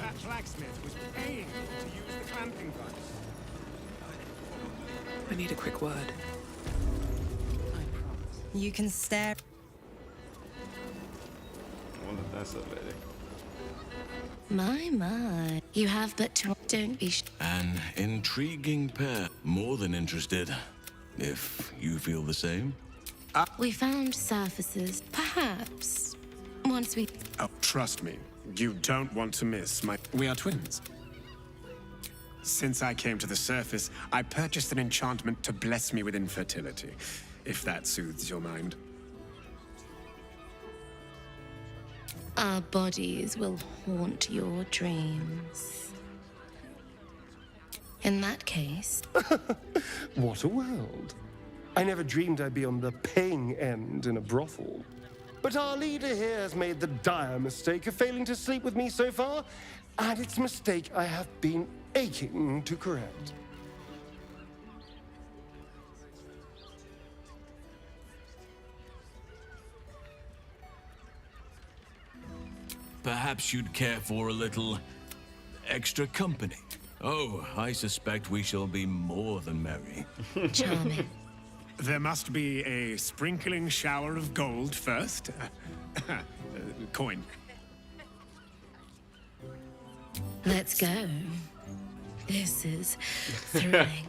That blacksmith was paying to use the clamping device. I need a quick word. You can stare. I wonder if that's that lady. My. You have but to... Don't be... An intriguing pair. More than interested. If you feel the same. We found surfaces. Perhaps, once we... Oh, trust me, you don't want to miss my... We are twins. Since I came to the surface, I purchased an enchantment to bless me with infertility, if that soothes your mind. Our bodies will haunt your dreams. In that case... What a world. I never dreamed I'd be on the paying end in a brothel. But our leader here has made the dire mistake of failing to sleep with me so far, and it's a mistake I have been aching to correct. Perhaps you'd care for a little extra company. Oh, I suspect we shall be more than merry. Charming. There must be a sprinkling shower of gold first. Coin. Let's go. This is thrilling.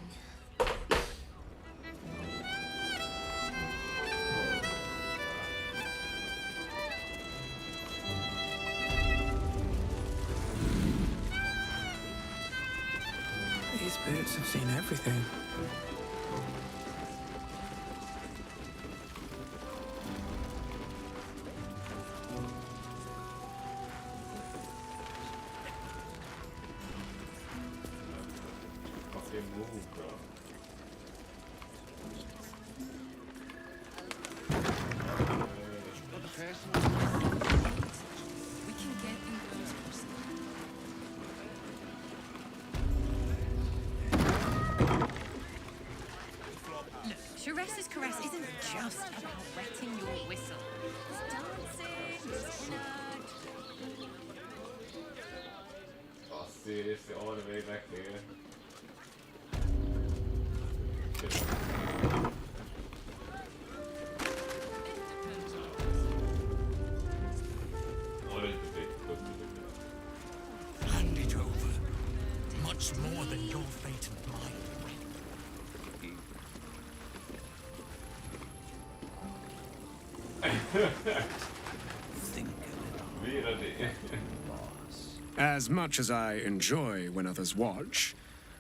These boots have seen everything. Shares's caress isn't just about wetting your whistle. It's dancing, it's nudge. Oh, seriously, all the way back there. Hand it over. Much more than your fate and mine. As much as I enjoy when others watch,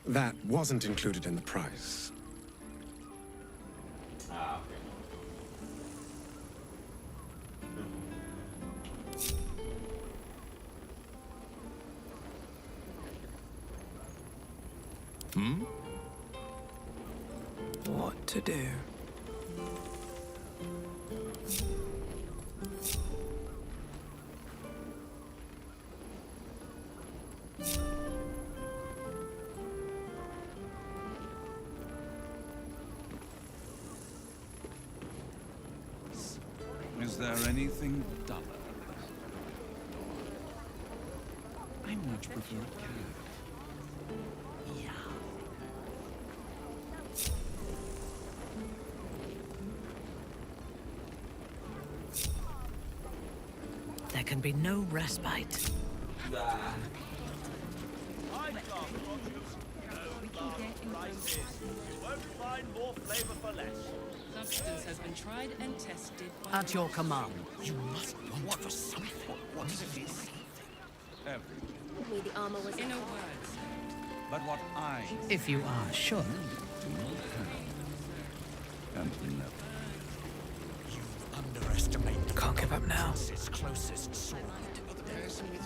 that wasn't included in the price. Hmm? What to do? Is there anything duller? I much prefer a cat. There can be no respite. Substance has been tried and tested. At your command. You must want for something. What is it? Everything. The armor was in a word. But what I If you are sure. do not have, and will never. Underestimate. Can't give up now. Its closest sword. The person with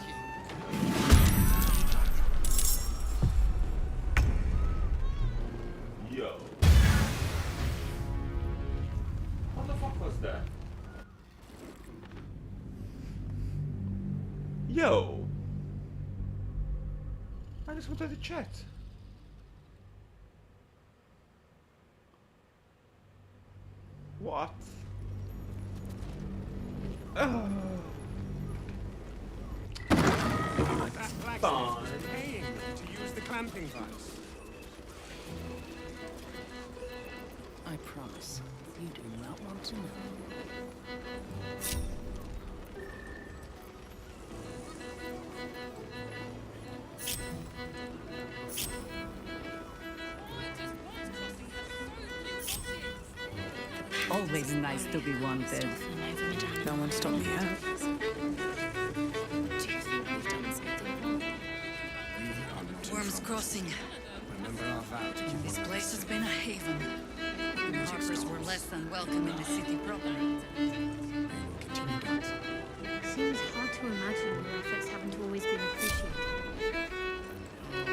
you. Yo. What the fuck was that? Yo. I just wanted to chat. What? Oh. That's fine. Paying them to use the clamping device. I promise. You do not want to know. Always nice to be wanted. No one stopped me yet. Worm's Crossing. Remember our vow to keep This place has been a haven. The Harpers were less than welcome in the city proper. Seems hard to imagine your efforts haven't always been appreciated. The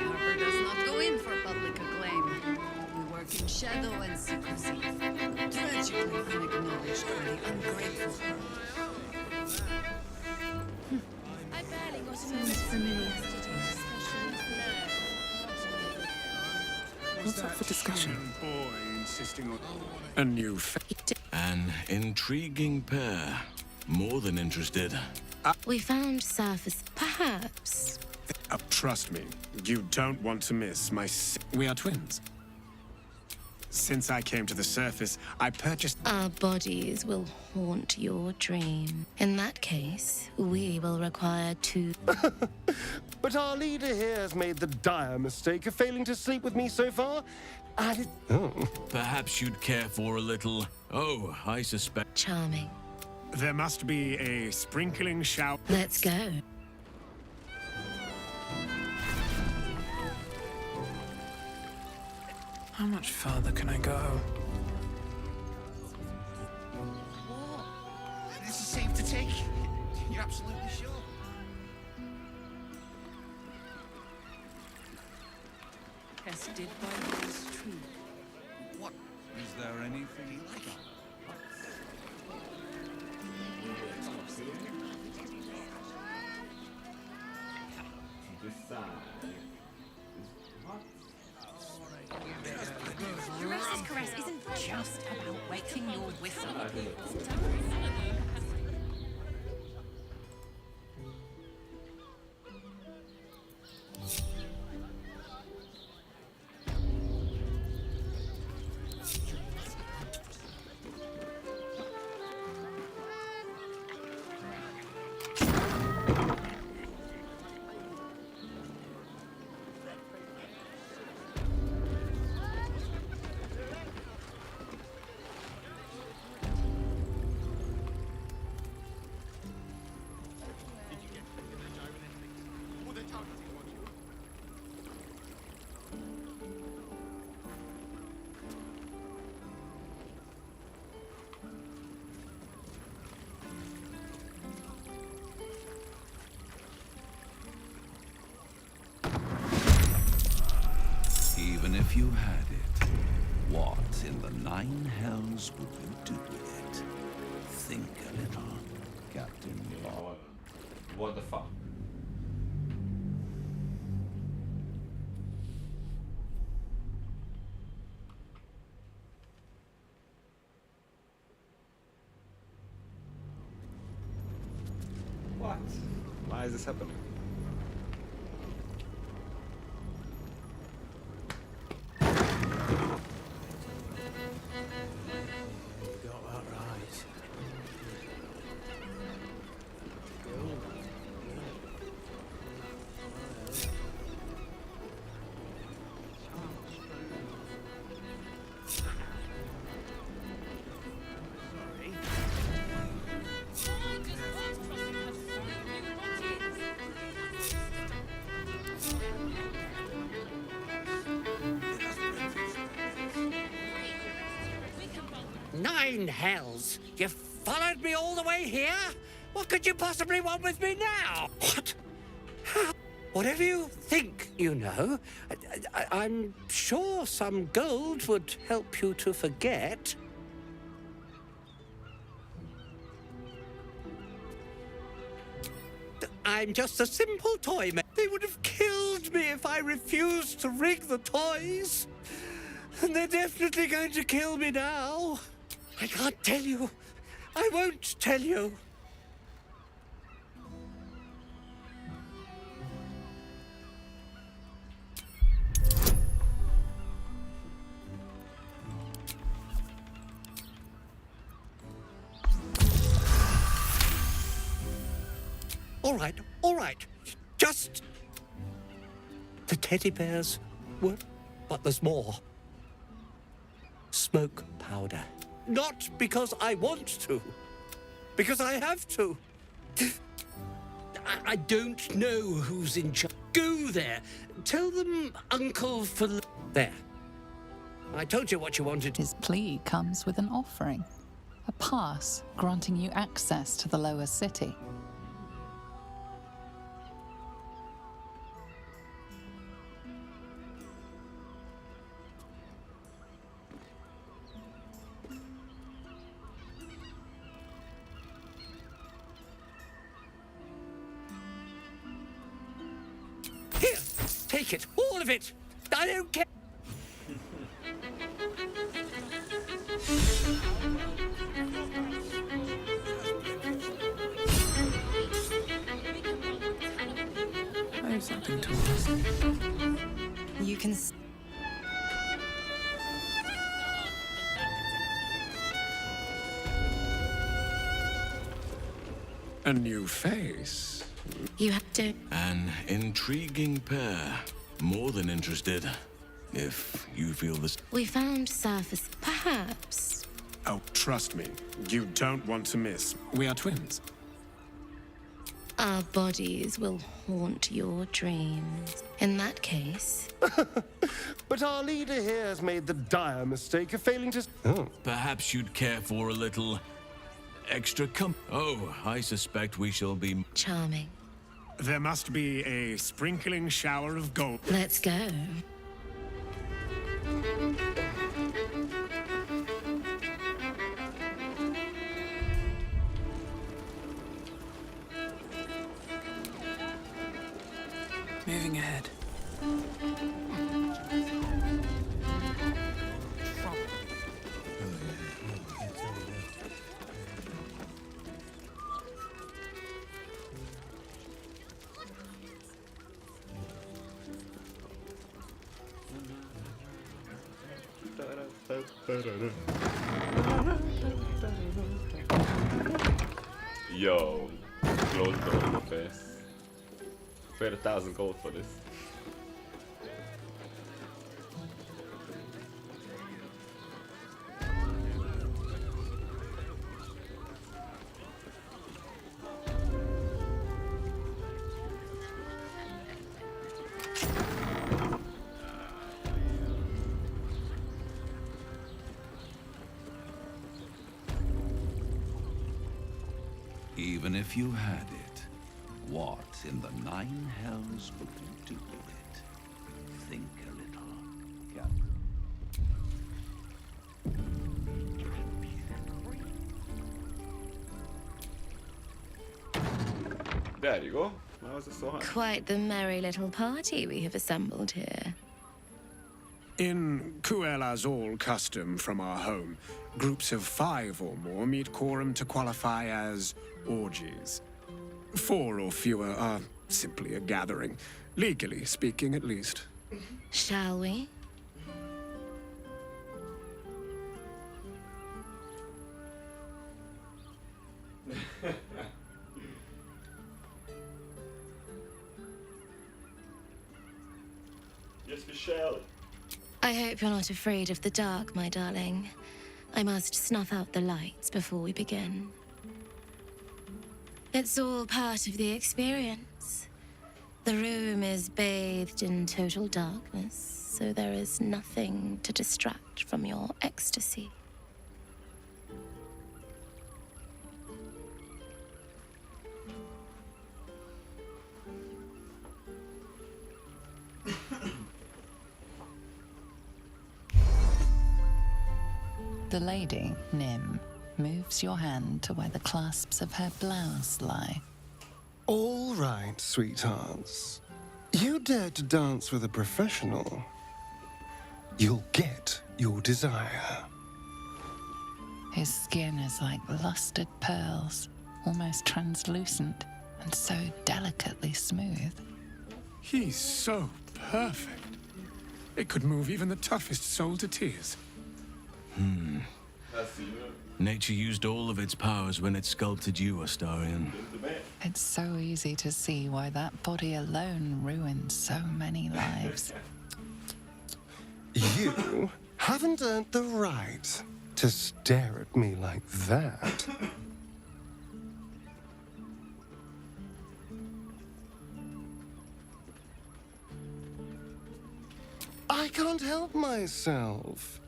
Harper does not go in for public acclaim. We work in shadow and secrecy, tragically unacknowledged by the ungrateful herd. I barely got Sounds familiar. What's up for discussion? Boy insisting on a new An intriguing pair. More than interested. We found surface. Perhaps. Trust me, you don't want to miss my. We are twins. Since I came to the surface, I purchased. Our bodies will haunt your dream. In that case, we will require two. But our leader here has made the dire mistake of failing to sleep with me so far. Perhaps you'd care for a little. Oh, I suspect. Charming. There must be a sprinkling shower. Let's go. How much further can I go? This is safe to take. You're absolutely sure. Tested by those true. What? Is there anything like Jurassic caress isn't just about wetting your whistle. hells would you do with it? Think a little, Captain. What the fuck? What? Why is this happening? You got that right. Nine hells! You followed me all the way here? What could you possibly want with me now? What? How? Whatever you think you know, I'm sure some gold would help you to forget. I'm just a simple toy man. They would have killed me if I refused to rig the toys. And they're definitely going to kill me now. I can't tell you. I won't tell you. All right. Just the teddy bears were, but there's more. Smoke powder. Not because I want to, because I have to. I don't know who's in charge. Go there. Tell them Uncle there. I told you what you wanted. His plea comes with an offering, a pass granting you access to the lower city. Here, take it, all of it. I don't care. I have something to ask. You can. A new face. You have to. An intriguing pair. More than interested. If you feel this. We found surface. Perhaps. Oh, trust me, you don't want to miss. We are twins. Our bodies will haunt your dreams. In that case. But our leader here has made the dire mistake of failing to... Oh. Perhaps you'd care for a little extra Oh, I suspect we shall be... Charming. There must be a sprinkling shower of gold. Let's go. Moving ahead. Yo, close door in the face. Paid 1,000 gold for this. Even if you had it, what in the nine hells would you do with it? Think a little, Captain. There you go. Why was it so hard? Quite the merry little party we have assembled here. In Cruella's all custom from our home, groups of 5 or more meet quorum to qualify as orgies. 4 or fewer are simply a gathering, legally speaking at least. Shall we? Yes, we shall. I hope you're not afraid of the dark, my darling. I must snuff out the lights before we begin. It's all part of the experience. The room is bathed in total darkness, so there is nothing to distract from your ecstasy. The lady, Nim, moves your hand to where the clasps of her blouse lie. All right, sweethearts. You dare to dance with a professional, you'll get your desire. His skin is like lustered pearls, almost translucent, and so delicately smooth. He's so perfect. It could move even the toughest soul to tears. Nature used all of its powers when it sculpted you, Astarion. It's so easy to see why that body alone ruined so many lives. You haven't earned the right to stare at me like that. I can't help myself.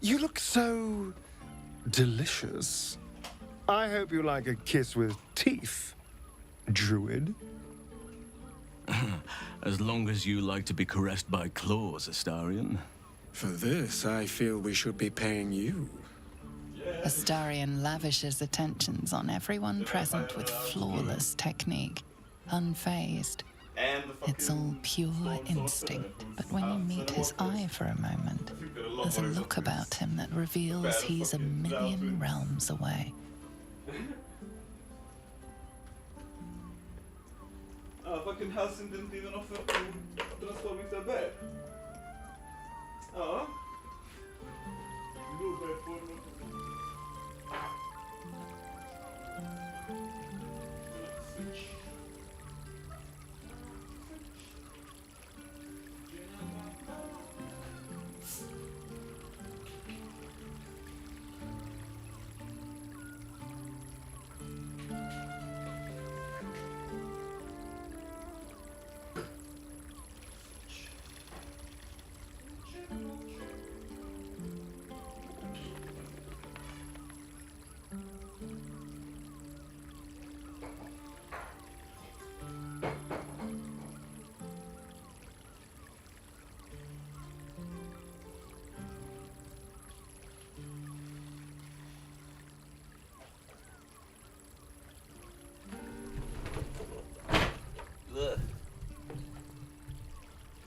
You look so delicious. I hope you like a kiss with teeth, druid. As long as you like to be caressed by claws, Astarion. For this, I feel we should be paying you. Astarion lavishes attentions on everyone present with flawless technique, unfazed. It's all pure instinct, but when you meet his eye for a moment, there's a look about him that reveals he's a million realms away. Fucking Helsing didn't even offer to transport me to bed. Ja. Då börjar jag få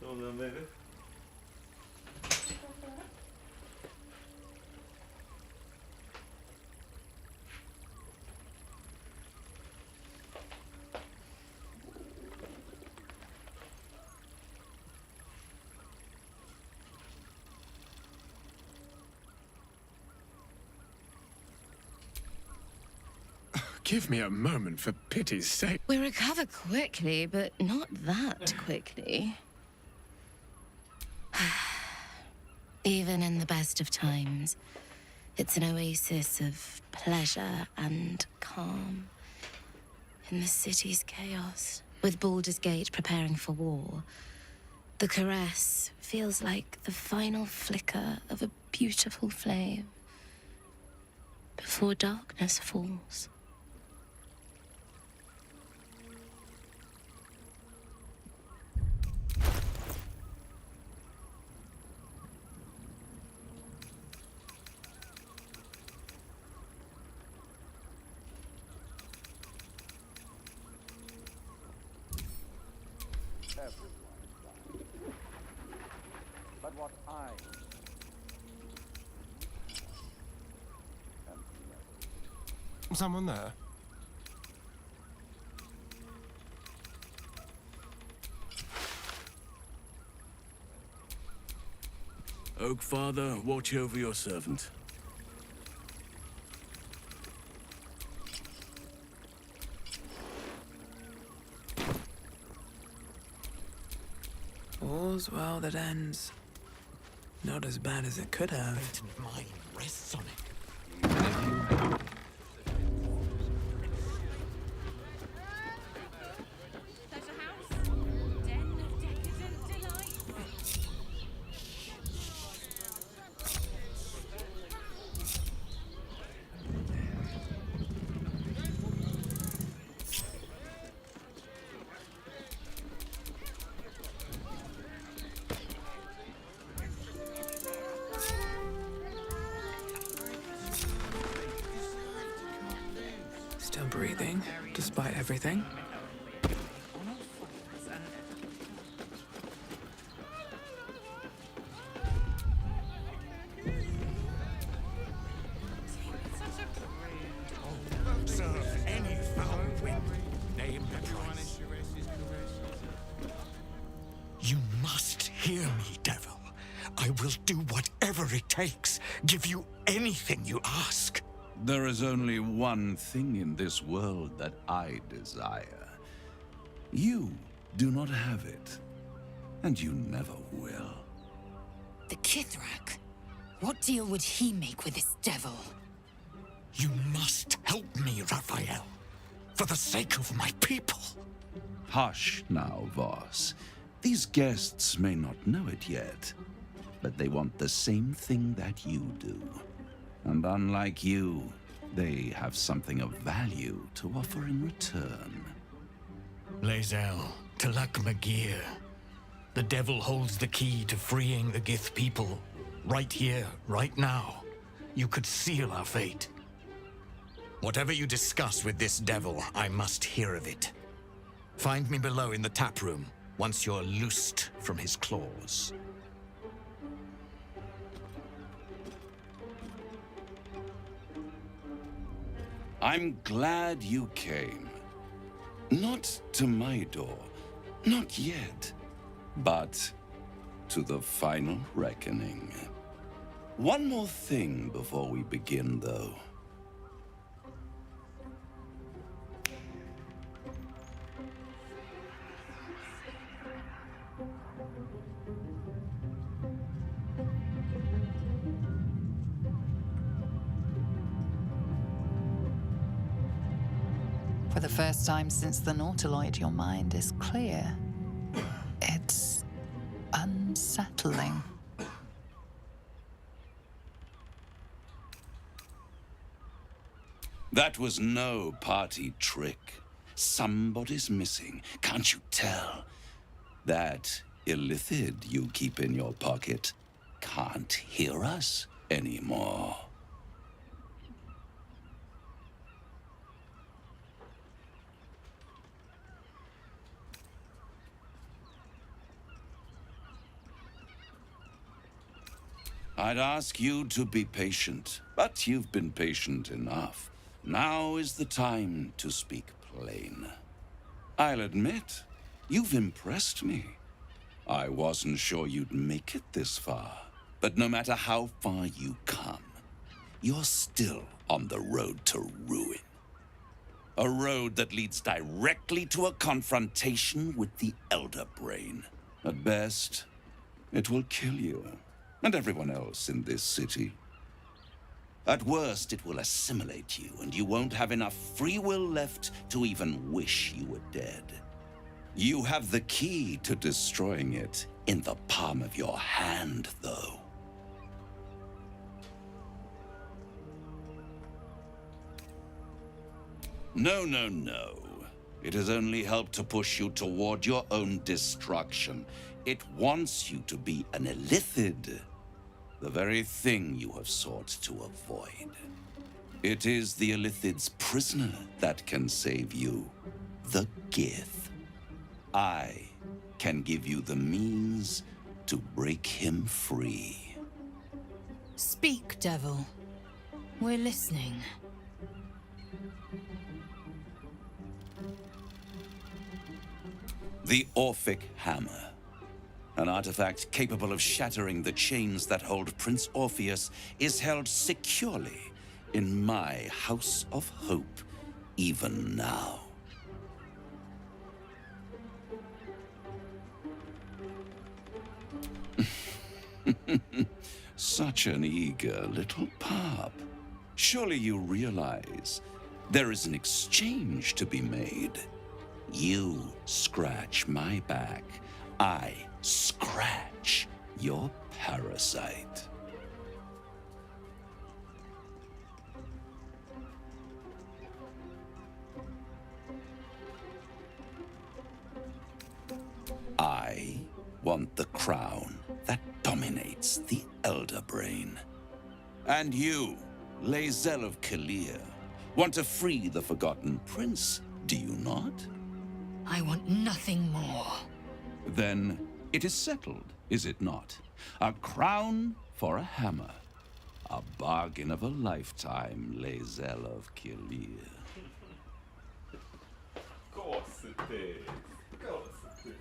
Hold on, baby. Give me a moment, for pity's sake. We recover quickly, but not that quickly. Even in the best of times, it's an oasis of pleasure and calm. In the city's chaos, with Baldur's Gate preparing for war, the caress feels like the final flicker of a beautiful flame before darkness falls. Someone there? Oak Father, watch over your servant. All's well that ends. Not as bad as it could have. Mine rests on it. Still breathing, despite everything. Serve any foul wind. Name the price. You must hear me, devil. I will do whatever it takes. Give you anything you ask. There is only one thing in this world that I desire. You do not have it, and you never will. The Kithrak? What deal would he make with this devil? You must help me, Raphael. For the sake of my people. Hush now, Voss. These guests may not know it yet, but they want the same thing that you do. And unlike you, they have something of value to offer in return. Lae'zel, Talak Magir. The devil holds the key to freeing the Gith people. Right here, right now. You could seal our fate. Whatever you discuss with this devil, I must hear of it. Find me below in the tap room, once you're loosed from his claws. I'm glad you came. Not to my door, not yet, but to the final reckoning. One more thing before we begin, though. For the first time since the Nautiloid, your mind is clear. It's unsettling. That was no party trick. Somebody's missing, can't you tell? That illithid you keep in your pocket can't hear us anymore. I'd ask you to be patient, but you've been patient enough. Now is the time to speak plain. I'll admit, you've impressed me. I wasn't sure you'd make it this far, but no matter how far you come, you're still on the road to ruin. A road that leads directly to a confrontation with the Elder Brain. At best, it will kill you. And everyone else in this city. At worst, it will assimilate you, and you won't have enough free will left to even wish you were dead. You have the key to destroying it in the palm of your hand, though. No, no, no. It has only helped to push you toward your own destruction. It wants you to be an illithid. The very thing you have sought to avoid. It is the illithid's prisoner that can save you. The Gith. I can give you the means to break him free. Speak, devil. We're listening. The Orphic Hammer. An artifact capable of shattering the chains that hold Prince Orpheus is held securely in my House of Hope, even now. Such an eager little pup. Surely you realize there is an exchange to be made. You scratch my back, I scratch your parasite. I want the crown that dominates the Elder Brain. And you, Lae'zel of Kalir, want to free the Forgotten Prince, do you not? I want nothing more. Then it is settled, is it not? A crown for a hammer. A bargain of a lifetime, Lae'zel of Kalir. Of course it is. Of course it is.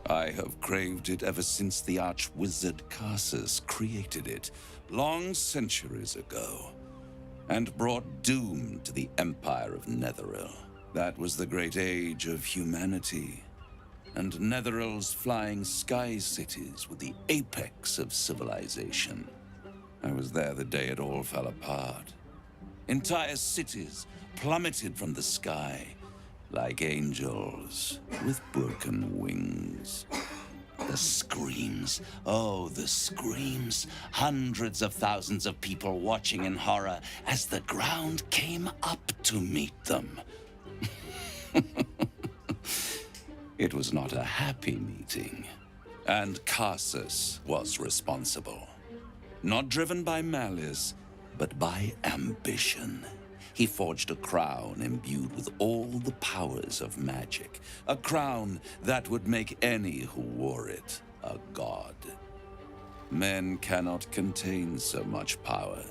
I have craved it ever since the arch-wizard Karsus created it, long centuries ago, and brought doom to the Empire of Netheril. That was the great age of humanity, and Netheril's flying sky cities were the apex of civilization. I was there the day it all fell apart. Entire cities plummeted from the sky, like angels with broken wings. The screams, oh, the screams. Hundreds of thousands of people watching in horror as the ground came up to meet them. It was not a happy meeting, and Karsus was responsible. Not driven by malice, but by ambition. He forged a crown imbued with all the powers of magic. A crown that would make any who wore it a god. Men cannot contain so much power.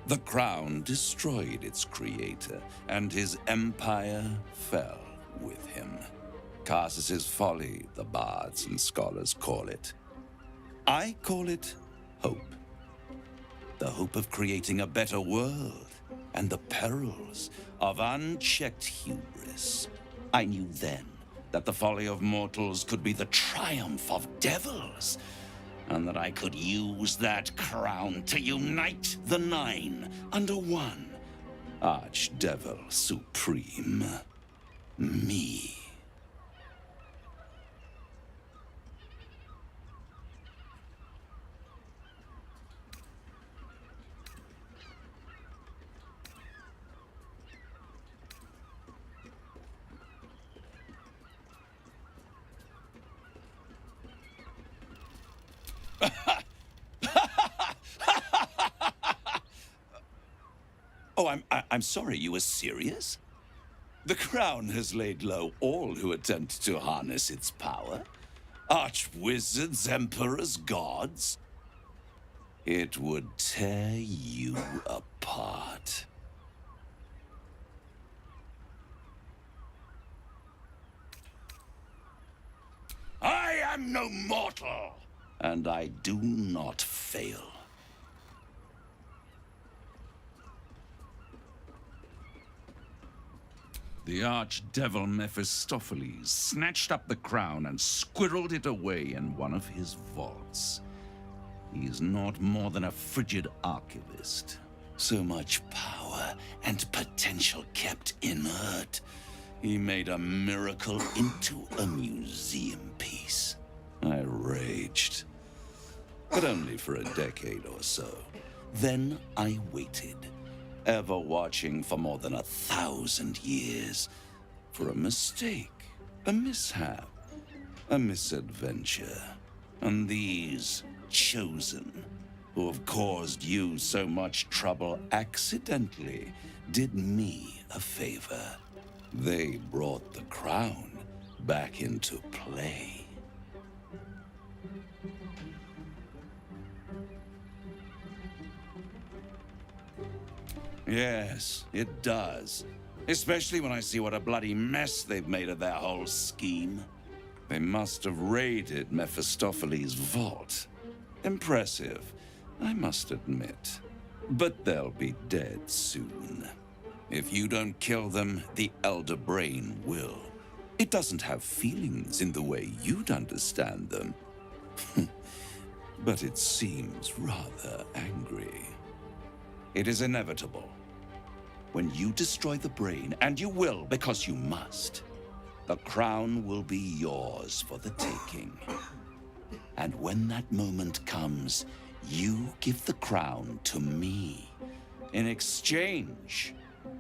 The crown destroyed its creator, and his empire fell with him. Karsus's folly, the bards and scholars call it. I call it hope. The hope of creating a better world, and the perils of unchecked hubris. I knew then that the folly of mortals could be the triumph of devils, and that I could use that crown to unite the Nine under one Archdevil Supreme. Me. Oh, I'm sorry, you were serious? The crown has laid low all who attempt to harness its power. Archwizards, emperors, gods. It would tear you apart. I am no mortal, and I do not fail. The archdevil Mephistopheles snatched up the crown and squirreled it away in one of his vaults. He is not more than a frigid archivist. So much power and potential kept inert. He made a miracle into a museum piece. I raged. But only for a decade or so. Then I waited, ever watching for more than 1,000 years, for a mistake, a mishap, a misadventure. And these chosen, who have caused you so much trouble accidentally, did me a favor. They brought the crown back into play. Yes, it does. Especially when I see what a bloody mess they've made of their whole scheme. They must have raided Mephistopheles' vault. Impressive, I must admit. But they'll be dead soon. If you don't kill them, the Elder Brain will. It doesn't have feelings in the way you'd understand them. But it seems rather angry. It is inevitable. When you destroy the brain, and you will because you must, the crown will be yours for the taking. And when that moment comes, you give the crown to me. In exchange,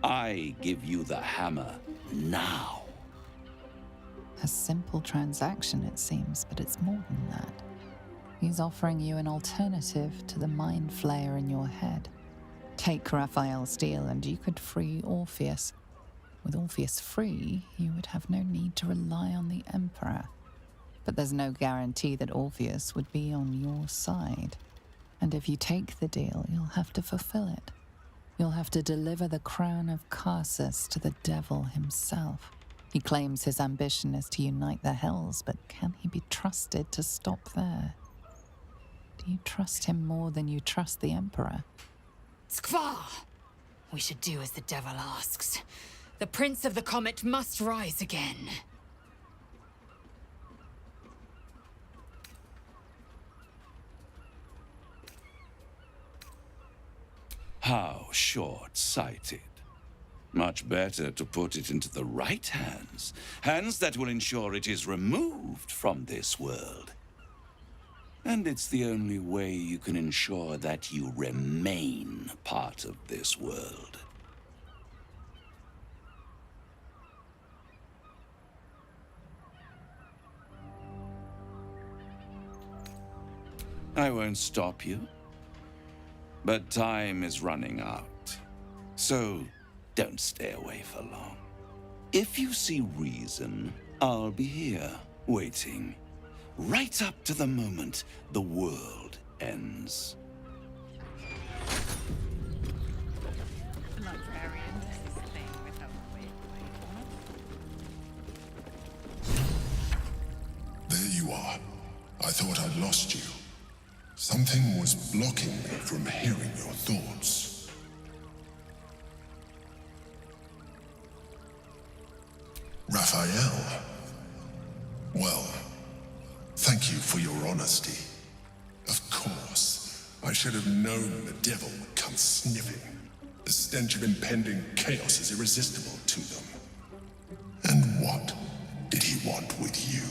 I give you the hammer now. A simple transaction, it seems, but it's more than that. He's offering you an alternative to the mind flayer in your head. Take Raphael's deal and you could free Orpheus. With Orpheus free, you would have no need to rely on the Emperor. But there's no guarantee that Orpheus would be on your side. And if you take the deal, you'll have to fulfill it. You'll have to deliver the crown of Carsus to the devil himself. He claims his ambition is to unite the Hells, but can he be trusted to stop there? Do you trust him more than you trust the Emperor? Skvar! We should do as the devil asks. The Prince of the Comet must rise again. How short-sighted. Much better to put it into the right hands. Hands that will ensure it is removed from this world. And it's the only way you can ensure that you remain part of this world. I won't stop you. But time is running out. So don't stay away for long. If you see reason, I'll be here, waiting. Right up to the moment the world ends. The librarian does this thing without There you are. I thought I'd lost you. Something was blocking me from hearing your thoughts. Raphael. Well, thank you for your honesty. Of course, I should have known the devil would come sniffing. The stench of impending chaos is irresistible to them. And what did he want with you?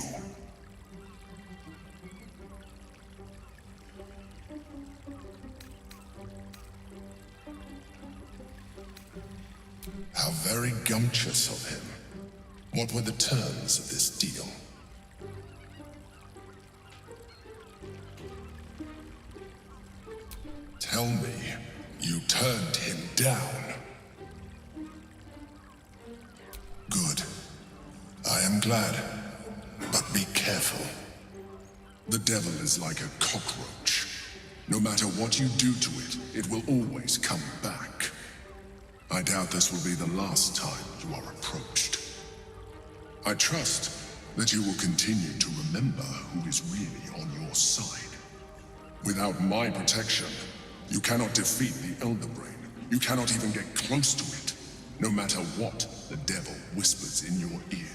How very gumptious of him. What were the terms of this deal? Tell me, you turned him down. Good. I am glad. But be careful. The devil is like a cockroach. No matter what you do to it, it will always come back. I doubt this will be the last time you are approached. I trust that you will continue to remember who is really on your side. Without my protection, you cannot defeat the Elder Brain. You cannot even get close to it, no matter what the devil whispers in your ear.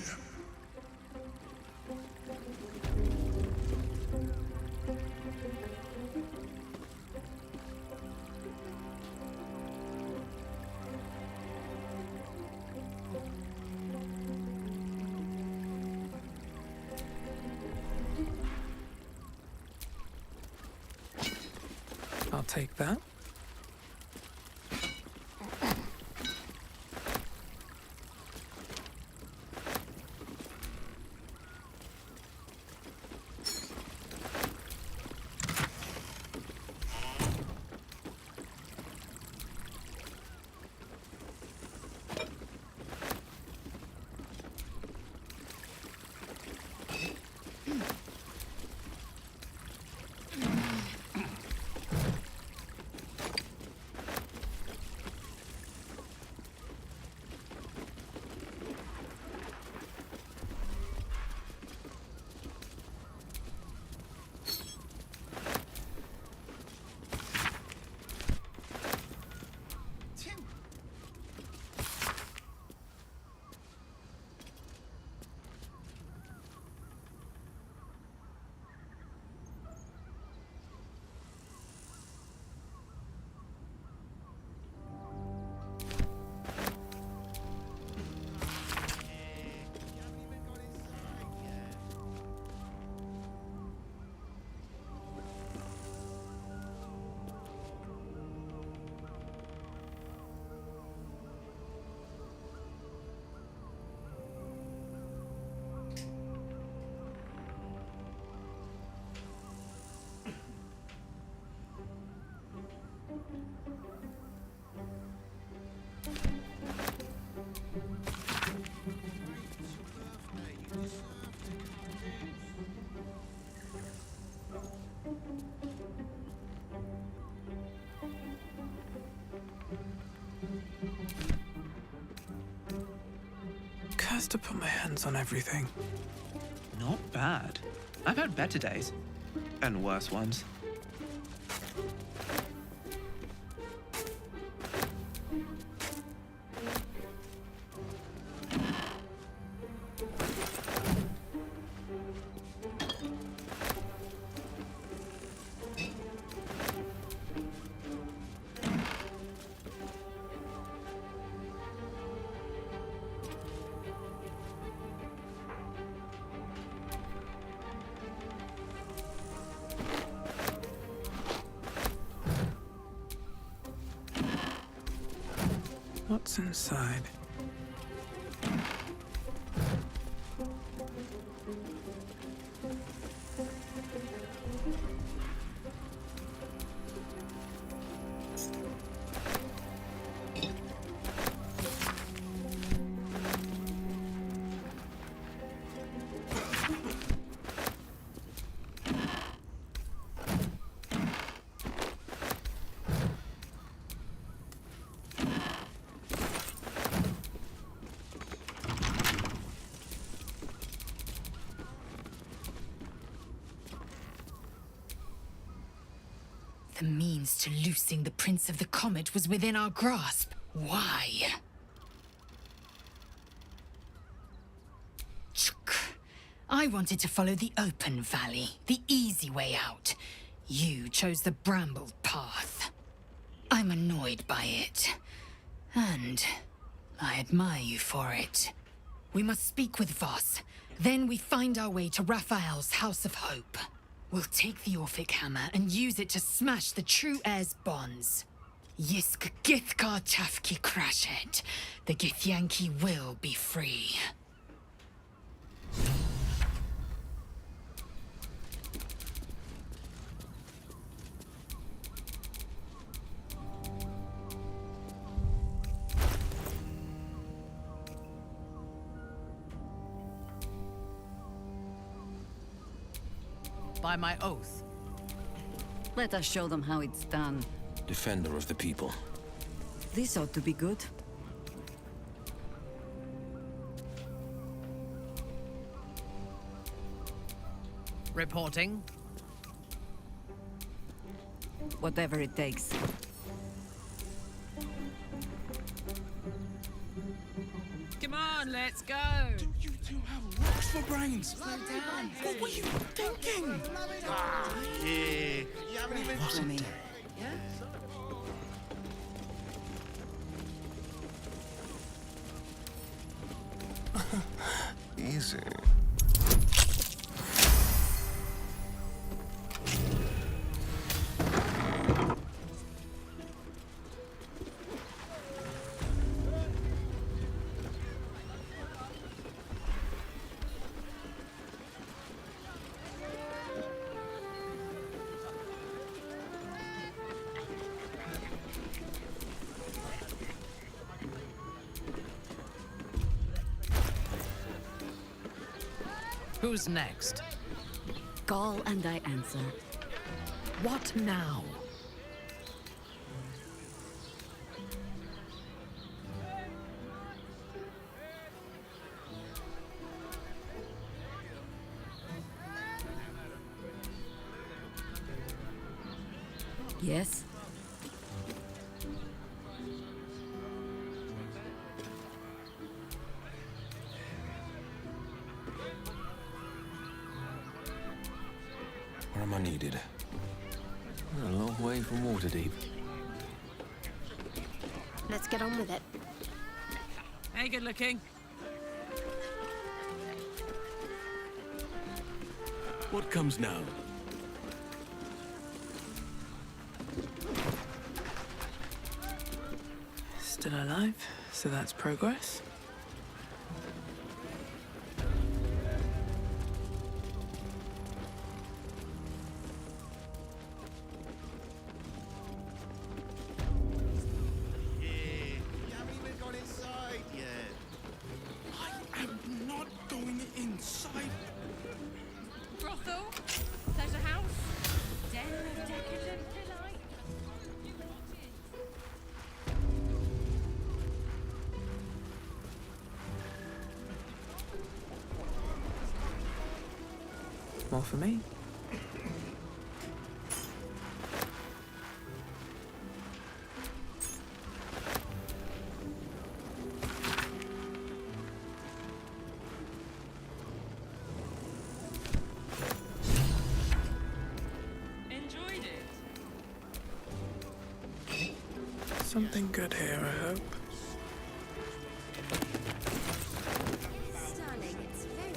I'll take that. Cursed to put my hands on everything. Not bad. I've had better days. And worse ones. What's inside? The means to loosing the Prince of the Comet was within our grasp. Why? I wanted to follow the open valley, the easy way out. You chose the brambled path. I'm annoyed by it. And I admire you for it. We must speak with Voss. Then we find our way to Raphael's House of Hope. We'll take the Orphic Hammer and use it to smash the true heir's bonds. Yisk Githkar Tafki Crashet. The Githyanki will be free. By my oath. Let us show them how it's done. Defender of the people. This ought to be good. Reporting. Whatever it takes. Give Let's go. You two have rocks for brains. Slow down. What were you thinking? Yeah. You haven't even... Follow me. Yeah? Easy. Who's next? Call and I answer. What now? Yes? Where am I needed? A long way from Waterdeep. Let's get on with it. Hey, good looking. What comes now? Still alive, so that's progress. Yeah. You haven't even gone inside yet. I am not going inside. Brothel? Pleasure house? Den of decadent delight? More for me. Enjoyed it? Something good here, I hope. Stunning. It's very...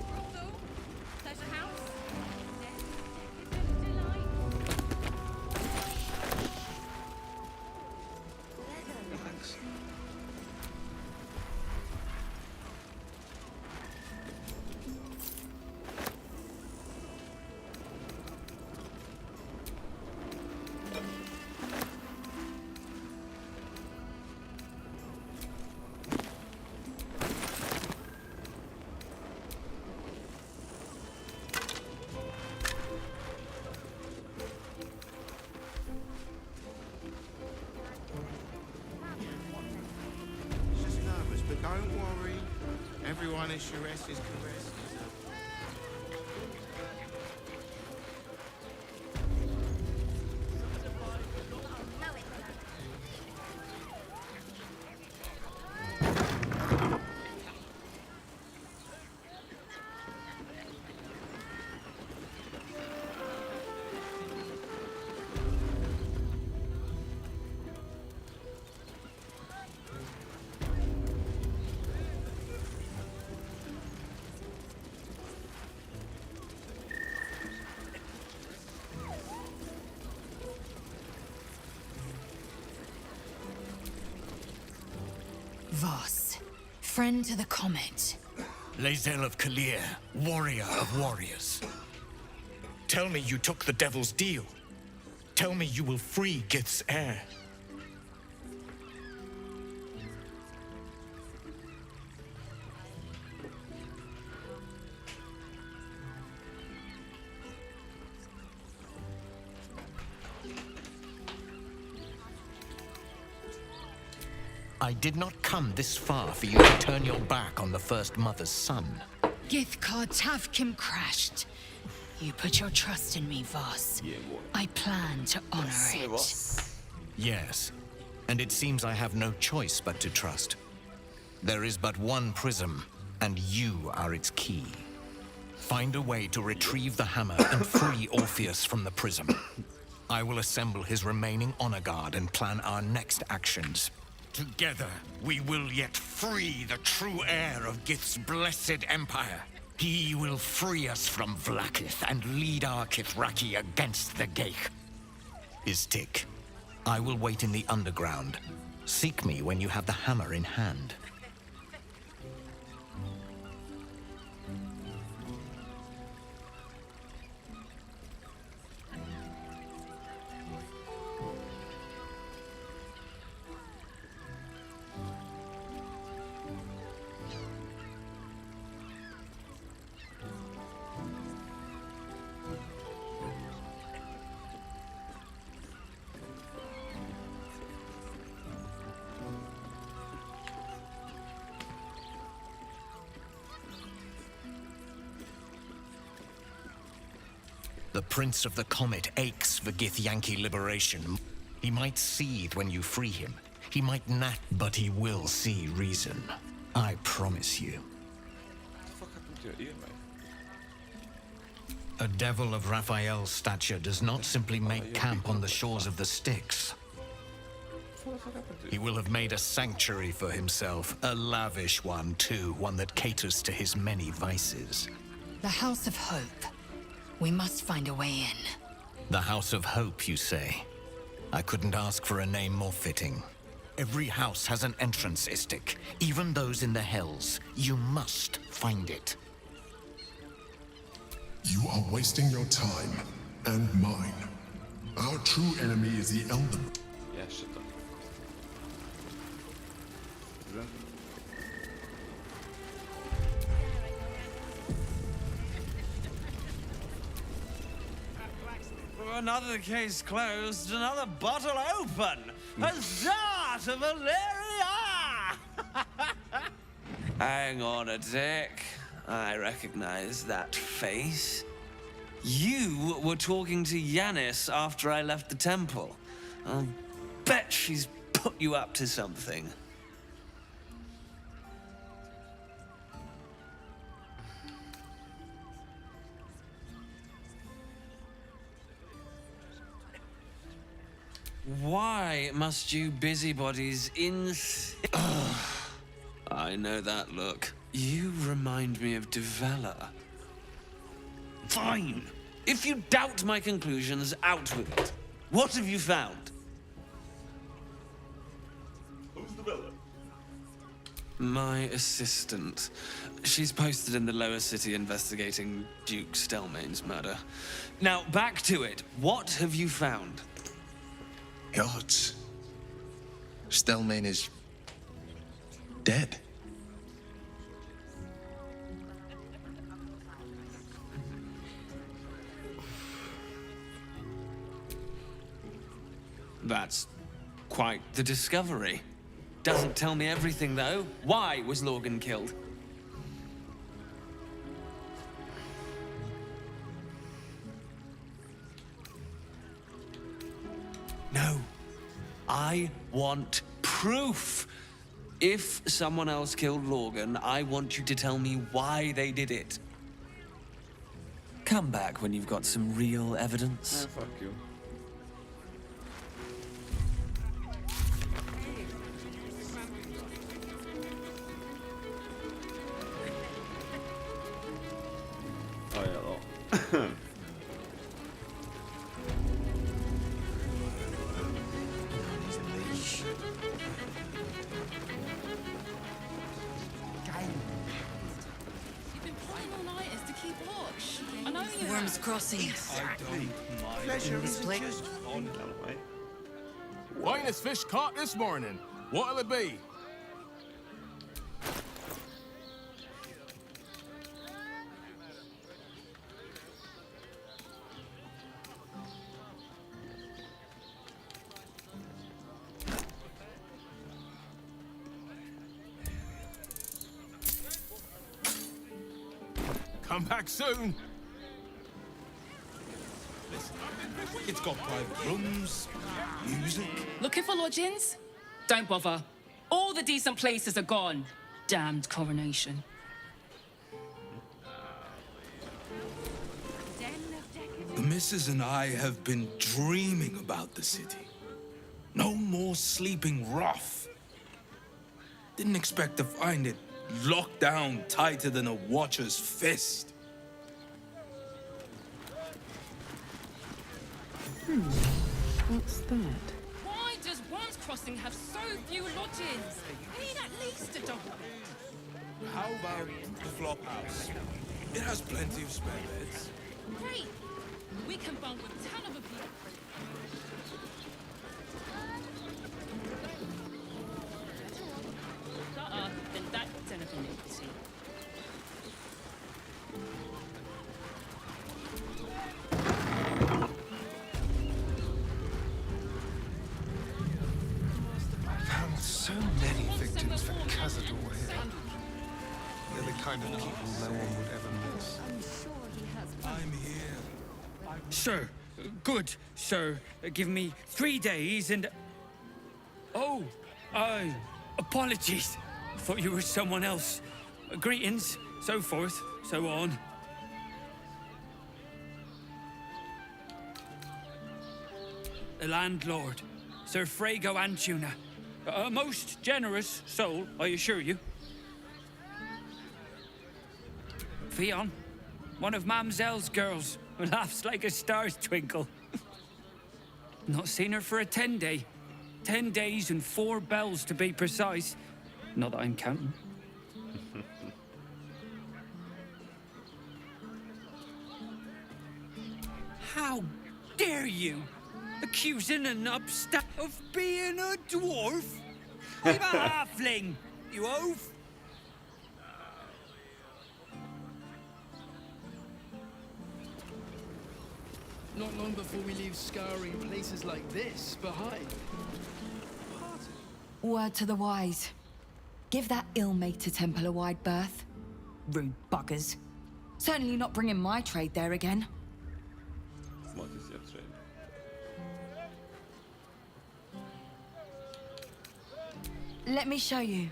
Brothel? Pleasure house? Den of decadent delight? Just nervous, but don't worry. Everyone is Sharess is caressed. Voss, friend to the Comet. Lae'zel of Kalir, warrior of warriors. Tell me you took the Devil's deal. Tell me you will free Gith's heir. I did not come this far for you to turn your back on the First Mother's son. Githkar Tavkim crashed. You put your trust in me, Voss. I plan to honor it. Yes, and it seems I have no choice but to trust. There is but one prism, and you are its key. Find a way to retrieve the hammer and free Orpheus from the prism. I will assemble his remaining honor guard and plan our next actions. Together, we will yet free the true heir of Gith's blessed empire. He will free us from Vlaakith and lead our Kithraki against the Geich. Istik, I will wait in the underground. Seek me when you have the hammer in hand. The Prince of the Comet aches for Githyanki liberation. He might seethe when you free him. He might not, but he will see reason. I promise you. What the fuck happened to your ear, mate? A devil of Raphael's stature does not simply make camp on the shores of the Styx. He will have made a sanctuary for himself, a lavish one too, one that caters to his many vices. The House of Hope. We must find a way in. The House of Hope, you say? I couldn't ask for a name more fitting. Every house has an entrance, Istik. Even those in the Hells. You must find it. You are wasting your time, and mine. Our true enemy is the Elder. Yeah, shut up. Another case closed, another bottle open. Huzzah to Valeria! Hang on a tick. I recognize that face. You were talking to Yanis after I left the temple. I'll bet she's put you up to something. Why must you busybodies I know that look. You remind me of Devella. Fine. If you doubt my conclusions, out with it. What have you found? Who's Devella? My assistant. She's posted in the lower city investigating Duke Stelmane's murder. Now, back to it. What have you found? Gods. Stelmane is dead. That's quite the discovery. Doesn't tell me everything, though. Why was Lorgan killed? No. I want proof. If someone else killed Lorgan, I want you to tell me why they did it. Come back when you've got some real evidence. Fuck you. Oh yeah, well. Watch. I know you Worm's Crossing. Exactly. Pleasure isn't just on. Finest fish caught this morning. What'll it be? Come back soon. It's got private rooms, music. Looking for lodgings? Don't bother. All the decent places are gone. Damned coronation. The missus and I have been dreaming about the city. No more sleeping rough. Didn't expect to find it locked down tighter than a watcher's fist. What's that? Why does Worm's Crossing have so few lodgings? We need at least a double. How about the flop house? It has plenty of spare beds. Great. We can bunk with 10 other people. Then that's anything empty. Found so many victims for Cazador here. They're the kind of people no one would ever miss. I'm here. Sir, good, sir. Give me 3 days and... Oh, apologies. Thought you were someone else. Greetings, so forth, so on. The landlord, Sir Frago Antuna. A most generous soul, I assure you. Fionn, one of Mamselle's girls, who laughs like a star's twinkle. Not seen her for a 10-day. 10 days and 4 bells to be precise. Not that I'm counting. How dare you? Accusing an upstart of being a dwarf? I'm a halfling, you oaf! Not long before we leave scouring places like this behind. Word to the wise. Give that ill-mated temple a wide berth. Rude buggers. Certainly not bringing my trade there again. What is your trade? Let me show you.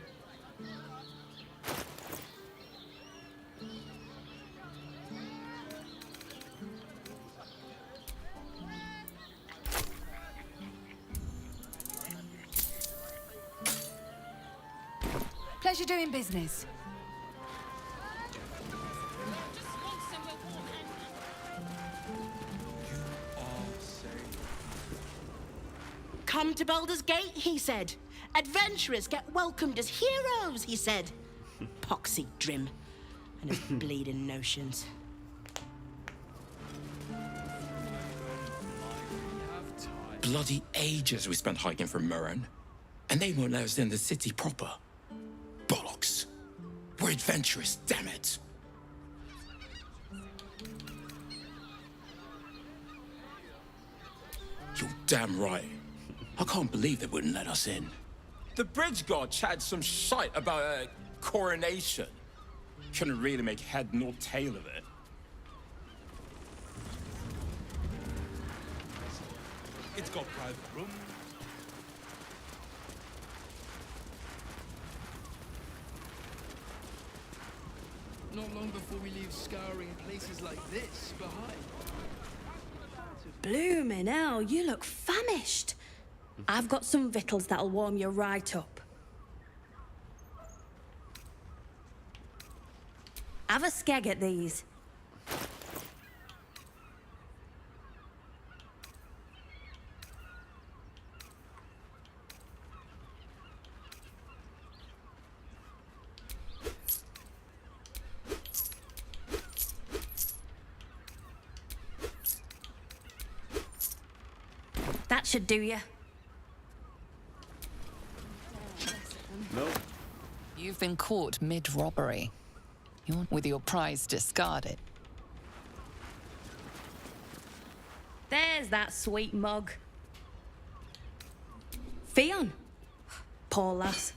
Pleasure doing business. Come to Baldur's Gate, he said. Adventurers get welcomed as heroes, he said. Poxy Drim and his bleeding notions. Bloody ages we spent hiking from Murren, and they won't let us in the city proper. Bollocks. We're adventurous, damn it. You're damn right. I can't believe they wouldn't let us in. The bridge god chatted some shite about a coronation. Couldn't really make head nor tail of it. It's got private rooms. Not long before we leave scouring places like this behind. Bloomin' hell, you look famished. I've got some victuals that'll warm you right up. Have a skeg at these. That should do you. No. You've been caught mid-robbery. You're with your prize discarded. There's that sweet mug. Fionn. Poor lass.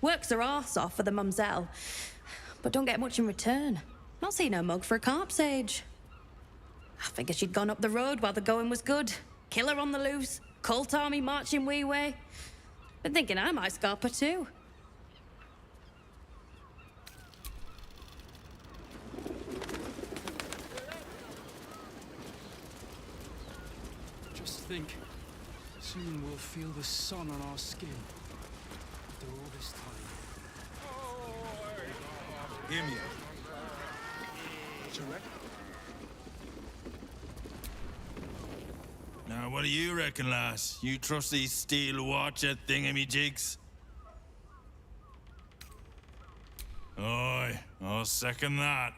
Works her arse off for the mumselle, but don't get much in return. Not seen her mug for a carp's age. I figured she'd gone up the road while the going was good. Killer on the loose, cult army marching wee way. Been thinking I might scarp her too. Just think, soon we'll feel the sun on our skin. After all this time. Hear me out. Now, what do you reckon, lass? You trust these steel watcher thingamajigs? Aye, I'll second that.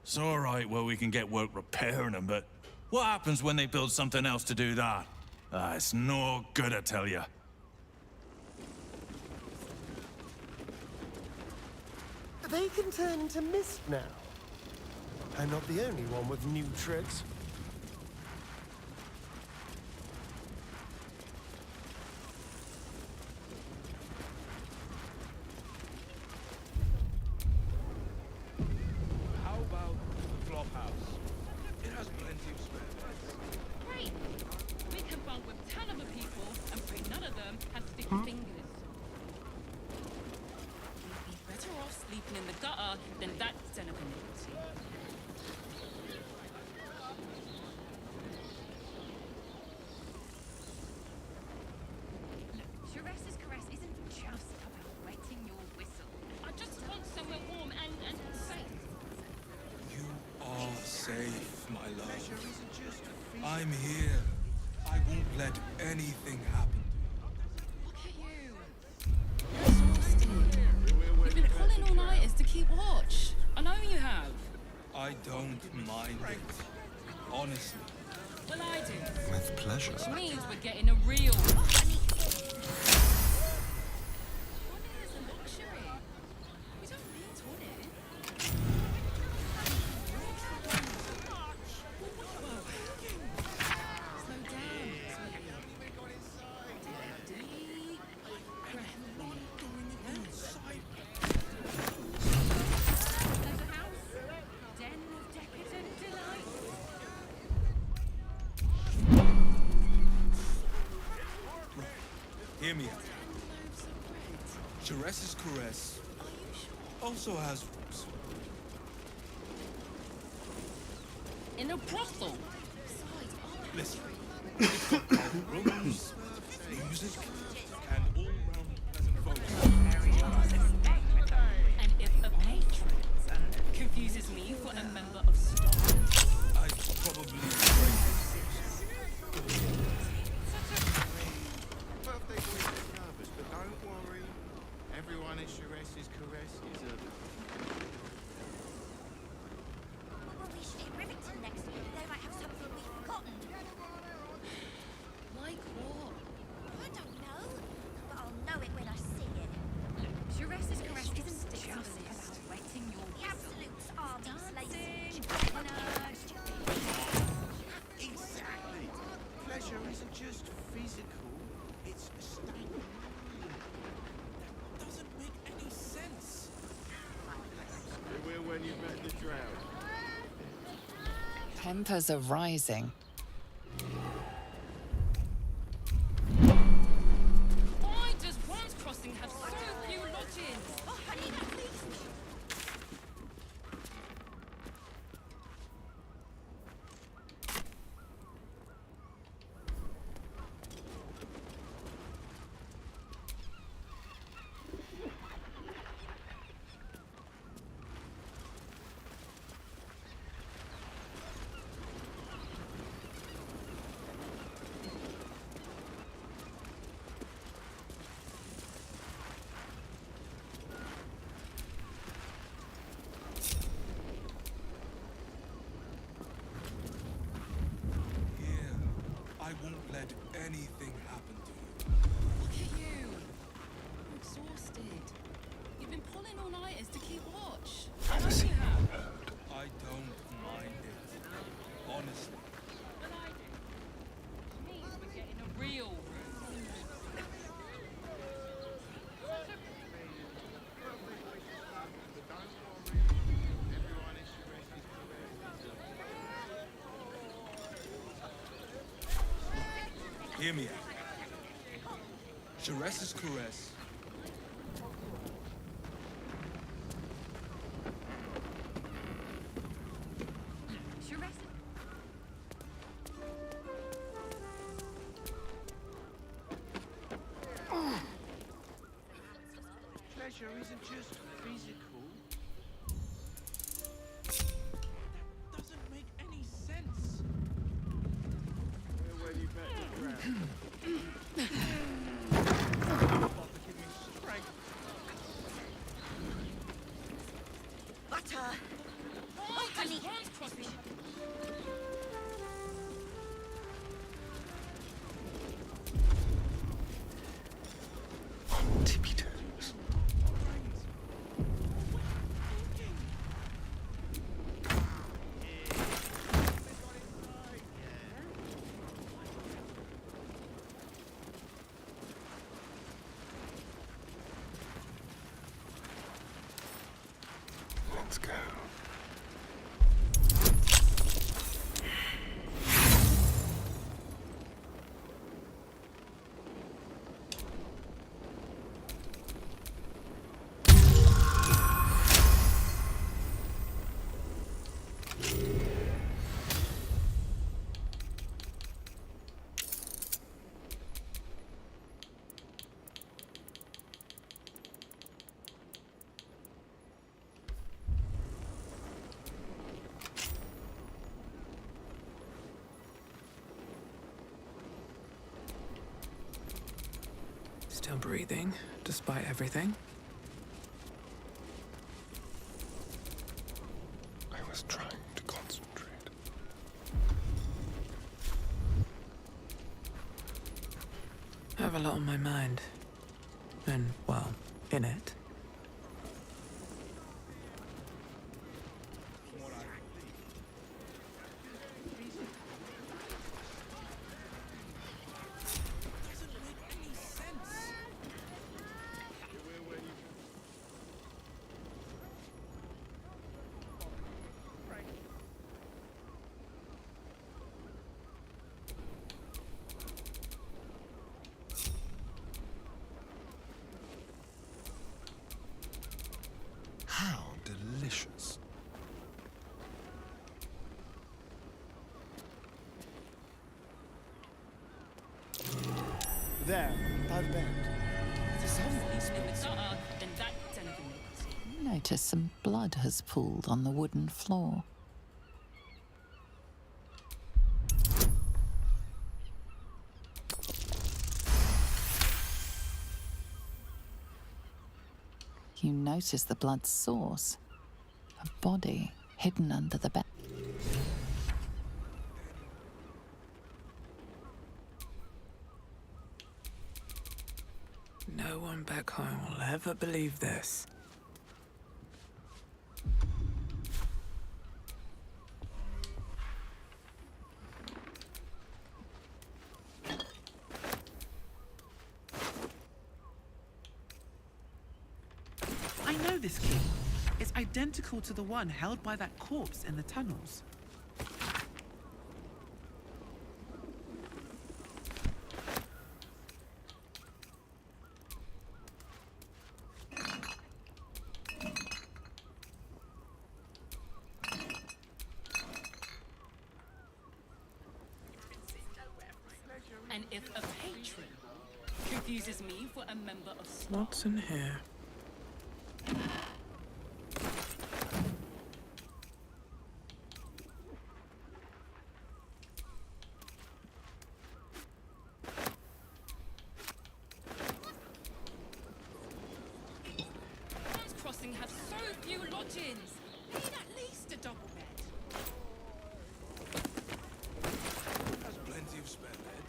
It's all right where we can get work repairing them, but what happens when they build something else to do that? It's no good, I tell you. They can turn into mist now. I'm not the only one with new tricks. How about the flop house? It has plenty of spare beds. Great. We can bunk with 10 other people and pray none of them have sticky fingers. We'd be better off sleeping in the gutter than that den of iniquity. Jerez's caress isn't just about wetting your whistle. I just want somewhere warm and safe. You are safe, my love. I'm here. I won't let anything happen. Look at you. You've been pulling all-nighters to keep watch. I know you have. I don't mind it. Honestly. Well, I do. With pleasure. Which means we're getting a real... Hear me out. Jerez's caress also has roots. In a brothel. Listen, it's got private rooms, music, and all-round pleasant folks. And if a patron confuses me for a member of staff, I'd probably Birthday boys get nervous, but don't worry. Everyone at Jerez's caress is a... Well, we should hit Rivington next week. They might have something we've forgotten. like what? I don't know, but I'll know it when I see it. Jerez's caress isn't just about wetting your The whistle. absolutes are Dancing, Exactly. Pleasure isn't just physical, it's a state. That doesn't make any sense. It will when you've met the drought. Tempers are rising. Why does Worms Crossing have so few lodgings? Oh, honey, please. I won't let anything happen to you. Look at you. I'm exhausted. You've been pulling all-nighters to keep watch. I know you have. I don't mind it. Honestly. But I do. Means we're getting a real room. Hear me out. Jerez's caress. Pleasure isn't just physical. That doesn't make any sense. Where you met the ground? Give me strength. Butter! Oh, honey. Cross me. Tippy toes. Let's go. Still breathing, despite everything. I was trying to concentrate. I have a lot on my mind. And, well, in it. How delicious. There, by the bed. If it's not her, then that's anything else. You notice some blood has pooled on the wooden floor. You notice the blood's source. A body hidden under the bed. No one back home will ever believe this. I know this key. It's identical to the one held by that corpse in the tunnels. And if a patron confuses me for a member of staff, What's in here? Crossing have so few lodgings. Need at least a double bed. Has plenty of spare bed.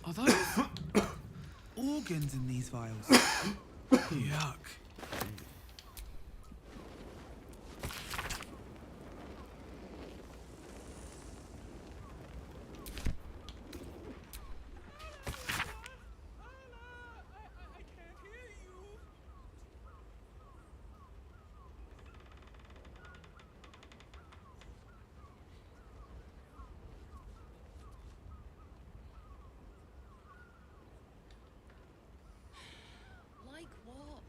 Are those organs in these vials? Yuck. Like what?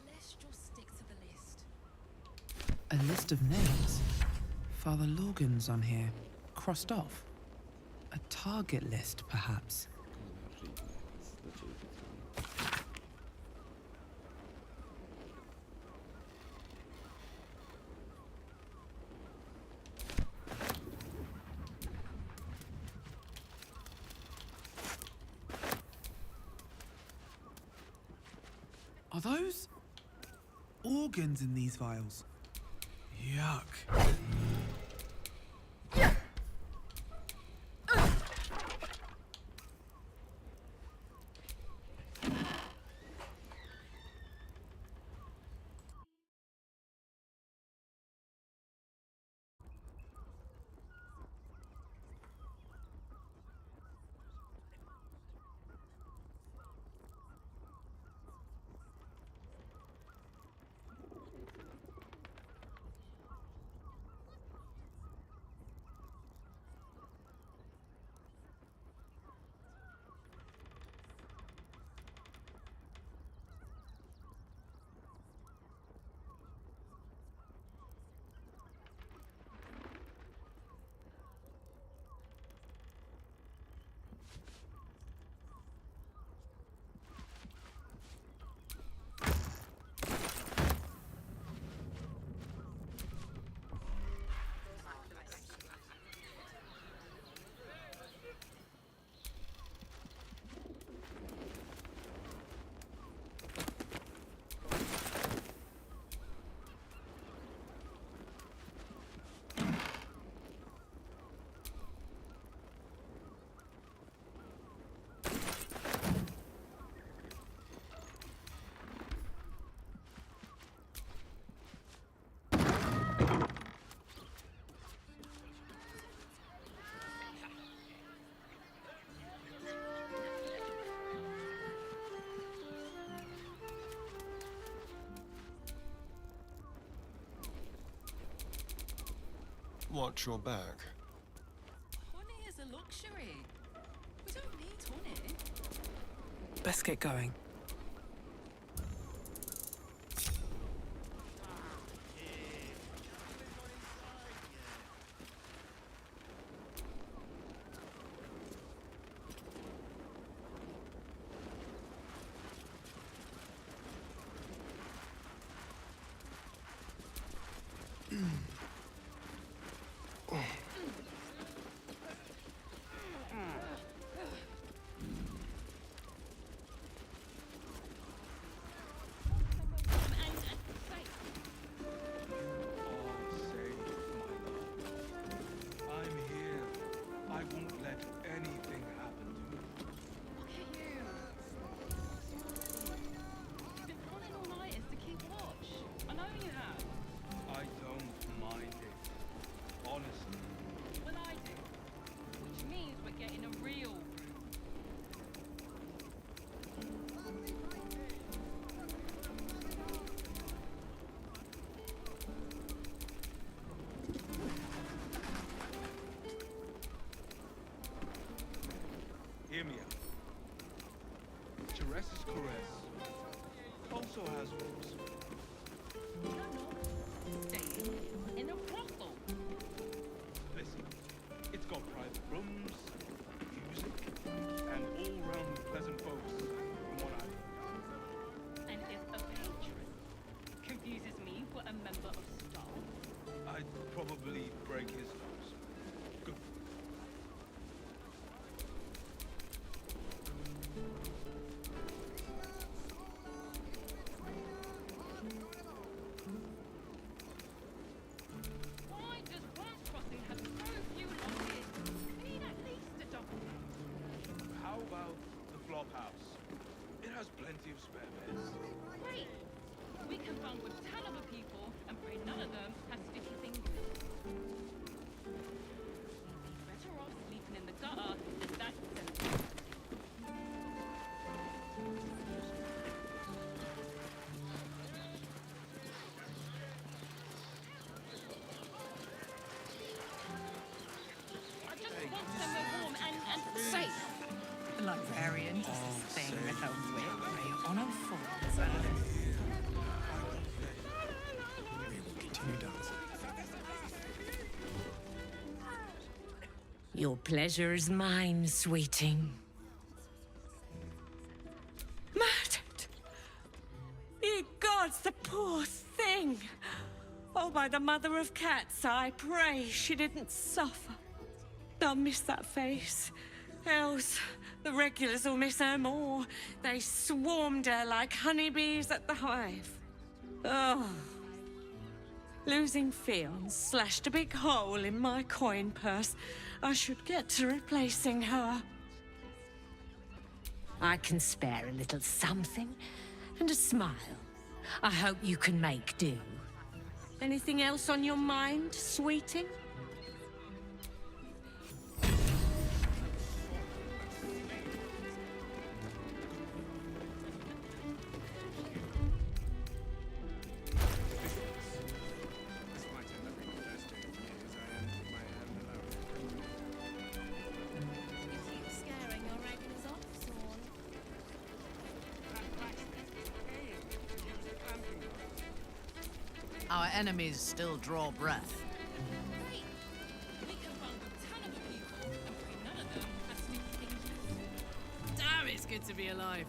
Let's just stick to the list. A list of names. Father Logan's on here, crossed off. A target list, perhaps. Are those organs in these vials? Yuck. Watch your back. Honey is a luxury. We don't need honey. Best get going. I'm here. I won't let anything happen to you. Look at you. You've been pulling all-nighters to keep watch. I know you have. I don't mind it. Honestly. Well, I do. Which means we're getting a real. Hear me out. Jerez's caress also has rules. You're not staying in a brothel. Listen, it's got private rooms, music, and all-round pleasant folks, from what I've heard. And if a patron confuses me for a member of staff, I'd probably break his nose. Good. why does Once Crossing have so few Your pleasure is mine, sweeting. Murdered! Ye gods, the poor thing! Oh, by the mother of cats, I pray she didn't suffer. I'll miss that face. Else, the regulars will miss her more. They swarmed her like honeybees at the hive. Oh. Losing Fionn slashed a big hole in my coin purse. I should get to replacing her. I can spare a little something and a smile. I hope you can make do. Anything else on your mind, sweeting? Our enemies still draw breath. Damn, it's good to be alive.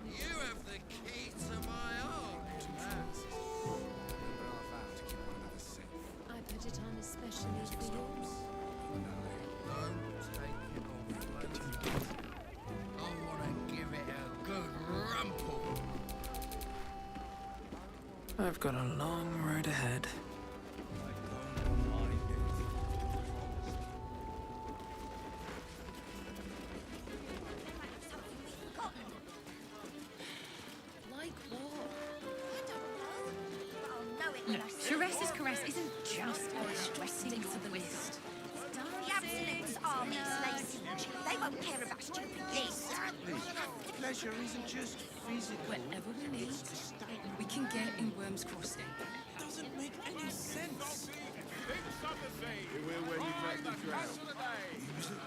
You have the key to my heart. I put it on especially for you. Don't take it off. I want to give it a good rumple. I've got a long road ahead. Like what? Look, Teresa's caress isn't just a stressing to the list. The Absolutes are these lazy. They won't care about stupid lists. Pleasure isn't just physical. Whatever we need, we can get in Worm's Crossing. Doesn't make any sense. Music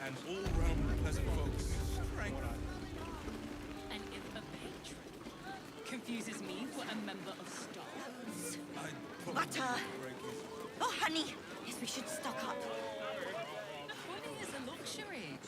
and all-round pleasant folks. Frank. And if a patron confuses me for a member of staff, Butter. Oh, honey. Yes, we should stock up. honey is a luxury.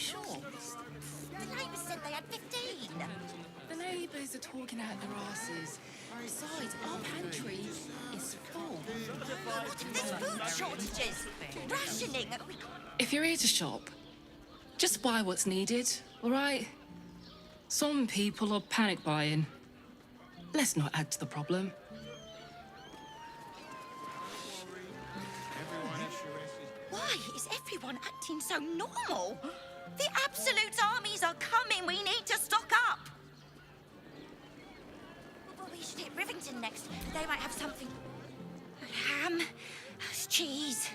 sure? The neighbours said they had 15. The neighbours are talking out their asses. Besides, our pantry is full. There's food shortages. Rationing. If you're here to shop, just buy what's needed, all right? Some people are panic buying. Let's not add to the problem. Why is everyone acting so normal? The Absolute armies are coming. We need to stock up. Well, we should hit Rivington next. They might have something. Ham, cheese.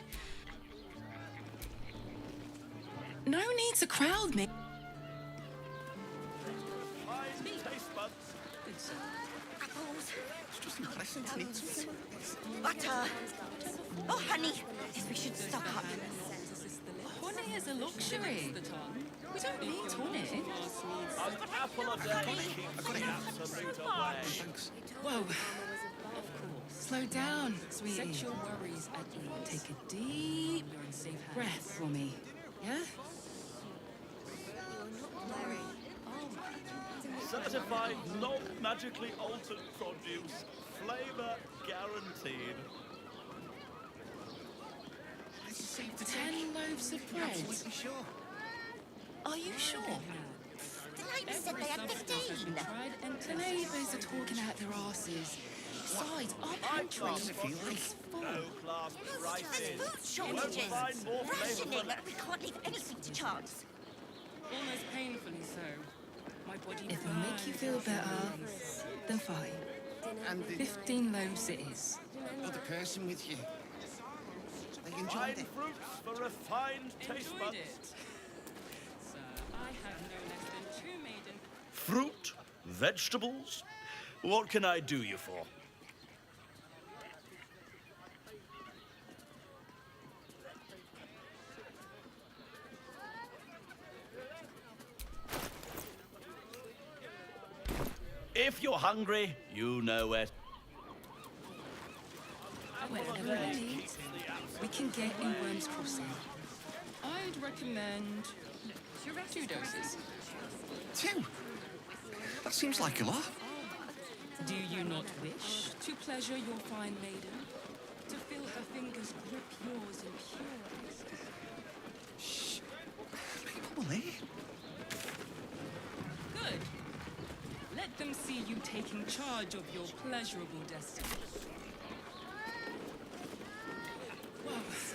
No need to crowd me. Apples. It's just a blessing to need something. Butter. Oh, honey. Yes, we should stock up. Honey is a luxury. We don't need honey. Apple a day keeps the absolute away. Thanks. Whoa. Slow down, sweetie. Set your worries at ease. Take a deep breath for me. Yeah? Certified, non-magically altered produce. Flavor guaranteed. 10 loaves of bread. Absolutely sure. Are you sure? The neighbours said they had 15. The neighbours are talking out their asses. Besides, our pantry is full. Low-class prices. There's food shortages. Rationing. We can't leave anything to chance. Almost painfully so. My body if it'll make you feel better, then fine. And 15 loaves it is. Other person with you. They enjoyed it. Fruits for refined taste buds. Sir, I have no less than 2 maiden. Fruit, vegetables. What can I do you for? If you're hungry, you know where. Whatever it needs, we can get in Worm's Crossing. I'd recommend 2 doses. 2? That seems like a lot. Do you not wish to pleasure your fine maiden? To feel her fingers grip yours in pure ecstasy? Shh. People will hear. Good. Let them see you taking charge of your pleasurable destiny.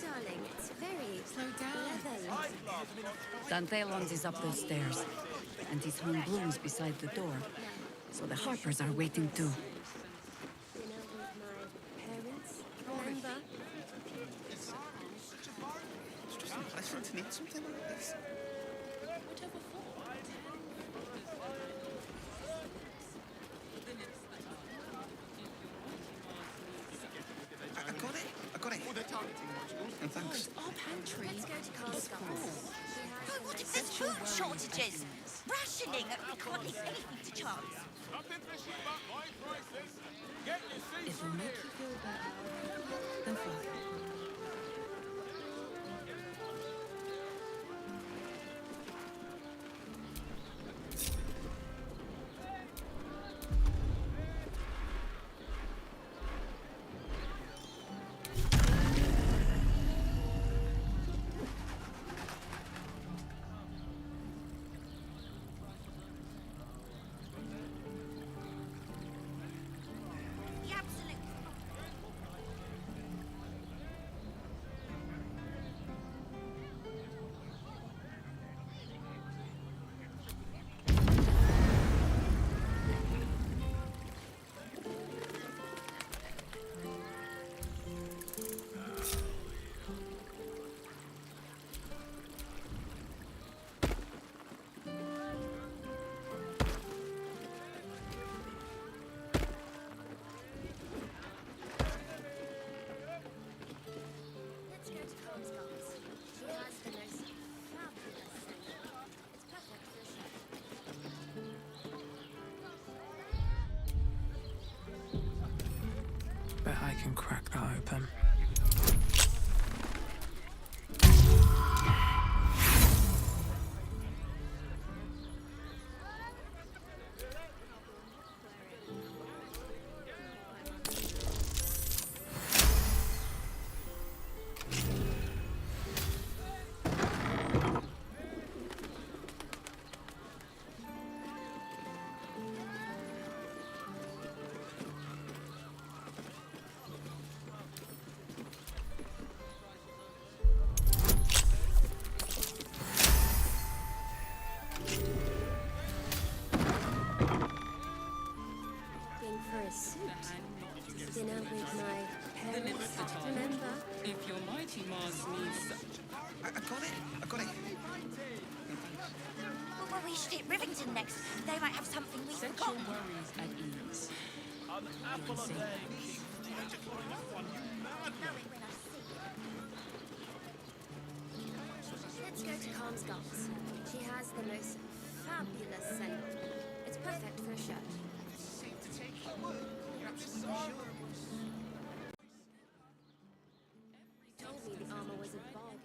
Darling, it's very slow down. Dantelons is up those stairs, and he's hung blooms beside the door. So the Harpers are waiting too. Remember? It's just a blessing to need something like this. Whatever for. I got it. And thanks. Our pantry Let's go to Carl's Gardens. Oh, what if there's food shortages? Rationing. We can't leave anything to chance. If it'll make you feel better, then fine. The Absolute. Let's go to Carl's Gardens. She has the most fabulous scent. It's perfect for a chef. Bet I can crack that open. the time. Remember? If your mighty Mars needs... I got it. I got it. Well, we should hit Rivington next. They might have something we've Set your forgotten. worries at ease. An apple a day. Let's go to Calm's Gulls. She has the most fabulous scent. It's perfect for a shirt. Told me the armor was a bargain.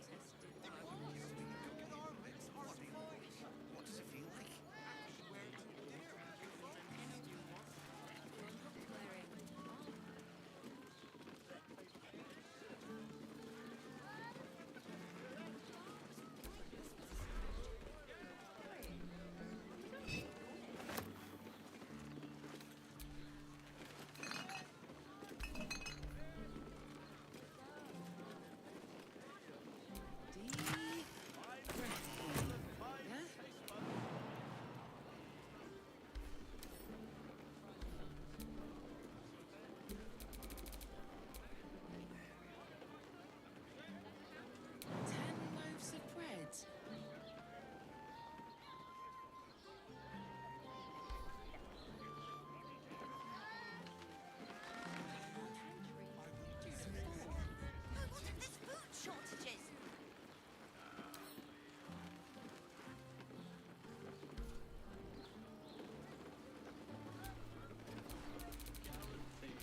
What does it feel like? Loaves of bread. There's food shortages.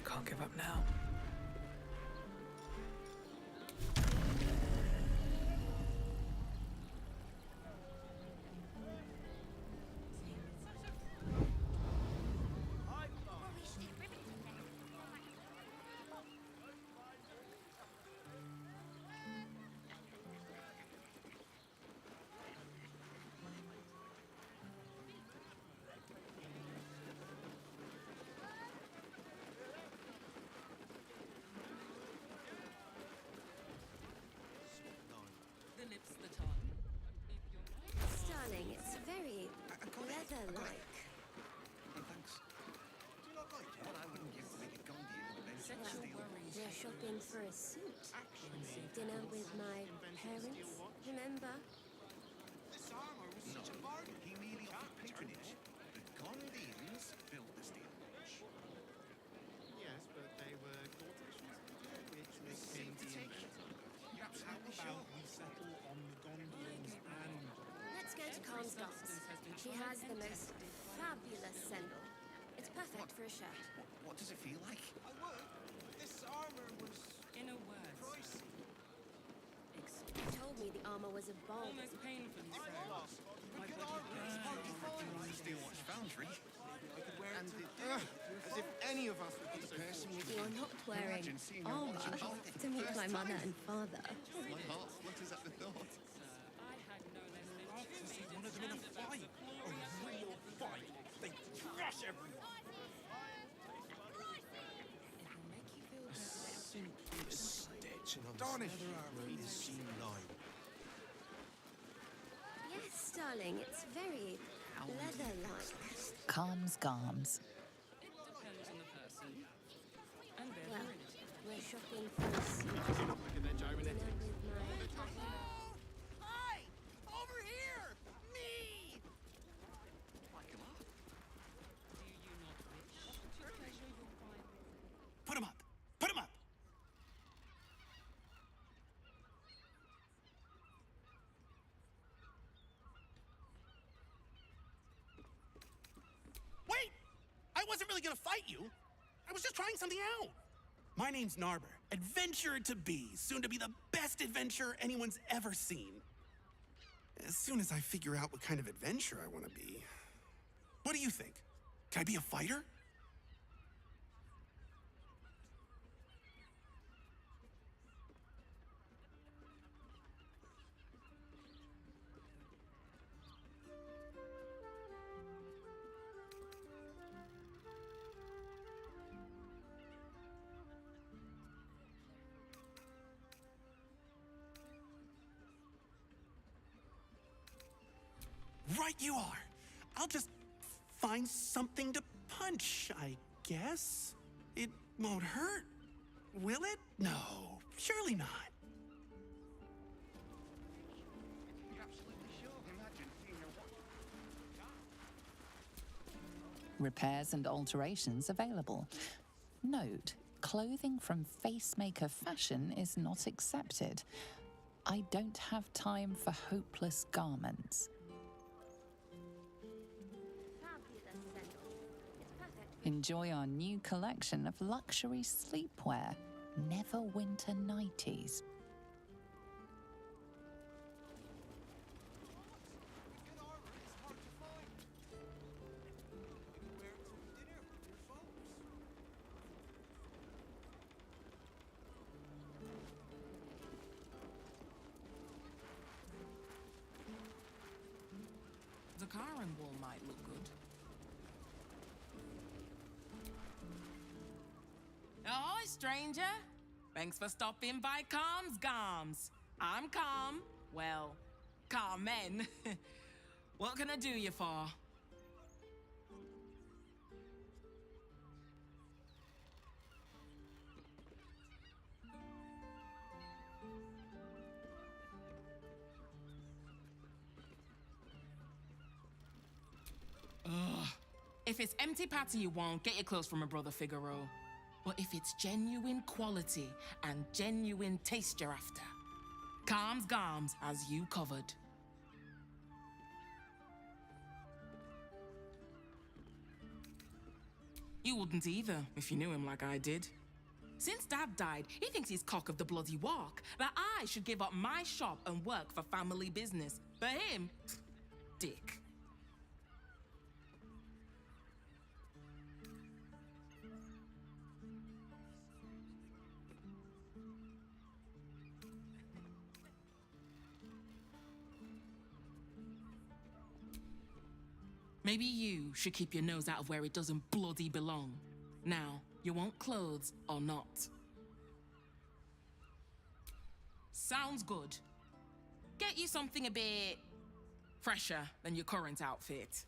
Can't give up now. Well, we should hit Rivington next. The lips, the tongue. Darling, it's very leather-like. Thanks. Do you not like it? What I wouldn't give to make a Gondian with a bench of steel. We're shopping for a suit. Dinner with my parents, remember? This armor was such a bargain. He merely offered patronage. The Gondians built the steel bridge. Yes, but they were court issues, which became the inventor. You're absolutely sure? We settle on the Gondians and... Let's go to Calm's Gulls. She has the most fabulous scent. It's perfect for a shirt. What does it feel like? I would. This armor was In a word. pricey. You told me the armor was a bargain. Almost painfully so. My body burns. Steel Watch Foundry. I could wear it as if any of us would be so fortunate. You're not wearing Imagine seeing your armor watch in public for to the meet first my mother time. and father. My heart flutters at the thought. I had no less than One of them in a fight. A real fight. They crush everyone. It'll make you feel better. Simply a stitch and astonishing in the seam line. Yes, darling, it's very leather-like. Calms Garms. It depends on the person. And their Well, virility. we're shopping for a suit. Look at that gyronetic. Dinner with my... Hi! Over here! Me! Like him up. Do you not wish to treasure your pride? Put him up. Put him up. Wait! I wasn't really gonna fight you. I was just trying something out. My name's Narber, adventurer to be, soon to be the best adventurer anyone's ever seen. As soon as I figure out what kind of adventurer I want to be. What do you think? Can I be a fighter? Right you are. I'll just find something to punch, I guess. It won't hurt, Will it? No, surely not. Repairs and alterations available. Note, clothing from Facemaker Fashion is not accepted. I don't have time for hopeless garments. Enjoy our new collection of luxury sleepwear, Neverwinter Nighties. The Karen wall might look good. Ahoy, stranger! Thanks for stopping by Calm's Garms. I'm Calm. Well, Carmen. What can I do you for? Ugh. If it's empty patty you want, get your clothes from my brother Figaro. But if it's genuine quality and genuine taste you're after, Calm's Garms has you covered. You wouldn't either, if you knew him like I did. Since Dad died, he thinks he's cock of the bloody walk, that I should give up my shop and work for family business. For him, dick. Maybe you should keep your nose out of where it doesn't bloody belong. Now, you want clothes or not? Sounds good. Get you something a bit fresher than your current outfit.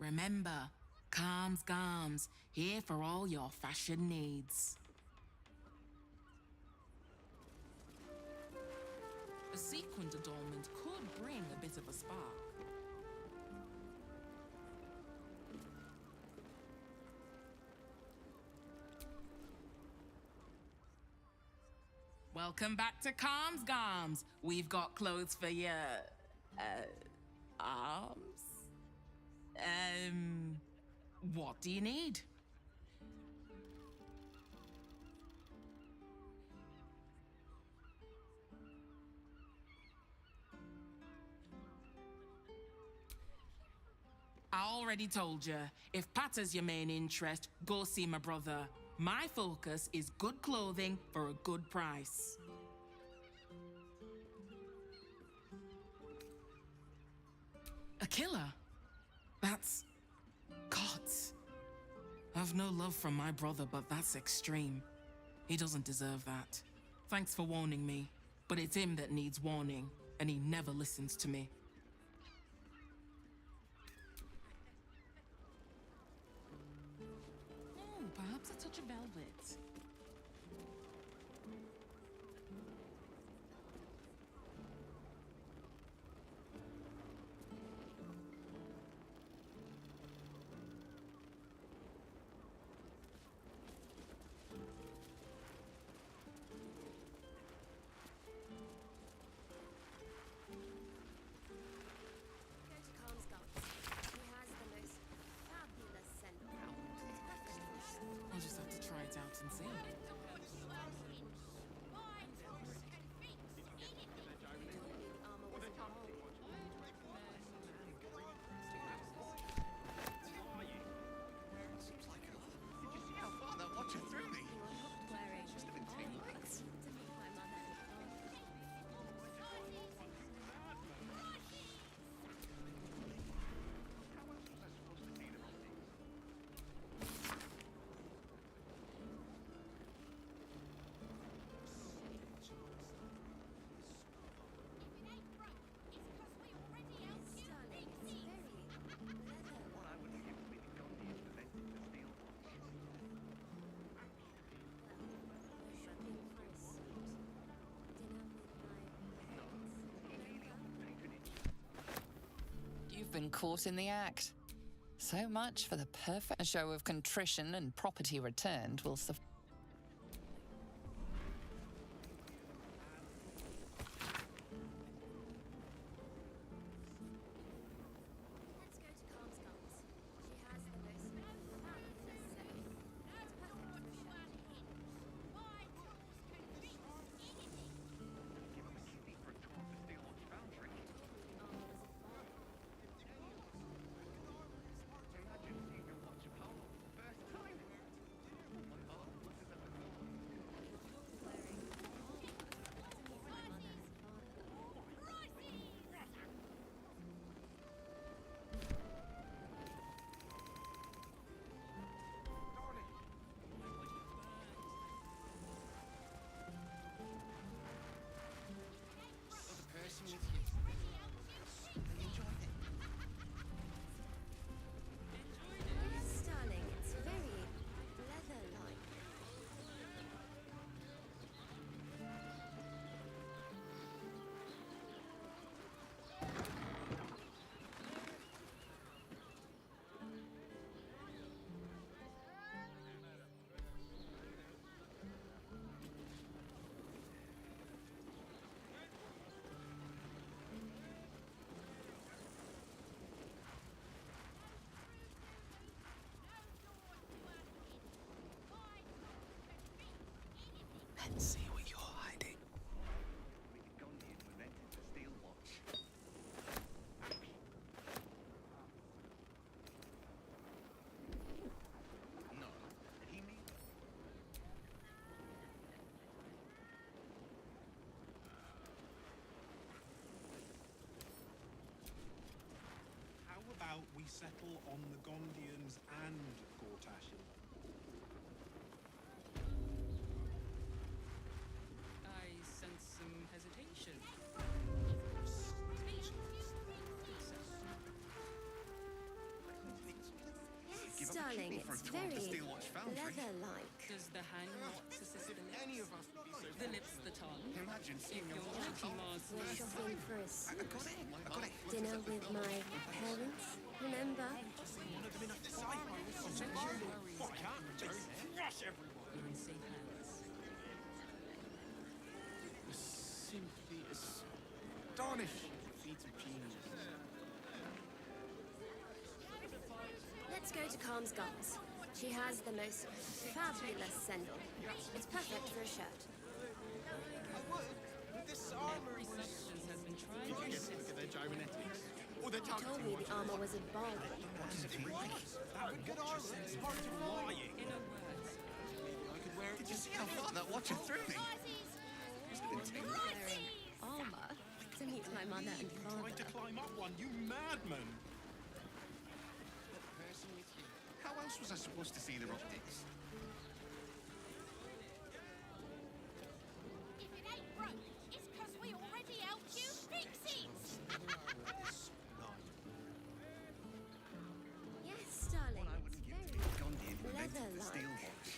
Remember, Calms Garms, here for all your fashion needs. A sequined adornment could bring a bit of a spark. Welcome back to Calms Garms. We've got clothes for your arms. What do you need? I already told you, if Patter's your main interest, go see my brother. My focus is good clothing for a good price. A killer? That's... gods. I've no love from my brother, but that's extreme. He doesn't deserve that. Thanks for warning me, but it's him that needs warning, and he never listens to me. Oh, perhaps a touch of velvet. I'll just have to try it out and see. You've been caught in the act. So much for the perfect show of contrition and property returned will suffice. Darling, it's very leather-like. Let's see what you're hiding. How about we settle on the Gondians and Gortashin? I sense some hesitation. Darling, for a it's tour of the very Steel Watch Foundry. leather-like. Does the hand not assist the lips? Any of us would be so The lips, the tongue. Imagine seeing If your you're watch. lucky, Mars. We're shopping for a I got it. I got it. dinner with my parents, remember? Crush everyone. You're in safe hands. Simply astonishing feat of genius. Let's go to Calm's Gums. She has the most fabulous sendal. It's perfect for a shirt. This armor Every substance has been tried. Look at their gyrometics. Or their You told me the armor was a bargain. What is it like? That good armor is hard to flying. In a word, I could wear it. Did you see how far that watch had through me? Wearing armor to meet my mother and father. Tried to climb up one, you madman! How else was I supposed to see the optics? If it ain't broke, it's 'cause we already helped you fix it. Yes, darling. I wouldn't give to be Gondian who invented the Leather-like. steel watch.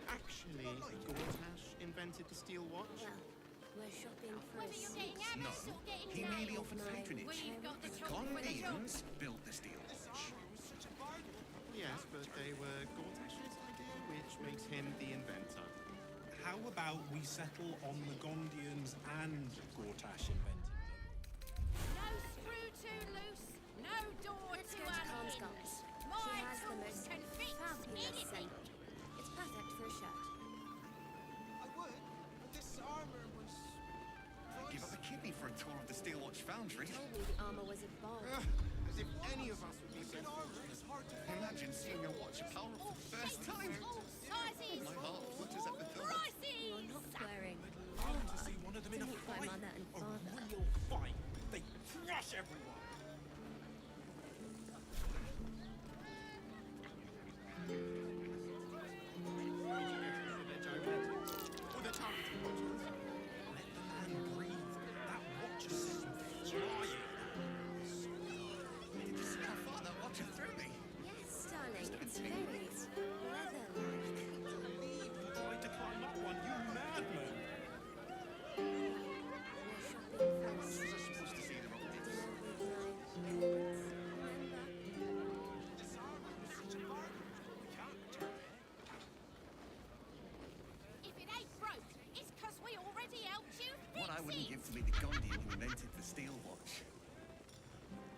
Actually, Gortash invented the steel watch? Well, we're shopping for Whether a you're getting suit. Alice No, or getting he down merely with offered my patronage. We've got the The talk with the talk. Gondians built the steel watch. Yes, but they were Gortash's idea, which makes him the inventor. How about we settle on the Gondians and Gortash invented them? No screw too loose, no door Let's too go to Calm's unhinged. Gums. She My has the tools most can fix fabulous anything. sendal. It's perfect for a shirt. I would, but this armor was... I'd give up a kidney for a tour of the steel watch foundry. You told me the armor was a bargain. As if any of us would be so fortunate. Imagine seeing your watch power up for the first time. All sizes, My heart flutters at the thought. You're prices. not wearing I want armor to see one of them in to a meet my fight. mother and A father. real fight. They crush everyone. Or they're targeting watches. Let the man breathe. That watch is flying. Did you see how far that watch had through me? Yes, darling, it's very leather-like. Tried to climb up one, you madman. We're shopping for a Was I suit. supposed to see the optics? Dinner with my parents, remember? If it ain't broke, it's 'cause we already helped you fix What I wouldn't it. give to be the Gondian who invented the steel watch.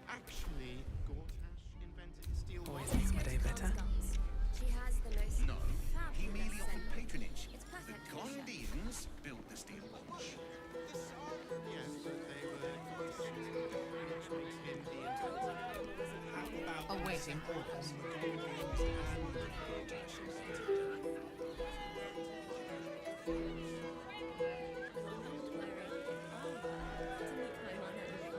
Actually, Gortash invented the steel Always watch. makes my day better. Gums. She has the most No, he fabulous merely offered sendal. patronage. It's The perfect for a shirt. Gondians built the steel watch. Yes, but they were Gortash's which makes him the inventor. How about Awaiting orders. the Gondians and Gortash invented them? You're not wearing armor to meet my mother and father.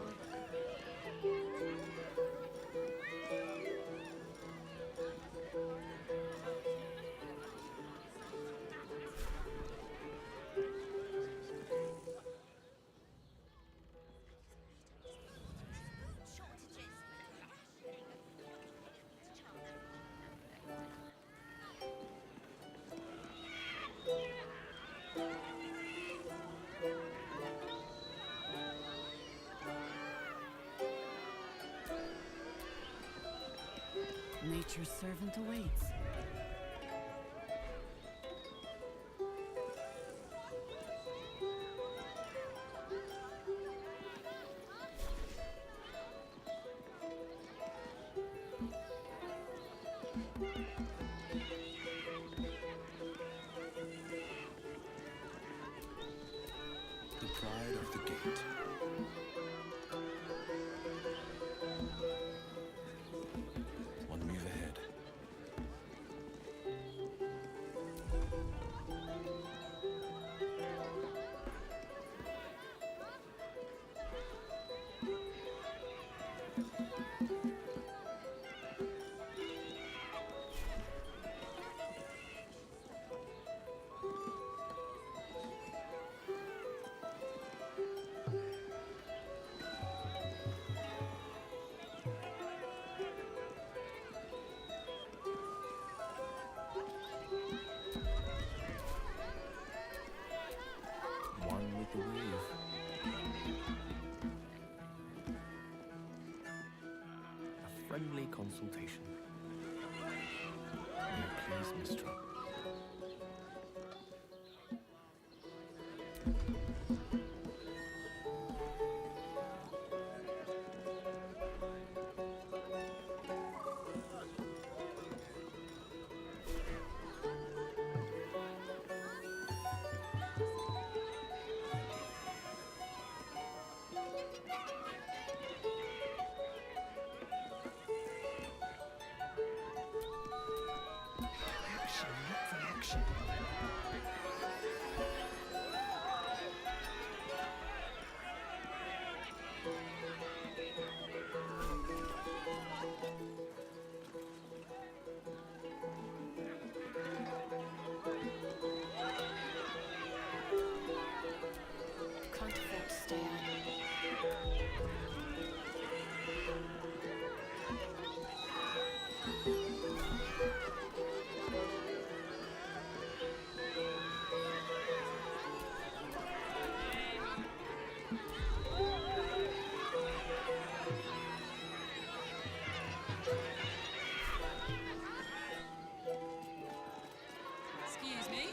Nature's servant awaits. The pride of the gate. One move ahead. friendly consultation. May it please Mistra. Action, look for action. Can't afford to stay out. Excuse me?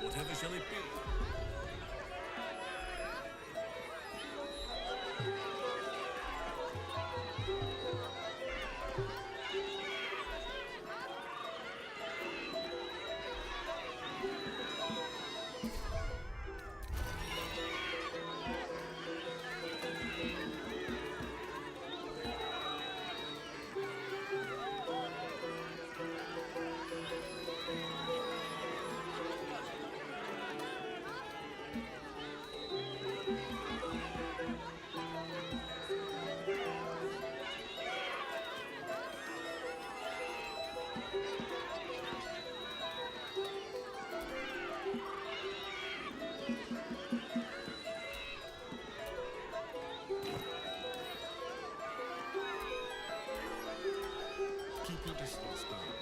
Whatever shall it be? Keep your distance, darling.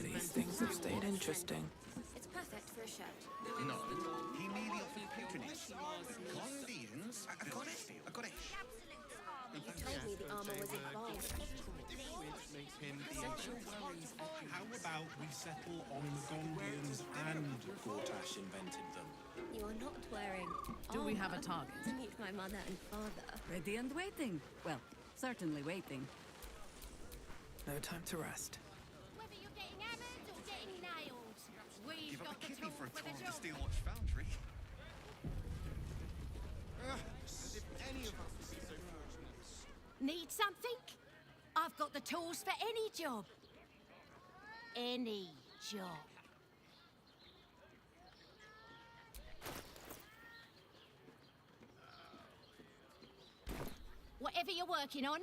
These things have stayed interesting. It's perfect for a shirt. No, he merely offered patronage. Gondians? I got it. You told me the armor was evolved. How about we settle on the Gondians and Gortash invented them? You are not wearing Do we have a armor target? to meet my mother and father. Ready and waiting. Well, certainly waiting. No time to rest. Whether you're getting hammered or getting nailed, we've Give up got a the kidney tool for a for the tour of the job. Steel Watch Foundry. Need something? I've got the tools for any job. Any job. Whatever you're working on.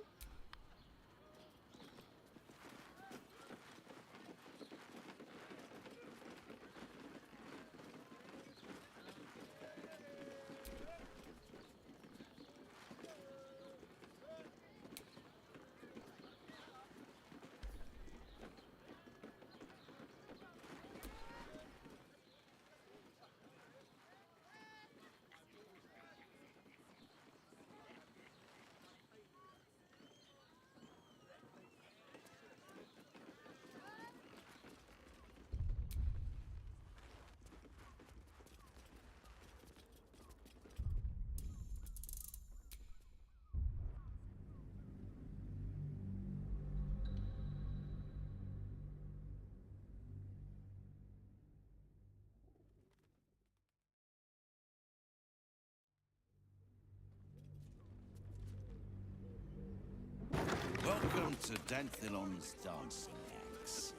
Welcome to Danthilon's Dancing Axe.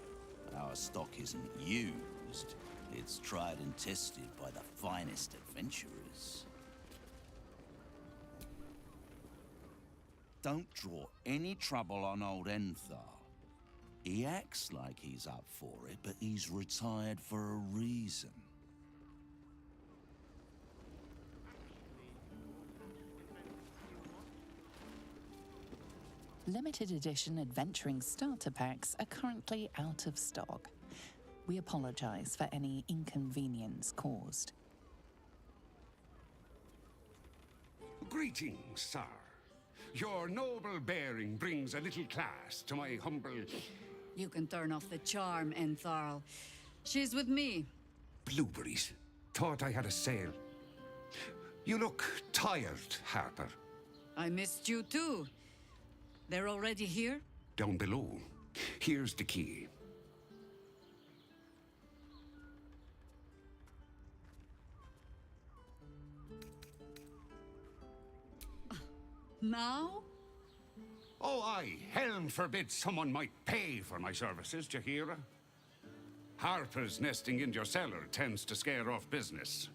Our stock isn't used. It's tried and tested by the finest adventurers. Don't draw any trouble on old Enthar. He acts like he's up for it, but he's retired for a reason. Limited edition adventuring starter packs are currently out of stock. We apologize for any inconvenience caused. Greetings, sir. Your noble bearing brings a little class to my humble... You can turn off the charm, Entharl. She's with me. Blueberries. Thought I had a sale. You look tired, Harper. I missed you too. They're already here? Down below. Here's the key. Now? Oh, aye. Helm forbid someone might pay for my services, Jahira. Harper's nesting in your cellar tends to scare off business.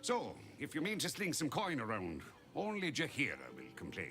So, if you mean to sling some coin around, only Jahira will complain.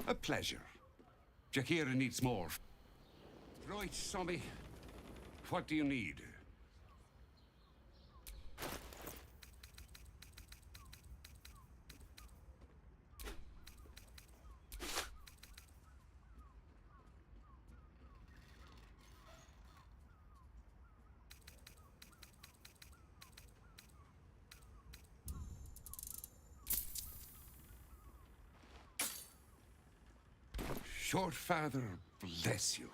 A pleasure. Jaheira needs more. Right, Sommy. What do you need? Short father, bless you.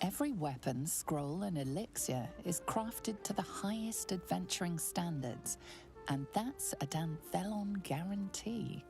Every weapon, scroll, and elixir is crafted to the highest adventuring standards, and that's a Danthelon guarantee.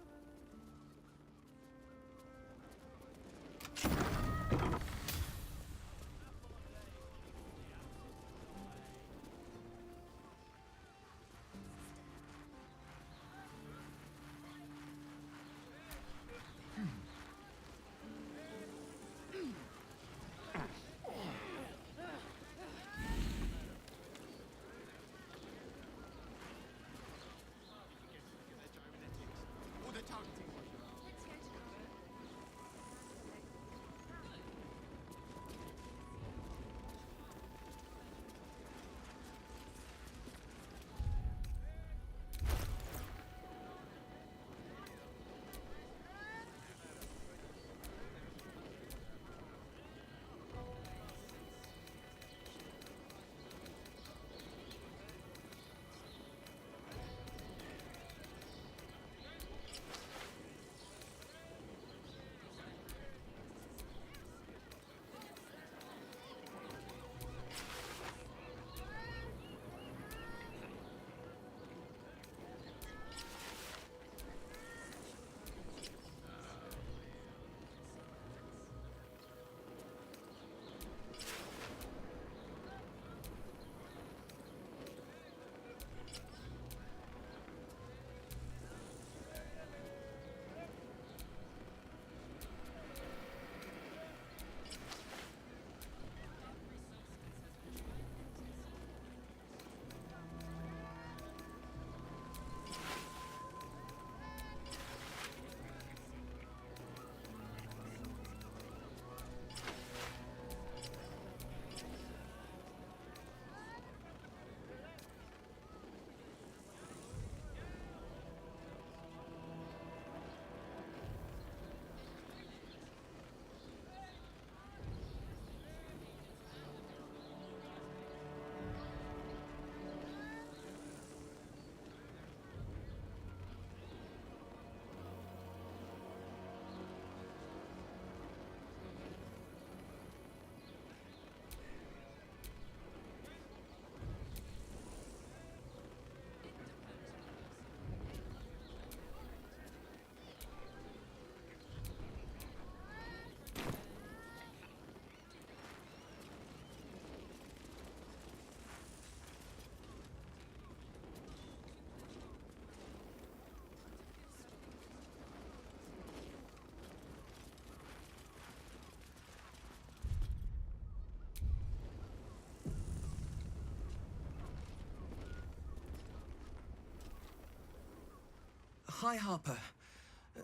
Hi, Harper.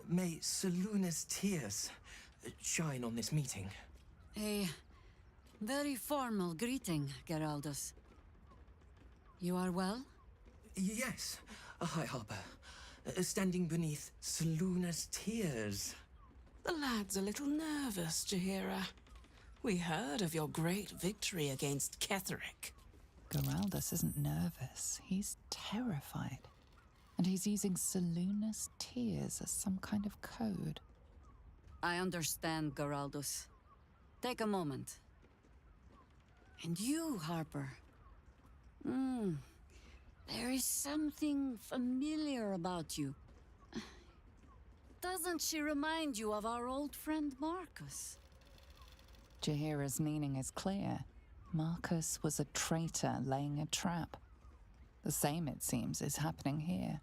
May Seluna's tears shine on this meeting. A very formal greeting, Geraldus. You are well? Yes. Hi, Harper. Standing beneath Seluna's tears. The lad's a little nervous, Jaheira. We heard of your great victory against Ketheric. Geraldus isn't nervous. He's terrified. And he's using Seluna's tears as some kind of code. I understand, Geraldus. Take a moment. And you, Harper. There is something familiar about you. Doesn't she remind you of our old friend Marcus? Jahira's meaning is clear. Marcus was a traitor laying a trap. The same, it seems, is happening here.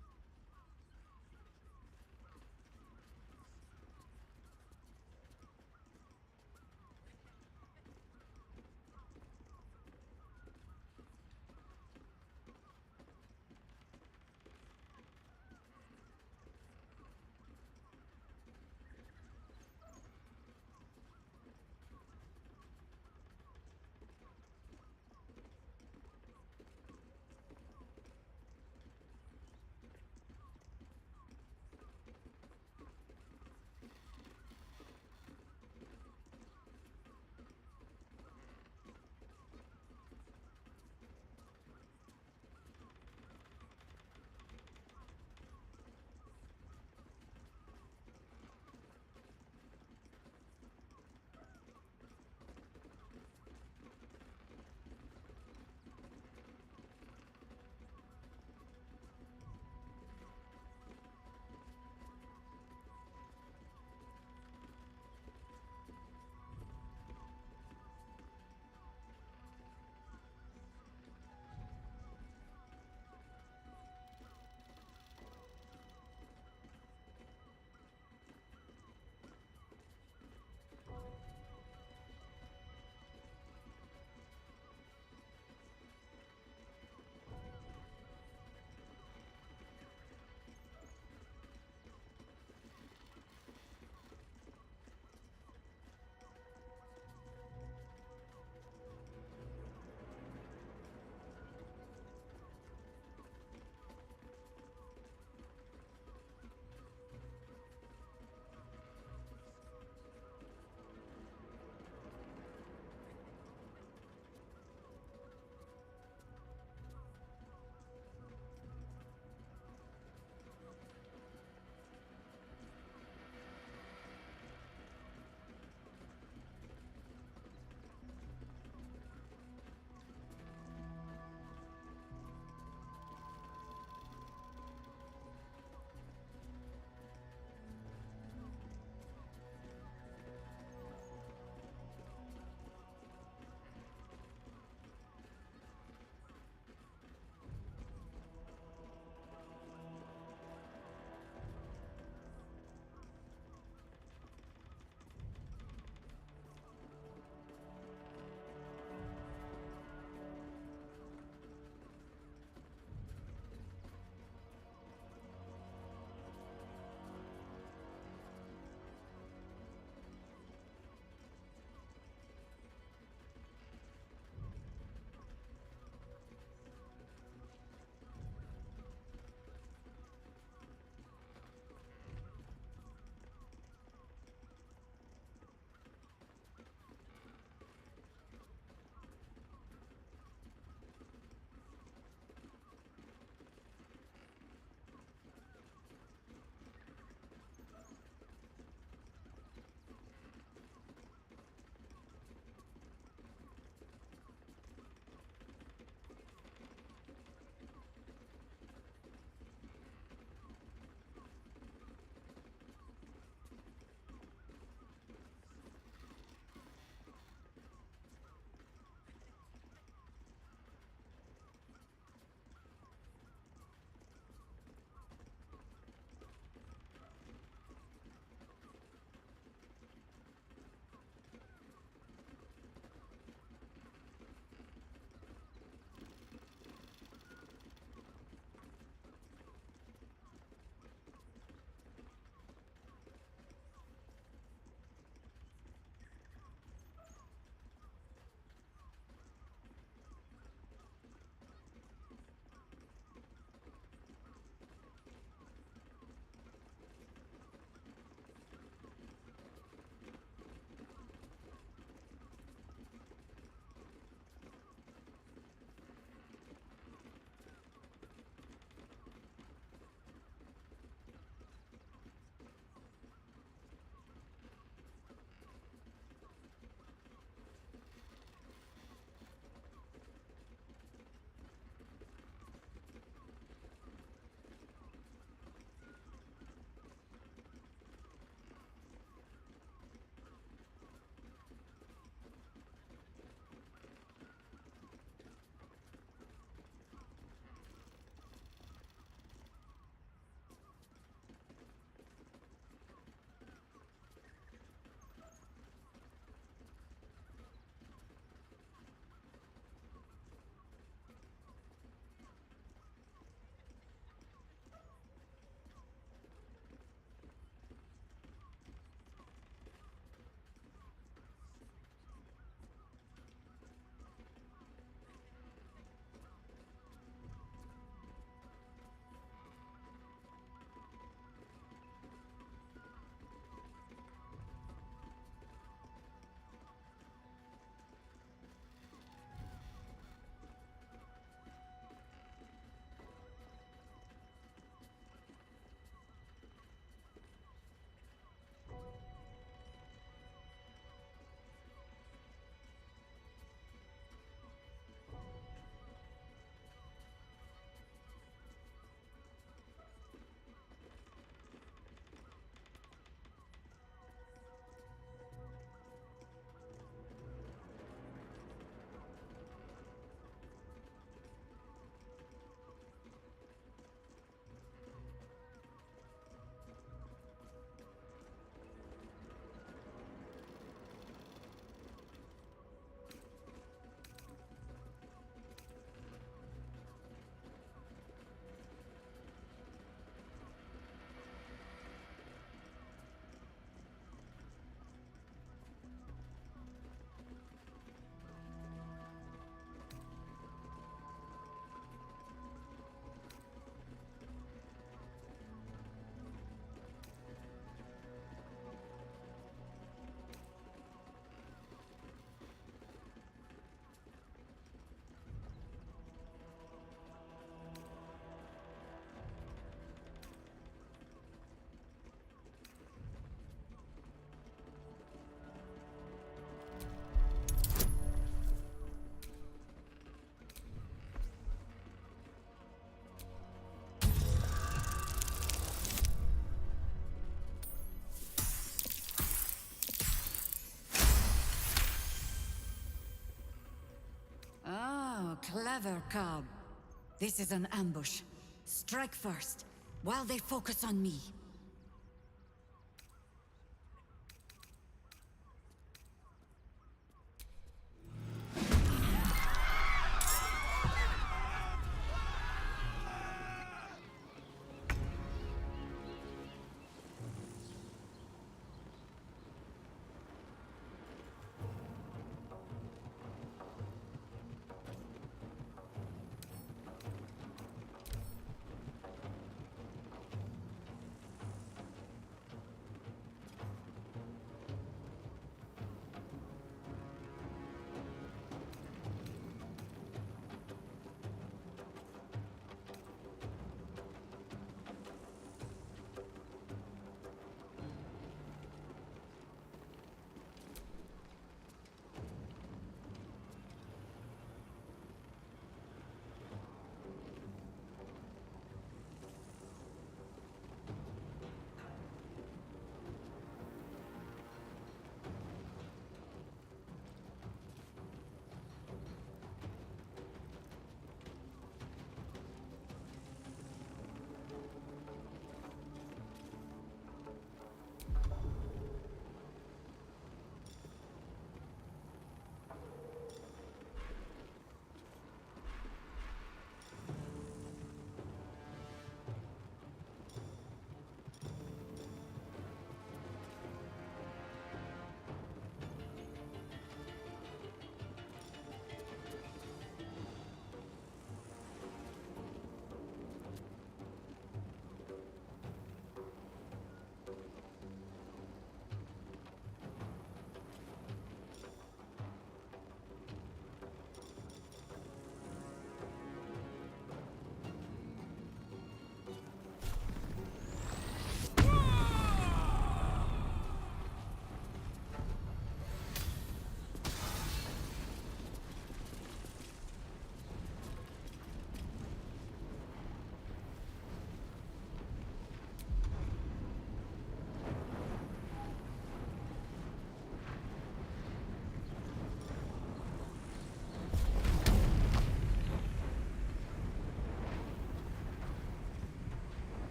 Clever, Cobb. This is an ambush. Strike first, while they focus on me.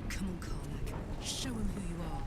Come on, Karlach. Show him who you are.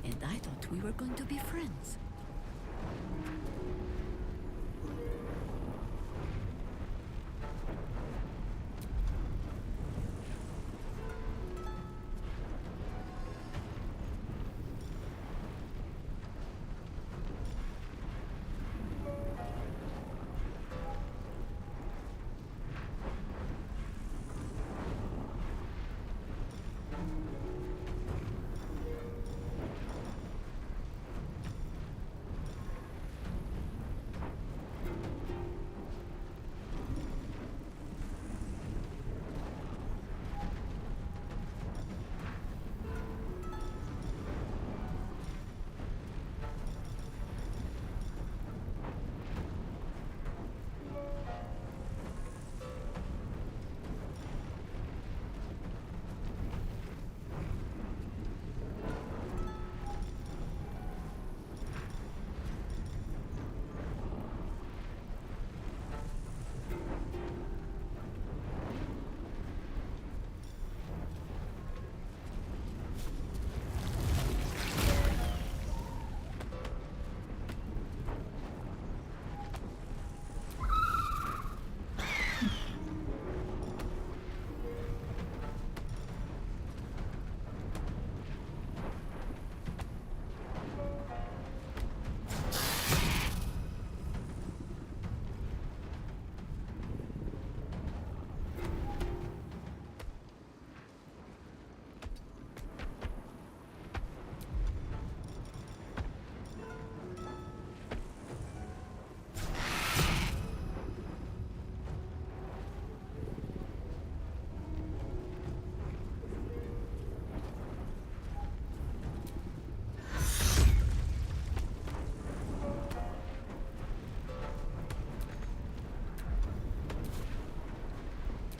And I thought we were going to be friends.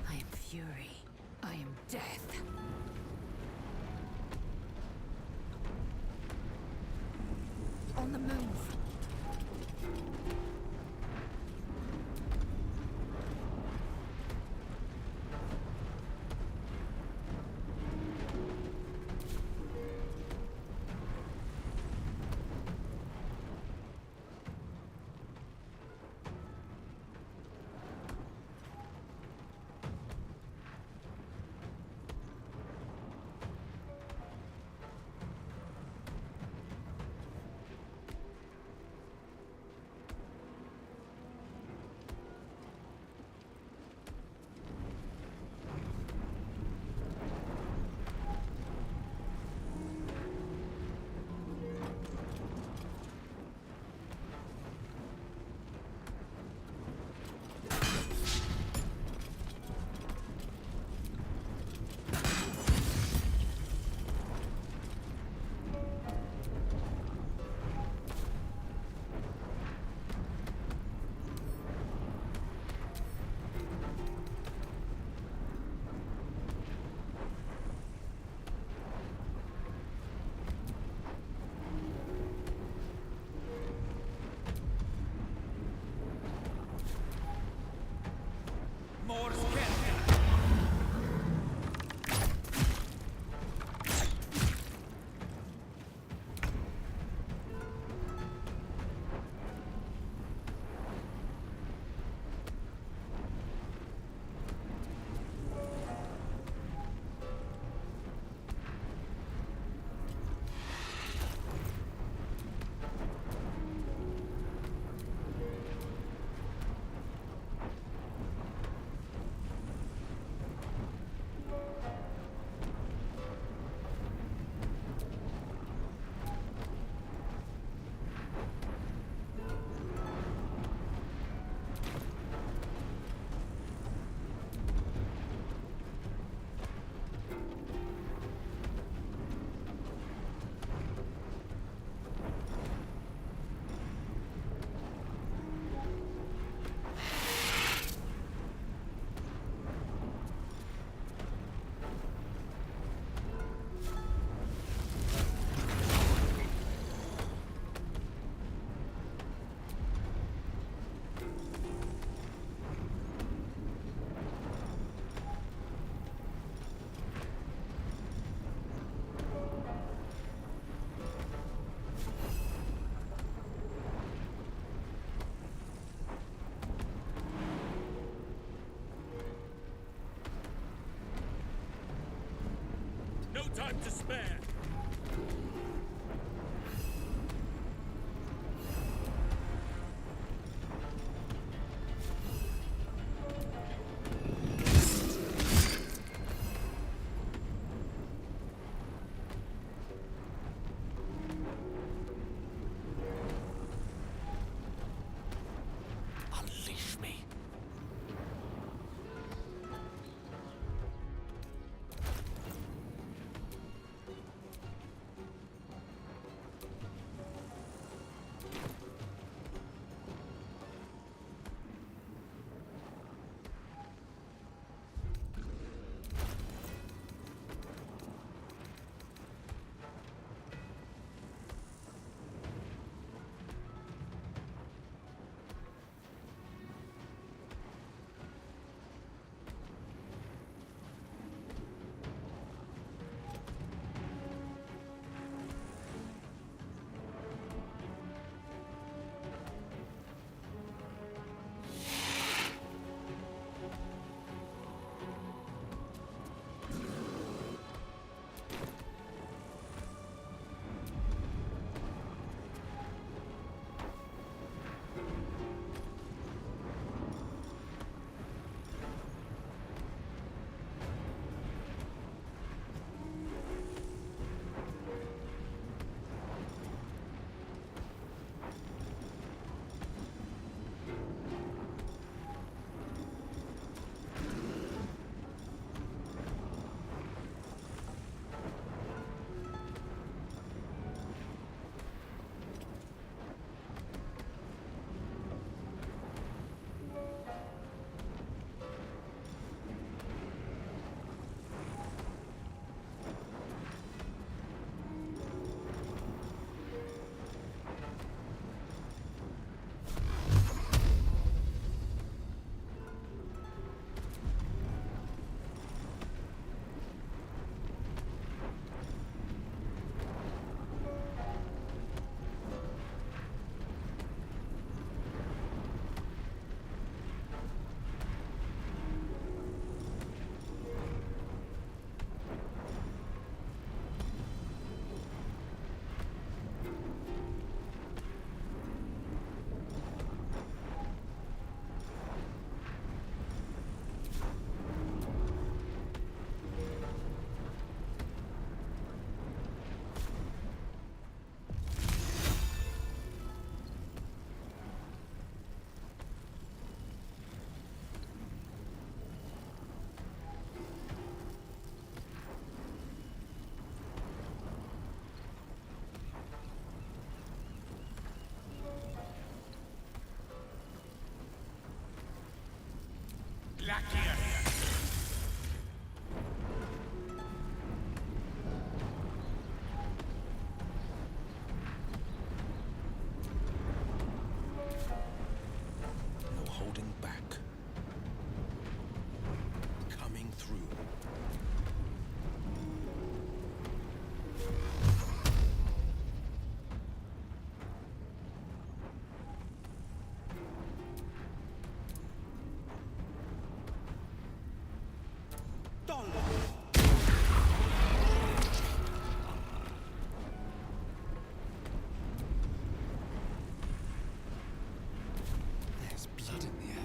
I am fury. I am death. On the move. time to spare. Unleash me. No holding back. Coming through. There's blood in the air.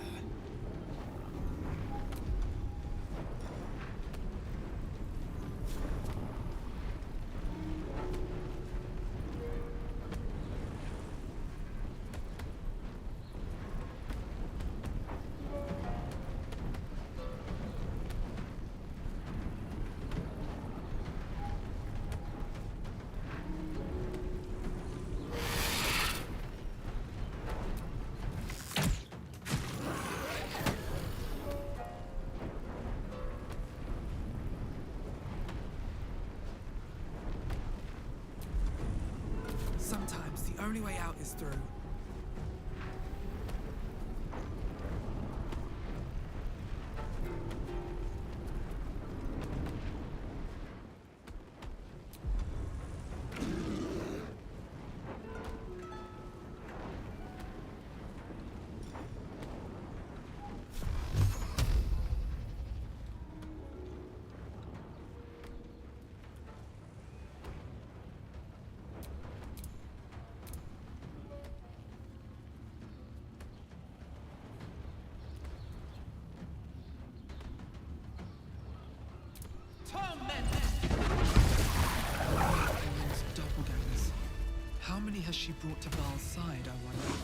Sometimes the only way out is through. Ellen's doppelgangers. How many has she brought to Baal's side, I wonder?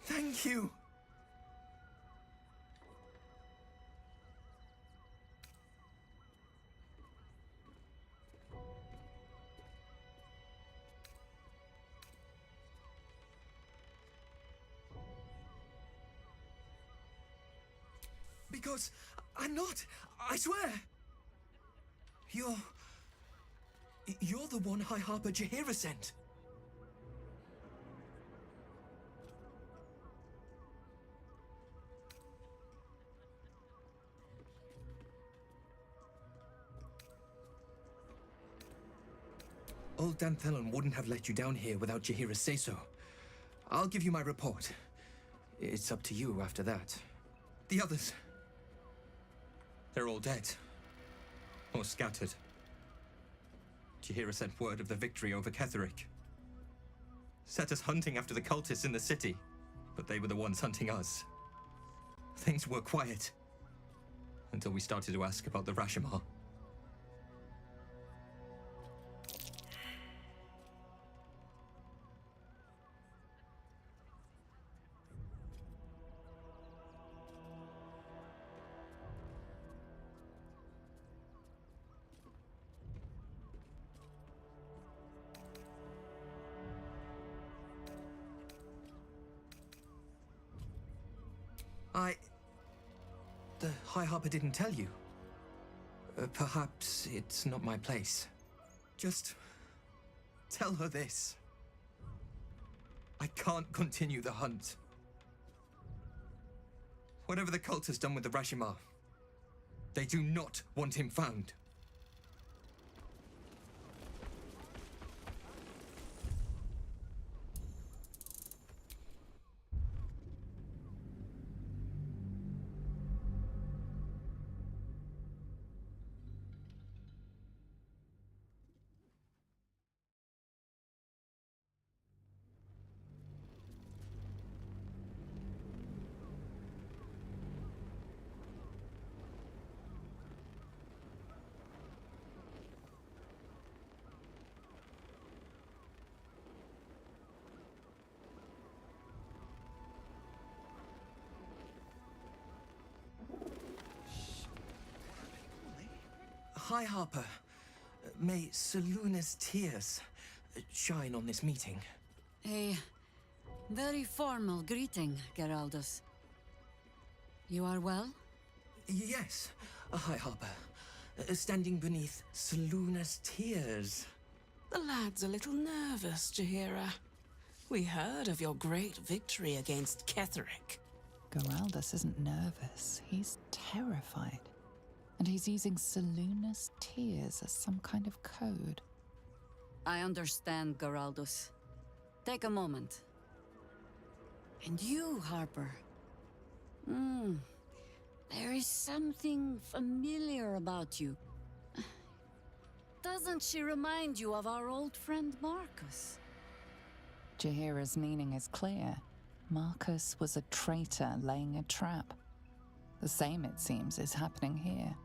Thank you. Because I'm not, I swear. You're the one High Harper Jaheira sent. Old Danthelon wouldn't have let you down here without Jaheira's say-so. I'll give you my report. It's up to you after that. The others... they're all dead. Or scattered. Jaheira sent word of the victory over Ketheric. Set us hunting after the cultists in the city, but they were the ones hunting us. Things were quiet. Until we started to ask about the Rashomar. The High Harper didn't tell you. Perhaps it's not my place. Just tell her this. I can't continue the hunt. Whatever the cult has done with the Rashomar, they do not want him found. High Harper, may Seluna's tears shine on this meeting. A very formal greeting, Geraldus. You are well? Yes, High Harper. Standing beneath Seluna's tears. The lad's a little nervous, Jaheira. We heard of your great victory against Ketheric. Geraldus isn't nervous. He's terrified. And he's using Seluna's tears as some kind of code. I understand, Geraldus. Take a moment. And you, Harper. There is something familiar about you. Doesn't she remind you of our old friend Marcus? Jaheira's meaning is clear. Marcus was a traitor laying a trap. The same, it seems, is happening here.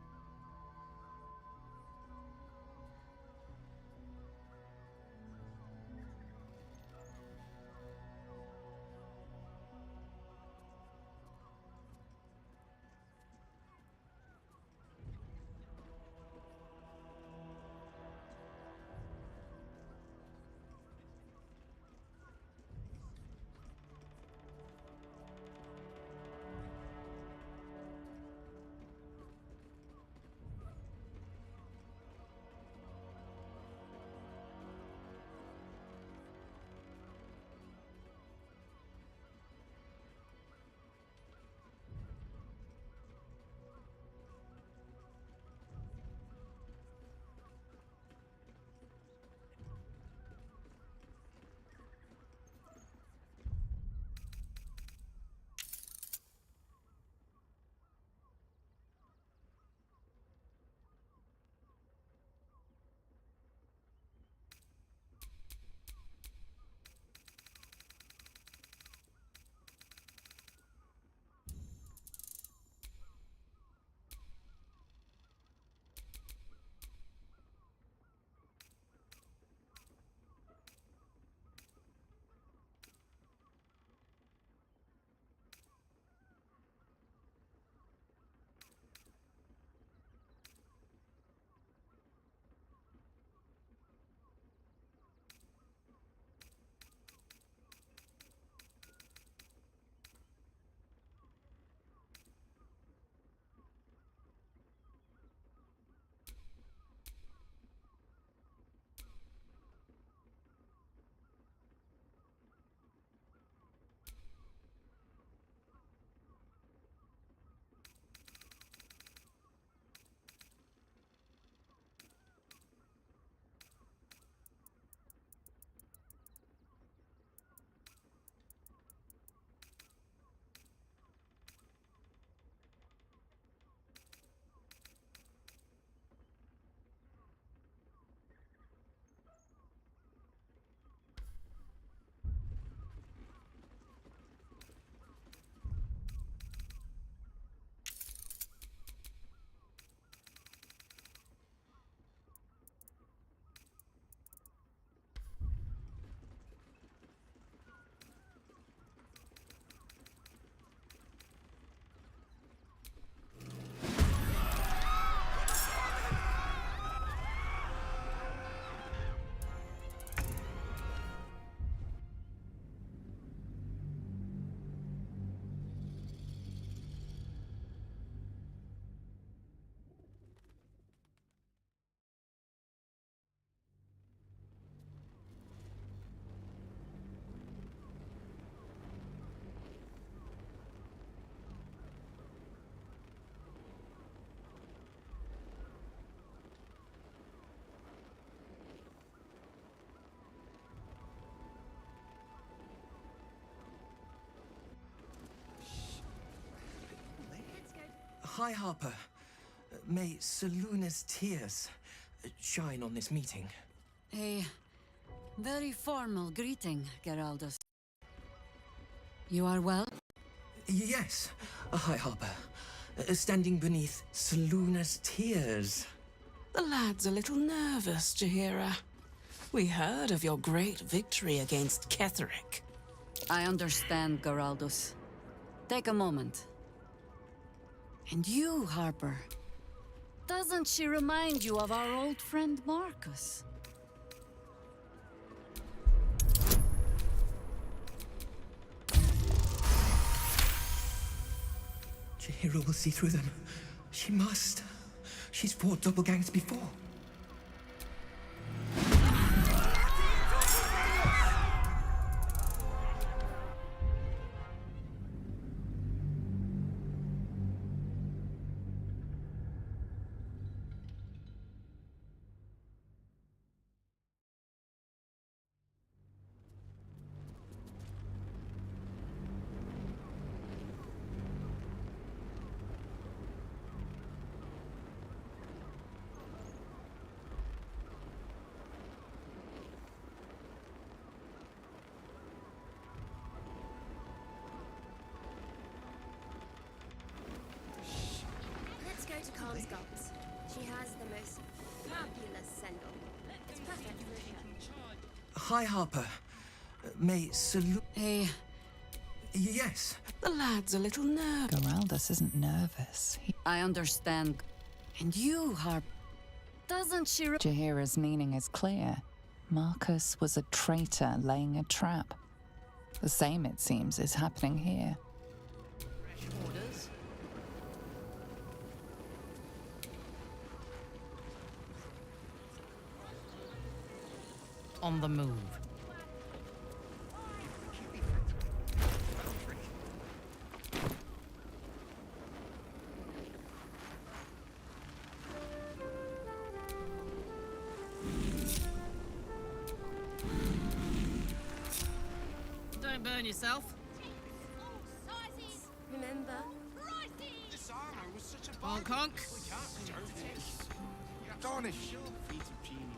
Hi, Harper. May Seluna's tears shine on this meeting. A very formal greeting, Geraldus. You are well? Yes. Hi, Harper. Standing beneath Seluna's tears. The lad's a little nervous, Jahira. We heard of your great victory against Ketheric. I understand, Geraldus. Take a moment. And you, Harper. Doesn't she remind you of our old friend Marcus? Jahira will see through them. She must. She's fought doppelgangers before. Let's go to Calm's Gulls. She has the most fabulous sendal. It's perfect for a church. Hi, Harper. May Selu... Hey. Yes. The lad's a little nervous. Geraldus isn't nervous. I understand. And you, Harper. Doesn't she... Jahira's meaning is clear. Marcus was a traitor laying a trap. The same, it seems, is happening here. Orders? On the move. Don't burn yourself. Remember? This armor was such a Honk honk. We can't dirt it. Darnish. Feat of genius.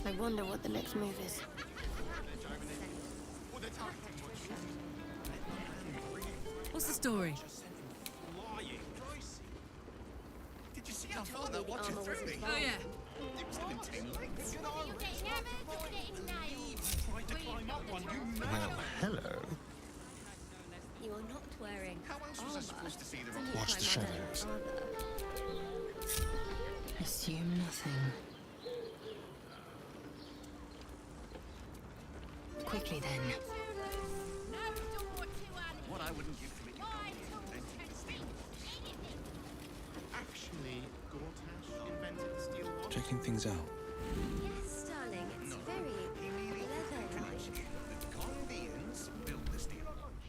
I wonder what the next move is. What's the story? Did you see how far they're watching through me? Oh, yeah. It was living 10 legs. Tried to climb up one. Well, hello. You are not wearing How else was I supposed to see them? armor. Watch the shadows. Assume nothing. Quickly then. What I wouldn't give to make Actually, Gortash invented the steel watch. Checking things out. Yes, darling, it's very leather-like. The Gondians built the steel watch.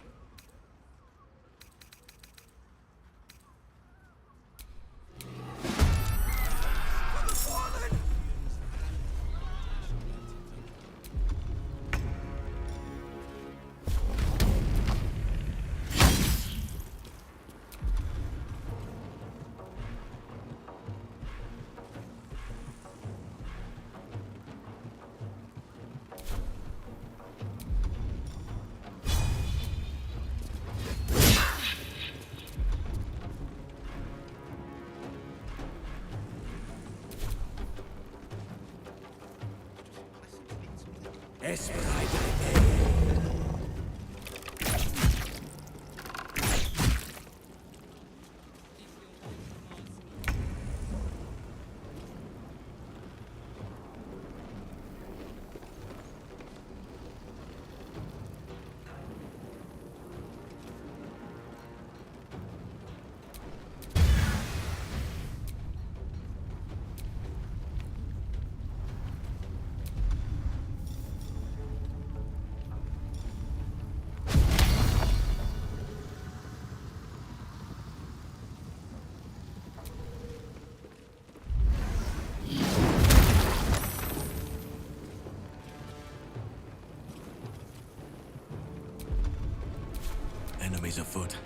Enemies afoot.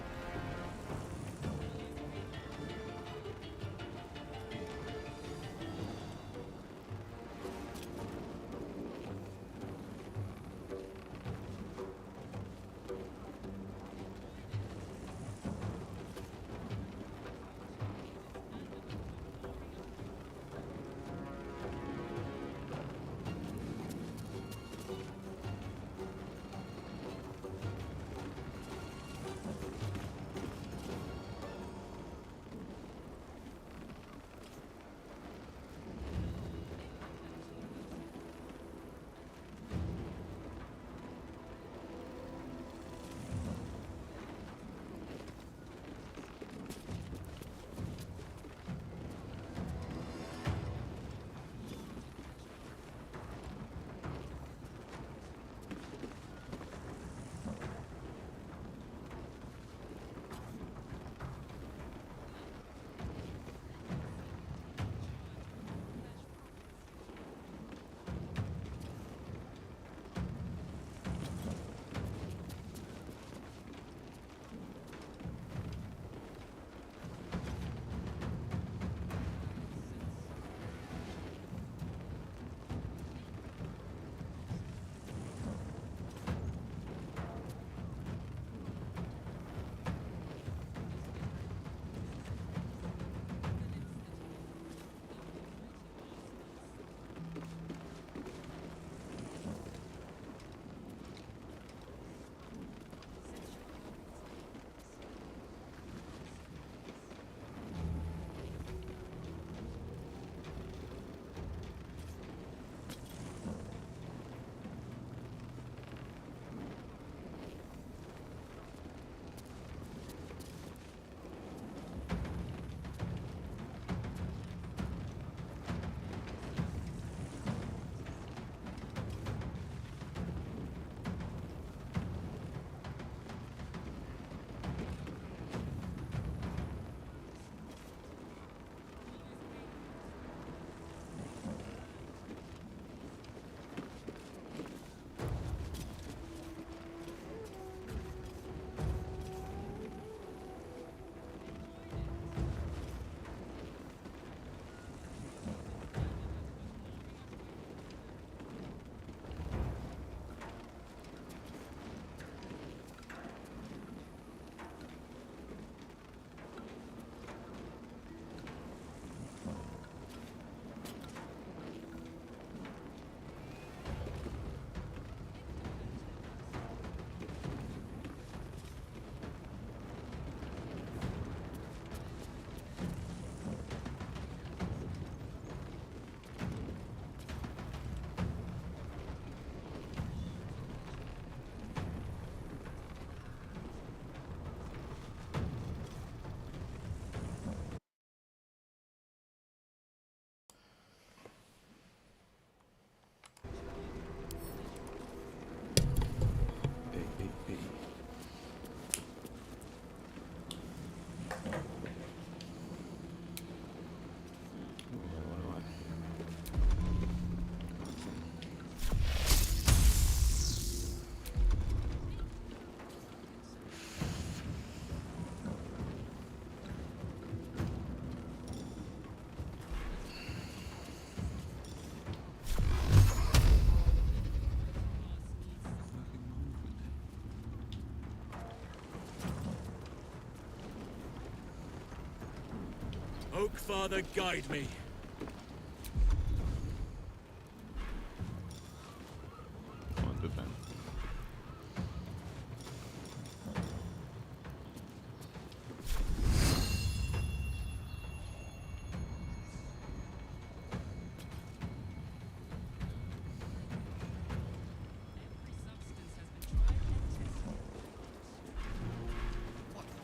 Oak Father, guide me.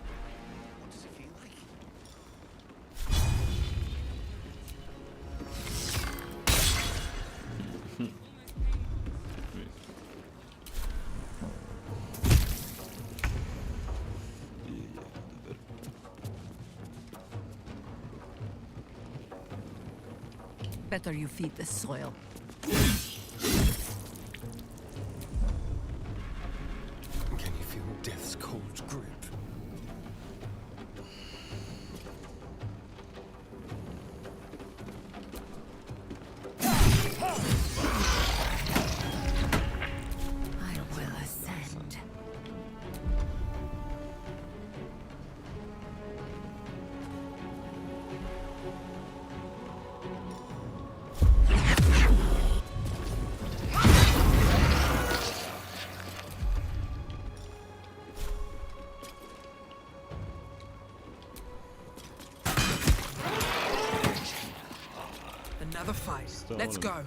What does it feel like? Better you feed the soil. Can you feel death's cold grip? fight. Let's go.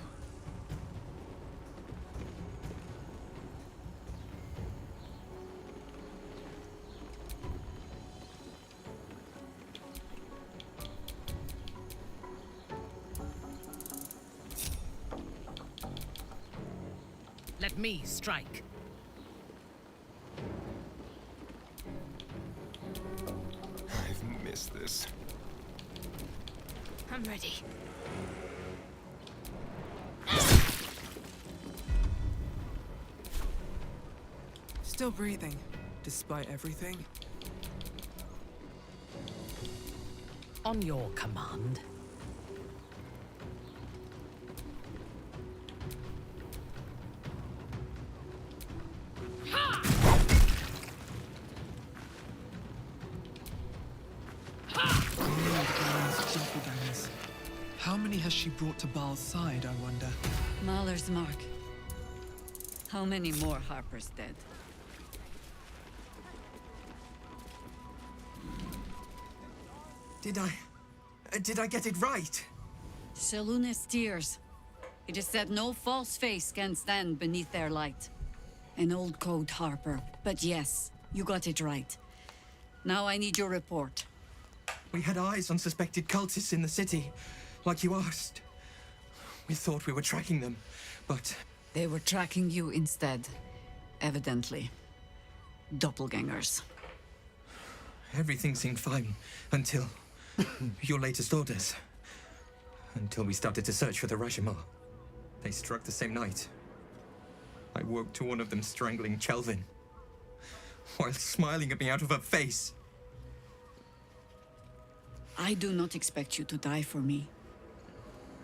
Let me strike. I've missed this. I'm ready. Still breathing, despite everything. On your command. How many has she brought to Baal's side, I wonder? Mahler's mark. How many more Harper's dead? Did I get it right? Shaluna's tears. It is said no false face can stand beneath their light. An old code, Harper. But yes, you got it right. Now I need your report. We had eyes on suspected cultists in the city, like you asked. We thought we were tracking them, but... They were tracking you instead, evidently. Doppelgangers. Everything seemed fine, until... your latest orders. Until we started to search for the Rashomon. They struck the same night. I woke to one of them strangling Chelvin, while smiling at me out of her face. I do not expect you to die for me.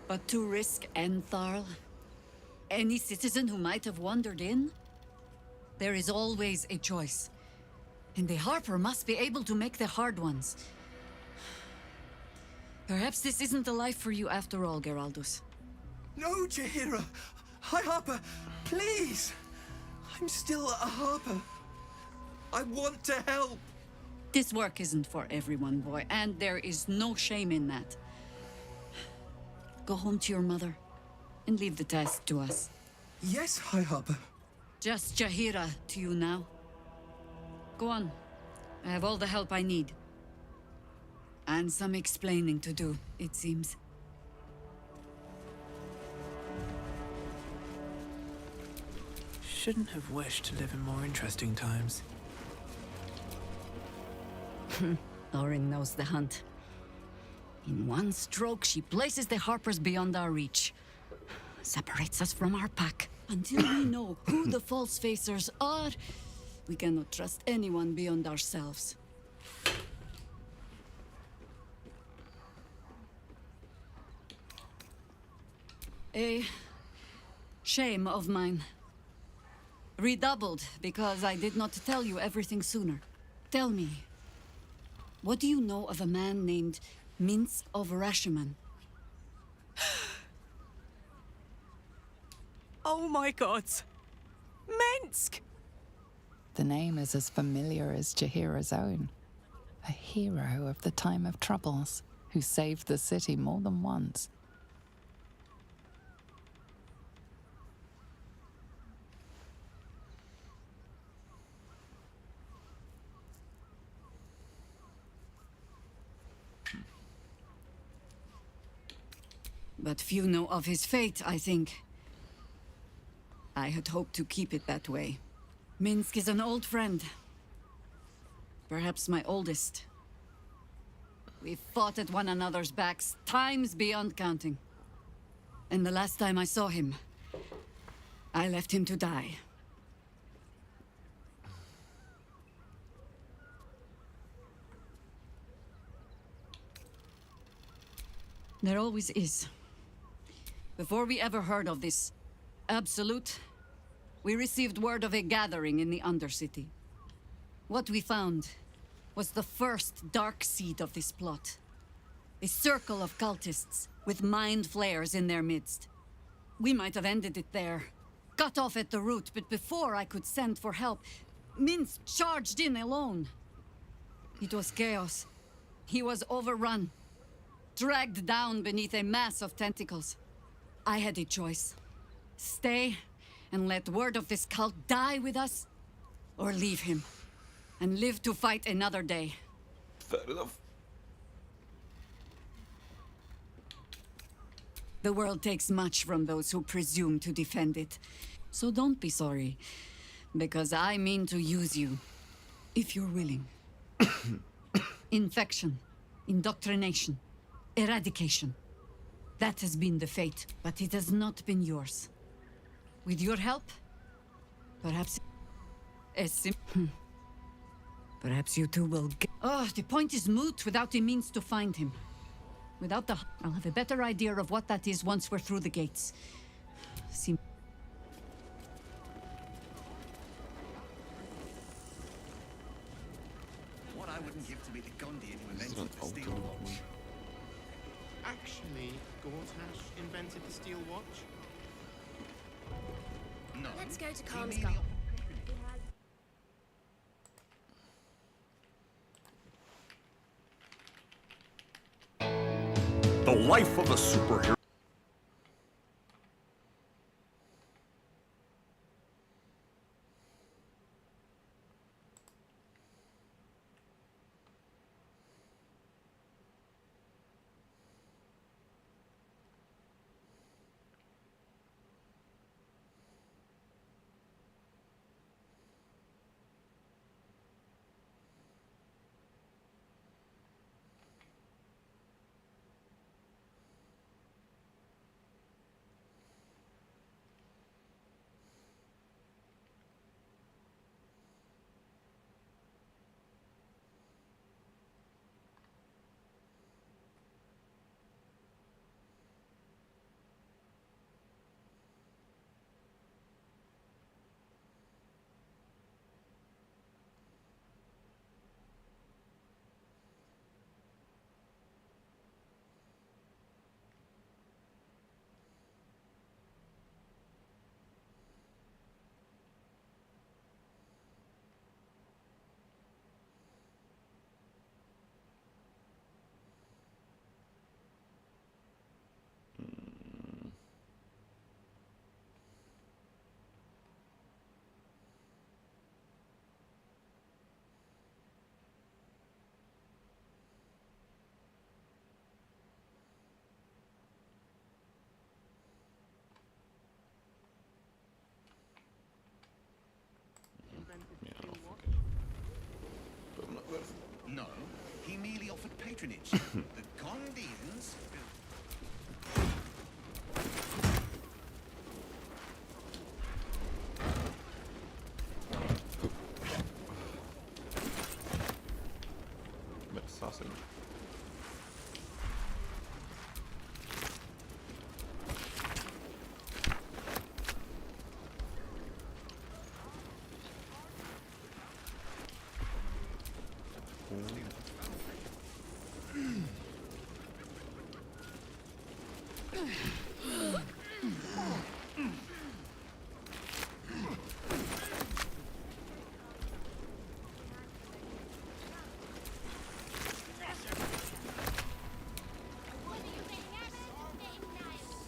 But to risk Entharl, any citizen who might have wandered in, there is always a choice. And the Harper must be able to make the hard ones. Perhaps this isn't the life for you after all, Geraldus. No, Jaheira! Hi, Harper! Please! I'm still a Harper. I want to help! This work isn't for everyone, boy, and there is no shame in that. Go home to your mother, and leave the task to us. Yes, High Harper. Just Jaheira to you now. Go on. I have all the help I need. And some explaining to do, it seems. Shouldn't have wished to live in more interesting times. Lauren knows the hunt. In one stroke, she places the Harpers beyond our reach. Separates us from our pack. Until we know who the false facers are, we cannot trust anyone beyond ourselves. A shame of mine. Redoubled because I did not tell you everything sooner. Tell me, what do you know of a man named Minsk of Rashomon? Oh my god! Minsk! The name is as familiar as Jaheira's own. A hero of the time of troubles, who saved the city more than once. But few know of his fate, I think. I had hoped to keep it that way. Minsk is an old friend. Perhaps my oldest. We fought at one another's backs, times beyond counting. And the last time I saw him, I left him to die. There always is. Before we ever heard of this Absolute, we received word of a gathering in the Undercity. What we found was the first dark seed of this plot. A circle of cultists with mind flayers in their midst. We might have ended it there, cut off at the root, but before I could send for help, Minsk charged in alone. It was chaos. He was overrun, dragged down beneath a mass of tentacles. I had a choice. Stay and let word of this cult die with us, or leave him and live to fight another day. Fair enough. The world takes much from those who presume to defend it. So don't be sorry, because I mean to use you, if you're willing. Infection, indoctrination, eradication. That has been the fate, but it has not been yours. With your help, perhaps... Perhaps you two will get... Oh, the point is moot without the means to find him. Without the... I'll have a better idea of what that is once we're through the gates. See... What I wouldn't give to be the Gondian who invented the steel watch. Actually, Gortash invented the steel watch? No. Let's go to He Calm's merely- Gulf. The life of a superhero. No, he merely offered patronage. The Gondians... Bit assassin.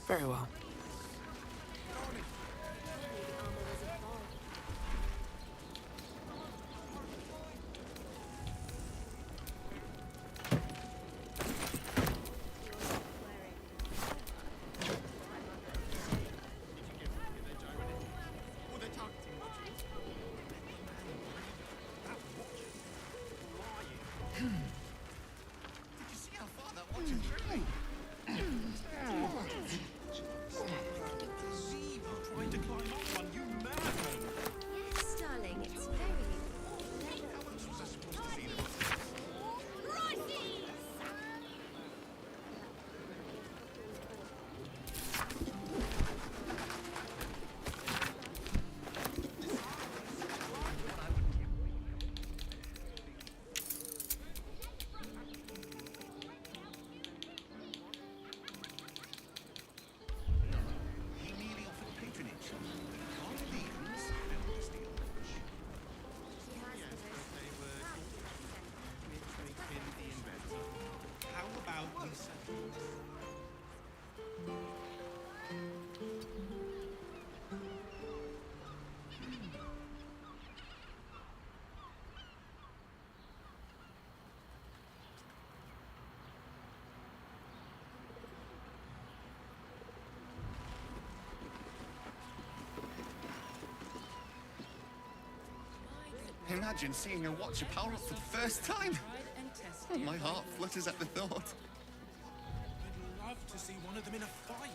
Very well. Did you see how far that watch is really? Imagine seeing your watcher power up for the first time. My heart flutters at the thought. I'd love to see one of them in a fight.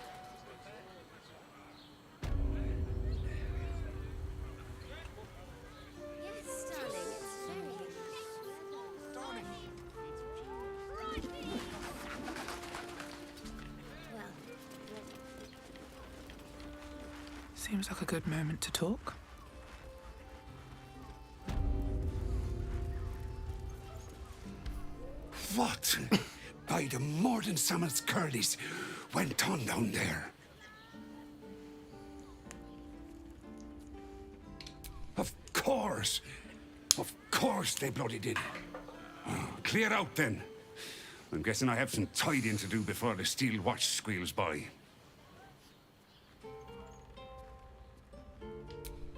Yes, darling, it's very... Darling. Well, Seems like a good moment to talk. What? By the Morden Summit's curlies went on down there? Of course! Of course they bloody did. Oh, clear out then. I'm guessing I have some tidying to do before the steel watch squeals by.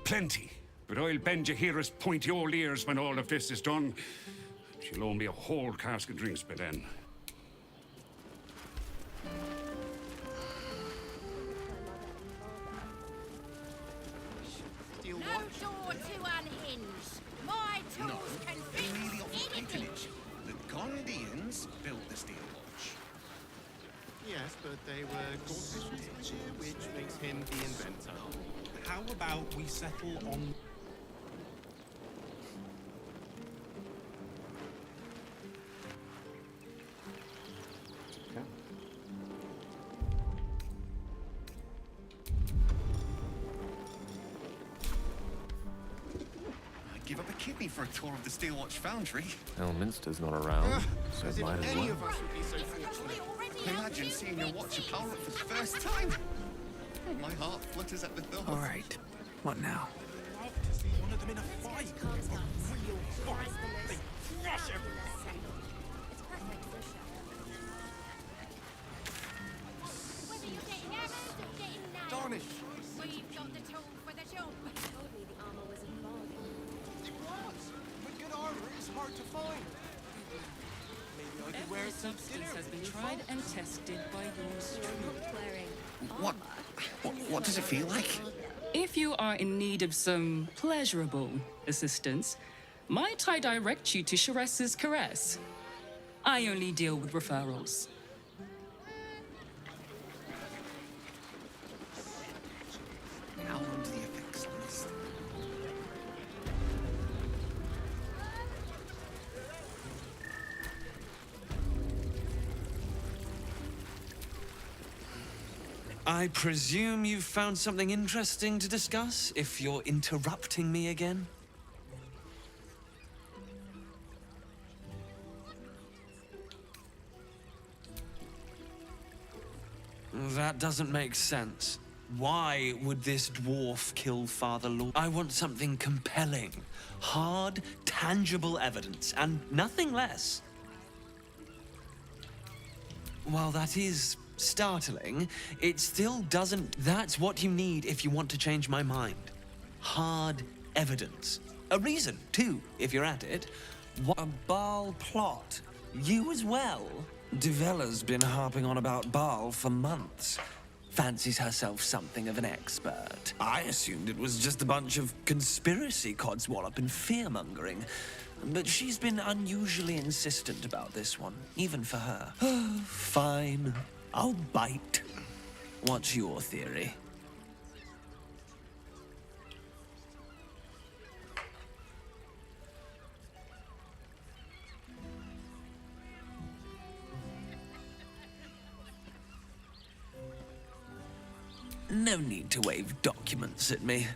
Plenty. But I'll bend Jahira's pointy old ears when all of this is done. She'll owe me a whole cask of drinks by then. no door to unhinge. My tools can fix anything. The Gondians built the steel watch. Yes, but they were court which makes him the inventor. How about we settle on... I'd give up a kidney for a tour of the steel watch foundry. Elminster's not around, so As if might as any well. of us would be so fortunate. Imagine seeing your watcher power up for the first time. My heart flutters at the thought. All right. What now? I'd love to see one of them in a fight. A real fight. They crush everyone. It's perfect for a show. Whether you're getting hammered or getting nailed, Darnish. we've got the tool for the job. You told me the armor was a bargain. What? But good armor is hard to find. Maybe I could wear Every some substance dinner has been with you tried folks. and tested by yours truly. Wearing What does it feel like? If you are in need of some pleasurable assistance, might I direct you to Cheres's Caress? I only deal with referrals. How long do the effects last? I presume you've found something interesting to discuss, if you're interrupting me again? That doesn't make sense. Why would this dwarf kill Father Lord? I want something compelling. Hard, tangible evidence, and nothing less. While that is startling, it still doesn't... That's what you need if you want to change my mind. Hard evidence. A reason, too, if you're at it. What a Baal plot. You as well? Devella's been harping on about Baal for months. Fancies herself something of an expert. I assumed it was just a bunch of conspiracy codswallop and fear-mongering. But she's been unusually insistent about this one, even for her. Fine. I'll bite. What's your theory? No need to wave documents at me.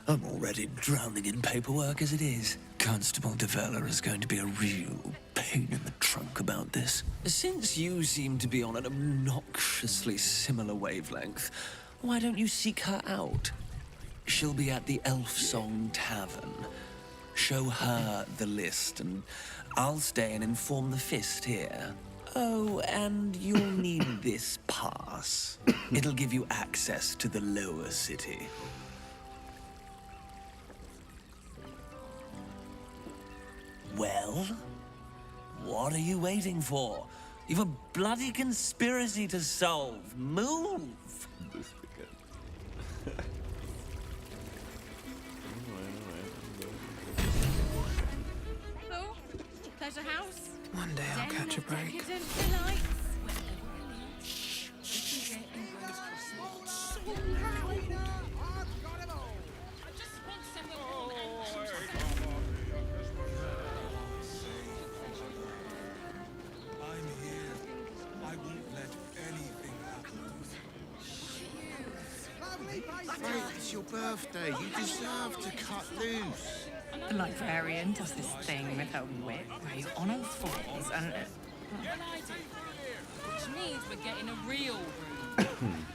I'm already drowning in paperwork as it is. Constable Devella is going to be a real pain in the trunk about this. Since you seem to be on an obnoxiously similar wavelength, why don't you seek her out? She'll be at the Elf Song Tavern. Show her the list, and I'll stay and inform the Fist here. Oh, and you'll need this pass. It'll give you access to the lower city. Well, what are you waiting for? You've a bloody conspiracy to solve. Move! pleasure house. One day I'll catch a break. Decadent delights. I'm here. I won't let anything happen. Mate, it's your birthday. You deserve to cut loose. The librarian does this thing with her whip where you're on all fours and... Which means we're getting a real room.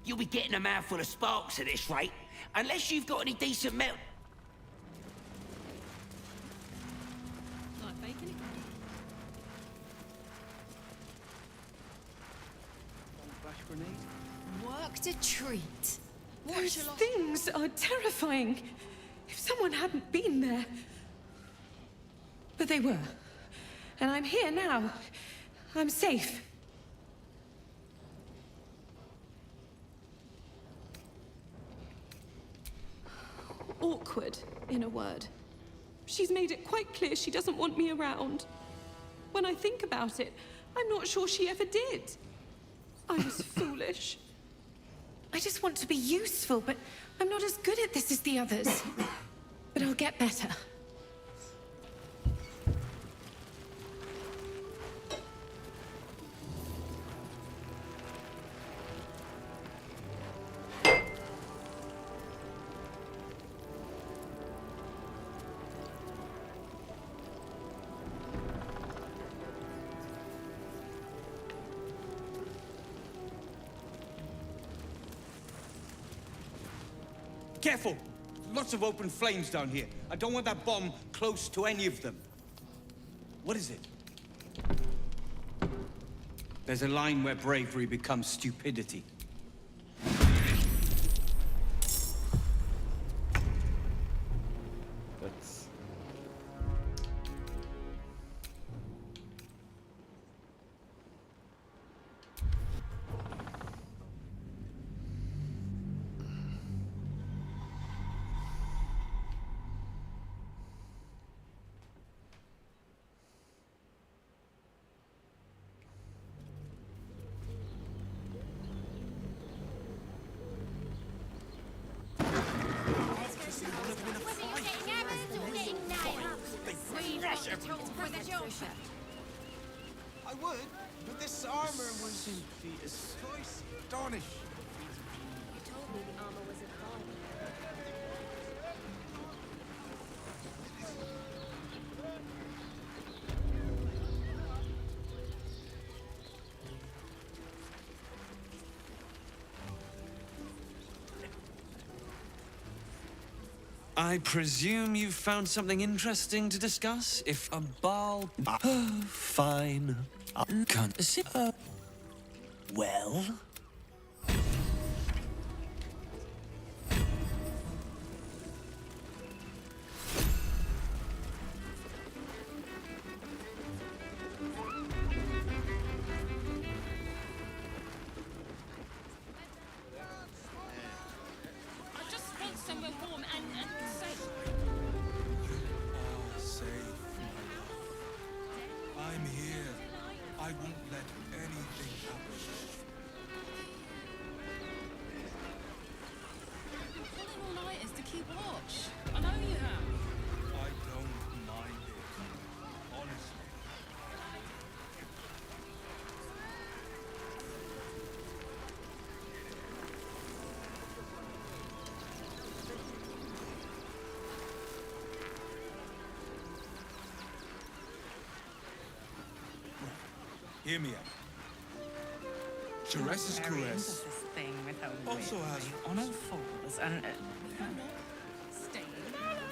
You'll be getting a mouthful of sparks at this rate, unless you've got any decent metal. Like bacon it. Worked a treat. Those things are terrifying. If someone hadn't been there. But they were. And I'm here now. I'm safe. Awkward, in a word. She's made it quite clear she doesn't want me around. When I think about it, I'm not sure she ever did. I was foolish. I just want to be useful, but I'm not as good at this as the others. But I'll get better. Careful! Lots of open flames down here. I don't want that bomb close to any of them. What is it? There's a line where bravery becomes stupidity. That's... I would, but this armor was simply astonishing. You told me the armor was a bargain. I presume you've found something interesting to discuss? If a ball... fine. Can't see... well? I just want somewhere warm and safe. Safe, my love. I'm here. I won't let anything happen. You've been pulling all-nighters to keep watch. I know you have. I don't mind it. Honestly. Hear me out. Jerez's Very into caress this thing with her also whip, has where you honour fools and... Staying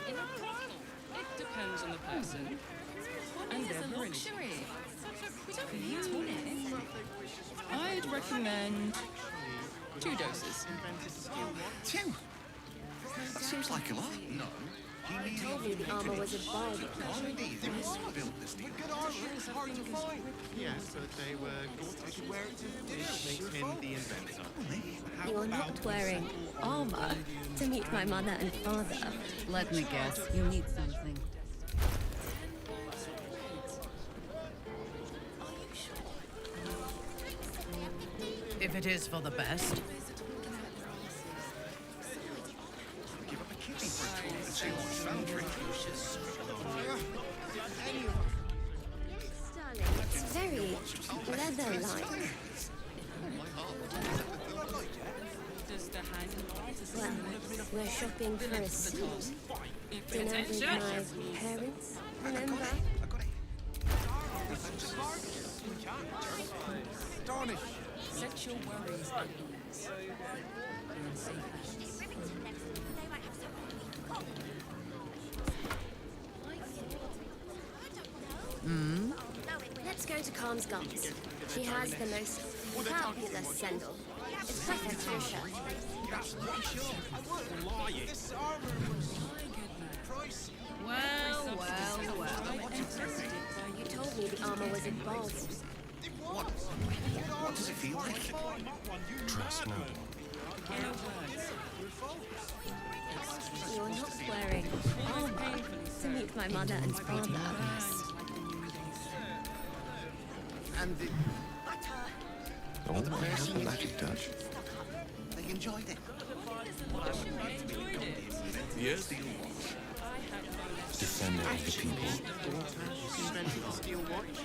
in a brothel. It depends on the person. And their a virility. luxury. We don't need it. I'd recommend 2 doses. 2? That seems like a lot. No. You told me the armor was a bargain. Built this deal. Good armor is hard to find. Yes, but they were gorgeous. Which makes him the inventor. You're not wearing armor to meet my mother and father. Let me guess, you need something. If it is for the best. Give up a kidney for a tour and see what's foundry. Darling, it's very leather-like. Well, we're shopping for a suit. Dinner with my parents, remember? Astonishing. Set your worries at ease. You're in safe hands. Let's go to Calm's Gums. She has the most fabulous sendal. It's perfect for a shirt. This armor was pricey. Well. You told me the armor was a bargain. What does it feel like? Trust no one. You're not wearing armor to meet my mother and father. And the Oh, magic touch. they enjoyed it. Yes? Defender of the people. Invented the steel watch.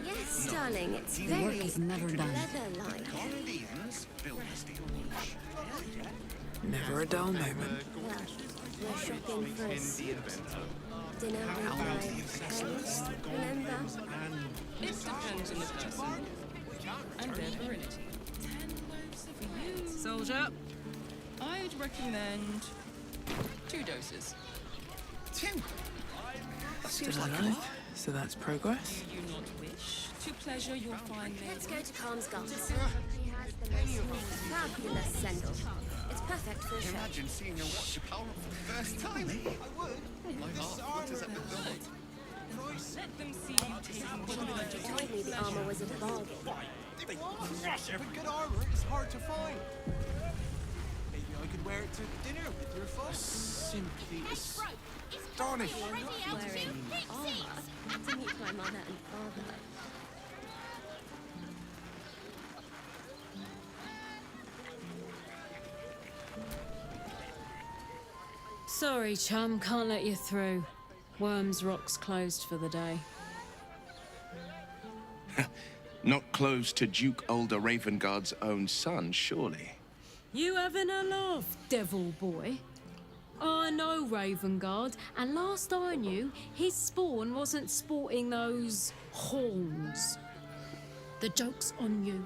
Yes, darling, it's The very work is never done. leather-like. Indians built the steel watch. Never a dull moment. Well, we're shopping for a suit. Dinner with my parents, remember? It depends on the person and their virility. Soldier. I'd recommend 2 doses. 2? That seems Still like a alive, lot. so that's progress. Do you not wish to pleasure your fine Let's lady? go to Calm's Gums. She has the most fabulous sendal. It's perfect for a shirt. Imagine seeing your watch your power up for the first time. I would, My but this heart flutters armor at the thought. was Let them see you taking charge. You told me the armor was a bargain. But good armor is hard to find. Maybe I could wear it to dinner with your folks. Simply astonishing. You're not wearing armor to meet my mother and father. Sorry, chum, can't let you through. Worms Rock's closed for the day. Not close to Duke Older Ravengard's own son, surely. You having a laugh, devil boy? I know Ravengard, and last I knew, his spawn wasn't sporting those horns. The joke's on you.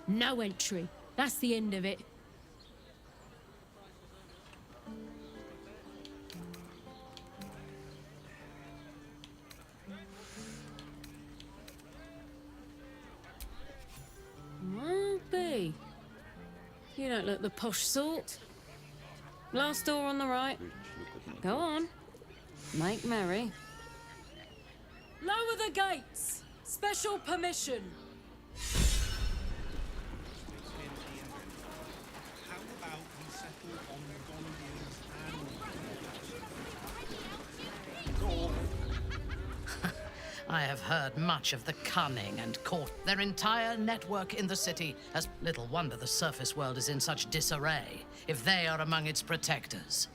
No entry. That's the end of it. Won't be. You don't look the posh sort. Last door on the right. Go on. Make merry. Lower the gates. Special permission. How about we settle on I have heard much of the cunning and court. Their entire network in the city has little wonder the surface world is in such disarray, if they are among its protectors.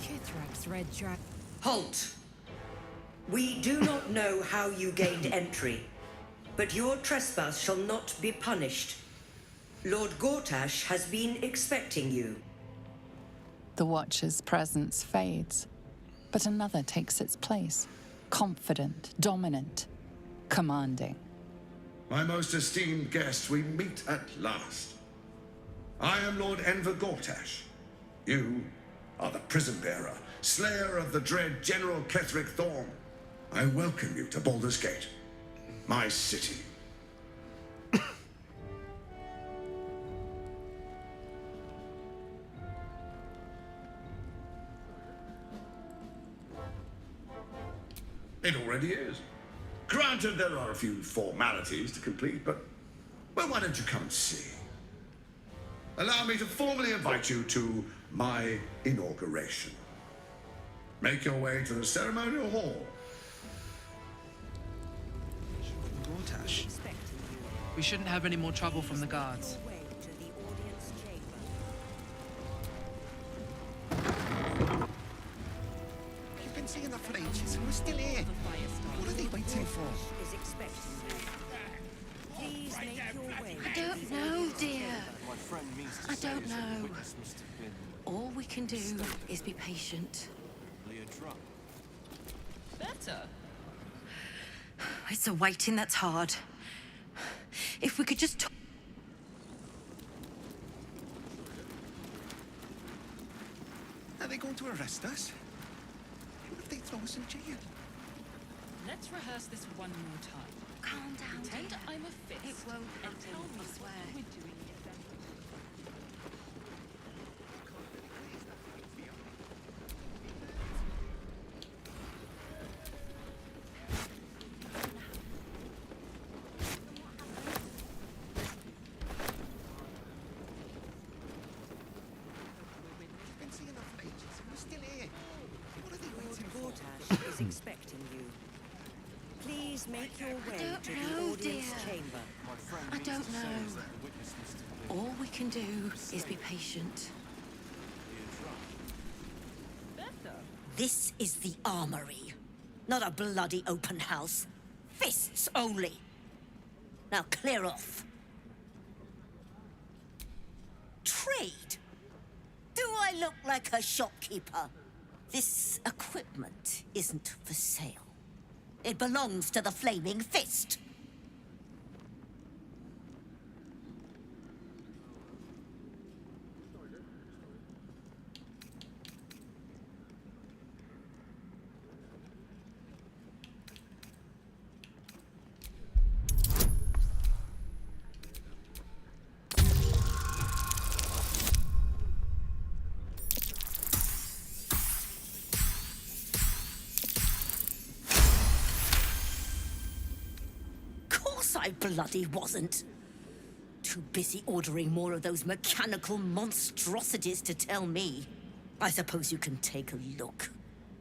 Kithrak's red dragon. Halt! We do not know how you gained entry, but your trespass shall not be punished. Lord Gortash has been expecting you. The Watcher's presence fades, but another takes its place. Confident, dominant, commanding. My most esteemed guest, we meet at last. I am Lord Enver Gortash. You are the prison bearer, slayer of the dread General Ketheric Thorm. I welcome you to Baldur's Gate, my city. It already is. Granted, there are a few formalities to complete, but, well, why don't you come and see? Allow me to formally invite you to my inauguration. Make your way to the ceremonial hall. Gortash. We shouldn't have any more trouble from the guards. You've been seeing that for ages, and we're still here. What are they waiting for? Is expecting you. Please make your way. I don't know, dear. I don't know. All we can do is be patient. Better. It's the waiting that's hard. If we could just... Are they going to arrest us? What if they throw us in jail? Let's rehearse this one more time. Calm down, Pretend dear. I'm a fist. It won't and happen, tell me I swear. what we're doing here. You've been seeing that for ages, and we're still here. What are they Lord waiting for? Gortash is expecting you. Please make your way to the audience chamber. I don't know. All we can do is be patient. This is the armory, not a bloody open house. Fists only. Now clear off. Trade? Do I look like a shopkeeper? This equipment isn't for sale. It belongs to the Flaming Fist. I bloody wasn't. Too busy ordering more of those mechanical monstrosities to tell me. I suppose you can take a look,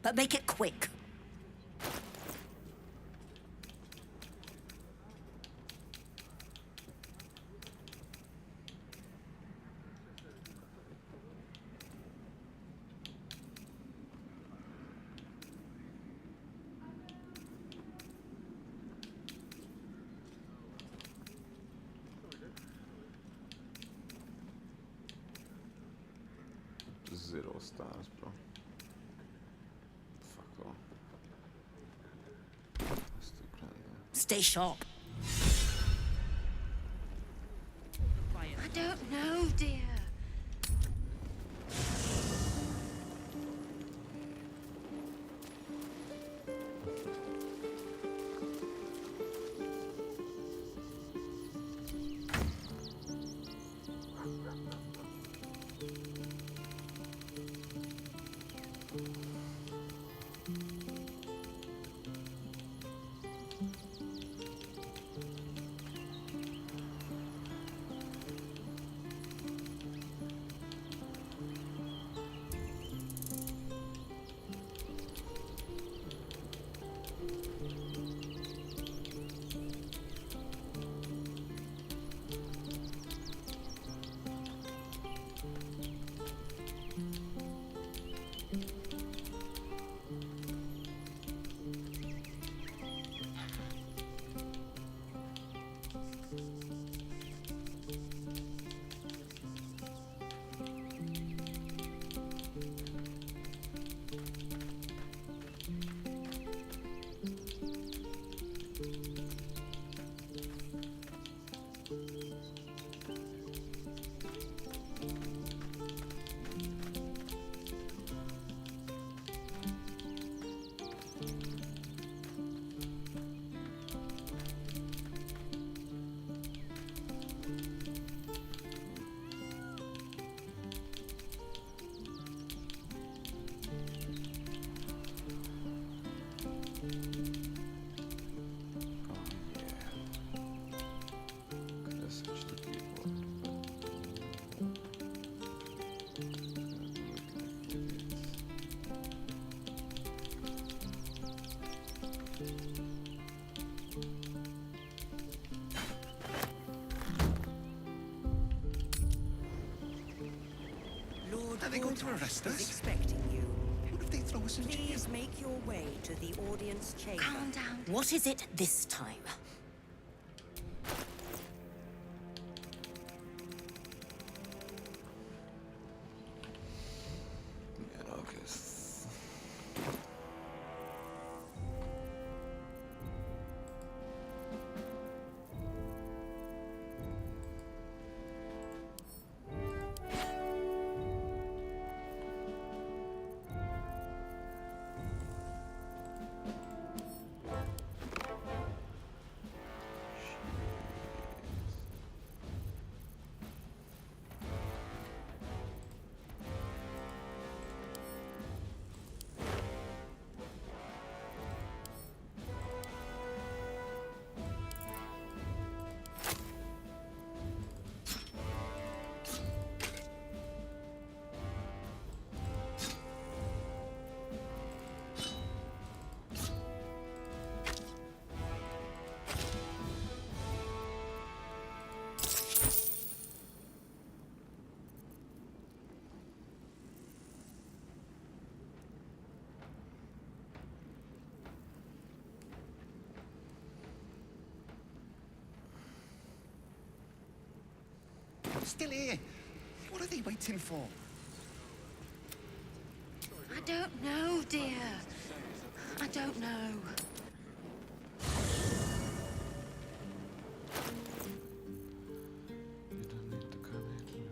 but make it quick. Zero stars, bro. Fuck off. That's too grand, Stay sharp. I don't know, dear. Are they going to arrest is us? expecting you. What if they throw us in jail? Please make your way to the audience chamber. Calm down. What is it this time? Yeah, August. Still here. What are they waiting for? I don't know, dear. I don't know. You don't need to come here.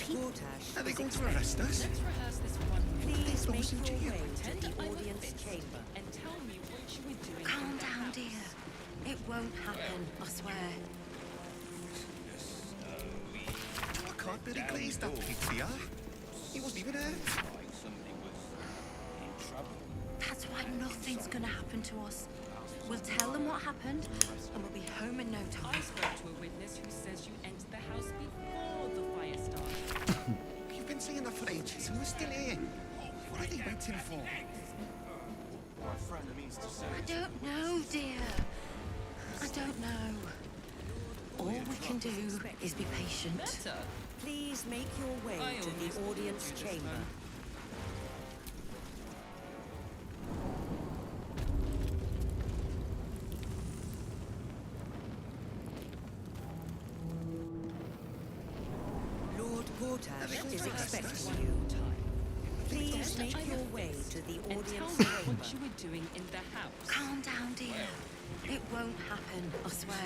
people. Are they going to arrest us? Let's rehearse this one. Please make your to you. way to Pretend the I'm a audience fist chamber. and tell me what you were doing. Calm down, dear. It won't happen, I swear. I can't believe he glazed that pizza. He wasn't even hurt. That's why nothing's gonna happen to us. We'll tell them what happened, and we'll be home in no time. I spoke to a witness who says you entered the house before the fire started. You've been saying that for ages, and we're still here. What are they waiting for? My friend means to say. I don't know, dear. I don't know. All we can do is be patient. Better. Please make your way to the audience chamber. Lord Gortash is expecting you. Please make your way to the And audience tell me chamber. what you were doing in the house. Calm down, dear. It won't happen, I swear.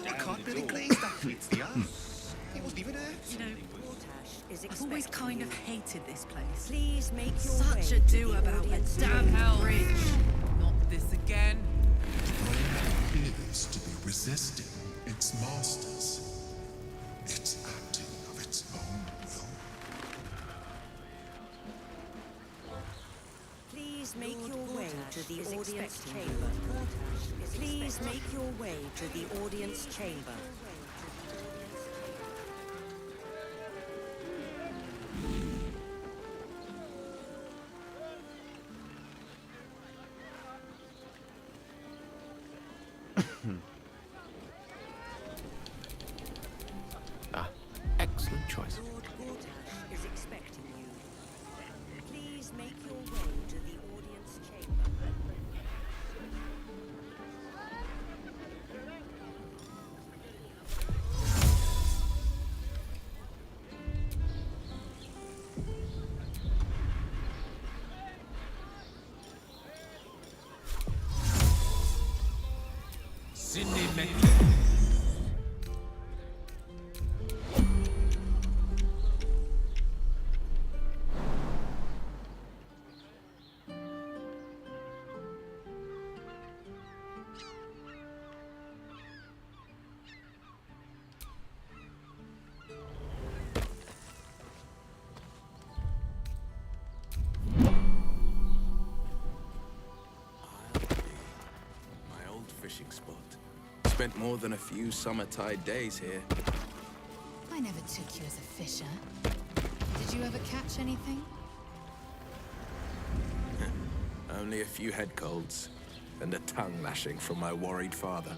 I can't believe he glazed that pizza. He wasn't even hurt. You know, Gortash is I've always expecting kind you. of hated this place. Please make your Such way a to do the about a audience damn chamber. bridge. Not this again. Appears to be resisting its masters. It's acting of its own will. Please make your way to the audience chamber. Please make your way to the audience chamber. Excellent choice. Lord Gortash is expecting you. Please make your way to the audience chamber. Sydney McKay. My old fishing spot. Spent more than a few summer tide days here. I never took you as a fisher. Did you ever catch anything? Only a few head colds and a tongue lashing from my worried father.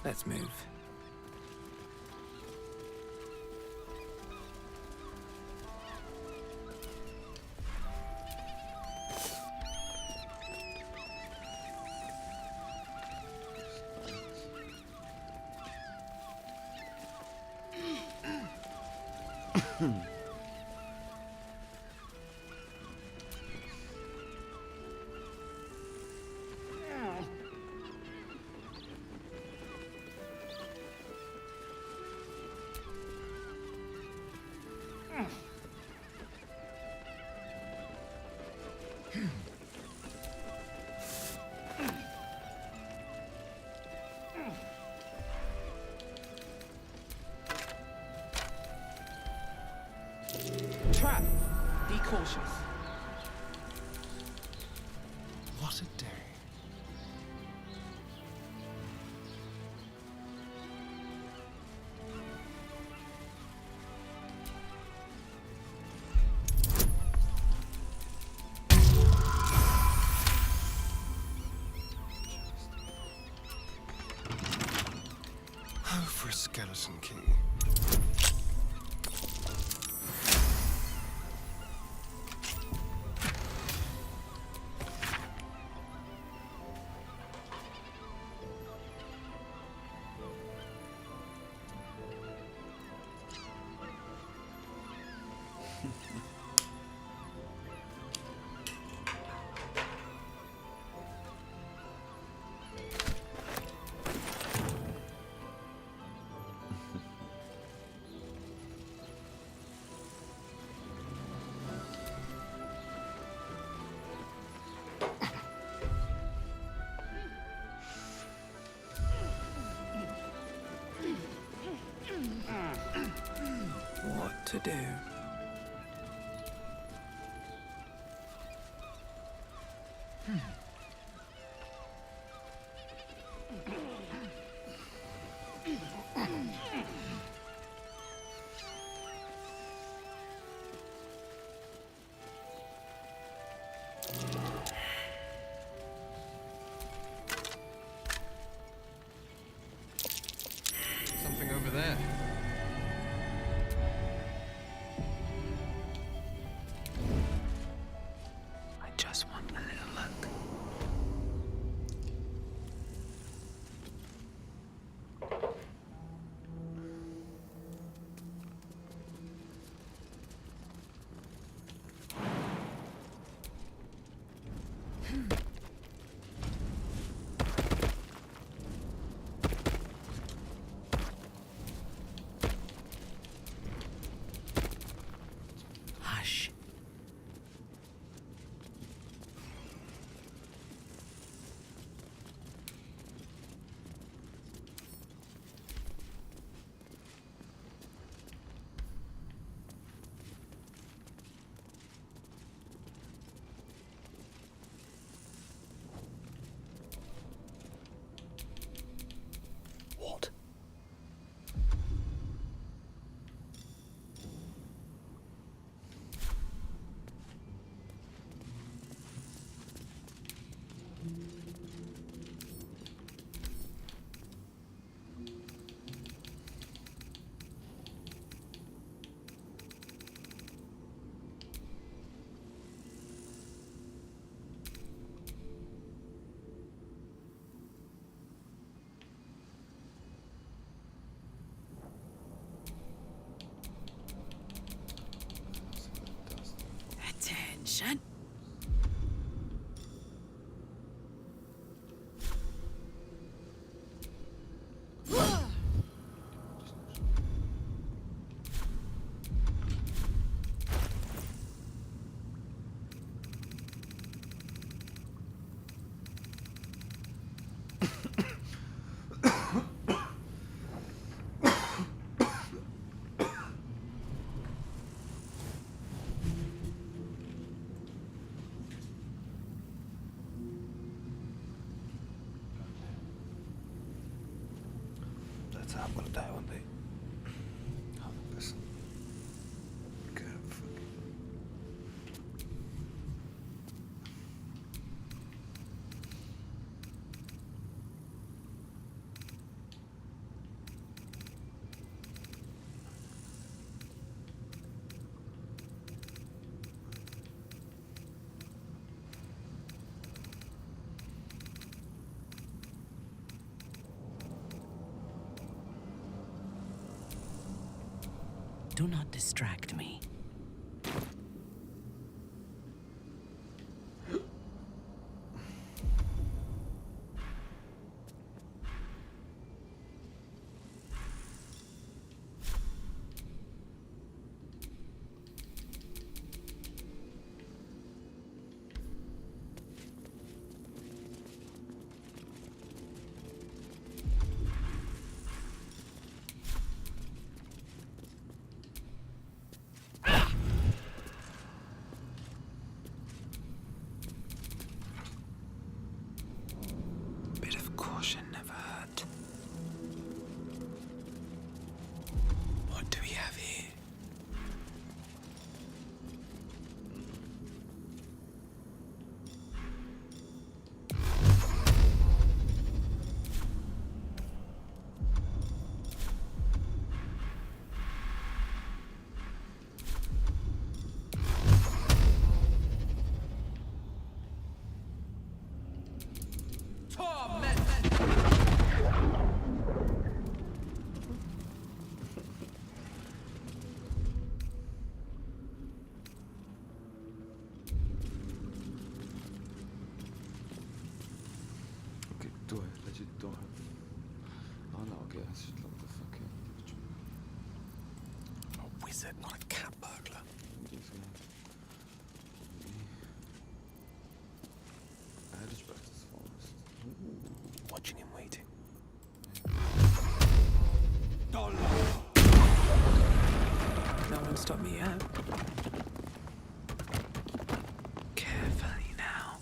Let's move. Trap. Be cautious. What a day. Oh, for a skeleton. Jefferson key. What to do? Something over there. I just want a little look. Hush. What? Attention. That's how I'm gonna die one day. 100%. God, fuck. Do not distract me. Do I legit don't have... Oh no, okay, I should look the fucking... A wizard, not a cat burglar. I had to practice forest. Watching him waiting. No one stopped me yet. Carefully now.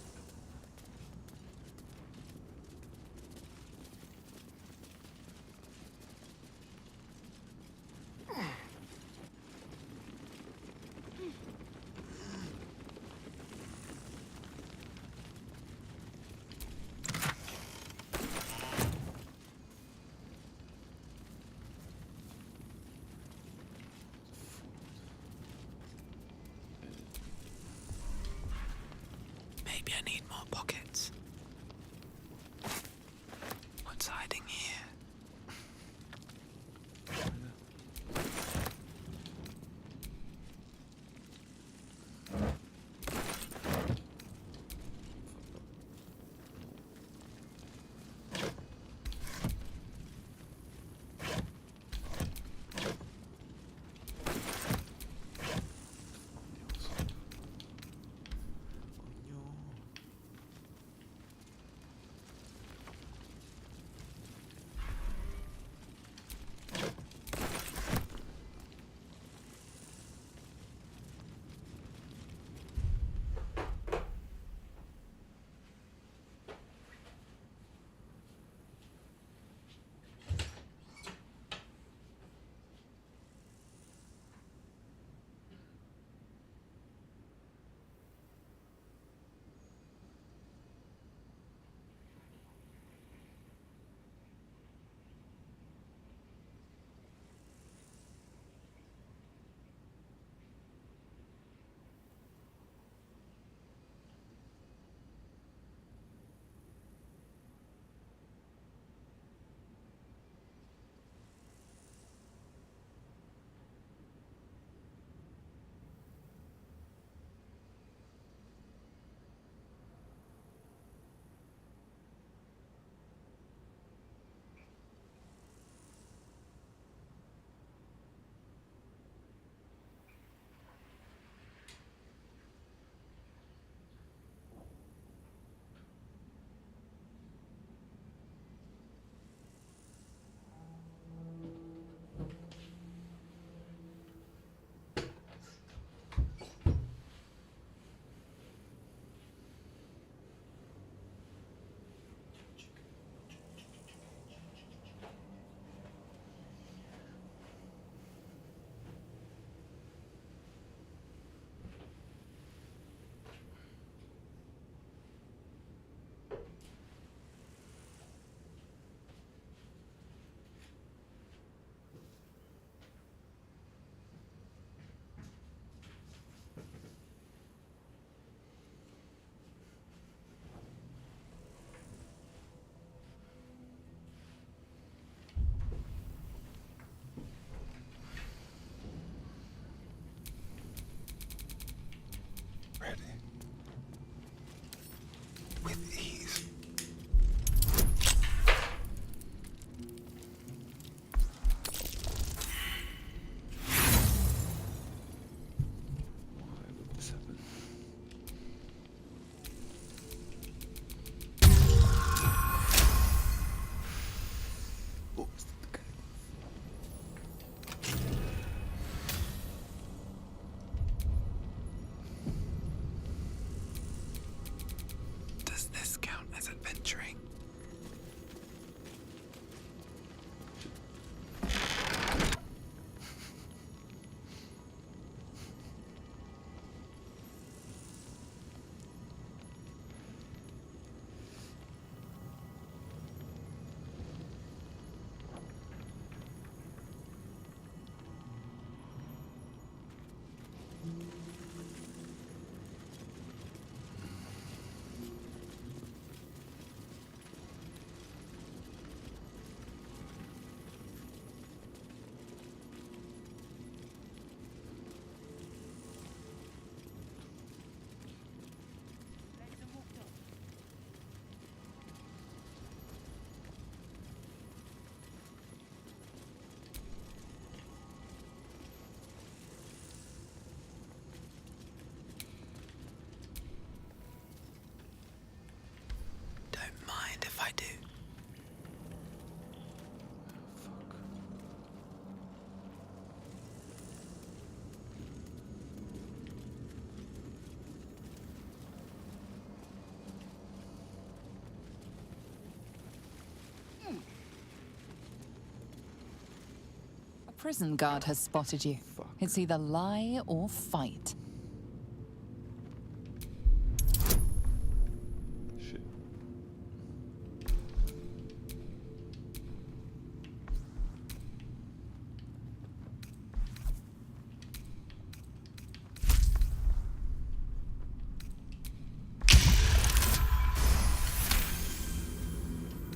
prison guard has spotted you. It's either lie or fight.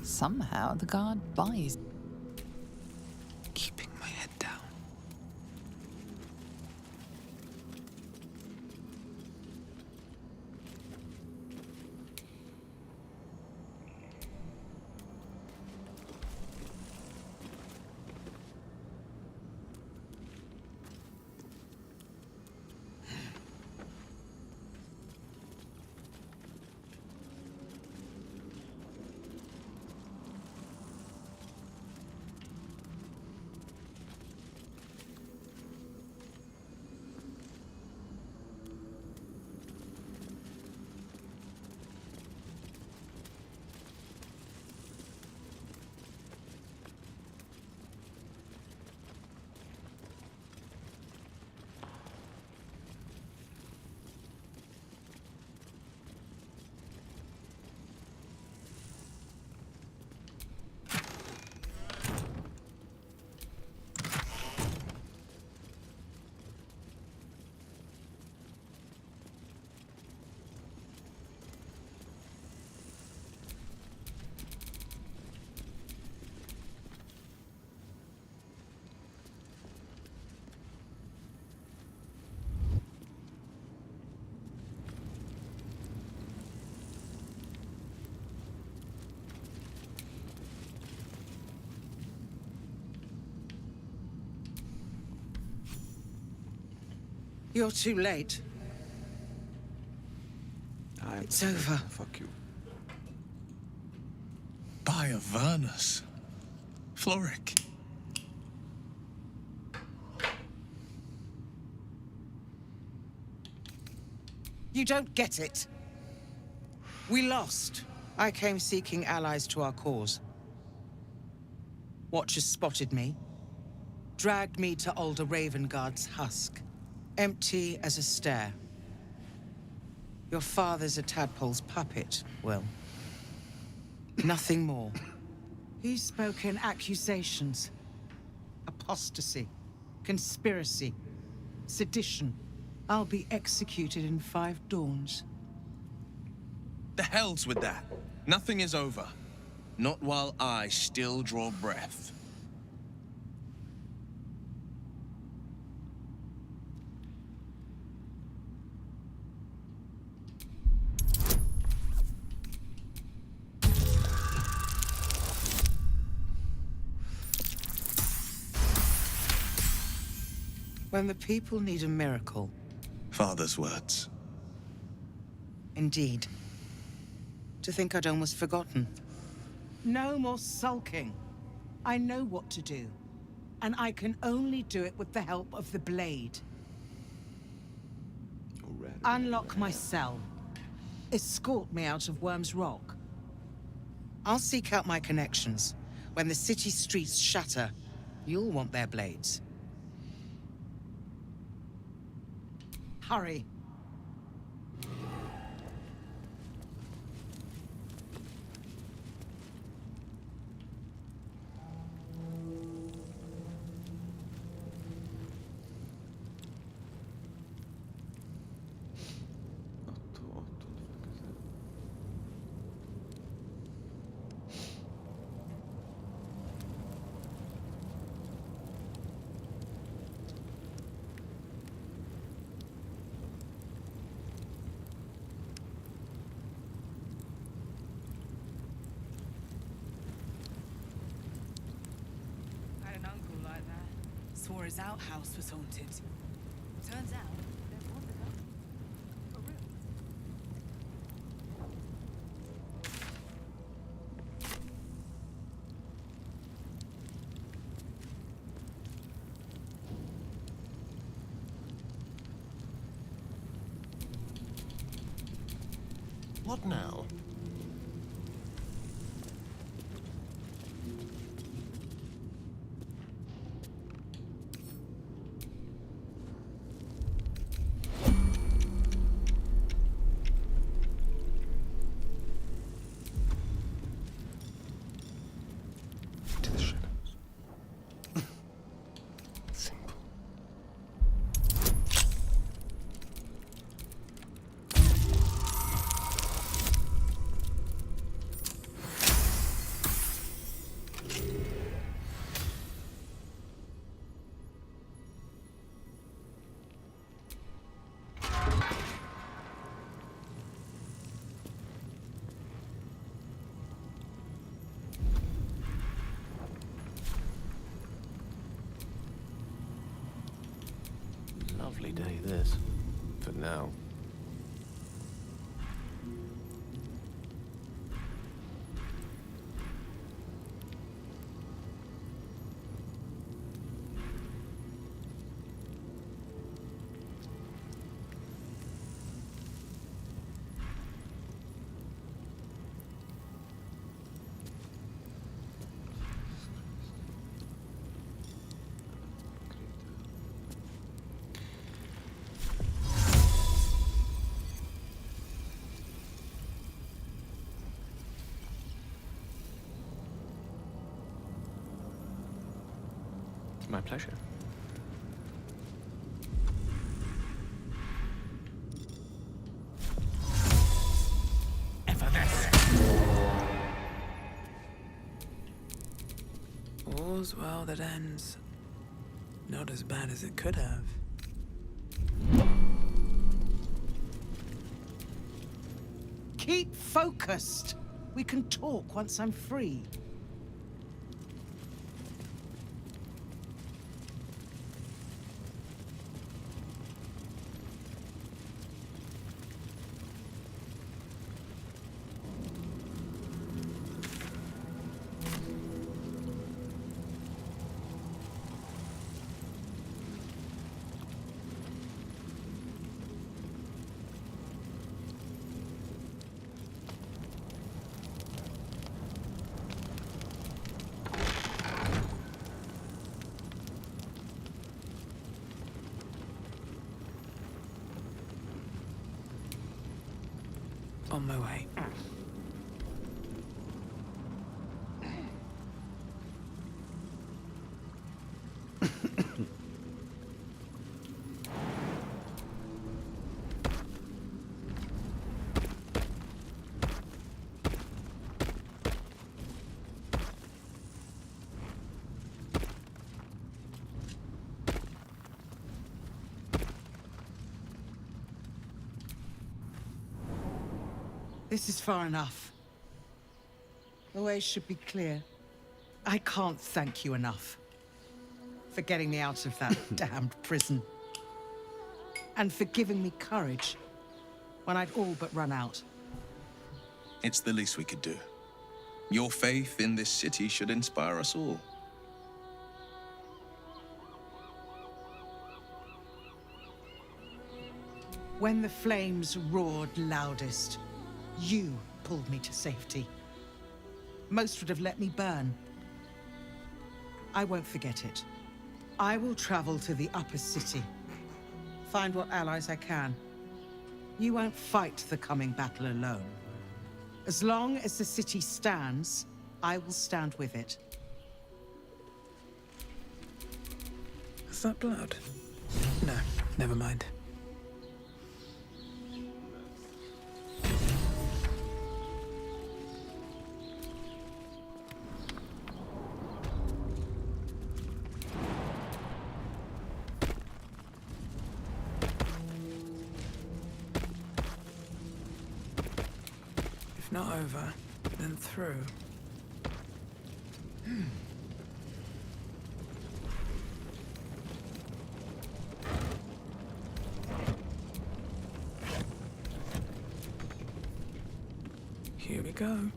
Somehow the guard buys. Keeping my head down. You're too late. It's over. Fuck you. By Avernus. Floric. You don't get it. We lost. I came seeking allies to our cause. Watchers spotted me, dragged me to Alder Ravengard's husk, empty as a stare. Your father's a tadpole's puppet, Will. Nothing more. He's spoken accusations. Apostasy, conspiracy, sedition. I'll be executed in 5 dawns. The hell's with that. Nothing is over. Not while I still draw breath. When the people need a miracle. Father's words. Indeed. To think I'd almost forgotten. No more sulking. I know what to do. And I can only do it with the help of the blade. Unlock my cell. Escort me out of Worm's Rock. I'll seek out my connections. When the city streets shatter, you'll want their blades. Hurry. Swore his outhouse was haunted. Turns out there was a ghost. For real. What now? this. For now. My pleasure. All's well that ends. Not as bad as it could have. Keep focused. We can talk once I'm free. On my way. This is far enough. The way should be clear. I can't thank you enough for getting me out of that damned prison. And for giving me courage when I'd all but run out. It's the least we could do. Your faith in this city should inspire us all. When the flames roared loudest, you pulled me to safety. Most would have let me burn. I won't forget it. I will travel to the upper city. Find what allies I can. You won't fight the coming battle alone. As long as the city stands, I will stand with it. Is that blood? No, never mind. If not over, then through. Here we go.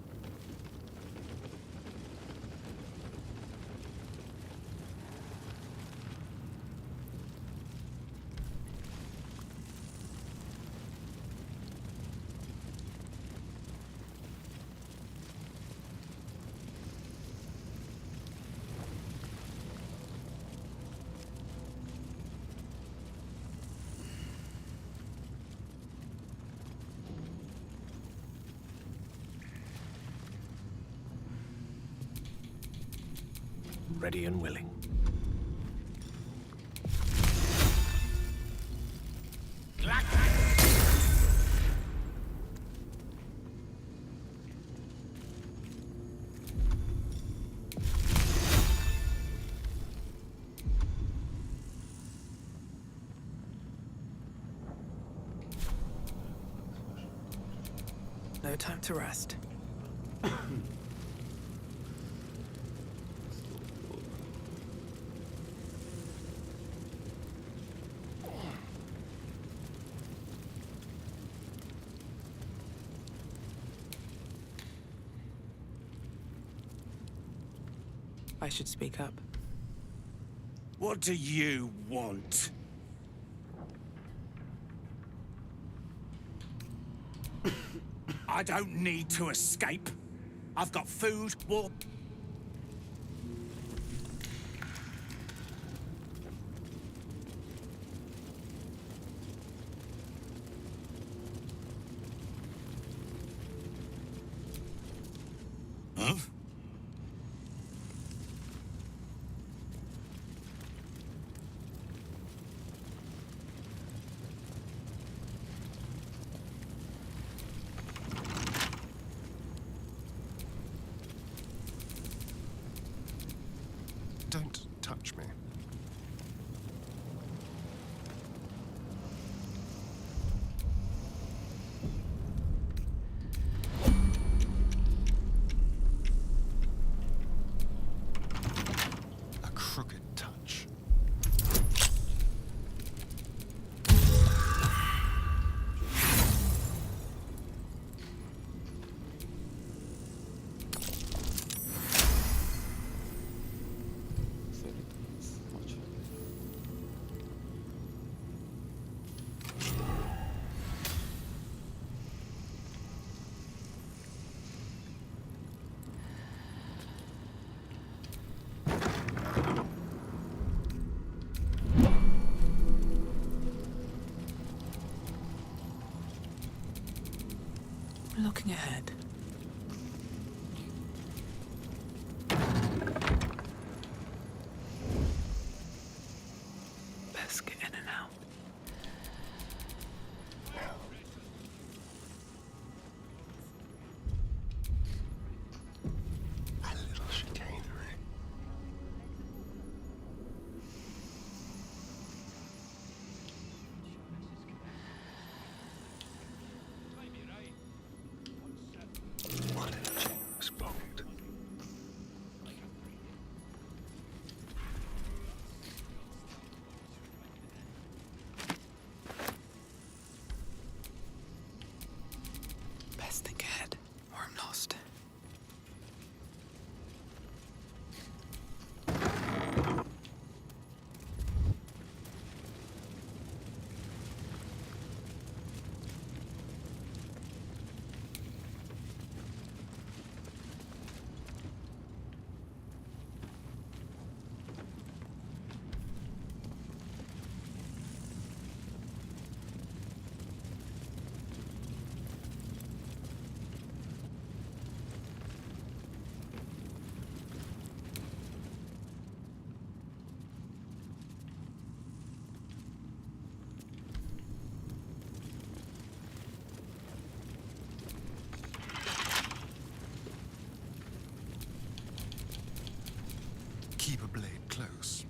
Ready and willing. No time to rest. I should speak up. What do you want? I don't need to escape. I've got food, water. Huh? Don't touch me. A crooked touch. Looking ahead. Best get in and out. A little chicanery. What a generous bolt. Best think ahead, or I'm lost. Keep a blade close.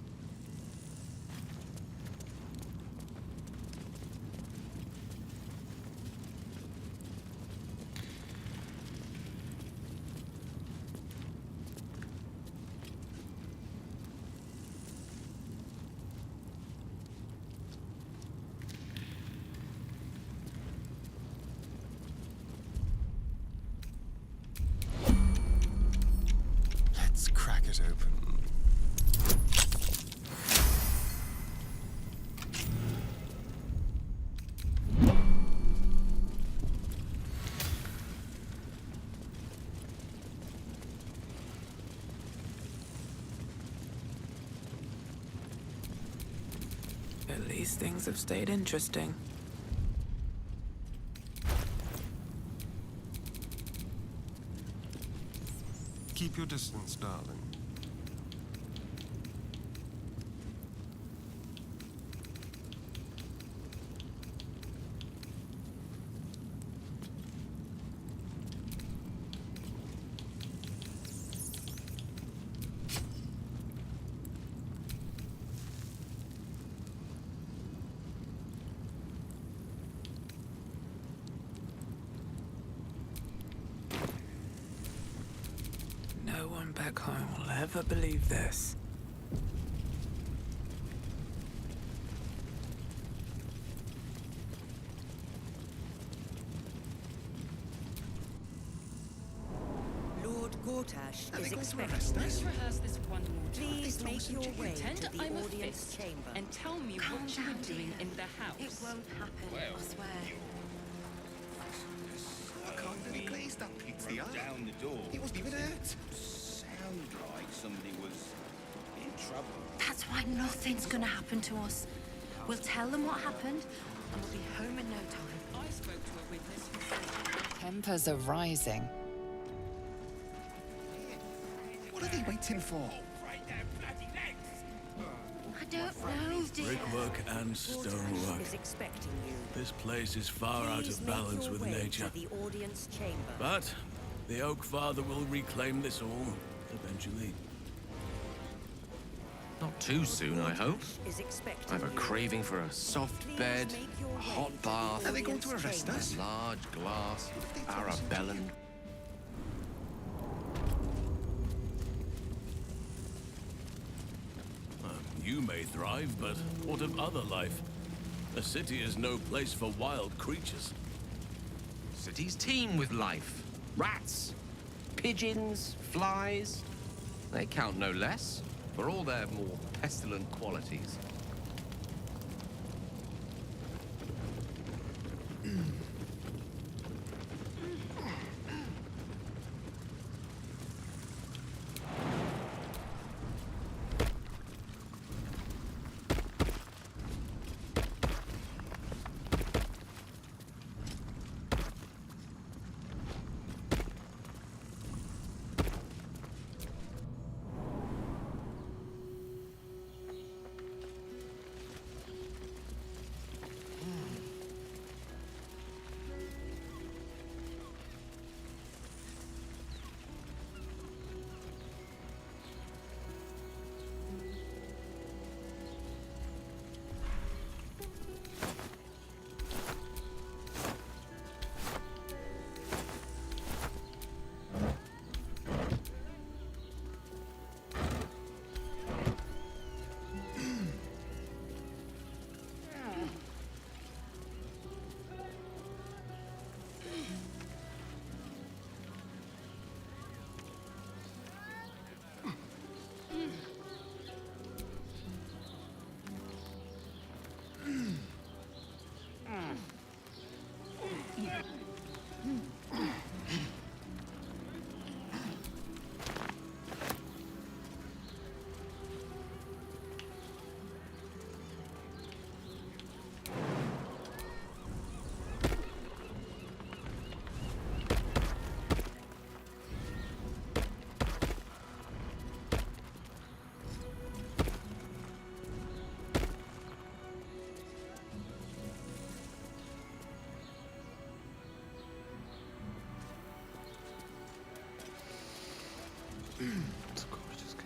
Let's crack it open. At least things have stayed interesting. Keep your distance, darling. No one back home will ever believe this. Lord Gortash Are they is going to expecting arrest you. us? Let's rehearse this one more time. Please make your way Pretend to the I'm a audience fist chamber. and tell me Calm what you were down, doing dear. in the house. It won't happen, Well, I swear. I can't really glaze that pizza. Down the door. He wasn't even hurt. Sound like somebody was in trouble. That's why nothing's gonna happen to us. We'll tell them what happened, and we'll be home in no time. I spoke to a witness who said... Tempers are rising. What are they waiting for? I don't know, dear. Brickwork and stonework. Is expecting you. This place is far out Please of make balance your with way nature. to the audience chamber. But the Oak Father will reclaim this all, eventually. Not too soon, I hope. Is expecting I have a you. craving for a soft bed, a hot bath, Are they going to arrest us? a large glass of Arabellan. You may thrive, but what of other life? A city is no place for wild creatures. Cities teem with life. Rats, pigeons, flies. They count no less, for all their more pestilent qualities. It's a gorgeous game.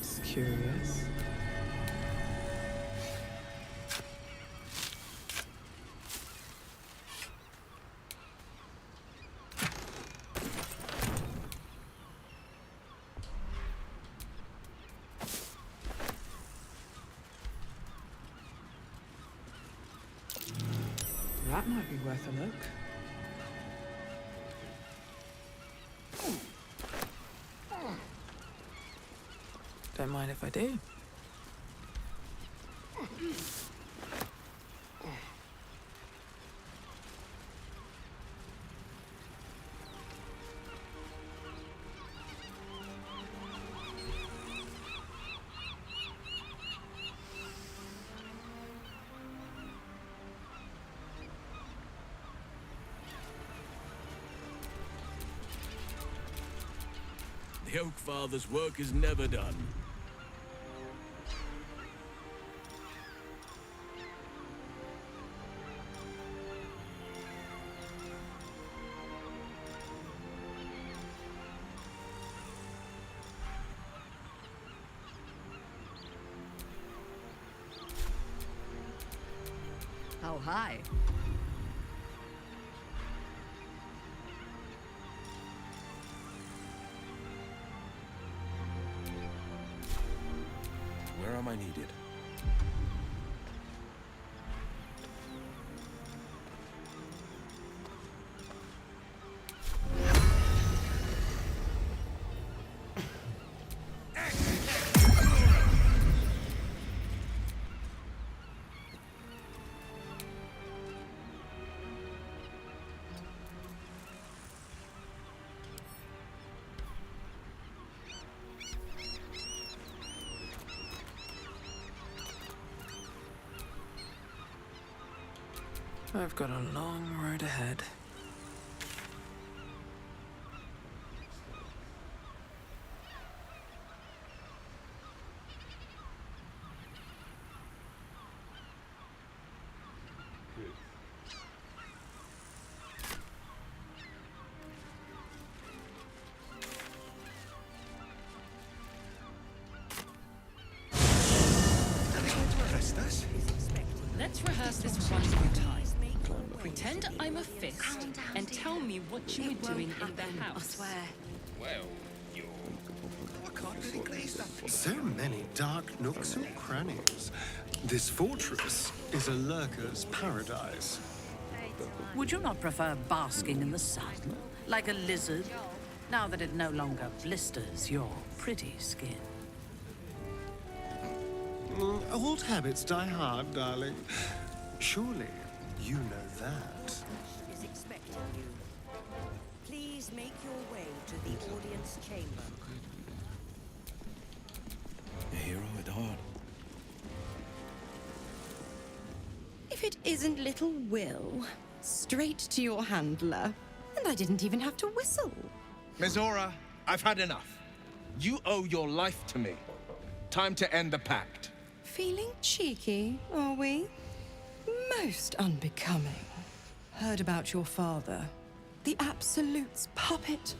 That's curious. That might be worth a look. Don't mind if I do. The Oak Father's work is never done. Oh, hi. Where am I needed? I've got a long road ahead. Let's rehearse this one more time. Pretend I'm a fist and tell me what you were doing in the house. I swear. Well, you're... I can't really glaze that. So many dark nooks and crannies. This fortress is a lurker's paradise. Would you not prefer basking in the sun, like a lizard, now that it no longer blisters your pretty skin? Old habits die hard, darling. Surely you know that. Is expecting you. Please make your way to the audience chamber. A hero at heart. If it isn't little Will, straight to your handler. And I didn't even have to whistle. Mizora, I've had enough. You owe your life to me. Time to end the pact. Feeling cheeky, are we? Most unbecoming. Heard about your father. The Absolute's puppet.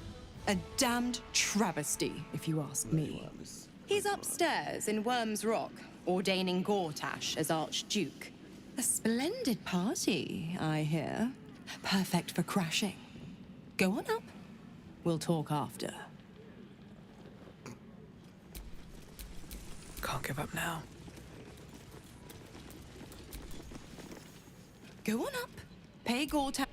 A damned travesty, if you ask me. He's upstairs in Worm's Rock, ordaining Gortash as Archduke. A splendid party, I hear. Perfect for crashing. Go on up. We'll talk after. Can't give up now. Go on up. Pay Gortash.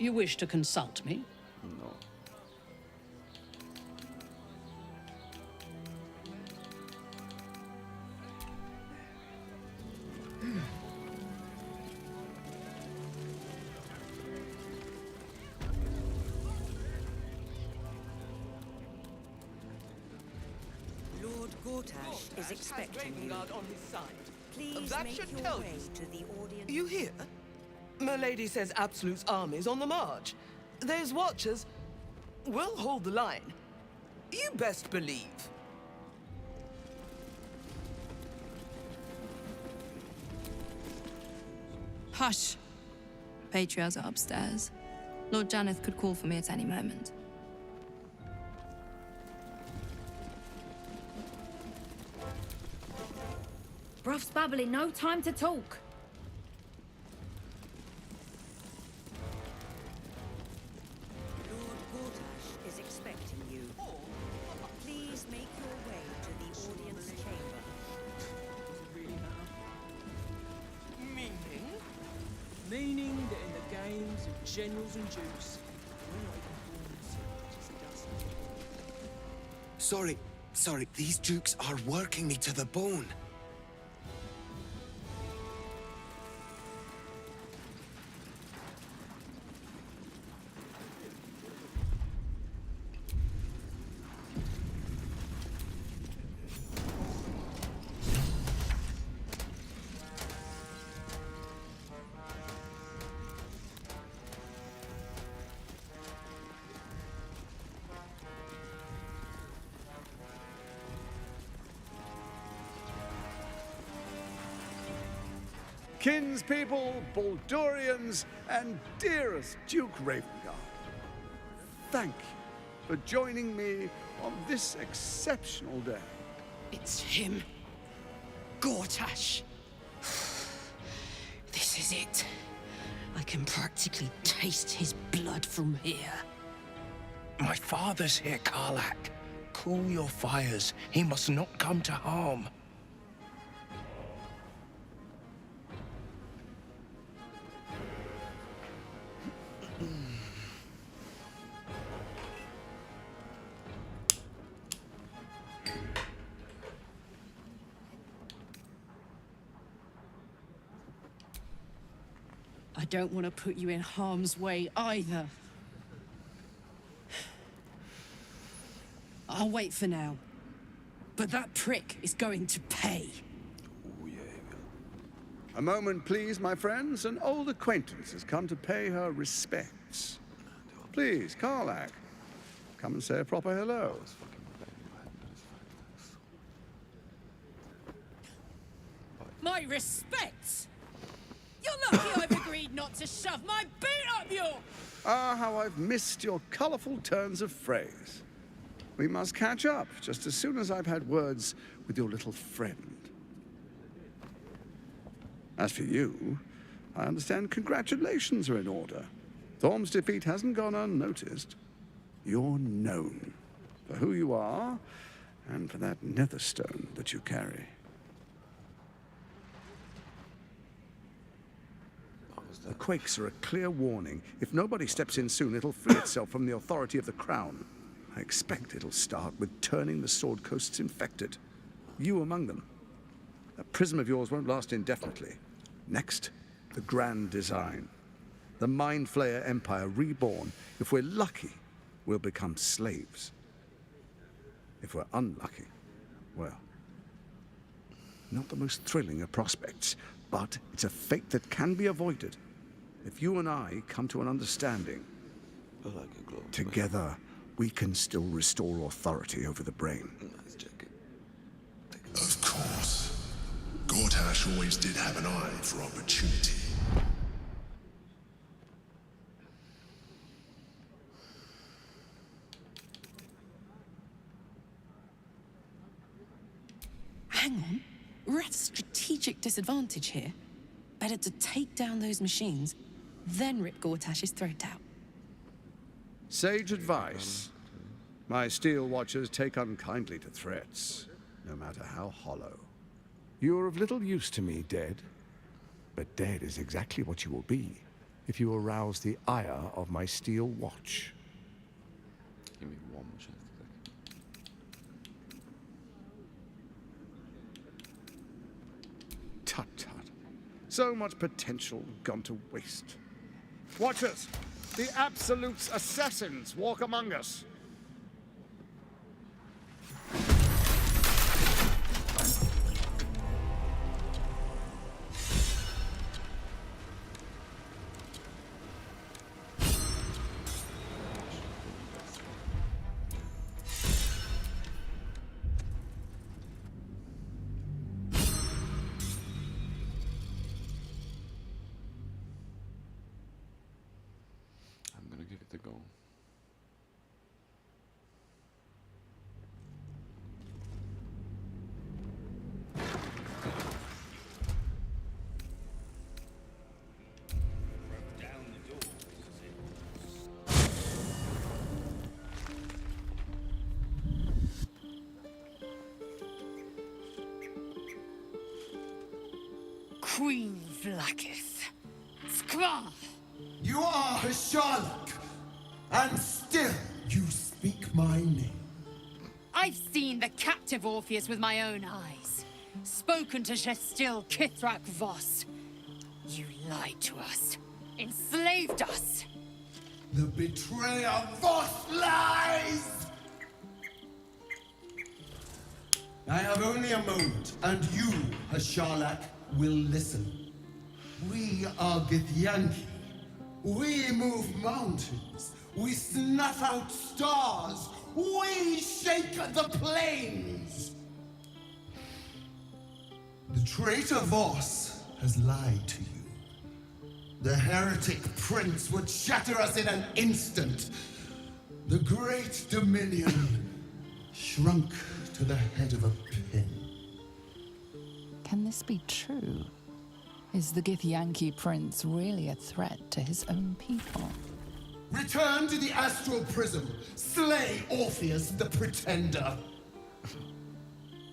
You wish to consult me? No. Lord Gortash is expecting you. On his side. Please That make should your tell way you. to the audience. You hear? Milady says Absolute's army's on the march. Those watchers will hold the line. You best believe. Hush. Patriarchs are upstairs. Lord Janeth could call for me at any moment. Bruff's babbling, no time to talk. Lord Gortash is expecting you. Please make your way to the audience chamber. Meaning? Meaning that in the games of generals and dukes, we're not even born so just dust. Sorry, these dukes are working me to the bone. Kinspeople, Baldurians, and dearest Duke Ravengard, thank you for joining me on this exceptional day. It's him. Gortash. This is it. I can practically taste his blood from here. My father's here, Karlak. Cool your fires. He must not come to harm. I don't want to put you in harm's way either. I'll wait for now. But that prick is going to pay. A moment, please, my friends. An old acquaintance has come to pay her respects. Please, Karlak, come and say a proper hello. My respects! You're lucky I've agreed not to shove my boot up your... Ah, how I've missed your colorful turns of phrase. We must catch up just as soon as I've had words with your little friend. As for you, I understand congratulations are in order. Thorm's defeat hasn't gone unnoticed. You're known for who you are and for that netherstone that you carry. The quakes are a clear warning. If nobody steps in soon, it'll free itself from the authority of the crown. I expect it'll start with turning the Sword Coasts infected. You among them. That prism of yours won't last indefinitely. Next, the grand design. The Mind Flayer Empire reborn. If we're lucky, we'll become slaves. If we're unlucky, well, not the most thrilling of prospects, but it's a fate that can be avoided. If you and I come to an understanding, together we can still restore authority over the brain. Of course. Gortash always did have an eye for opportunity. Hang on. We're at a strategic disadvantage here. Better to take down those machines, then rip Gortash's throat out. Sage advice. My steel watchers take unkindly to threats. no matter how hollow. You're of little use to me, dead. But dead is exactly what you will be if you arouse the ire of my steel watch. Give me one chance. Tut tut. So much potential gone to waste. Watchers! The Absolute's assassins walk among us. I'm gonna give it a go. Queen Vlaakith. Skvar! You are a Sherlock, and still you speak my name. I've seen the captive Orpheus with my own eyes. Spoken to Gestil Kithrak Voss. You lied to us. Enslaved us. The betrayer Voss lies! I have only a moment, and you, a Sherlock, will listen. We are Githyanki. We move mountains. We snuff out stars. We shake the plains. The traitor Voss has lied to you. The heretic prince would shatter us in an instant. The great dominion shrunk to the head of a pin. Can this be true? Is the Githyanki prince really a threat to his own people? Return to the astral prism. Slay Orpheus the Pretender.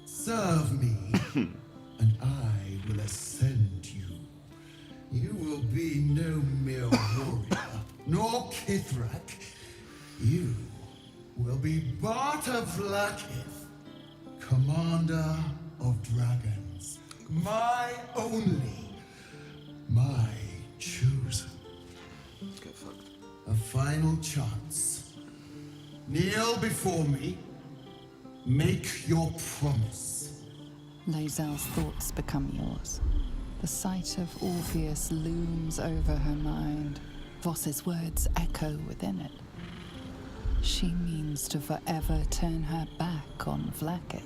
Serve me, and I will ascend you. You will be no mere warrior, nor Kithrak. You will be Barta Vlaakith, commander of dragons. My only, my chosen. Get fucked. A final chance. Kneel before me. Make your promise. Lae'zel's thoughts become yours. The sight of Orpheus looms over her mind. Voss's words echo within it. She means to forever turn her back on Vlaakith.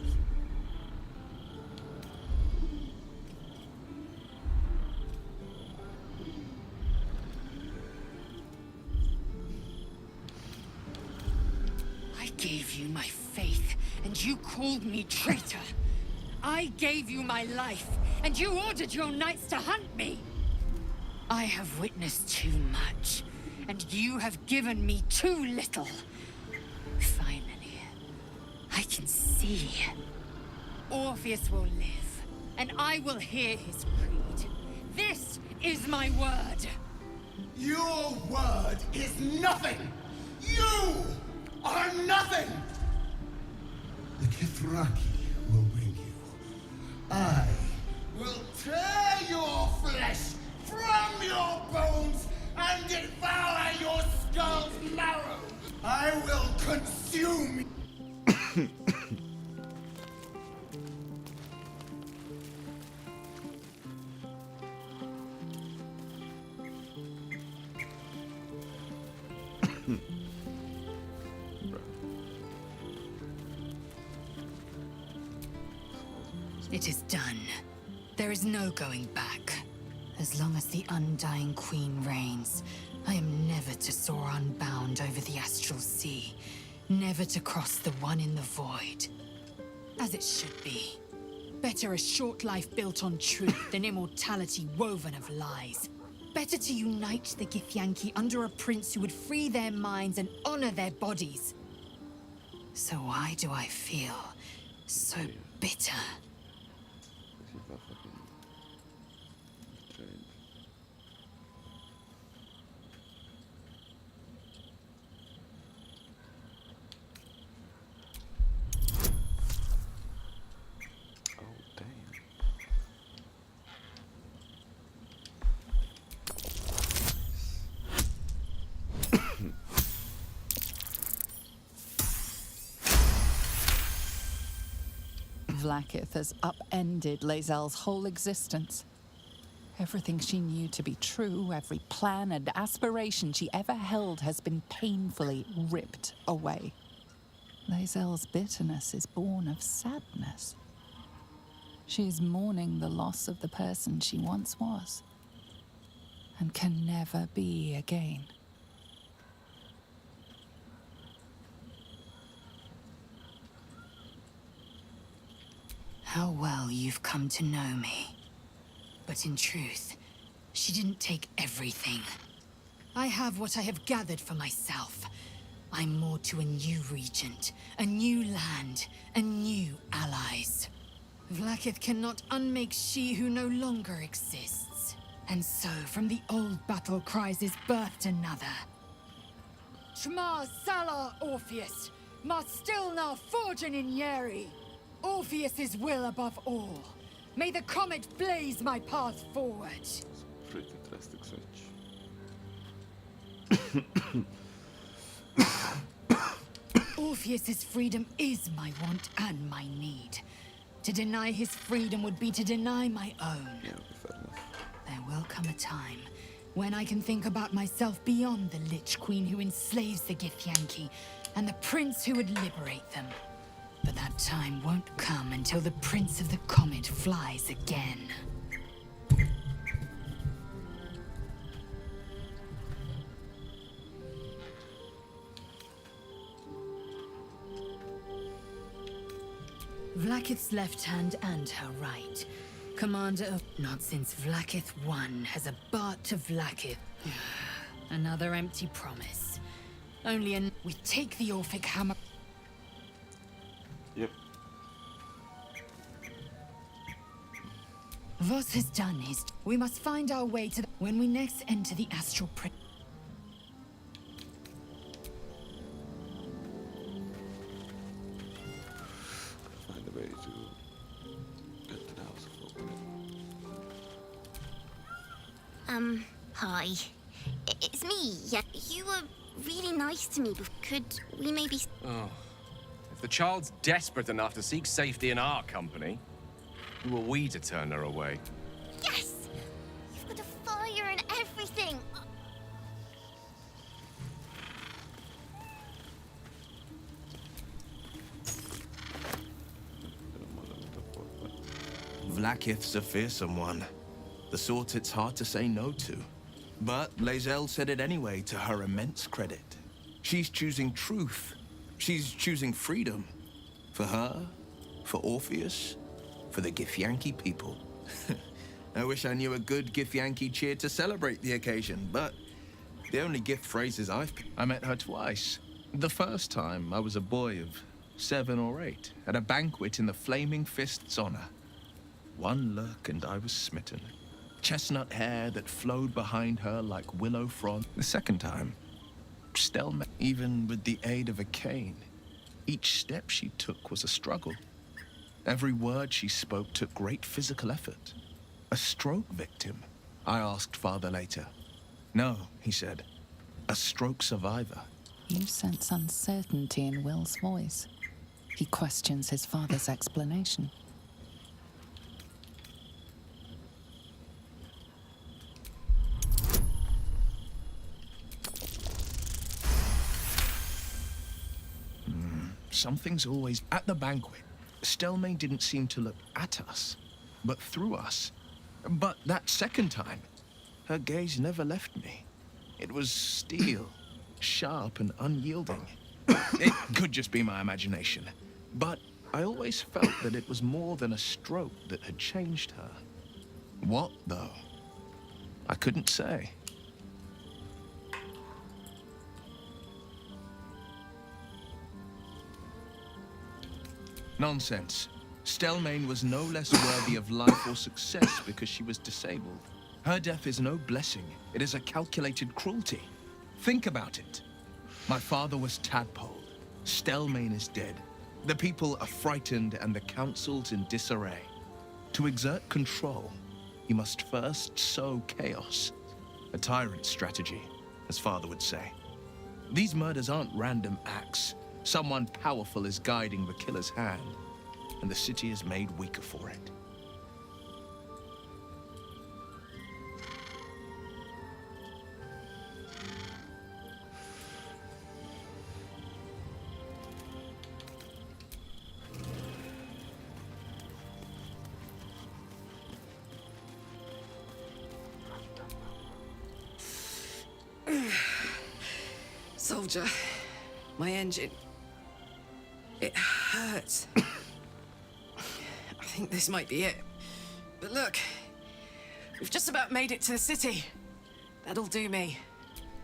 I gave you my faith, and you called me traitor. I gave you my life, and you ordered your knights to hunt me. I have witnessed too much, and you have given me too little. Finally, I can see. Orpheus will live, and I will hear his creed. This is my word. Your word is nothing! You are nothing! The Kithraki will bring you. I will tear your flesh from your bones and devour your skull's marrow. I will consume It is done. There is no going back. As long as the Undying Queen reigns, I am never to soar unbound over the astral sea, never to cross the one in the void. As it should be. Better a short life built on truth than immortality woven of lies. Better to unite the Githyanki under a prince who would free their minds and honor their bodies. So why do I feel so bitter. Vlaakith has upended Lae'zel's whole existence. Everything she knew to be true, every plan and aspiration she ever held has been painfully ripped away. Lae'zel's bitterness is born of sadness. She is mourning the loss of the person she once was, and can never be again. How well you've come to know me. But in truth, she didn't take everything. I have what I have gathered for myself. I'm more to a new regent, a new land, and new allies. Vlaakith cannot unmake she who no longer exists. And so, from the old battle cries is birthed another. Shma Salar Orpheus, Ma Stilnar Forgin in Yeri. Orpheus's will above all. May the comet blaze my path forward. Pretty drastic switch. Orpheus's freedom is my want and my need. To deny his freedom would be to deny my own. Yeah, fair enough. There will come a time when I can think about myself beyond the Lich Queen who enslaves the Githyanki and the prince who would liberate them. But that time won't come until the Prince of the Comet flies again. Vlaakith's left hand and her right. Commander of... Not since Vlaakith I has a Bart to Vlaakith. Another empty promise. Only an... We take the Orphic hammer... Yep. Voss has done his... We must find our way to... When we next enter the astral prison... Find a way to get to the house of Open. Hi. It's me. Yeah, you were really nice to me. Could we maybe... Oh. If the child's desperate enough to seek safety in our company, who are we to turn her away? Yes! You've got a fire and everything! Vlaakith's a fearsome one. The sort it's hard to say no to. But Lae'zel said it anyway, to her immense credit. She's choosing truth. She's choosing freedom. For her, for Orpheus, for the Githyanki people. I wish I knew a good Githyanki cheer to celebrate the occasion, but the only gift phrases I met her twice. The first time, I was a boy of 7 or 8, at a banquet in the Flaming Fist's honor. One look and I was smitten. Chestnut hair that flowed behind her like willow frond. The second time, still, even with the aid of a cane, each step she took was a struggle. Every word she spoke took great physical effort. A stroke victim? I asked father later. No, he said. A stroke survivor. You sense uncertainty in Will's voice. He questions his father's explanation. Something's always at the banquet. Stelmane didn't seem to look at us, but through us. But that second time, her gaze never left me. It was steel, sharp and unyielding. It could just be my imagination, but I always felt that it was more than a stroke that had changed her. What, though? I couldn't say. Nonsense. Stelmane was no less worthy of life or success because she was disabled. Her death is no blessing. It is a calculated cruelty. Think about it. My father was tadpoled. Stelmane is dead. The people are frightened and the council's in disarray. To exert control, you must first sow chaos. A tyrant's strategy, as father would say. These murders aren't random acts. Someone powerful is guiding the killer's hand, and the city is made weaker for it. Soldier, my engine. It hurts. I think this might be it. But look, we've just about made it to the city. That'll do me.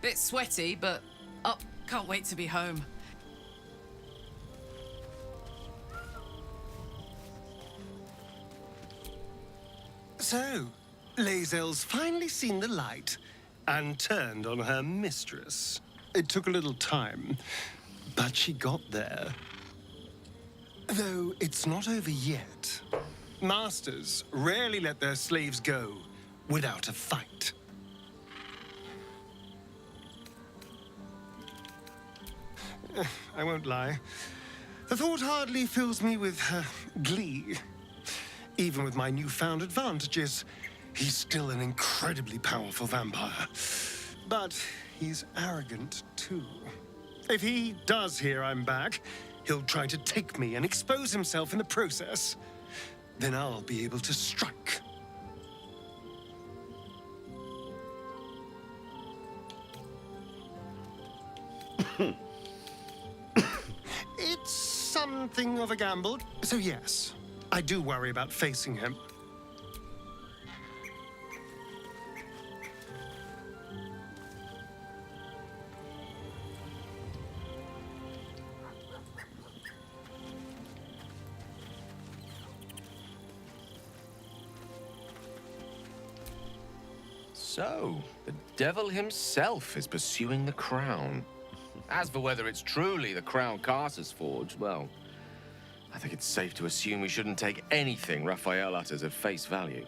Bit sweaty, but up. Can't wait to be home. So, Lae'zel's finally seen the light and turned on her mistress. It took a little time, but she got there. Though it's not over yet. Masters rarely let their slaves go without a fight. I won't lie. The thought hardly fills me with glee. Even with my newfound advantages, he's still an incredibly powerful vampire. But he's arrogant, too. If he does hear I'm back, he'll try to take me and expose himself in the process. Then I'll be able to strike. It's something of a gamble, so yes, I do worry about facing him. So, the devil himself is pursuing the crown. As for whether it's truly the crown Carter's forged, well, I think it's safe to assume we shouldn't take anything Raphael utters at face value.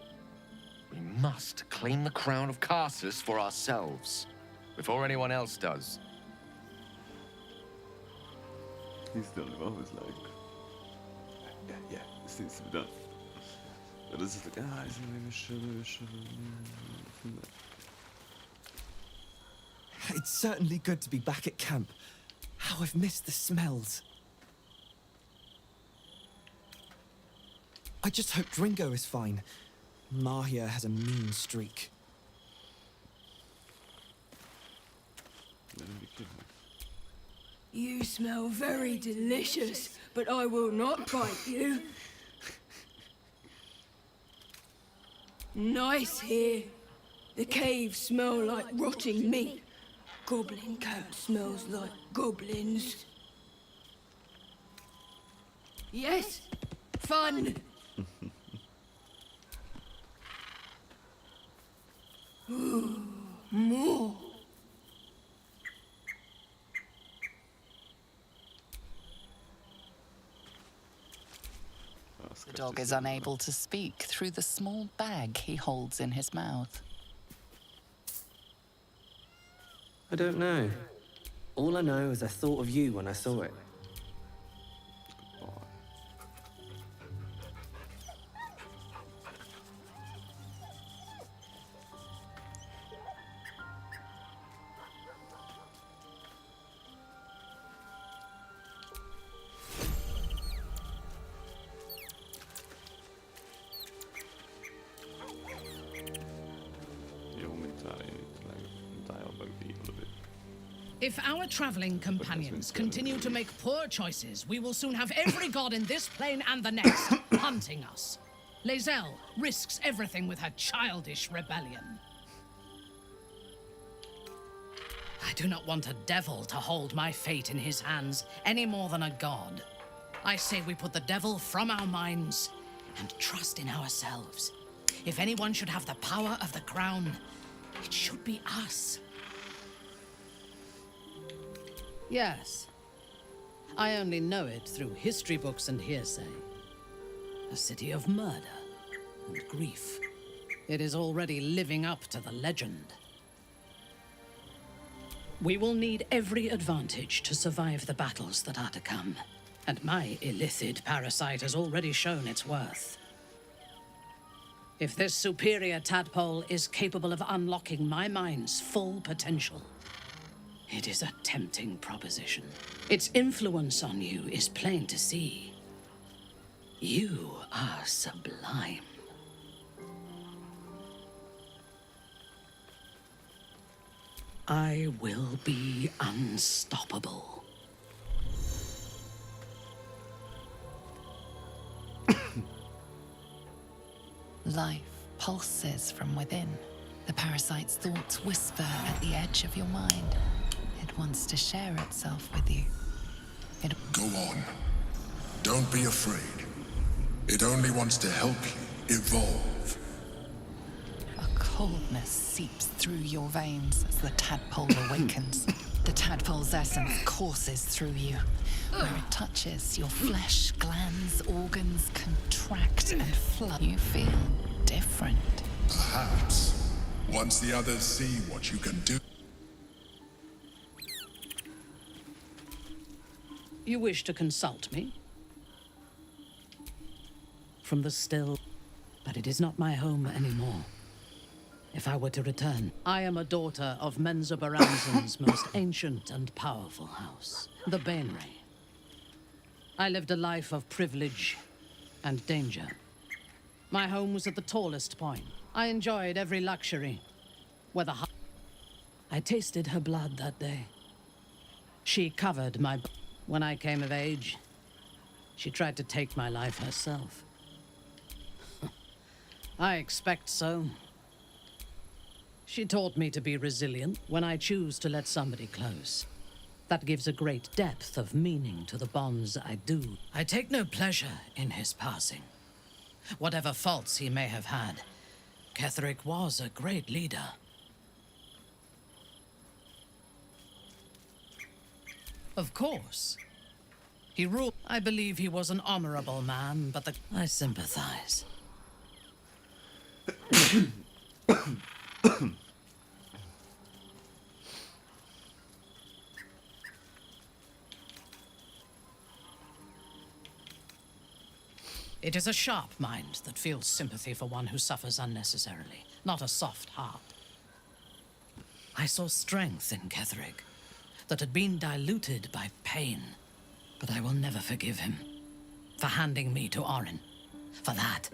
We must claim the crown of Carsus for ourselves, before anyone else does. He's the only one who's like, yeah, this needs to be done. But this is like, It's certainly good to be back at camp. How I've missed the smells. I just hope Dringo is fine. Mahia has a mean streak. You smell very delicious, but I will not bite you. Nice here. The caves smell like rotting meat. Goblin camp smells like goblins. Yes, fun. Ooh, more. The dog is unable to speak through the small bag he holds in his mouth. I don't know. All I know is I thought of you when I saw it. If our traveling companions continue to make poor choices, we will soon have every god in this plane and the next hunting us. Lae'zel risks everything with her childish rebellion. I do not want a devil to hold my fate in his hands any more than a god. I say we put the devil from our minds and trust in ourselves. If anyone should have the power of the crown, it should be us. Yes. I only know it through history books and hearsay. A city of murder and grief. It is already living up to the legend. We will need every advantage to survive the battles that are to come. And my illithid parasite has already shown its worth. If this superior tadpole is capable of unlocking my mind's full potential, it is a tempting proposition. Its influence on you is plain to see. You are sublime. I will be unstoppable. Life pulses from within. The parasite's thoughts whisper at the edge of your mind. It wants to share itself with you. Go on. Don't be afraid. It only wants to help you evolve. A coldness seeps through your veins as the tadpole awakens. The tadpole's essence courses through you. Where it touches, your flesh, glands, organs contract and flood. You feel different. Perhaps. Once the others see what you can do. You wish to consult me? From the still, but it is not my home anymore. If I were to return, I am a daughter of Menzoberranzan's most ancient and powerful house, the Bainray. I lived a life of privilege and danger. My home was at the tallest point. I enjoyed every luxury, whether I tasted her blood that day. She covered my... When I came of age, she tried to take my life herself. I expect so. She taught me to be resilient when I choose to let somebody close. That gives a great depth of meaning to the bonds I do. I take no pleasure in his passing. Whatever faults he may have had, Ketheric was a great leader. Of course. He ruled. I believe he was an honorable man, but I sympathize. It is a sharp mind that feels sympathy for one who suffers unnecessarily, not a soft heart. I saw strength in Ketheric that had been diluted by pain, but I will never forgive him for handing me to Orin. For that,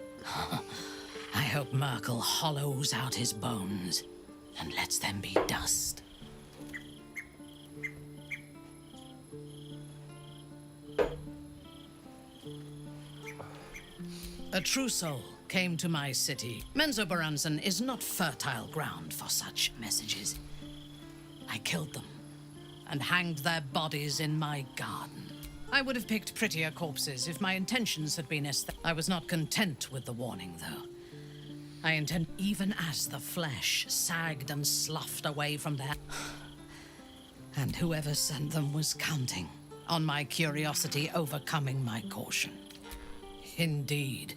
I hope Merkel hollows out his bones and lets them be dust. A true soul came to my city. Menzoberranzan is not fertile ground for such messages. I killed them and hanged their bodies in my garden. I would have picked prettier corpses if my intentions had been aesthetic. I was not content with the warning, though. I intend, even as the flesh sagged and sloughed away from their... And whoever sent them was counting on my curiosity overcoming my caution. Indeed.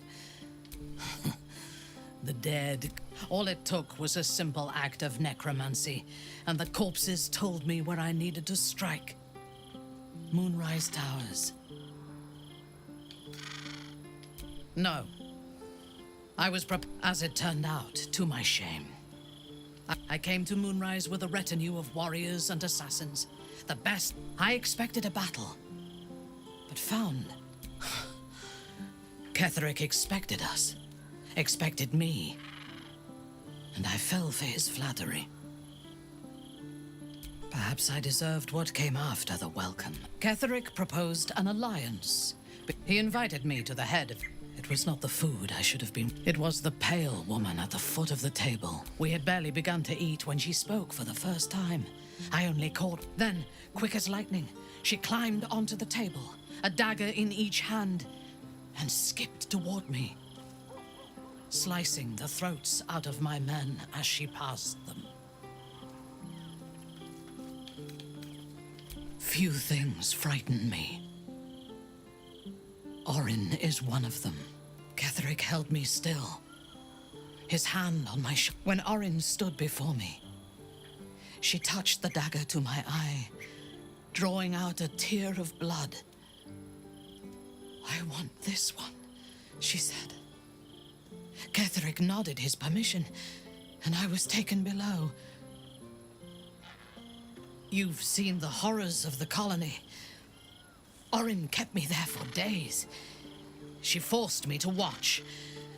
The dead. All it took was a simple act of necromancy, and the corpses told me where I needed to strike. Moonrise Towers. No. I was as it turned out, to my shame. I came to Moonrise with a retinue of warriors and assassins. The best. I expected a battle, but found... Ketheric expected us. Expected me. And I fell for his flattery. Perhaps I deserved what came after the welcome. Ketheric proposed an alliance. He invited me to the head of... It was not the food I should have been. It was the pale woman at the foot of the table. We had barely begun to eat when she spoke for the first time. I only caught... Then, quick as lightning, she climbed onto the table, a dagger in each hand, and skipped toward me, slicing the throats out of my men as she passed them. Few things frighten me. Orin is one of them. Ketheric held me still, his hand on my shoulder. When Orin stood before me, she touched the dagger to my eye, drawing out a tear of blood. "I want this one," she said. Ketheric nodded his permission, and I was taken below. You've seen the horrors of the colony. Orin kept me there for days. She forced me to watch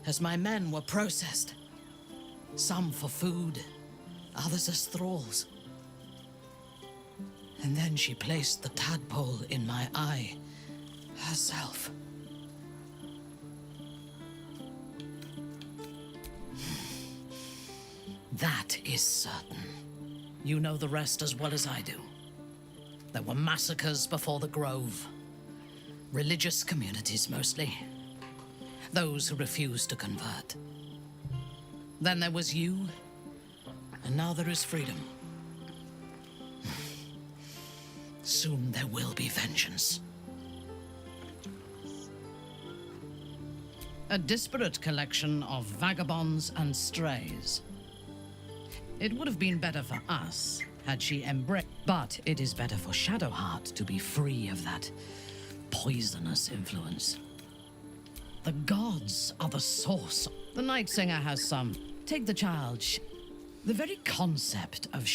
as my men were processed. Some for food, others as thralls. And then she placed the tadpole in my eye herself. That is certain. You know the rest as well as I do. There were massacres before the Grove. Religious communities mostly. Those who refused to convert. Then there was you, and now there is freedom. Soon there will be vengeance. A disparate collection of vagabonds and strays. It would have been better for us had she embraced, but it is better for Shadowheart to be free of that poisonous influence. The gods are the source. The Night Singer has some. Take the child. The very concept of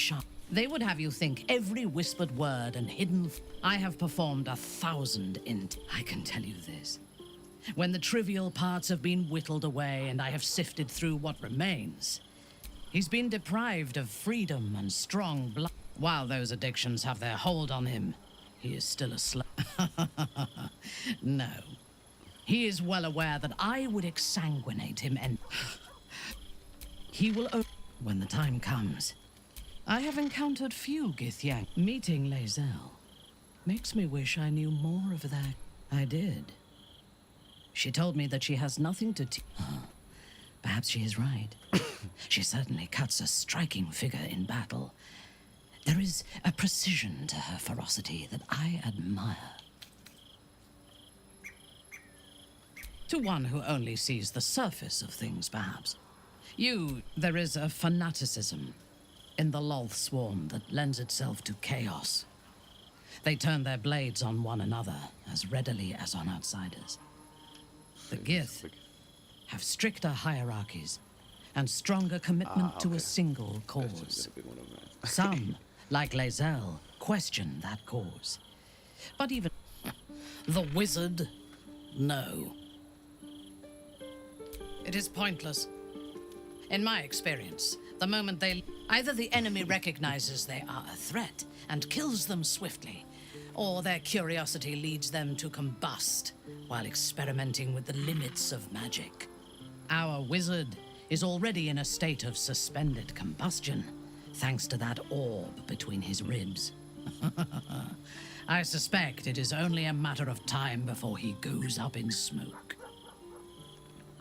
they would have you think every whispered word and hidden. I have performed 1,000 I can tell you this. When the trivial parts have been whittled away and I have sifted through what remains, he's been deprived of freedom and strong blood. While those addictions have their hold on him, he is still a slave. No. He is well aware that I would exsanguinate him and he will when the time comes. I have encountered few Githyank. Meeting Lae'zel makes me wish I knew more of that. I did. She told me that she has nothing to perhaps she is right. She certainly cuts a striking figure in battle. There is a precision to her ferocity that I admire. To one who only sees the surface of things, perhaps. There is a fanaticism in the Lolth swarm that lends itself to chaos. They turn their blades on one another as readily as on outsiders. The Gith have stricter hierarchies and stronger commitment to a single cause. Some, like Lae'zel, question that cause. But even the wizard, no. It is pointless. In my experience, the moment either the enemy recognizes they are a threat and kills them swiftly, or their curiosity leads them to combust while experimenting with the limits of magic. Our wizard is already in a state of suspended combustion, thanks to that orb between his ribs. I suspect it is only a matter of time before he goes up in smoke.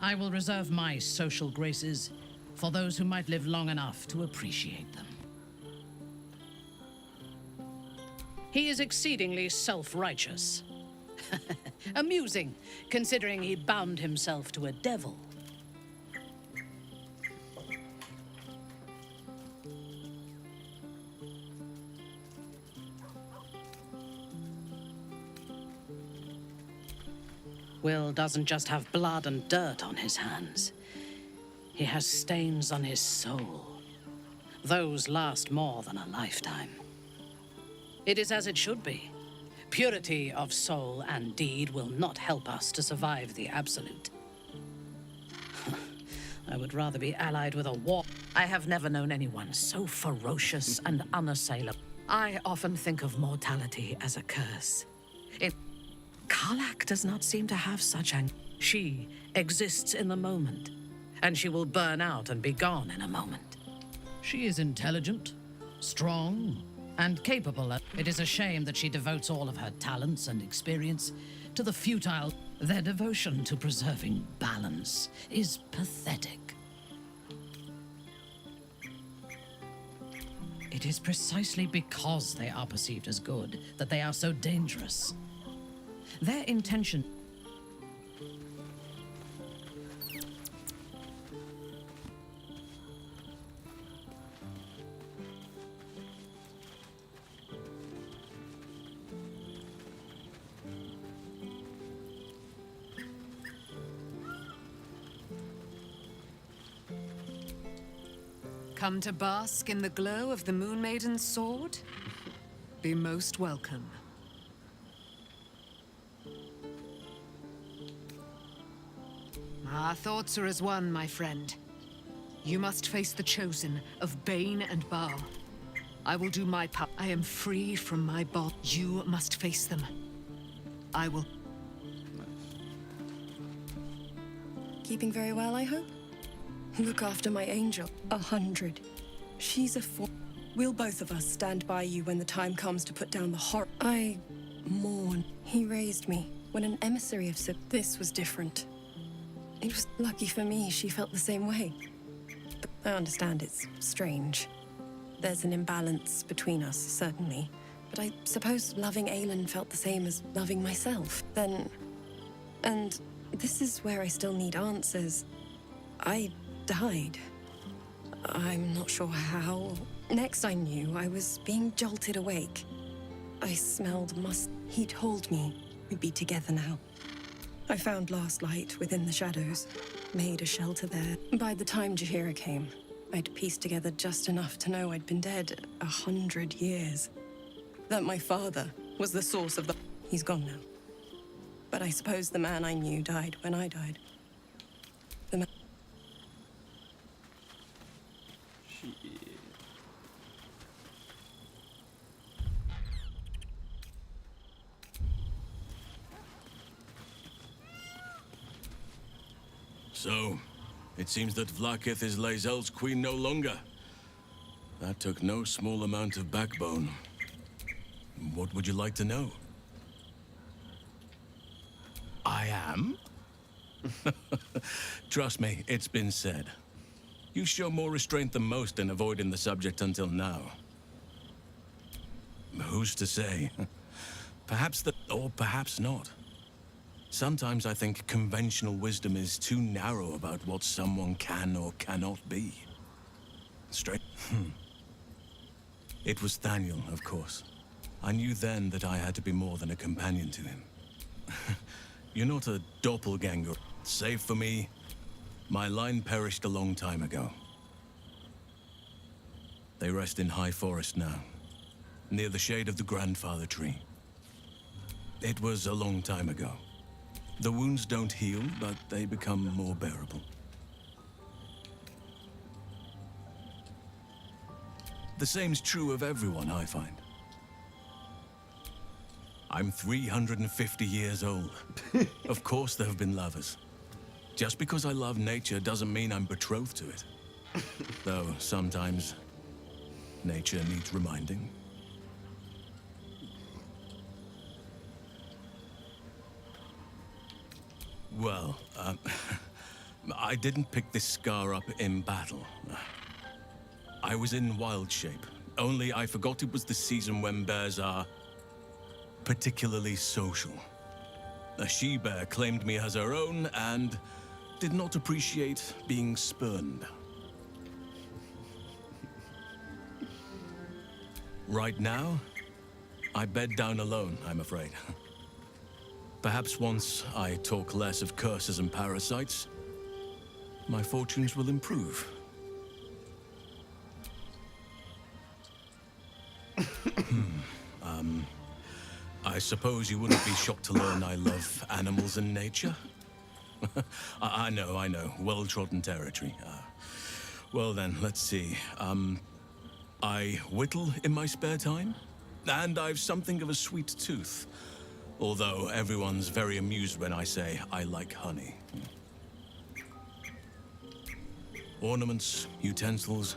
I will reserve my social graces for those who might live long enough to appreciate them. He is exceedingly self-righteous. Amusing, considering he bound himself to a devil. Will doesn't just have blood and dirt on his hands. He has stains on his soul. Those last more than a lifetime. It is as it should be. Purity of soul and deed will not help us to survive the Absolute. I would rather be allied with a war. I have never known anyone so ferocious and unassailable. I often think of mortality as a curse. Karlach does not seem to have such She exists in the moment, and she will burn out and be gone in a moment. She is intelligent, strong, And capable of. It is a shame that she devotes all of her talents and experience to the futile. Their devotion to preserving balance is pathetic. It is precisely because they are perceived as good that they are so dangerous. Their intention. Come to bask in the glow of the Moon Maiden's sword? Be most welcome. Our thoughts are as one, my friend. You must face the chosen of Bane and Baal. I will do my part. I am free from my bond. You must face them. I will. Keeping very well, I hope? Look after my angel. 100. She's a 4. We'll both of us stand by you when the time comes to put down the horror. I mourn. He raised me when an emissary of Sib. This was different. It was lucky for me she felt the same way. But I understand it's strange. There's an imbalance between us, certainly. But I suppose loving Aelin felt the same as loving myself. Then... And this is where I still need answers. I died. I'm not sure how. Next I knew, I was being jolted awake. I smelled must. He told me we'd be together now. I found last light within the shadows, made a shelter there. By the time Jaheira came, I'd pieced together just enough to know I'd been dead 100 years. That my father was the source of the... He's gone now. But I suppose the man I knew died when I died. The man... So, it seems that Vlaakith is Lae'zel's queen no longer. That took no small amount of backbone. What would you like to know? I am? Trust me, it's been said. You show more restraint than most in avoiding the subject until now. Who's to say? Perhaps or perhaps not. Sometimes I think conventional wisdom is too narrow about what someone can or cannot be. Straight. It was Thaniel, of course. I knew then that I had to be more than a companion to him. You're not a doppelganger. Save for me, my line perished a long time ago. They rest in High Forest now, near the shade of the grandfather tree. It was a long time ago. The wounds don't heal, but they become more bearable. The same's true of everyone, I find. I'm 350 years old. Of course there have been lovers. Just because I love nature doesn't mean I'm betrothed to it. Though sometimes nature needs reminding. Well, I didn't pick this scar up in battle. I was in wild shape, only I forgot it was the season when bears are particularly social. A she-bear claimed me as her own and did not appreciate being spurned. Right now, I bed down alone, I'm afraid. Perhaps once I talk less of curses and parasites, my fortunes will improve. I suppose you wouldn't be shocked to learn I love animals and nature? I know. Well-trodden territory. Well then, let's see. I whittle in my spare time, and I've something of a sweet tooth. Although everyone's very amused when I say I like honey. Ornaments, utensils,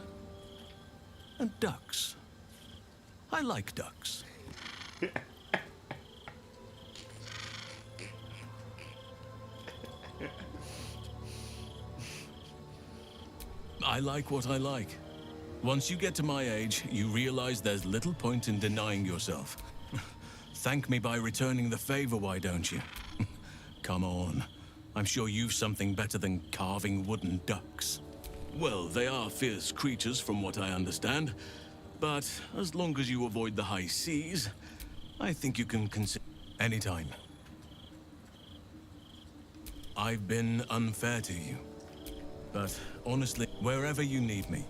and ducks. I like ducks. I like what I like. Once you get to my age, you realize there's little point in denying yourself. Thank me by returning the favor, why don't you? Come on. I'm sure you've something better than carving wooden ducks. Well, they are fierce creatures from what I understand. But as long as you avoid the high seas, I think you can consider anytime. I've been unfair to you. But honestly, wherever you need me.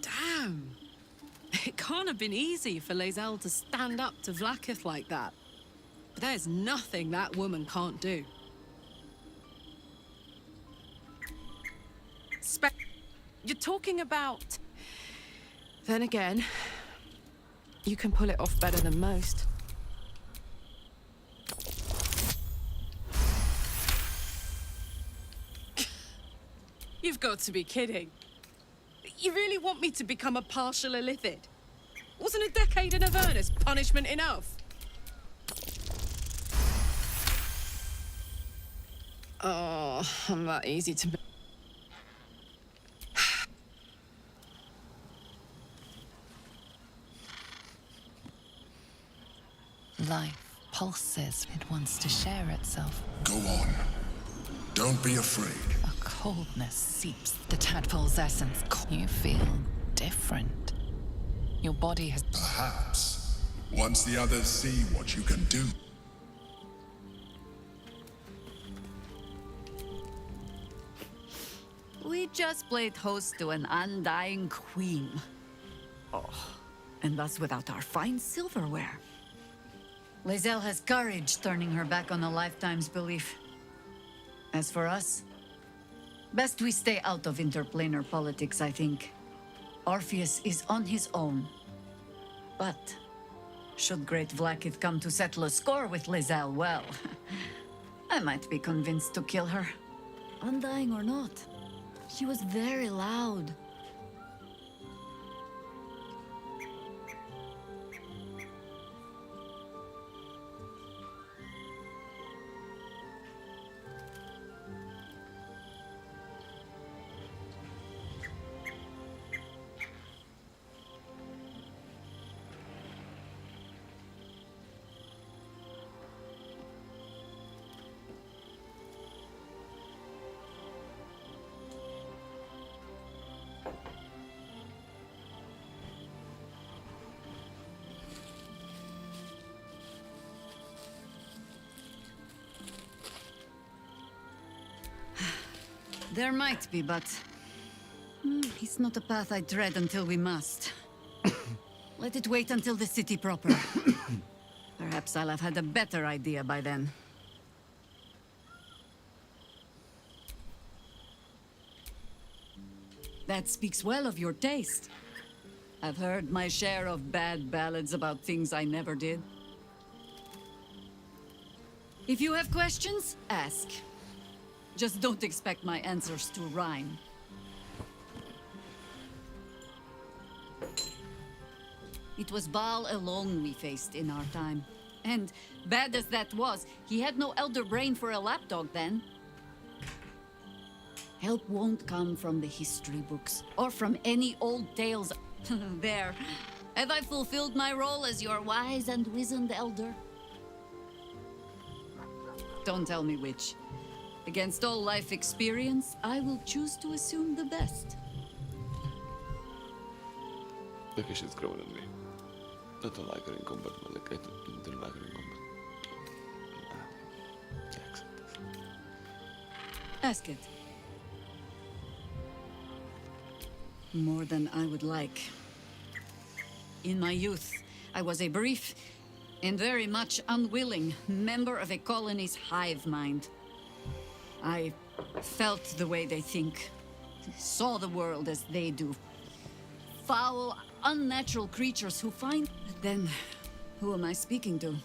Damn. It can't have been easy for Lae'zel to stand up to Vlaakith like that. But there's nothing that woman can't do. You're talking about... Then again, you can pull it off better than most. You've got to be kidding. You really want me to become a partial illithid? Wasn't a decade in Avernus punishment enough? Oh, I'm that easy to... Life pulses. It wants to share itself. Go on. Don't be afraid. A coldness seeps the tadpole's essence. You feel different. Your body has... Perhaps. Once the others see what you can do. We just played host to an undying queen. Oh, and that's without our fine silverware. Lae'zel has courage turning her back on a lifetime's belief. As for us, best we stay out of interplanar politics, I think. Orpheus is on his own. But should Great Vlaakith come to settle a score with Lae'zel, well, I might be convinced to kill her. Undying or not, she was very loud. There might be, but... it's not a path I tread until we must. Let it wait until the city proper. Perhaps I'll have had a better idea by then. That speaks well of your taste. I've heard my share of bad ballads about things I never did. If you have questions, ask. Just don't expect my answers to rhyme. It was Baal alone we faced in our time. And bad as that was, he had no elder brain for a lapdog then. Help won't come from the history books, or from any old tales. There. Have I fulfilled my role as your wise and wizened elder? Don't tell me which. Against all life experience, I will choose to assume the best. The fish is growing on me. I don't like her in combat, but like, I don't like her in combat. Yeah, accept this. Ask it. More than I would like. In my youth, I was a brief and very much unwilling member of a colony's hive mind. I felt the way they think, saw the world as they do. Foul, unnatural creatures who find... Then, who am I speaking to?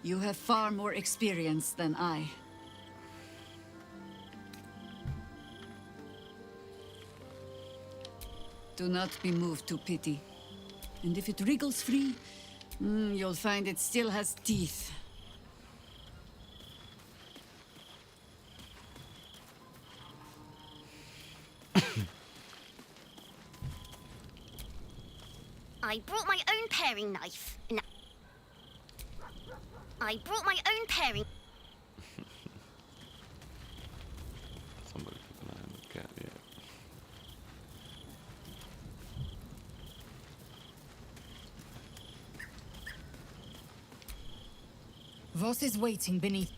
You have far more experience than I. Do not be moved to pity. And if it wriggles free, you'll find it still has teeth. I brought my own paring knife. I brought my own paring. Somebody keep an eye on the cat, yeah. Voss is waiting beneath.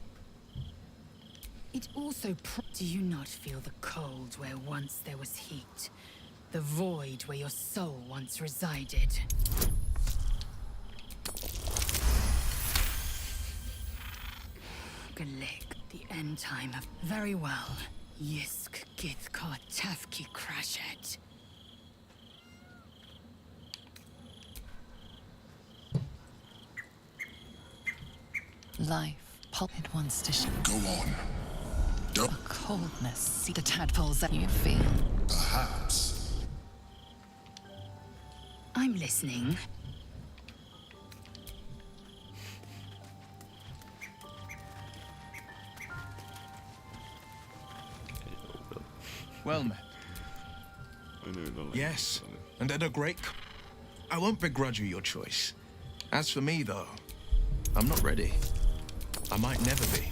It also Do you not feel the cold where once there was heat? The void where your soul once resided? Galeg, the end time of... Very well. Yisk Githkar Tafki Crashet. Life, it wants to Go on. Don't. A coldness, see the tadpoles that you feel. Perhaps. I'm listening. Well met. Yes, and at a great... I won't begrudge you your choice. As for me, though, I'm not ready. I might never be.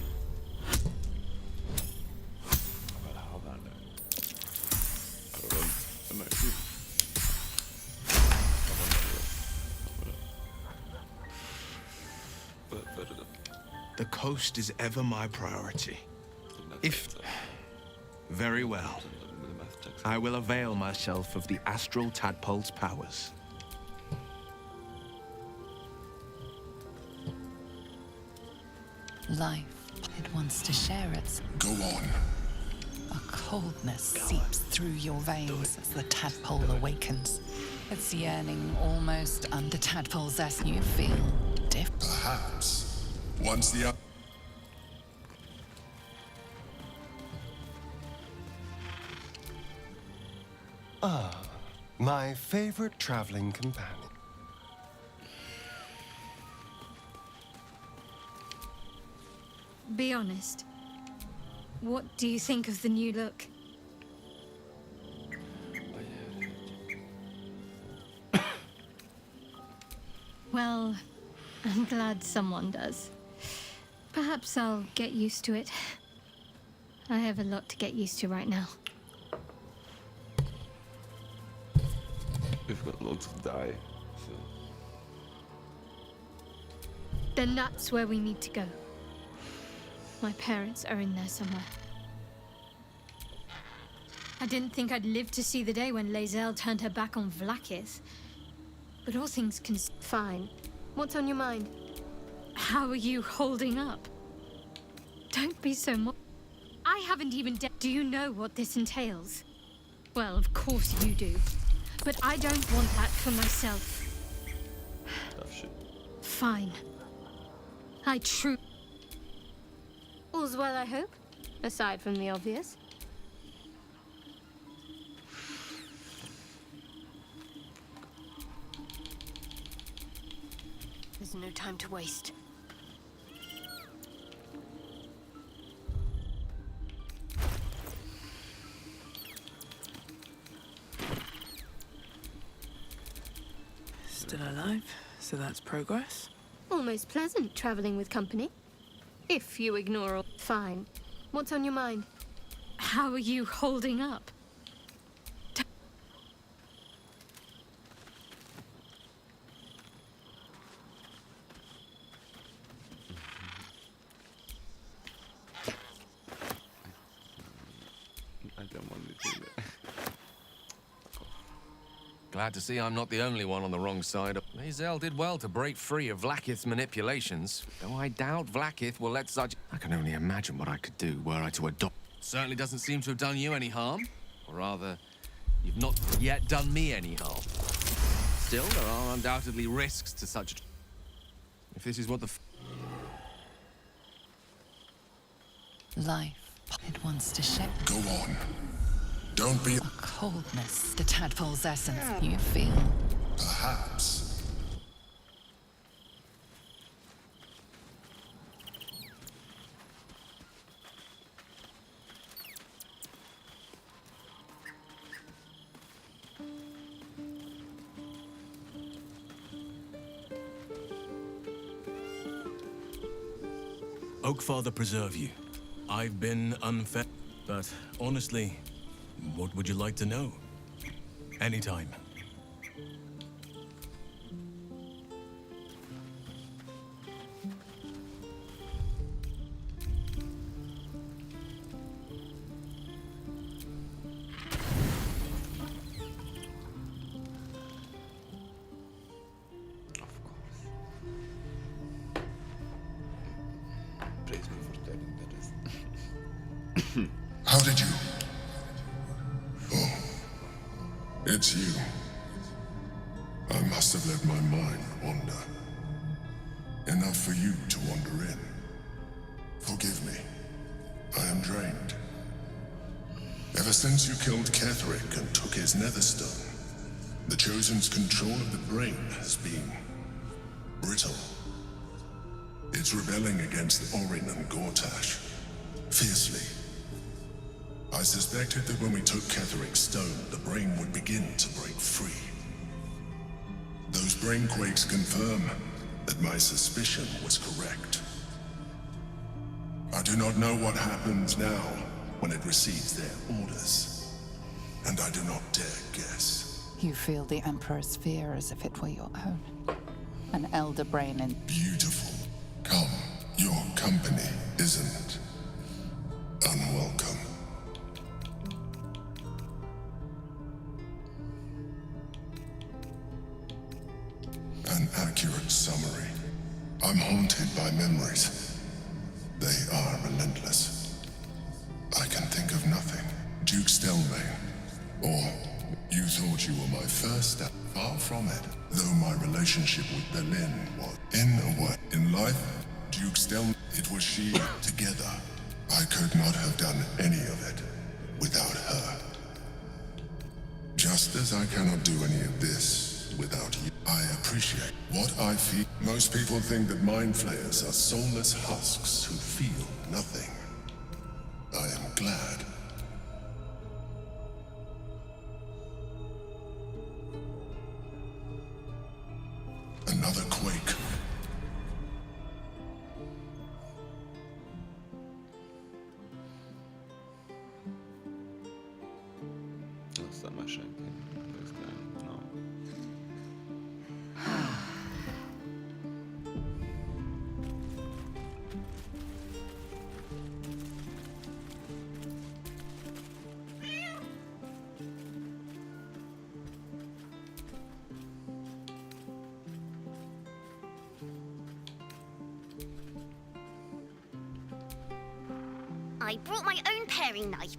The coast is ever my priority. Very well. I will avail myself of the astral tadpole's powers. Life, it wants to share its... Go on. A coldness seeps through your veins as the tadpole awakens. Its yearning almost under tadpoles as you feel different. Perhaps. Once the... Ah, my favorite traveling companion. Be honest. What do you think of the new look? Well, I'm glad someone does. Perhaps I'll get used to it. I have a lot to get used to right now. We've got lots of dye, so... Then that's where we need to go. My parents are in there somewhere. I didn't think I'd live to see the day when Lae'zel turned her back on Vlaakith. But all things fine. What's on your mind? How are you holding up? Don't be so I haven't even Do you know what this entails? Well, of course you do. But I don't want that for myself. Tough shit. Fine. All's well, I hope? Aside from the obvious. There's no time to waste. Still alive, so that's progress. Almost pleasant traveling with company. If you ignore all... Fine. What's on your mind? How are you holding up? I don't want to do that. Glad to see I'm not the only one on the wrong side. Lae'zel did well to break free of Vlaakith's manipulations, though I doubt Vlaakith will let such... I can only imagine what I could do were I to adopt... Certainly doesn't seem to have done you any harm. Or rather, you've not yet done me any harm. Still, there are undoubtedly risks to such... If this is what the... Life, it wants to share. Go on. Don't be... A coldness, the tadpole's essence you feel. Perhaps. Oakfather preserve you. I've been unfair, but honestly, what would you like to know? Anytime. How did you? Oh, it's you. I must have let my mind wander. Enough for you to wander in. Forgive me. I am drained. Ever since you killed Ketherick and took his netherstone, the Chosen's control of the brain has been brittle. It's rebelling against Orin and Gortash fiercely. I suspected that when we took Ketherick's stone, the brain would begin to break free. Those brain quakes confirm that my suspicion was correct. I do not know what happens now when it receives their orders, and I do not dare guess. You feel the Emperor's fear as if it were your own. An elder brain in... Beautiful. Come, your company isn't unwelcome. An accurate summary. I'm haunted by memories. They are relentless. I can think of nothing. Duke Stelmane. Or you thought you were my first step. Far from it. Though my relationship with Berlin was, in a way, in life, Duke Stelmane, it was she. Together, I could not have done any of it without her. Just as I cannot do any of this without you. I appreciate what I feel. Most people think that mind flayers are soulless husks who feel nothing. I am glad. Another quake. Essa marcha aqui. Não. I brought my own paring knife.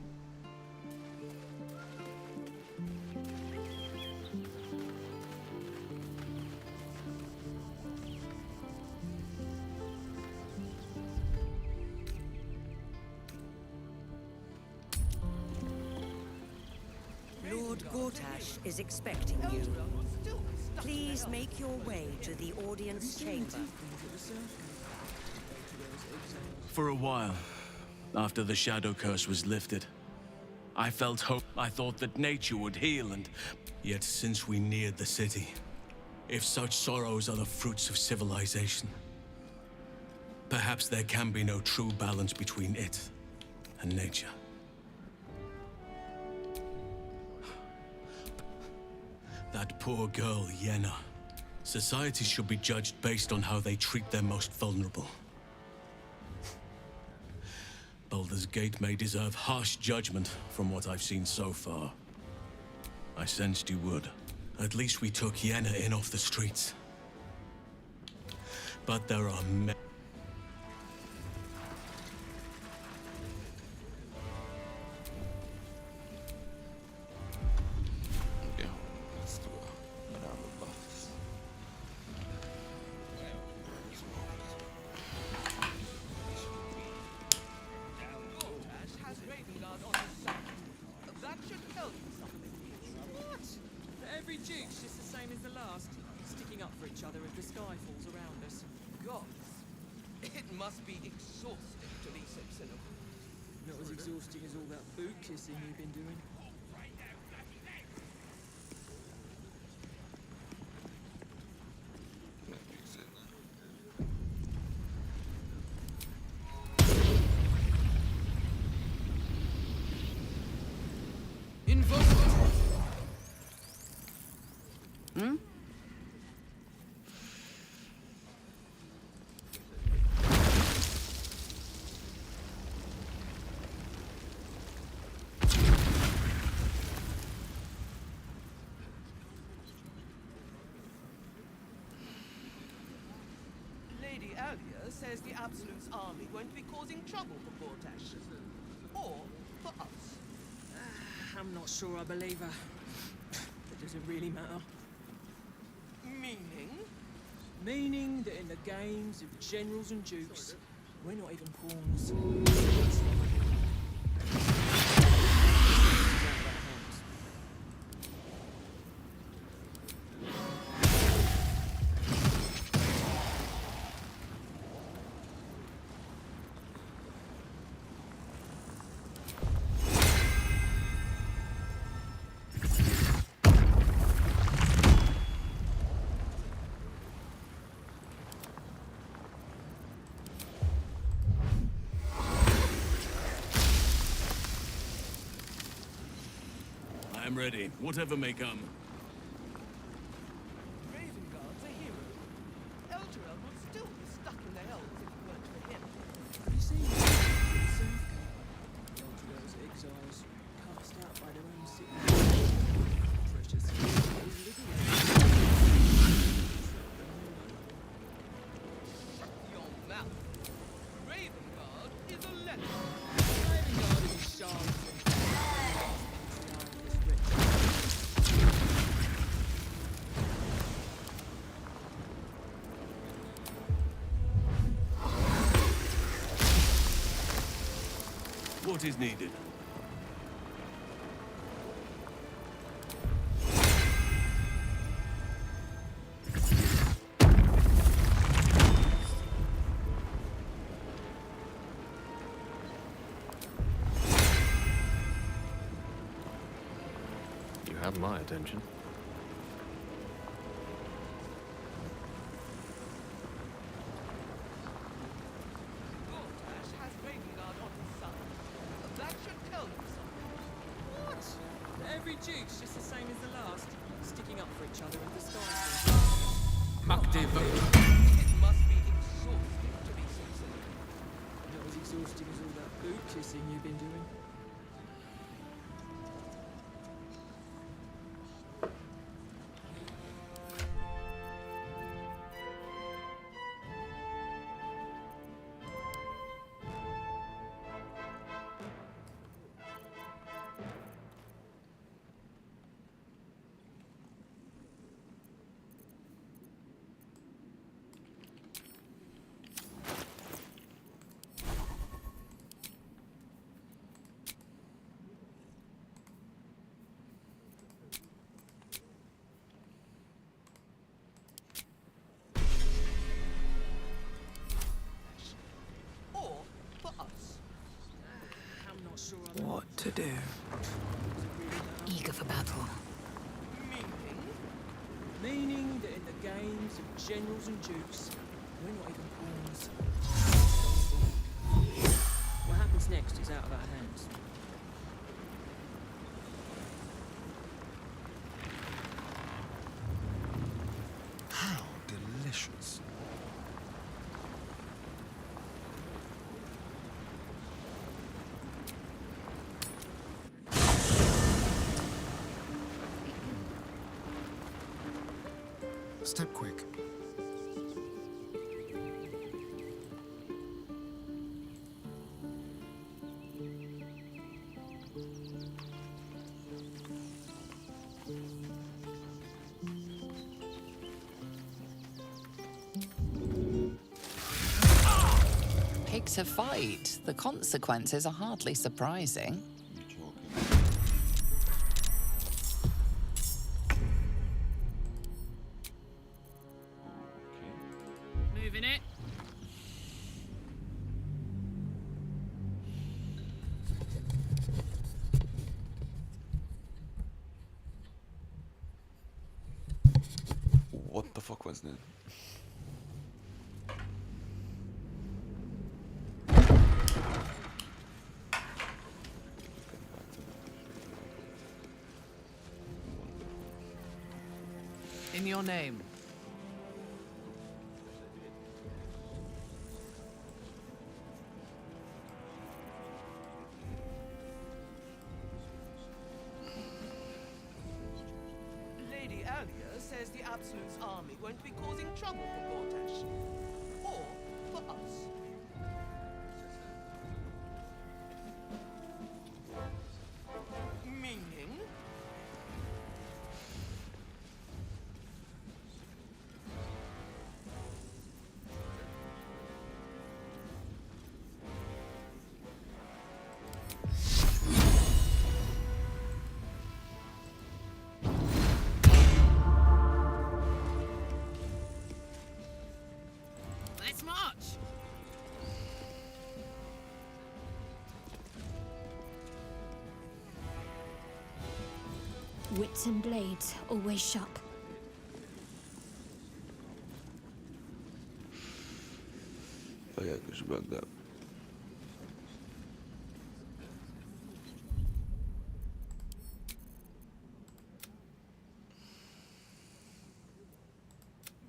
Lord Gortash is expecting you. Please make your way to the audience chamber. For a while, after the shadow curse was lifted, I felt hope. I thought that nature would heal, and yet since we neared the city, if such sorrows are the fruits of civilization, perhaps there can be no true balance between it and nature. That poor girl, Yenna. Society should be judged based on how they treat their most vulnerable. Baldur's Gate may deserve harsh judgment from what I've seen so far. I sensed you would. At least we took Yenna in off the streets. But there are many. That should other as the sky falls around us. Gods, it must be exhausting to be so cynical. Not as exhausting as all that boot kissing you've been doing. Hmm? Lady Alia says the Absolute's army won't be causing trouble for Gortash. Or for us. I'm not sure I believe her. But does it really matter? Meaning? Meaning that in the games of generals and dukes, we're not even pawns. I'm ready, whatever may come. Ravengard's a hero. Elturel would still be stuck in the hells if it weren't for him. You see, Elturel's exiles, cast out by their own city. Precious Your mouth. Ravengard is a legend. Ravengard is a charlatan. What is needed? You have my attention. Gortash has Ravengard on his side. That should tell you something. What? Every duke's just the same as the last, sticking up for each other in disguise. It must be exhausting to be so cynical. Not as exhausting as all that boot kissing you've been doing. Or for us. I'm not sure What to do? Eager for battle. Meaning that in the games of generals and dukes, we're not even pawns. What happens next is out of our hands. How delicious. Step quick. Pick to fight. The consequences are hardly surprising. moving it. What the fuck was that? In your name. Lady Alia says the Absolute's army won't be causing trouble for Gortash. Or for us. Meaning? Let's march. Wits and blades, always sharp. Поякаш Багдад.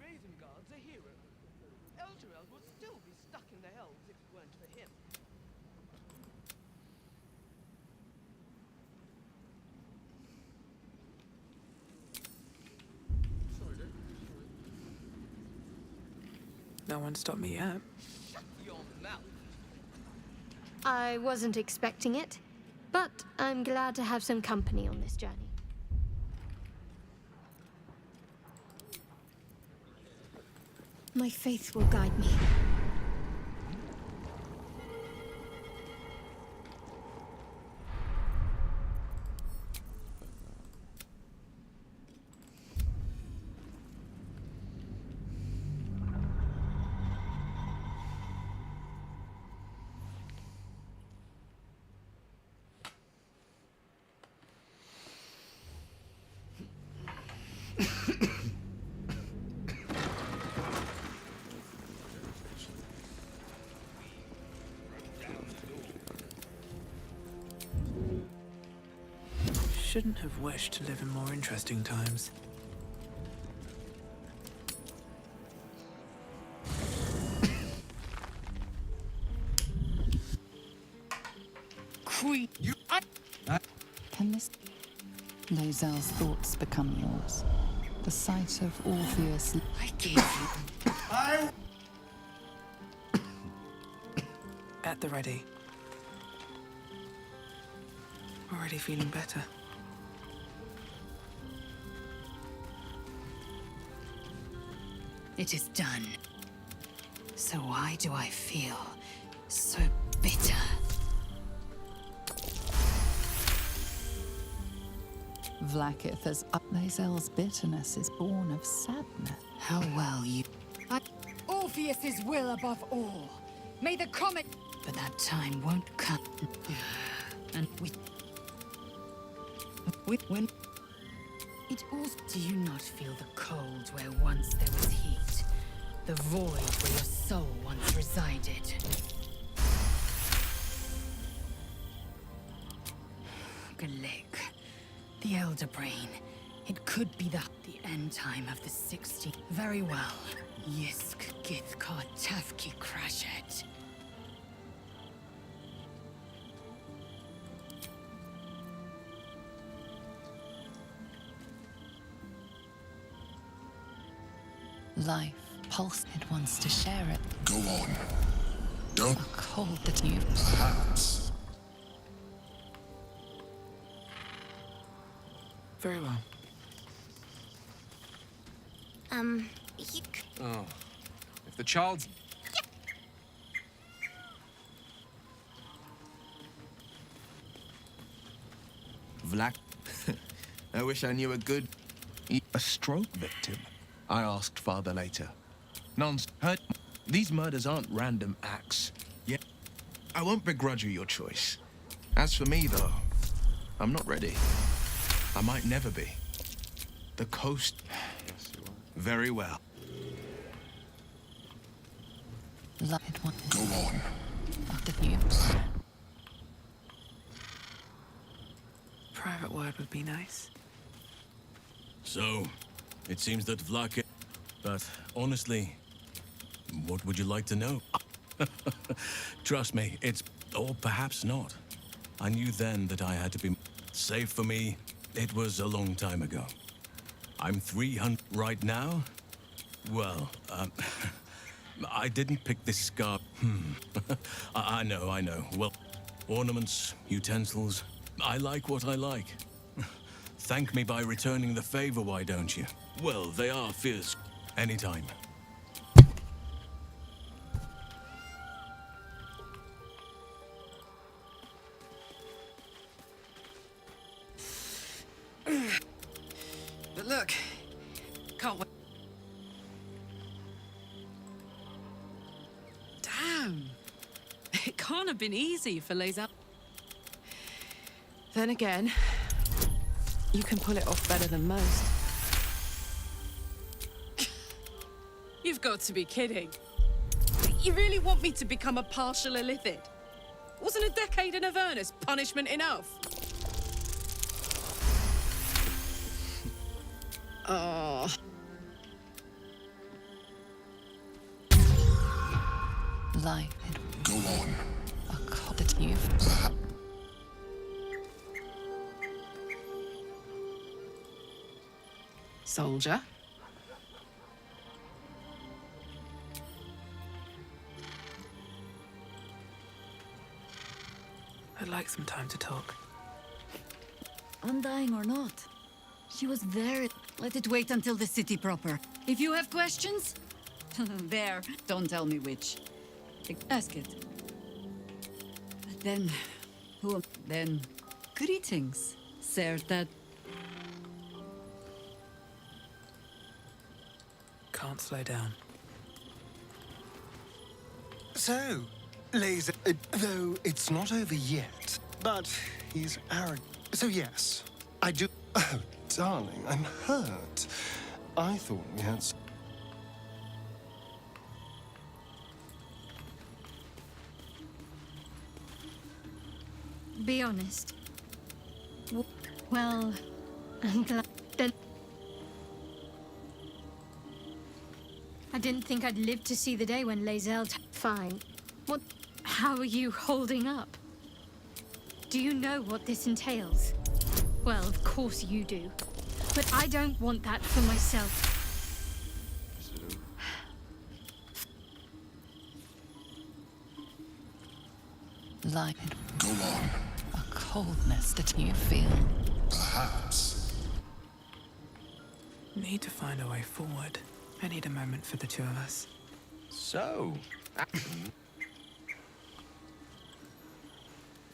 Ravengard's a hero. Elturel would still be stuck in the Hells if it weren't for him. No one stopped me yet. Shut your mouth. I wasn't expecting it, but I'm glad to have some company on this journey. My faith will guide me. Shouldn't have wished to live in more interesting times. Queen, you. Can this... Lae'zel's thoughts become yours. The sight of Orpheus... I gave you. At the ready. Already feeling better. It is done. So why do I feel so bitter? Vlaakith as up. Lae'zel's bitterness is born of sadness. How well you... Orpheus's will above all. May the comet... But that time won't come. And when... It also... Do you not feel the cold where once there was heat? The void where your soul once resided? Galik. The Elder Brain. It could be the end time of the 60s. Very well. Yisk Githkar Tafki Crashet. Life, pulse, it wants to share it. Go on. Don't. A cold that you... Perhaps. Very well. You... Oh. If the child's... Vlak. I wish I knew a good... A stroke victim? I asked Father later. Non's hurt. These murders aren't random acts. Yeah, I won't begrudge you your choice. As for me, though, I'm not ready. I might never be. The coast... Very well. Go on. Private word would be nice. So, it seems that Vlak... But honestly, what would you like to know? Trust me, it's... Or perhaps not. I knew then that I had to be... Save for me, it was a long time ago. I'm 300 right now? Well, I didn't pick this scarf. I know. Well, ornaments, utensils. I like what I like. Thank me by returning the favor, why don't you? Well, they are fierce. Anytime. But look, can't wait. Damn. It can't have been easy for Lae'zel. Then again, you can pull it off better than most. You've got to be kidding. You really want me to become a partial illithid? Wasn't a decade in Avernus punishment enough? Oh. Life. Go on. A cottative. Soldier. I'd like some time to talk. Undying or not, she was very... Let it wait until the city proper. If you have questions, there. Don't tell me which. Ask it. But then, then, greetings, Serta. Can't slow down. So, Lae'zel, though it's not over yet, but he's arrogant. So yes, I do... Oh, darling, I'm hurt. I thought we had... Be honest. Well, I'm glad. Then I didn't think I'd live to see the day when Lae'zel. Fine. What? How are you holding up? Do you know what this entails? Well, of course you do. But I don't want that for myself. Like Go on. a coldness that you feel. Perhaps. Need to find a way forward. I need a moment for the two of us. So,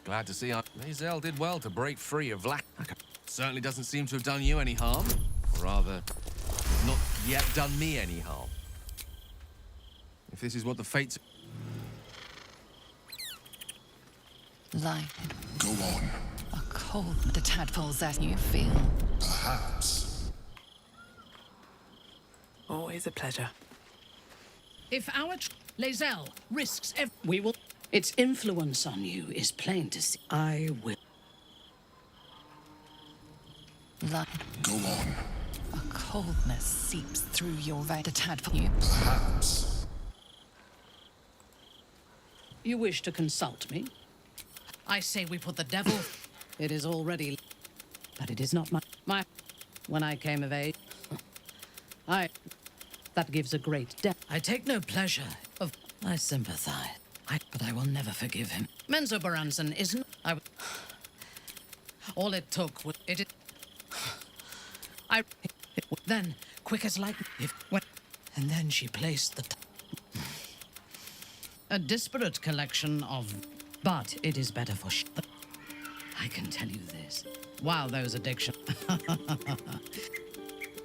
glad to see Lae'zel did well to break free of Vlak. Certainly doesn't seem to have done you any harm. Or rather, not yet done me any harm. If this is what the fates... Like Go on. a cold the tadpoles that you feel. Perhaps. Always a pleasure. If our Lae'zel risks we will. Its influence on you is plain to see. I will. Like Go on. a coldness seeps through your the tadpole. Perhaps. You wish to consult me? I say we put the devil. It is already, but it is not my. When I came of age, that gives a great debt. I take no pleasure of. I sympathize. But I will never forgive him. Menzo Baranson isn't. All it took was it. Then quick as lightning. And then she placed a disparate collection of. But it is better for I can tell you this. While those addictions...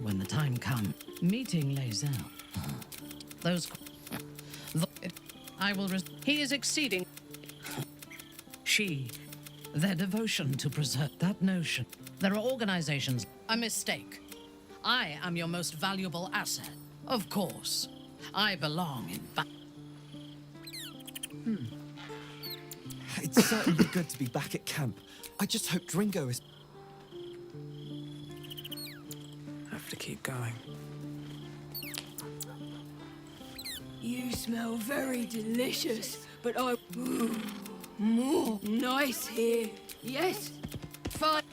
When the time comes, meeting Lae'zel... Those... I will. He is exceeding. She. Their devotion to preserve that notion. There are organizations. A mistake. I am your most valuable asset. Of course. I belong in. It's certainly good to be back at camp. I just hope Dringo is... Have to keep going. You smell very delicious, but I... more nice here. Yes, fine.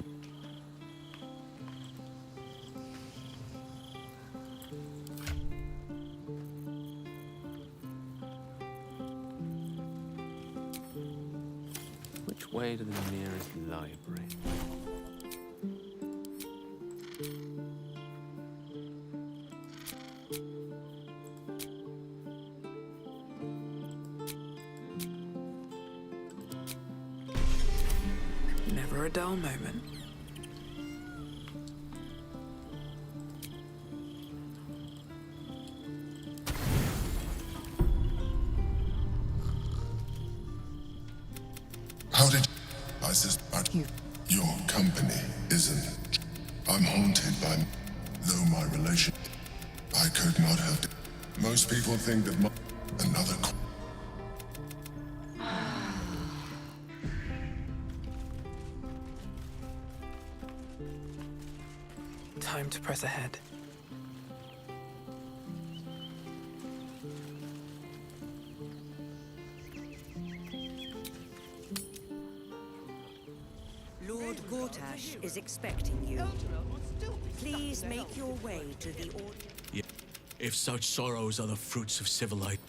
Which way to the nearest library? Never a dull moment. How did I suspect your company isn't? I'm haunted by, though my relation, I could not have. Most people think that another. Time to press ahead. Lord Gortash is expecting you. Please make your way to the audience. Yeah. If such sorrows are the fruits of civilization,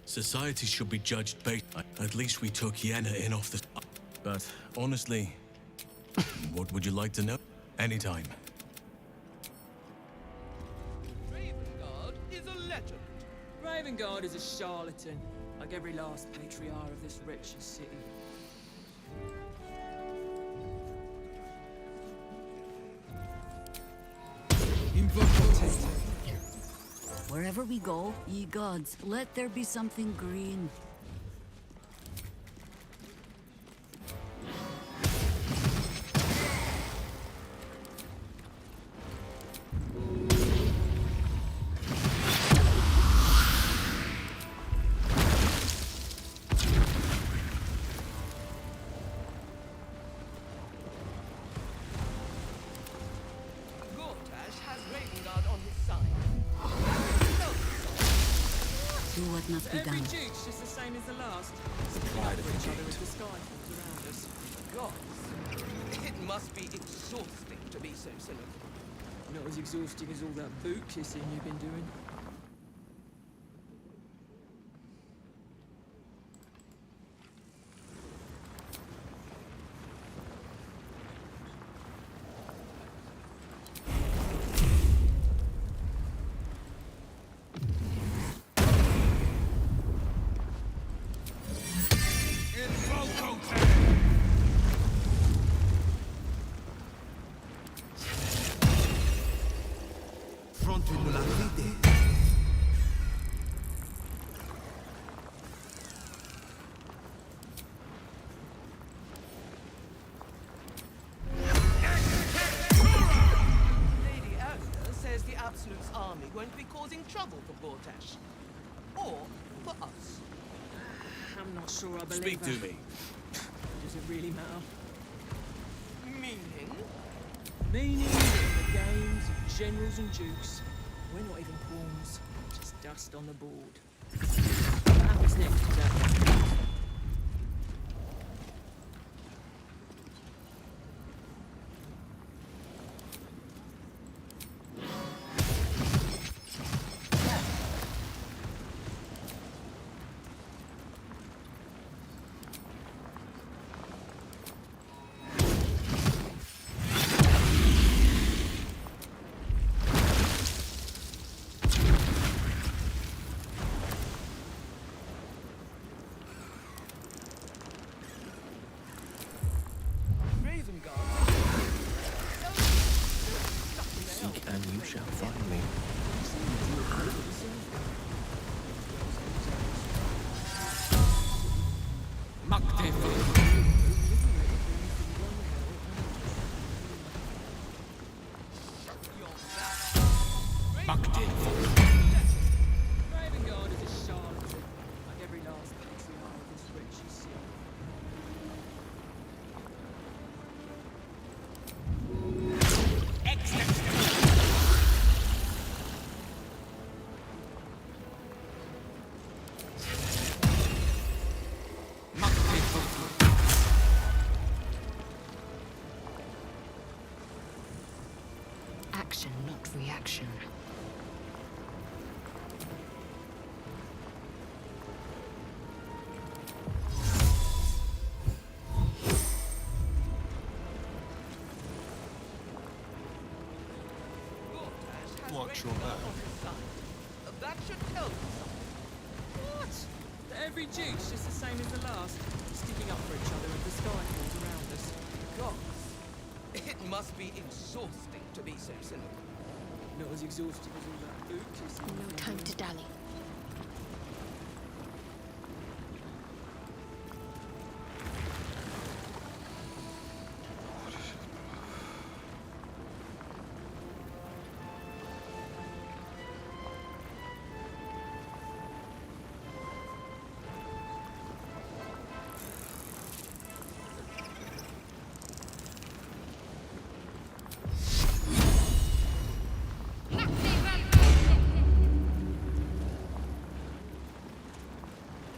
society should be judged based. At least we took Yenna in off the. But honestly, what would you like to know? Anytime. Ravengard is a legend. Ravengard is a charlatan, like every last patriarch of this wretched city. Wherever we go, ye gods, let there be something green. Gortash has Ravengard on his side. Do what must be Every done. duke's just the same as the last. Sticking up for each other as the sky falls around us. Gods, it must be exhausting to be so cynical. Not as exhausting as all that boot kissing you've been doing. Lady Alia says the Absolute's army won't be causing trouble for Gortash. Or for us. I'm not sure I believe Speak to her. me. Does it really matter? Meaning? Meaning that the games of generals and dukes, we're not even pawns, just dust on the board. What happens next is that. reaction. Watch your back. That should tell you something. What? That every duke's just the same as the last, sticking up for each other as the sky falls around us. God, it must be exhausting to be so cynical. Not as exhausting as all that loot, is it? No time to dally.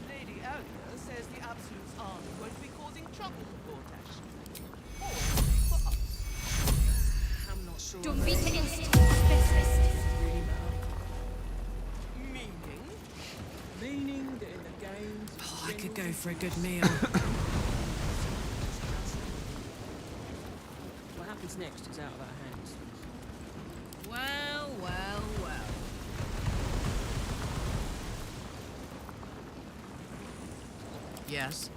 Lady Alia says the Absolute's army won't be causing trouble for Gortash. Or for us. I'm not sure. Don't be to instinct, specialist. Really matter. Meaning? Meaning that in the games. Oh, I could go for a good meal. What happens next is out of our hands. Well, well, well. Yes.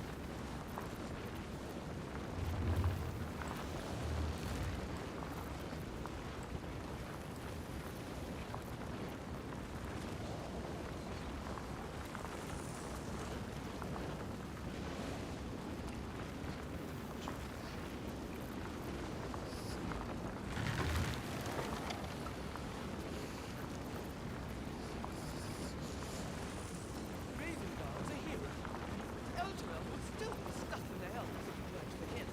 Ravengard's a hero. Elturel would still be stuck in the hells if it weren't for him.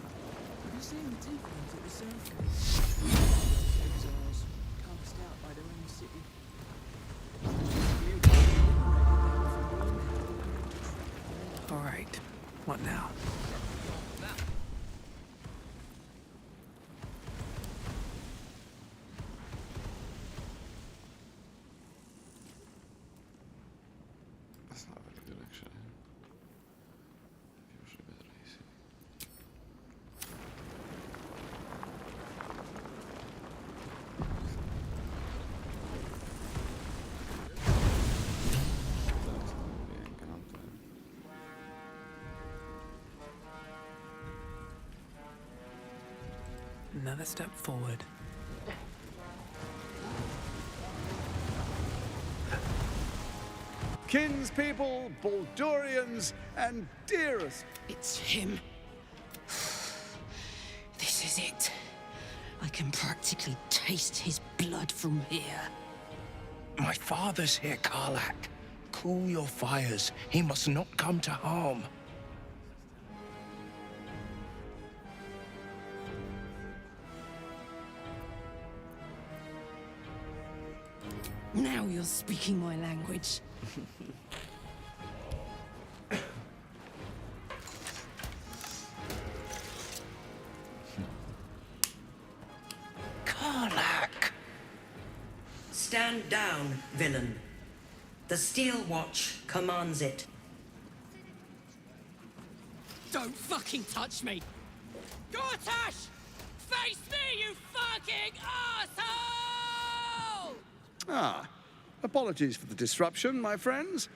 Have you seen the Tieflings at the surface? Those exiles, cast out by their own city. Alright, what now? That's not very good, actually. Maybe we should be better easy. Another step forward. Kinspeople, Baldurians, and dearest. It's him. This is it. I can practically taste his blood from here. My father's here, Karlak. Cool your fires. He must not come to harm. Now you're speaking my language. Karlak! Stand down, villain. The Steel Watch commands it. Don't fucking touch me! Gortash! Face me, you fucking asshole! Ah, apologies for the disruption, my friends.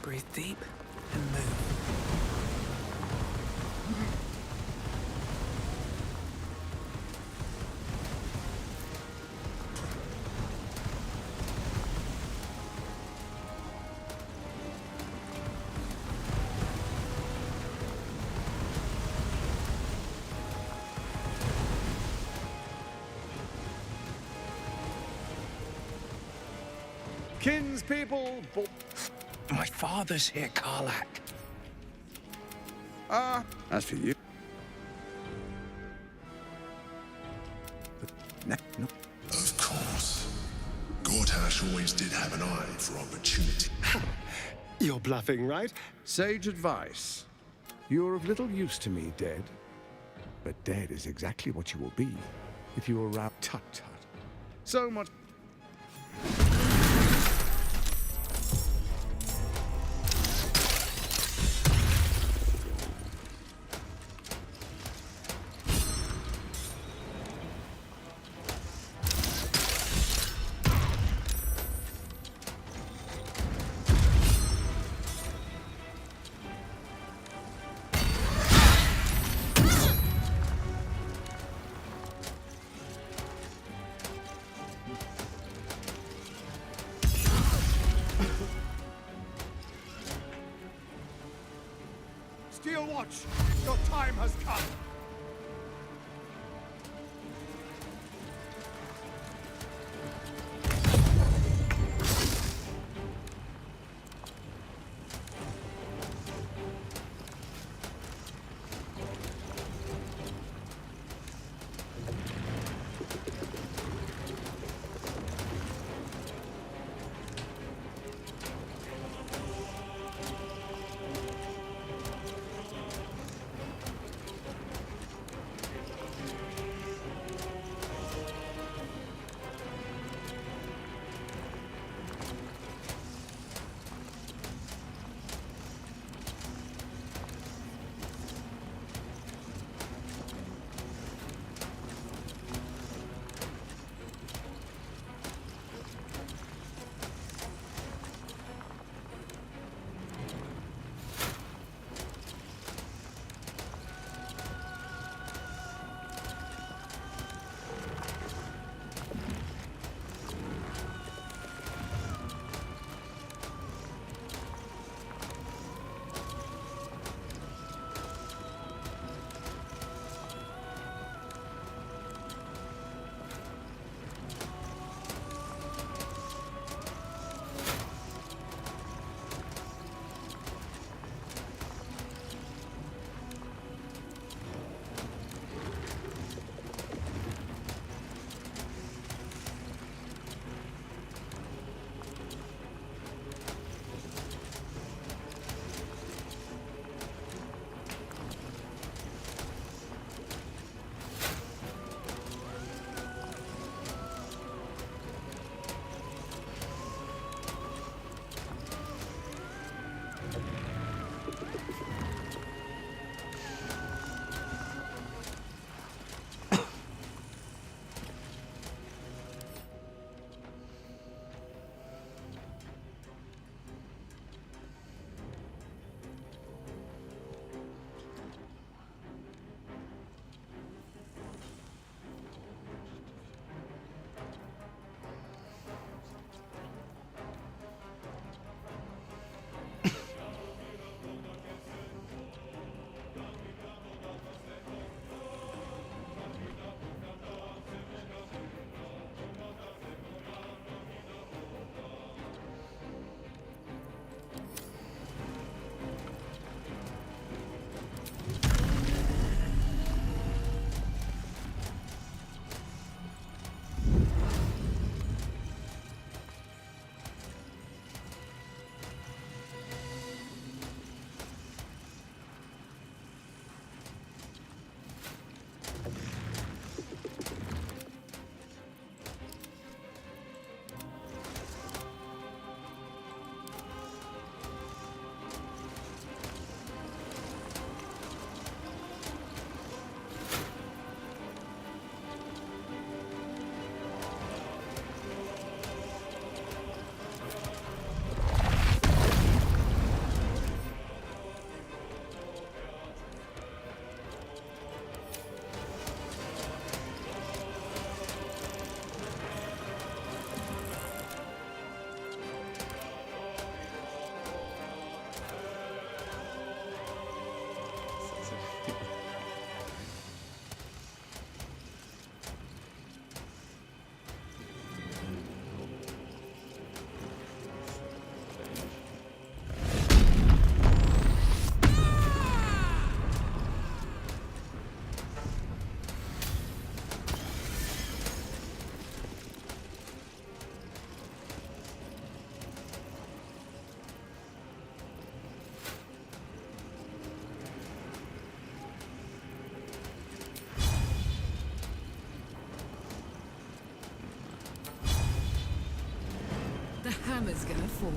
Breathe deep. kinspeople. My father's here, Karlak. As for you. Of course. Gortash always did have an eye for opportunity. You're bluffing, right? Sage advice. You're of little use to me, dead. But dead is exactly what you will be if you are around. Tut tut. So much. Steel Watch, your time has come. hammer's gonna fall.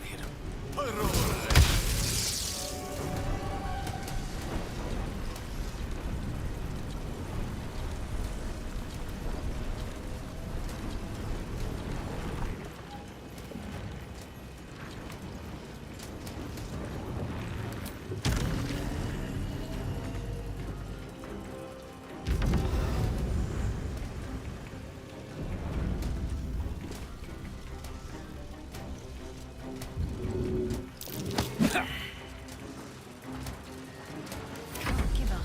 I've hit him. Give up.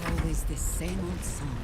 Always the same old song.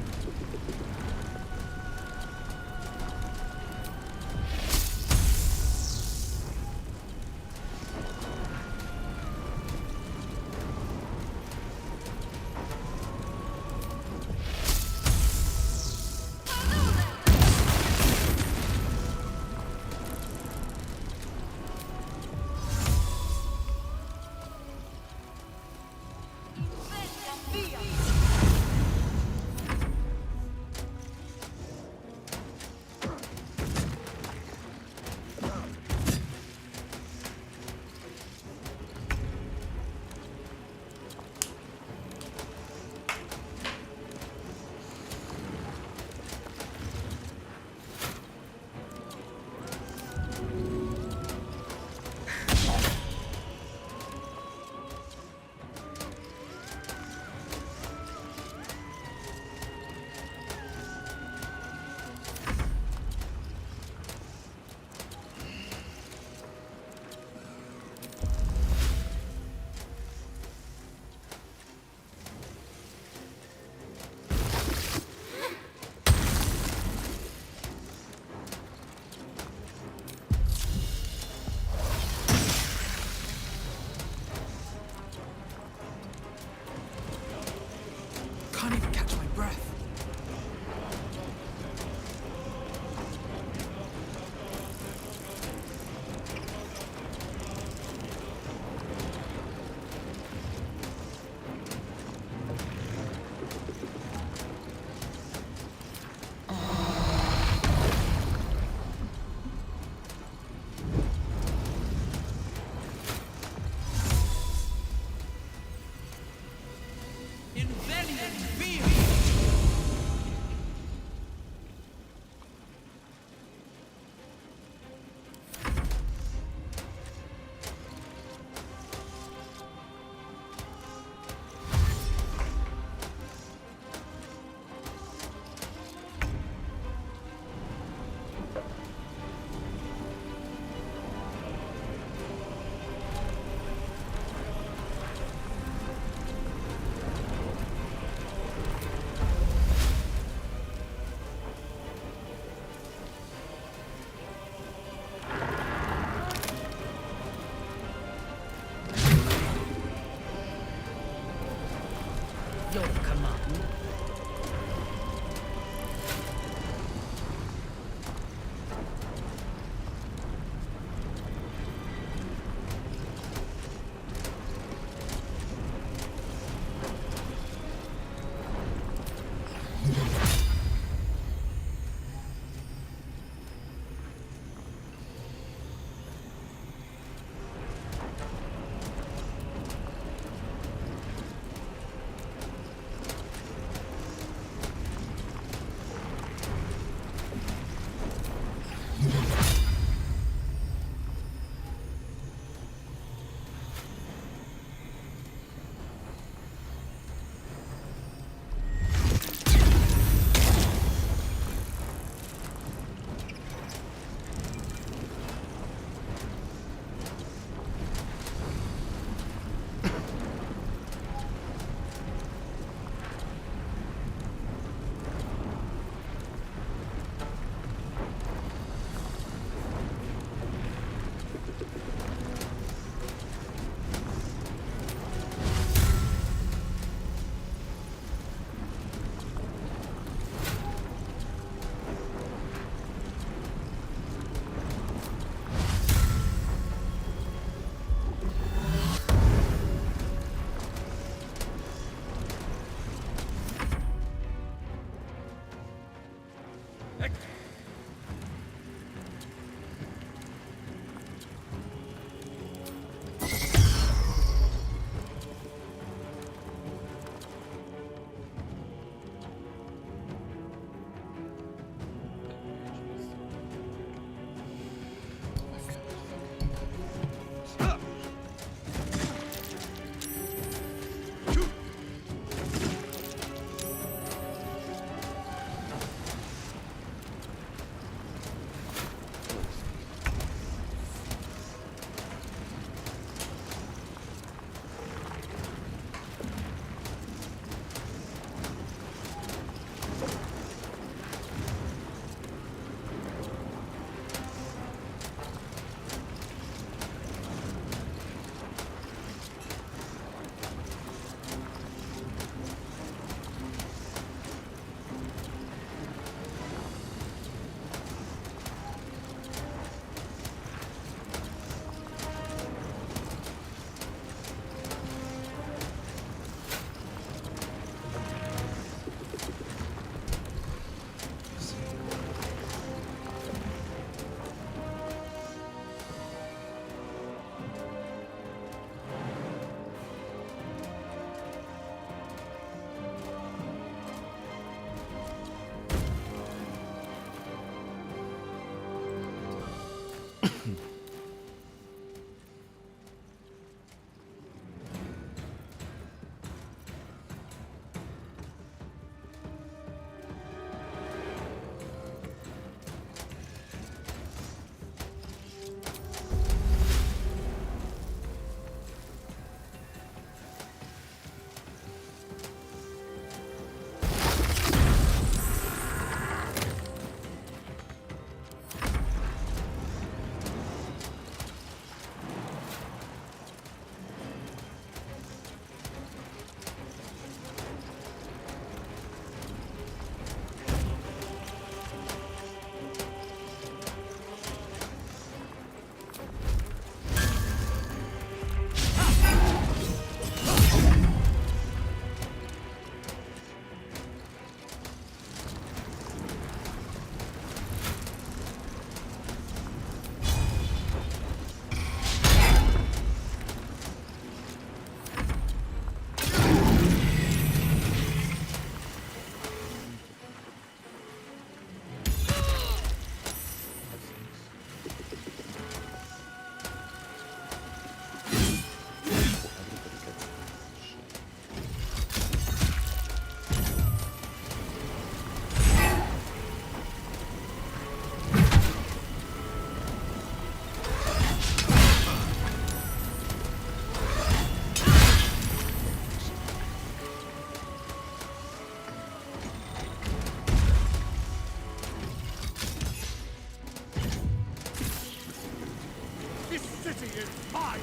This city is mine!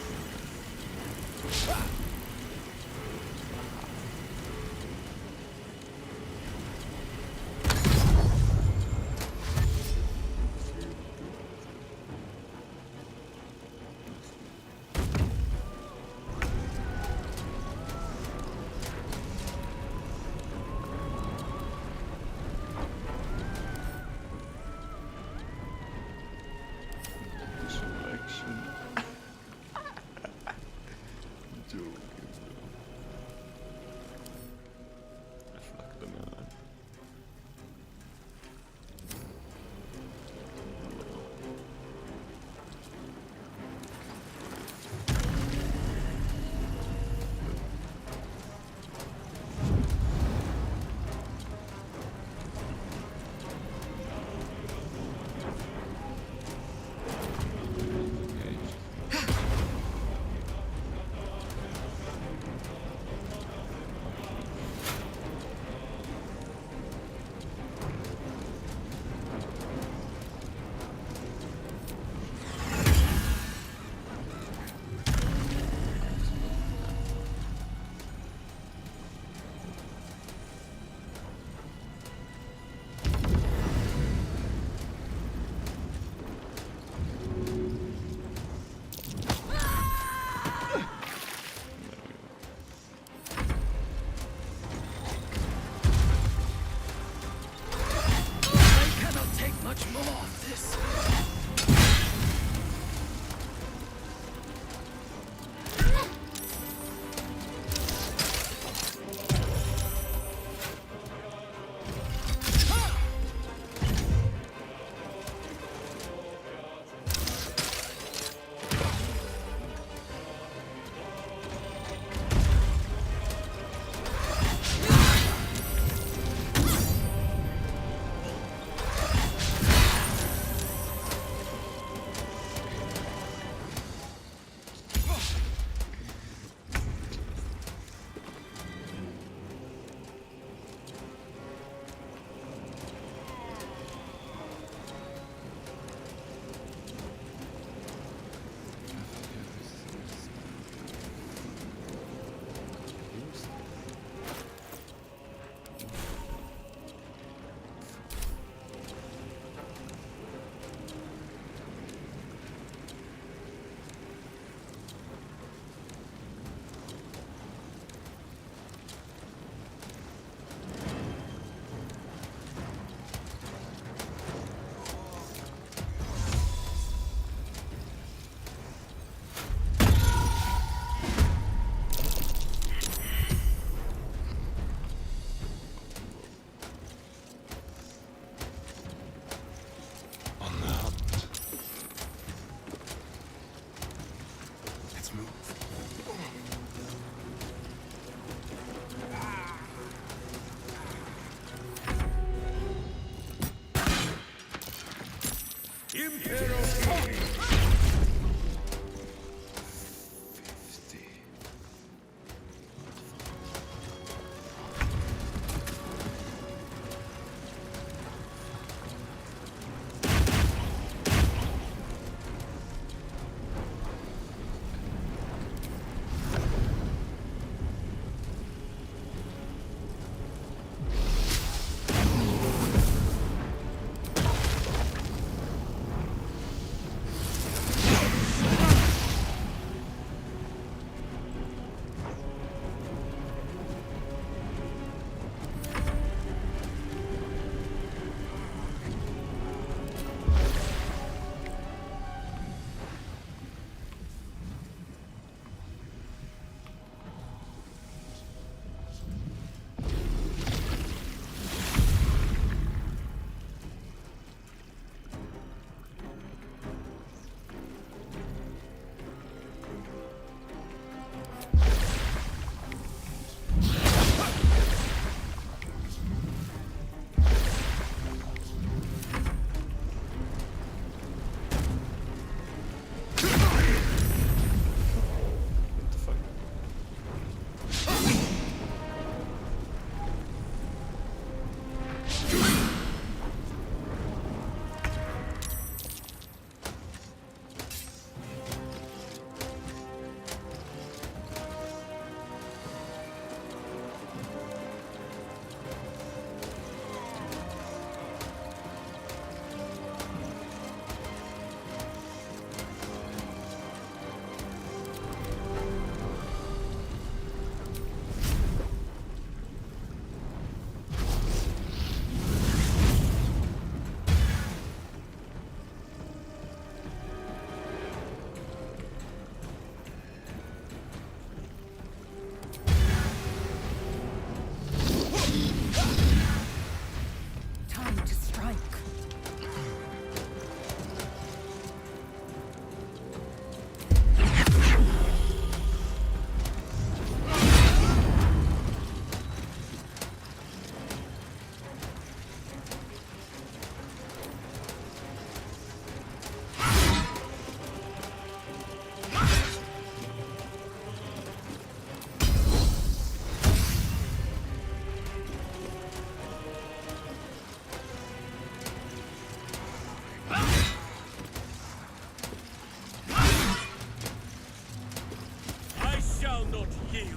not yield.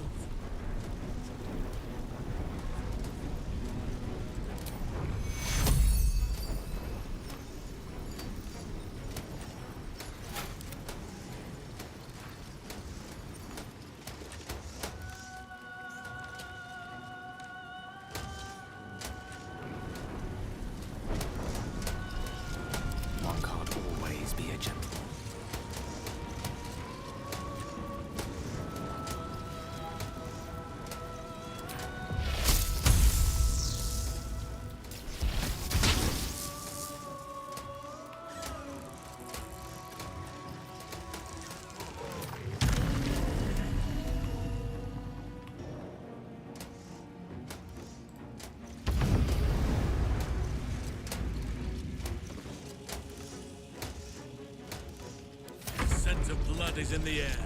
One can't always be a gentleman. Scent of blood is in the air.